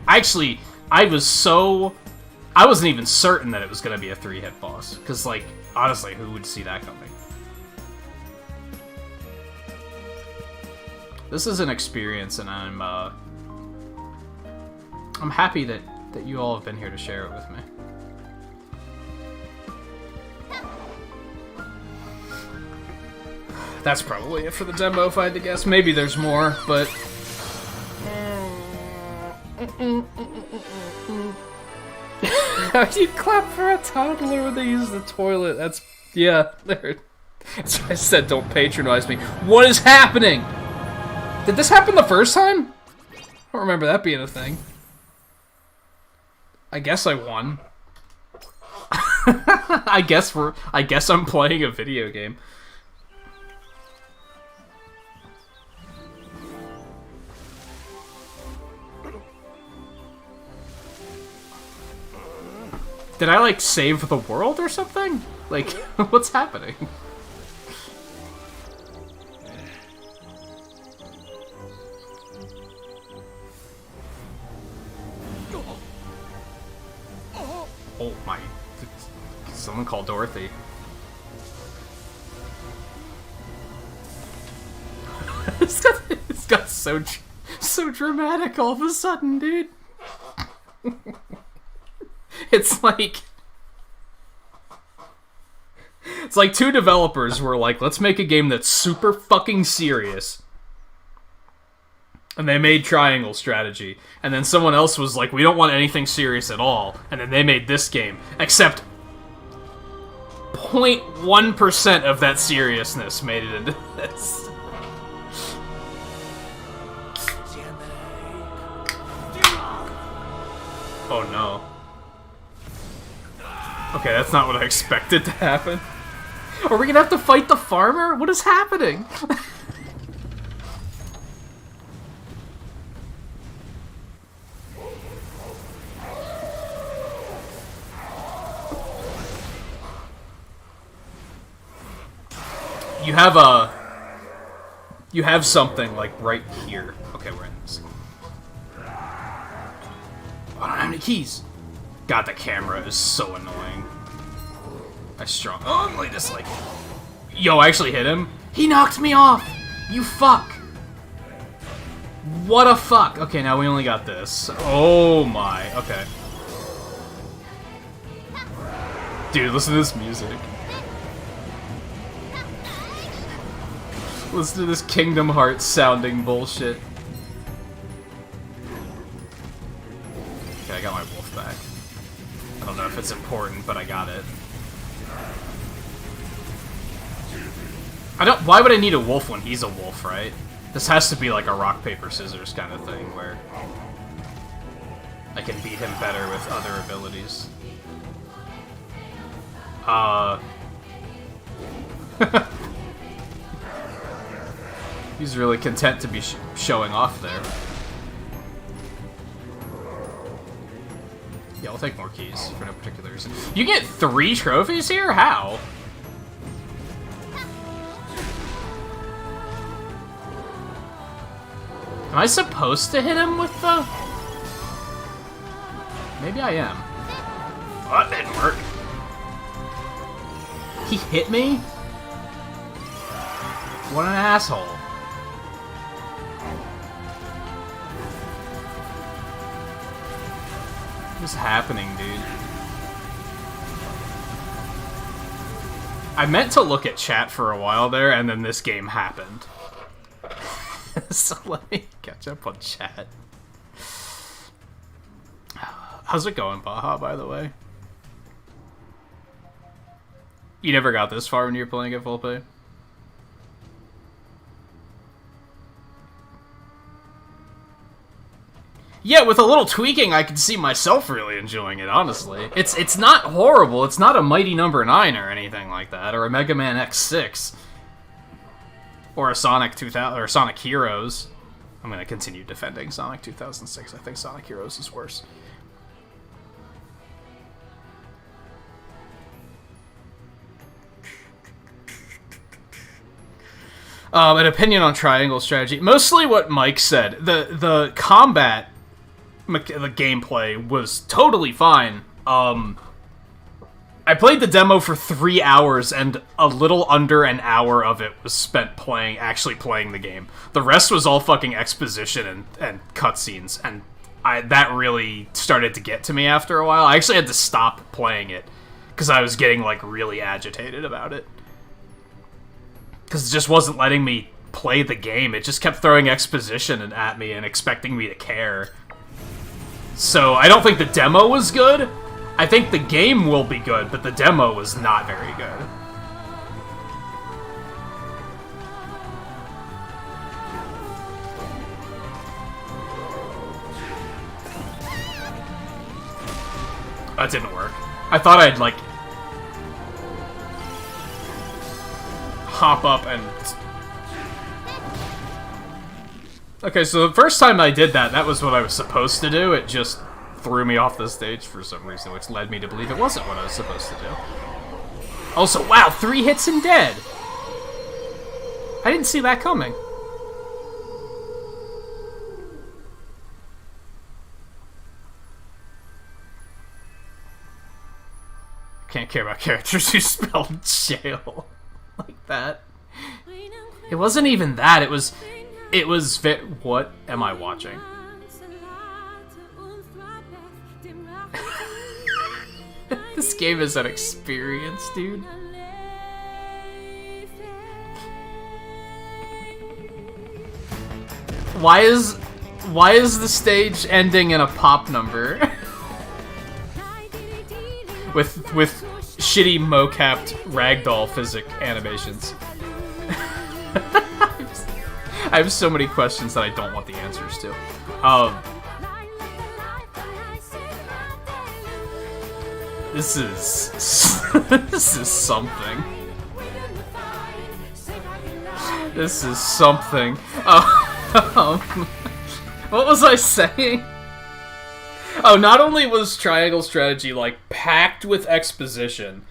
Actually, I wasn't even certain that it was gonna be a 3-hit boss. Because, like, honestly, who would see that coming? This is an experience, and I'm happy that you all have been here to share it with me. That's probably it for the demo, if I had to guess. Maybe there's more, but... How do you clap for a toddler when they use the toilet? That's... yeah, there. That's why I said don't patronize me. What is happening? Did this happen the first time? I don't remember that being a thing. I guess I won. I guess I'm playing a video game. Did I, like, save the world or something? Like, what's happening? Oh my... Someone call Dorothy. It's got so dramatic all of a sudden, dude. It's like two developers were like, let's make a game that's super fucking serious. And they made Triangle Strategy. And then someone else was like, we don't want anything serious at all. And then they made this game. Except 0.1% of that seriousness made it into this. Oh no. Okay, that's not what I expected to happen. Are we gonna have to fight the farmer? What is happening? You have something, like, right here. Okay, we're in this. I don't have any keys. God, the camera is so annoying. I strongly dislike it. Yo, I actually hit him. He knocked me off! You fuck! What a fuck! Okay, now we only got this. Oh my, okay. Dude, listen to this music. Listen to this Kingdom Hearts sounding bullshit. Okay, I got my wolf back. I don't know if it's important, but I got it. Why would I need a wolf when he's a wolf, right? This has to be like a rock, paper, scissors kind of thing, where I can beat him better with other abilities. He's really content to be showing off there. Yeah, I'll take more keys for no particular reason. You get 3 trophies here? How? Am I supposed to hit him with the... Maybe I am. Oh, that didn't work. He hit me? What an asshole. What's happening, dude? I meant to look at chat for a while there, and then this game happened. So let me catch up on chat. How's it going, Baja, by the way? You never got this far when you were playing at full pay? Yeah, with a little tweaking, I could see myself really enjoying it, honestly. It's not horrible. It's not a Mighty Number 9 or anything like that, or a Mega Man X6. Or a Sonic 2000, or Sonic Heroes. I'm going to continue defending Sonic 2006. I think Sonic Heroes is worse. An opinion on Triangle Strategy. Mostly what Mike said. The combat, the gameplay was totally fine. I played the demo for 3 hours, and a little under an hour of it was spent actually playing the game. The rest was all fucking exposition and cutscenes, and that really started to get to me after a while. I actually had to stop playing it, because I was getting, like, really agitated about it. Because it just wasn't letting me play the game. It just kept throwing exposition at me and expecting me to care. So, I don't think the demo was good. I think the game will be good, but the demo was not very good. That didn't work. I thought I'd, like, hop up and... Okay, so the first time I did that, that was what I was supposed to do. It just threw me off the stage for some reason, which led me to believe it wasn't what I was supposed to do. Also, wow, 3 hits and dead! I didn't see that coming. Can't care about characters who spelled jail like that. It wasn't even that, it was... It was what am I watching? This game is an experience, dude. Why is the stage ending in a pop number? with shitty mo-capped ragdoll physic animations. I have so many questions that I don't want the answers to. This is something. This is something. What was I saying? Oh, not only was Triangle Strategy, like, packed with exposition,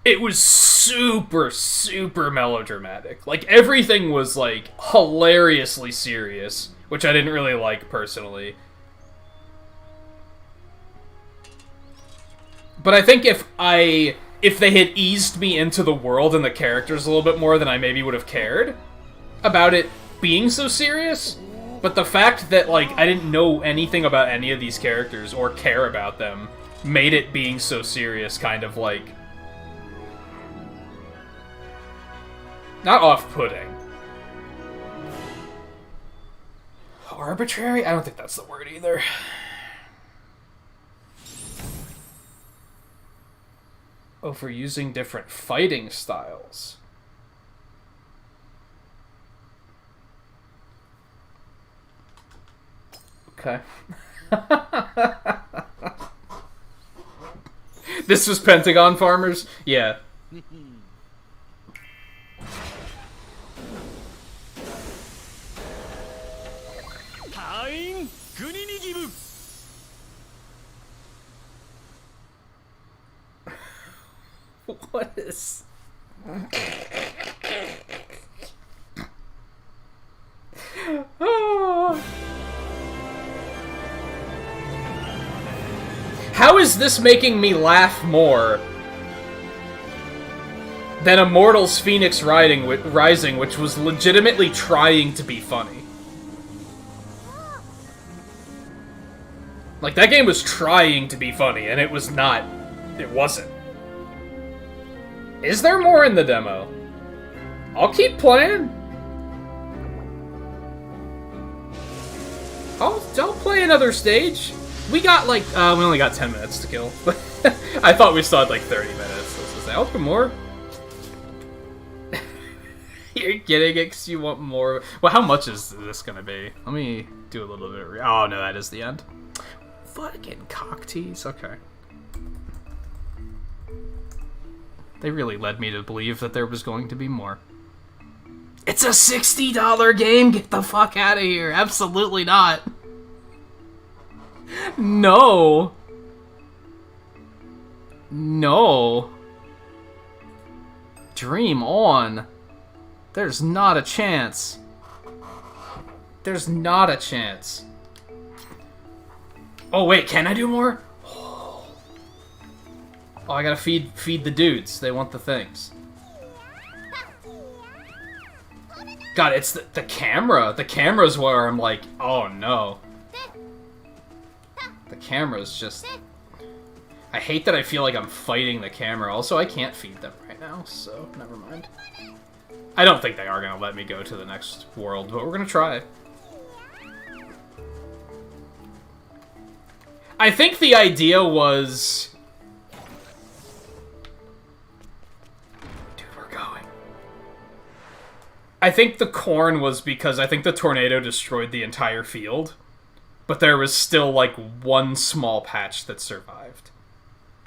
it was super, super melodramatic. Like, everything was, like, hilariously serious, which I didn't really like, personally. But I think if they had eased me into the world and the characters a little bit more, then I maybe would have cared about it being so serious. But the fact that, like, I didn't know anything about any of these characters or care about them made it being so serious kind of, like, not off-putting. Arbitrary? I don't think that's the word either. Overusing different fighting styles. Okay. This was Pentagon Farmers? Yeah. What is... How is this making me laugh more than Immortals Phoenix Rising, which was legitimately trying to be funny? Like, that game was trying to be funny, and it was not. It wasn't. Is there more in the demo? I'll keep playing. I'll play another stage. We got, like, we only got 10 minutes to kill. I thought we still had, like, 30 minutes. Let's say, I'll do more. You're getting it because you want more. Well, how much is this gonna be? Let me do a little bit of oh, no, that is the end. Fucking cock tease. Okay. They really led me to believe that there was going to be more. It's a $60 game! Get the fuck out of here! Absolutely not! No! No! Dream on! There's not a chance. There's not a chance. Oh wait, can I do more? Oh, I gotta feed the dudes. They want the things. God, it's the camera. The camera's where I'm like, oh no. The camera's just... I hate that I feel like I'm fighting the camera. Also, I can't feed them right now, so never mind. I don't think they are gonna let me go to the next world, but we're gonna try. I think the idea was... I think the corn was because I think the tornado destroyed the entire field, but there was still, like, one small patch that survived.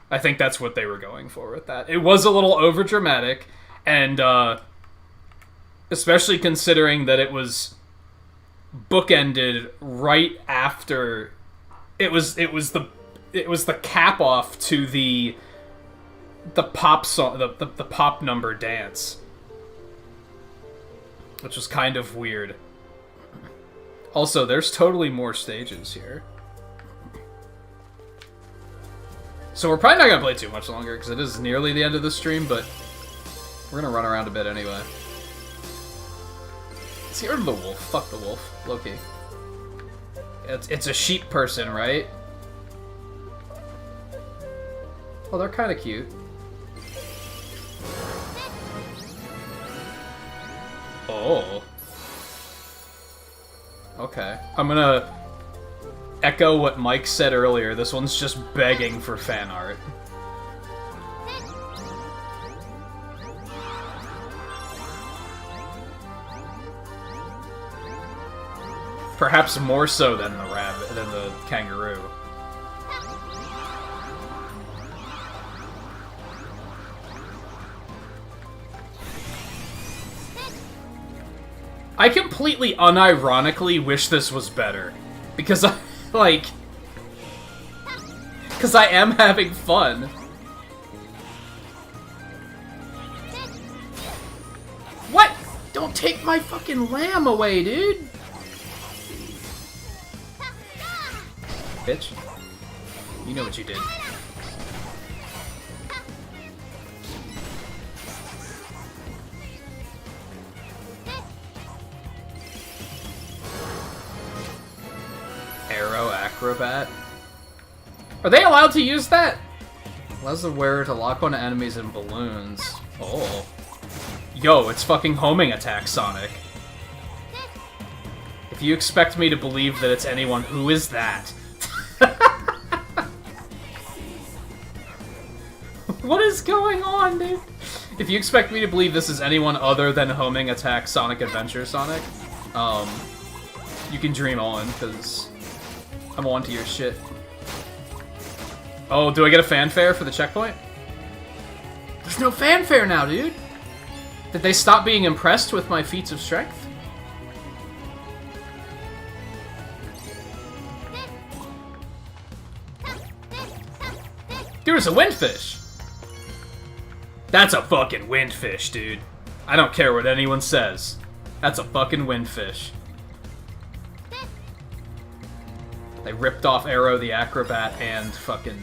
I think that's what they were going for with that. It was a little overdramatic, and, especially considering that it was bookended right after... It was the cap-off to the pop song, the pop number dance. Which was kind of weird. Also, there's totally more stages here. So we're probably not going to play too much longer, because it is nearly the end of the stream, but we're going to run around a bit anyway. See, or the wolf. Fuck the wolf. Loki. It's a sheep person, right? Oh, they're kind of cute. Oh. Okay. I'm gonna echo what Mike said earlier. This one's just begging for fan art. Perhaps more so than the rabbit, than the kangaroo. I completely unironically wish this was better. Because I, like... Because I am having fun. What? Don't take my fucking lamb away, dude! Bitch. You know what you did. Arrow Acrobat? Are they allowed to use that? Allows the wearer to lock on enemies in balloons. Oh. Yo, it's fucking homing attack, Sonic. If you expect me to believe that it's anyone, who is that? What is going on, dude? If you expect me to believe this is anyone other than homing attack Sonic Adventure Sonic, you can dream on, because I'm on to your shit. Oh, do I get a fanfare for the checkpoint? There's no fanfare now, dude! Did they stop being impressed with my feats of strength? There's a windfish! That's a fucking windfish, dude. I don't care what anyone says. That's a fucking windfish. They ripped off Arrow the Acrobat and fucking...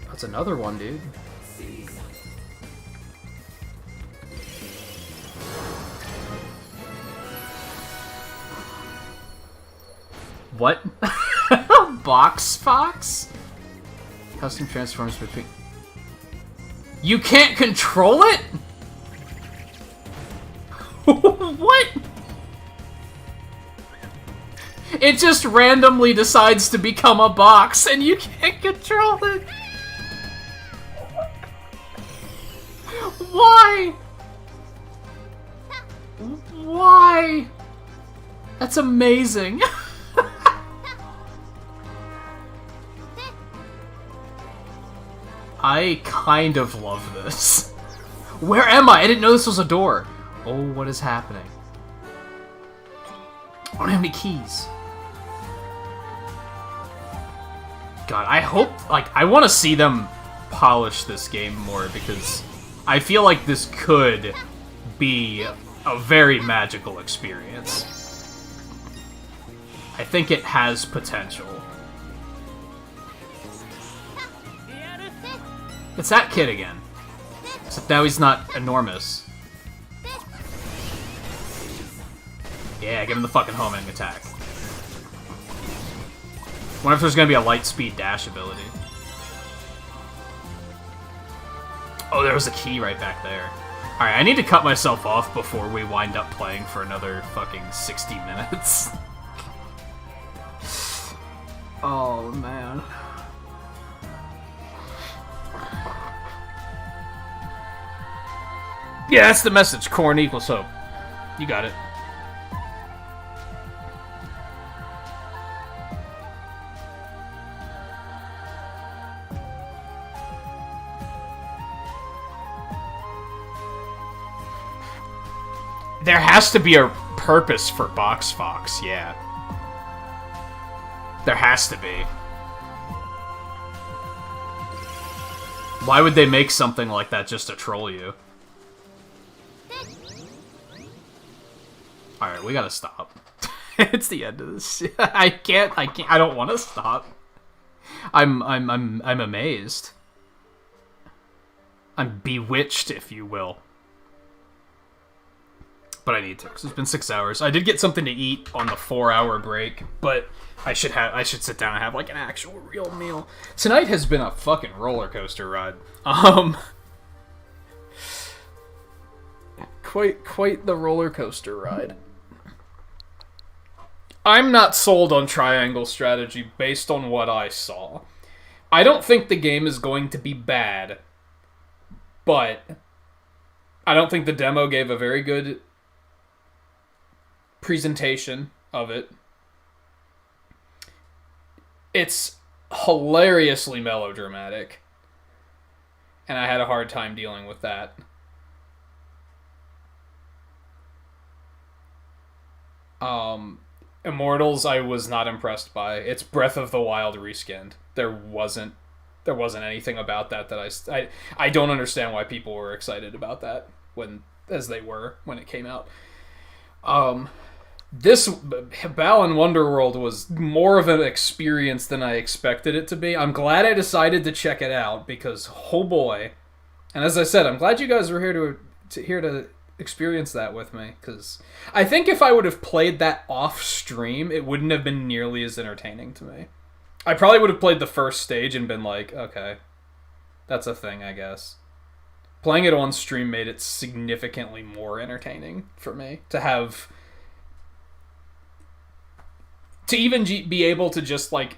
That's another one, dude. What? Box Fox? Custom transforms between... You can't control it? What? It just randomly decides to become a box and you can't control it. Why? Why? That's amazing. I kind of love this. Where am I? I didn't know this was a door. Oh, what is happening? I don't have any keys. God, I hope, like, I want to see them polish this game more because I feel like this could be a very magical experience. I think it has potential. It's that kid again. Except now he's not enormous. Yeah, give him the fucking homing attack. Wonder if there's gonna be a light speed dash ability. Oh, there was a key right back there. Alright, I need to cut myself off before we wind up playing for another fucking 60 minutes. Oh, man. Yeah, that's the message. Corn equals hope. You got it. There has to be a purpose for Box Fox, yeah. There has to be. Why would they make something like that just to troll you? Alright, we gotta stop. It's the end of this. I can't, I don't want to stop. I'm amazed. I'm bewitched, if you will. but I need to because it's been 6 hours. I did get something to eat on the 4-hour break, but I should sit down and have like an actual real meal. Tonight has been a fucking roller coaster ride. Quite the roller coaster ride. I'm not sold on triangle strategy based on what I saw. I don't think the game is going to be bad, but I don't think the demo gave a very good presentation of it. It's hilariously melodramatic, and I had a hard time dealing with that. Immortals I was not impressed by. It's Breath of the Wild reskinned. There wasn't anything about that I don't understand why people were excited about that when it came out. This Balan Wonderworld was more of an experience than I expected it to be. I'm glad I decided to check it out because oh boy. And as I said, I'm glad you guys were here to experience that with me, because I think if I would have played that off stream, it wouldn't have been nearly as entertaining to me. I probably would have played the first stage and been like, okay, that's a thing, I guess. Playing it on stream made it significantly more entertaining for me to even be able to just like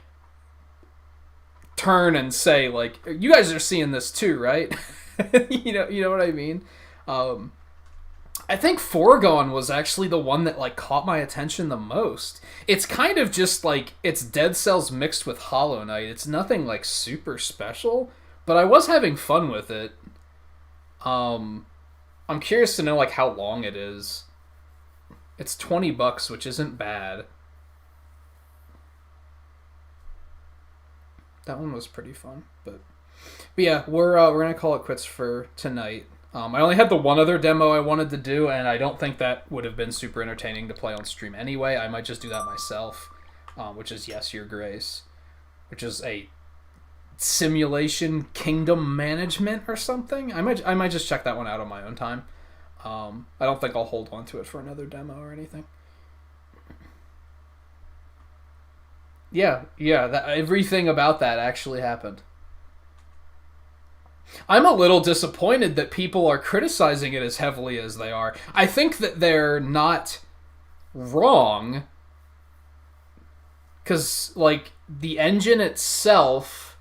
turn and say like, you guys are seeing this too, right? you know what I mean? I think Foregone was actually the one that like caught my attention the most. It's kind of just like, it's Dead Cells mixed with Hollow Knight. It's nothing like super special, but I was having fun with it. I'm curious to know like how long it is. It's $20, which isn't bad. That one was pretty fun, but yeah, we're gonna call it quits for tonight. I only had the one other demo I wanted to do, and I don't think that would have been super entertaining to play on stream anyway. I might just do that myself, which is Yes, Your Grace, which is a simulation kingdom management or something. I might just check that one out on my own time. I don't think I'll hold on to it for another demo or anything. Yeah, everything about that actually happened. I'm a little disappointed that people are criticizing it as heavily as they are. I think that they're not wrong, because, like, the engine itself,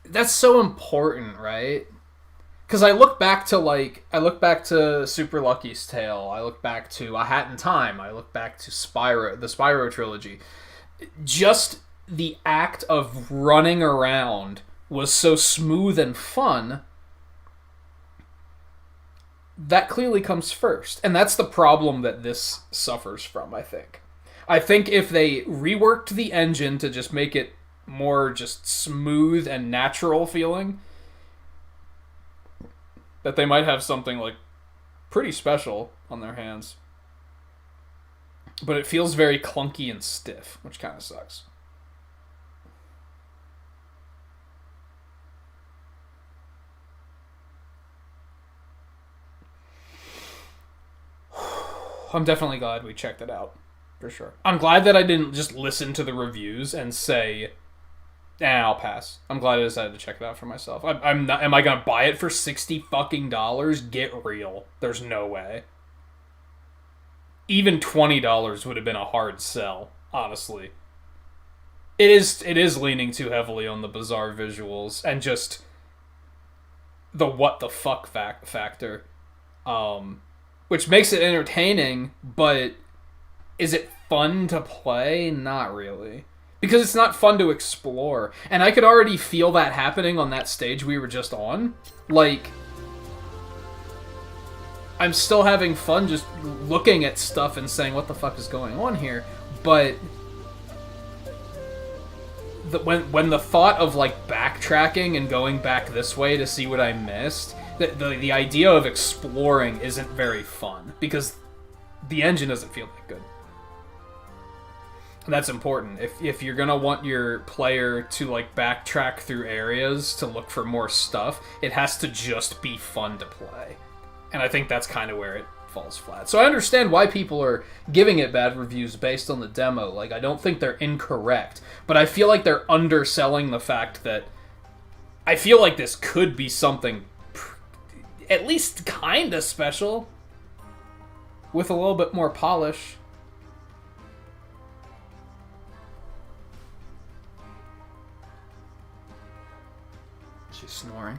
that's so important, right? Because I look back to Super Lucky's Tale, I look back to A Hat in Time, I look back to the Spyro trilogy. Just the act of running around was so smooth and fun. That clearly comes first. And that's the problem that this suffers from, I think. I think if they reworked the engine to just make it more just smooth and natural feeling, that they might have something like pretty special on their hands. But it feels very clunky and stiff, which kind of sucks. I'm definitely glad we checked it out, for sure. I'm glad that I didn't just listen to the reviews and say, I'll pass. I'm glad I decided to check it out for myself. Am I gonna buy it for $60 fucking? Get real. There's no way. Even $20 would have been a hard sell, honestly. It is leaning too heavily on the bizarre visuals and just the what the fuck factor. Which makes it entertaining, but is it fun to play? Not really. Because it's not fun to explore. And I could already feel that happening on that stage we were just on. Like, I'm still having fun just looking at stuff and saying, what the fuck is going on here? But when the thought of, like, backtracking and going back this way to see what I missed, the idea of exploring isn't very fun, because the engine doesn't feel that good. And that's important. If you're gonna want your player to, like, backtrack through areas to look for more stuff, it has to just be fun to play. And I think that's kind of where it falls flat. So I understand why people are giving it bad reviews based on the demo. Like, I don't think they're incorrect, but I feel like they're underselling the fact that I feel like this could be something at least kind of special with a little bit more polish. She's snoring.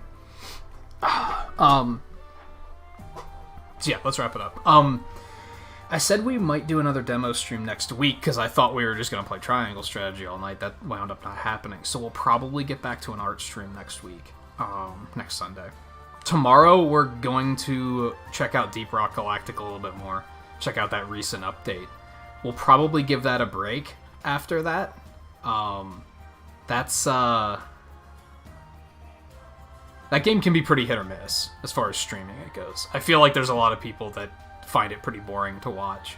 So yeah, let's wrap it up. I said we might do another demo stream next week because I thought we were just going to play Triangle Strategy all night. That wound up not happening. So we'll probably get back to an art stream next week, next Sunday. Tomorrow we're going to check out Deep Rock Galactic a little bit more. Check out that recent update. We'll probably give that a break after that. That game can be pretty hit or miss as far as streaming it goes. I feel like there's a lot of people that find it pretty boring to watch.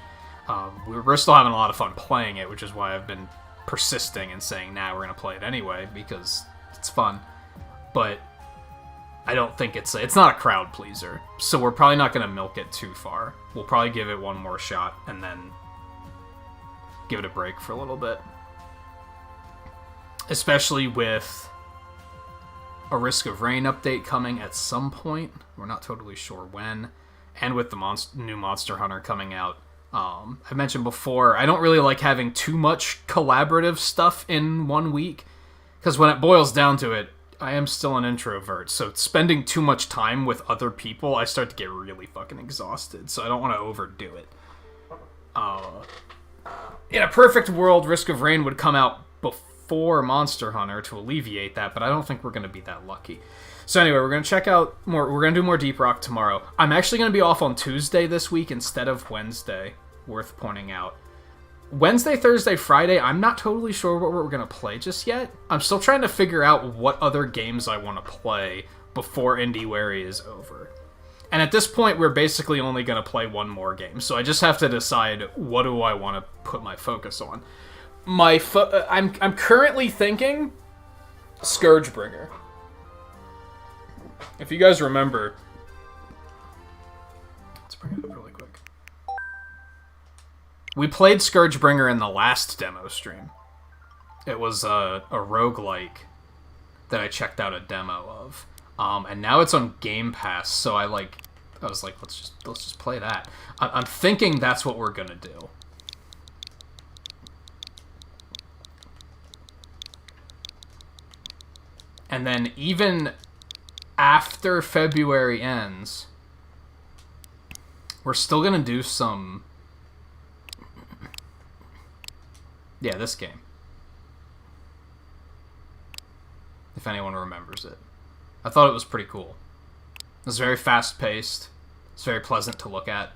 We're still having a lot of fun playing it, which is why I've been persisting and saying, nah, we're going to play it anyway, because it's fun. But I don't think it's not a crowd pleaser, so we're probably not going to milk it too far. We'll probably give it one more shot and then give it a break for a little bit. Especially with a Risk of Rain update coming at some point. We're not totally sure when. And with the new Monster Hunter coming out. I mentioned before, I don't really like having too much collaborative stuff in 1 week. Because when it boils down to it, I am still an introvert. So spending too much time with other people, I start to get really fucking exhausted. So I don't want to overdo it. In a perfect world, Risk of Rain would come out before Monster Hunter to alleviate that, but I don't think we're going to be that lucky. So anyway, we're going to check out more. We're going to do more Deep Rock tomorrow. I'm actually going to be off on Tuesday this week instead of Wednesday, worth pointing out. Wednesday, Thursday, Friday, I'm not totally sure what we're going to play just yet. I'm still trying to figure out what other games I want to play before IndieWary is over. And at this point, we're basically only going to play one more game, so I just have to decide what do I want to put my focus on. I'm currently thinking Scourgebringer. If you guys remember, let's bring it up really quick. We played Scourgebringer in the last demo stream. It was a roguelike that I checked out a demo of. And now it's on Game Pass, so I was like, let's just play that. I'm thinking that's what we're gonna do. And then even after February ends, we're still gonna do some... Yeah, this game. If anyone remembers it. I thought it was pretty cool. It was very fast-paced. It's very pleasant to look at.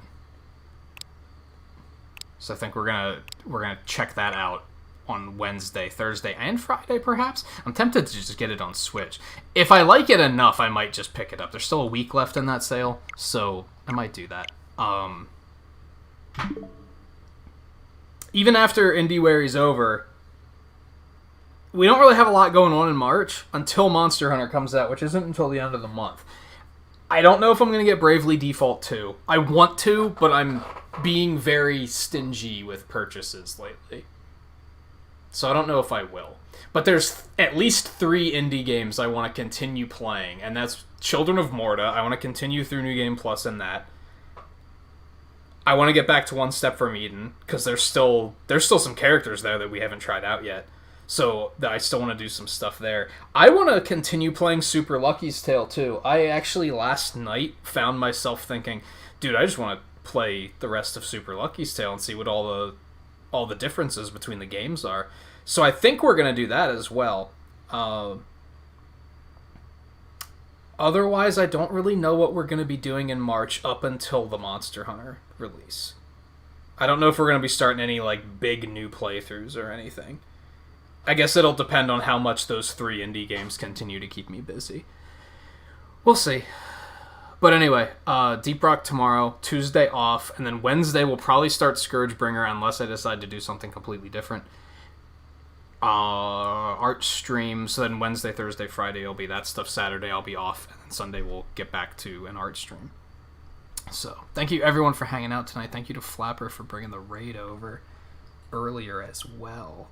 So I think we're gonna check that out on Wednesday, Thursday, and Friday, perhaps? I'm tempted to just get it on Switch. If I like it enough, I might just pick it up. There's still a week left in that sale, so I might do that. Even after IndieWary's over, we don't really have a lot going on in March until Monster Hunter comes out, which isn't until the end of the month. I don't know if I'm going to get Bravely Default 2. I want to, but I'm being very stingy with purchases lately. So I don't know if I will. But there's at least 3 indie games I want to continue playing, and that's Children of Morta. I want to continue through New Game Plus in that. I want to get back to One Step from Eden, because there's still some characters there that we haven't tried out yet. So I still want to do some stuff there. I want to continue playing Super Lucky's Tale too. I actually last night found myself thinking, dude, I just want to play the rest of Super Lucky's Tale and see what all the differences between the games are. So I think we're going to do that as well. Otherwise, I don't really know what we're going to be doing in March up until the Monster Hunter release. I don't know if we're going to be starting any big new playthroughs or anything. I guess it'll depend on how much those 3 indie games continue to keep me busy. We'll see. But anyway, Deep Rock tomorrow, Tuesday off, and then Wednesday we'll probably start Scourgebringer unless I decide to do something completely different. Art stream, so then Wednesday, Thursday, Friday will be that stuff. Saturday I'll be off, and then Sunday we'll get back to an art stream. So, thank you everyone for hanging out tonight. Thank you to Flapper for bringing the raid over earlier as well.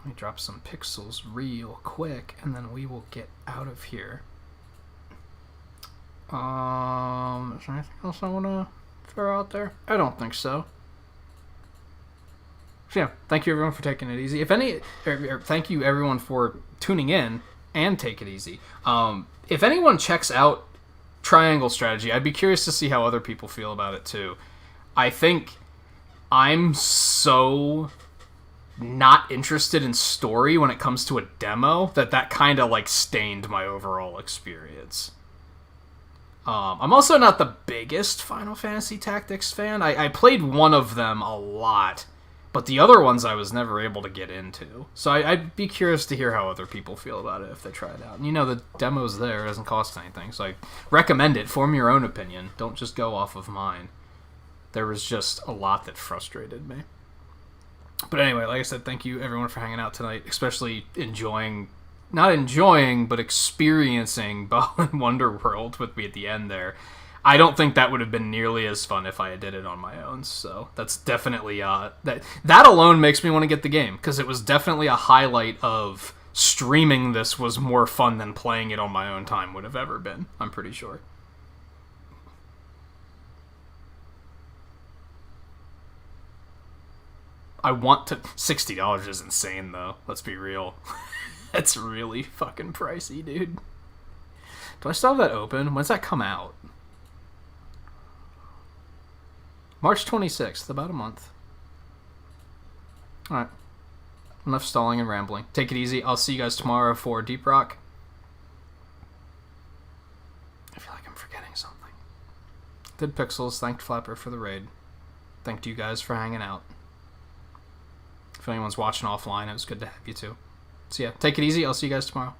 Let me drop some pixels real quick, and then we will get out of here. Is there anything else I want to throw out there? I don't think so. So yeah, thank you everyone for taking it easy. Thank you everyone for tuning in and take it easy. If anyone checks out Triangle Strategy, I'd be curious to see how other people feel about it too. I think I'm so not interested in story when it comes to a demo that kind of like stained my overall experience. I'm also not the biggest Final Fantasy Tactics fan. I played one of them a lot, but the other ones I was never able to get into. So I'd be curious to hear how other people feel about it if they try it out. And you know, the demo's there. It doesn't cost anything. So I recommend it. Form your own opinion. Don't just go off of mine. There was just a lot that frustrated me. But anyway, like I said, thank you everyone for hanging out tonight, especially not enjoying, but experiencing Balan Wonderworld with me at the end there. I don't think that would have been nearly as fun if I did it on my own, so that's definitely, that alone makes me want to get the game, because it was definitely a highlight of streaming this was more fun than playing it on my own time would have ever been, I'm pretty sure. $60 is insane, though. Let's be real. That's really fucking pricey, dude. Do I still have that open? When's that come out? March 26th, about a month. Alright. Enough stalling and rambling. Take it easy. I'll see you guys tomorrow for Deep Rock. I feel like I'm forgetting something. Did Pixels, thanked Flapper for the raid. Thanked you guys for hanging out. If anyone's watching offline, it was good to have you too. So yeah, take it easy. I'll see you guys tomorrow.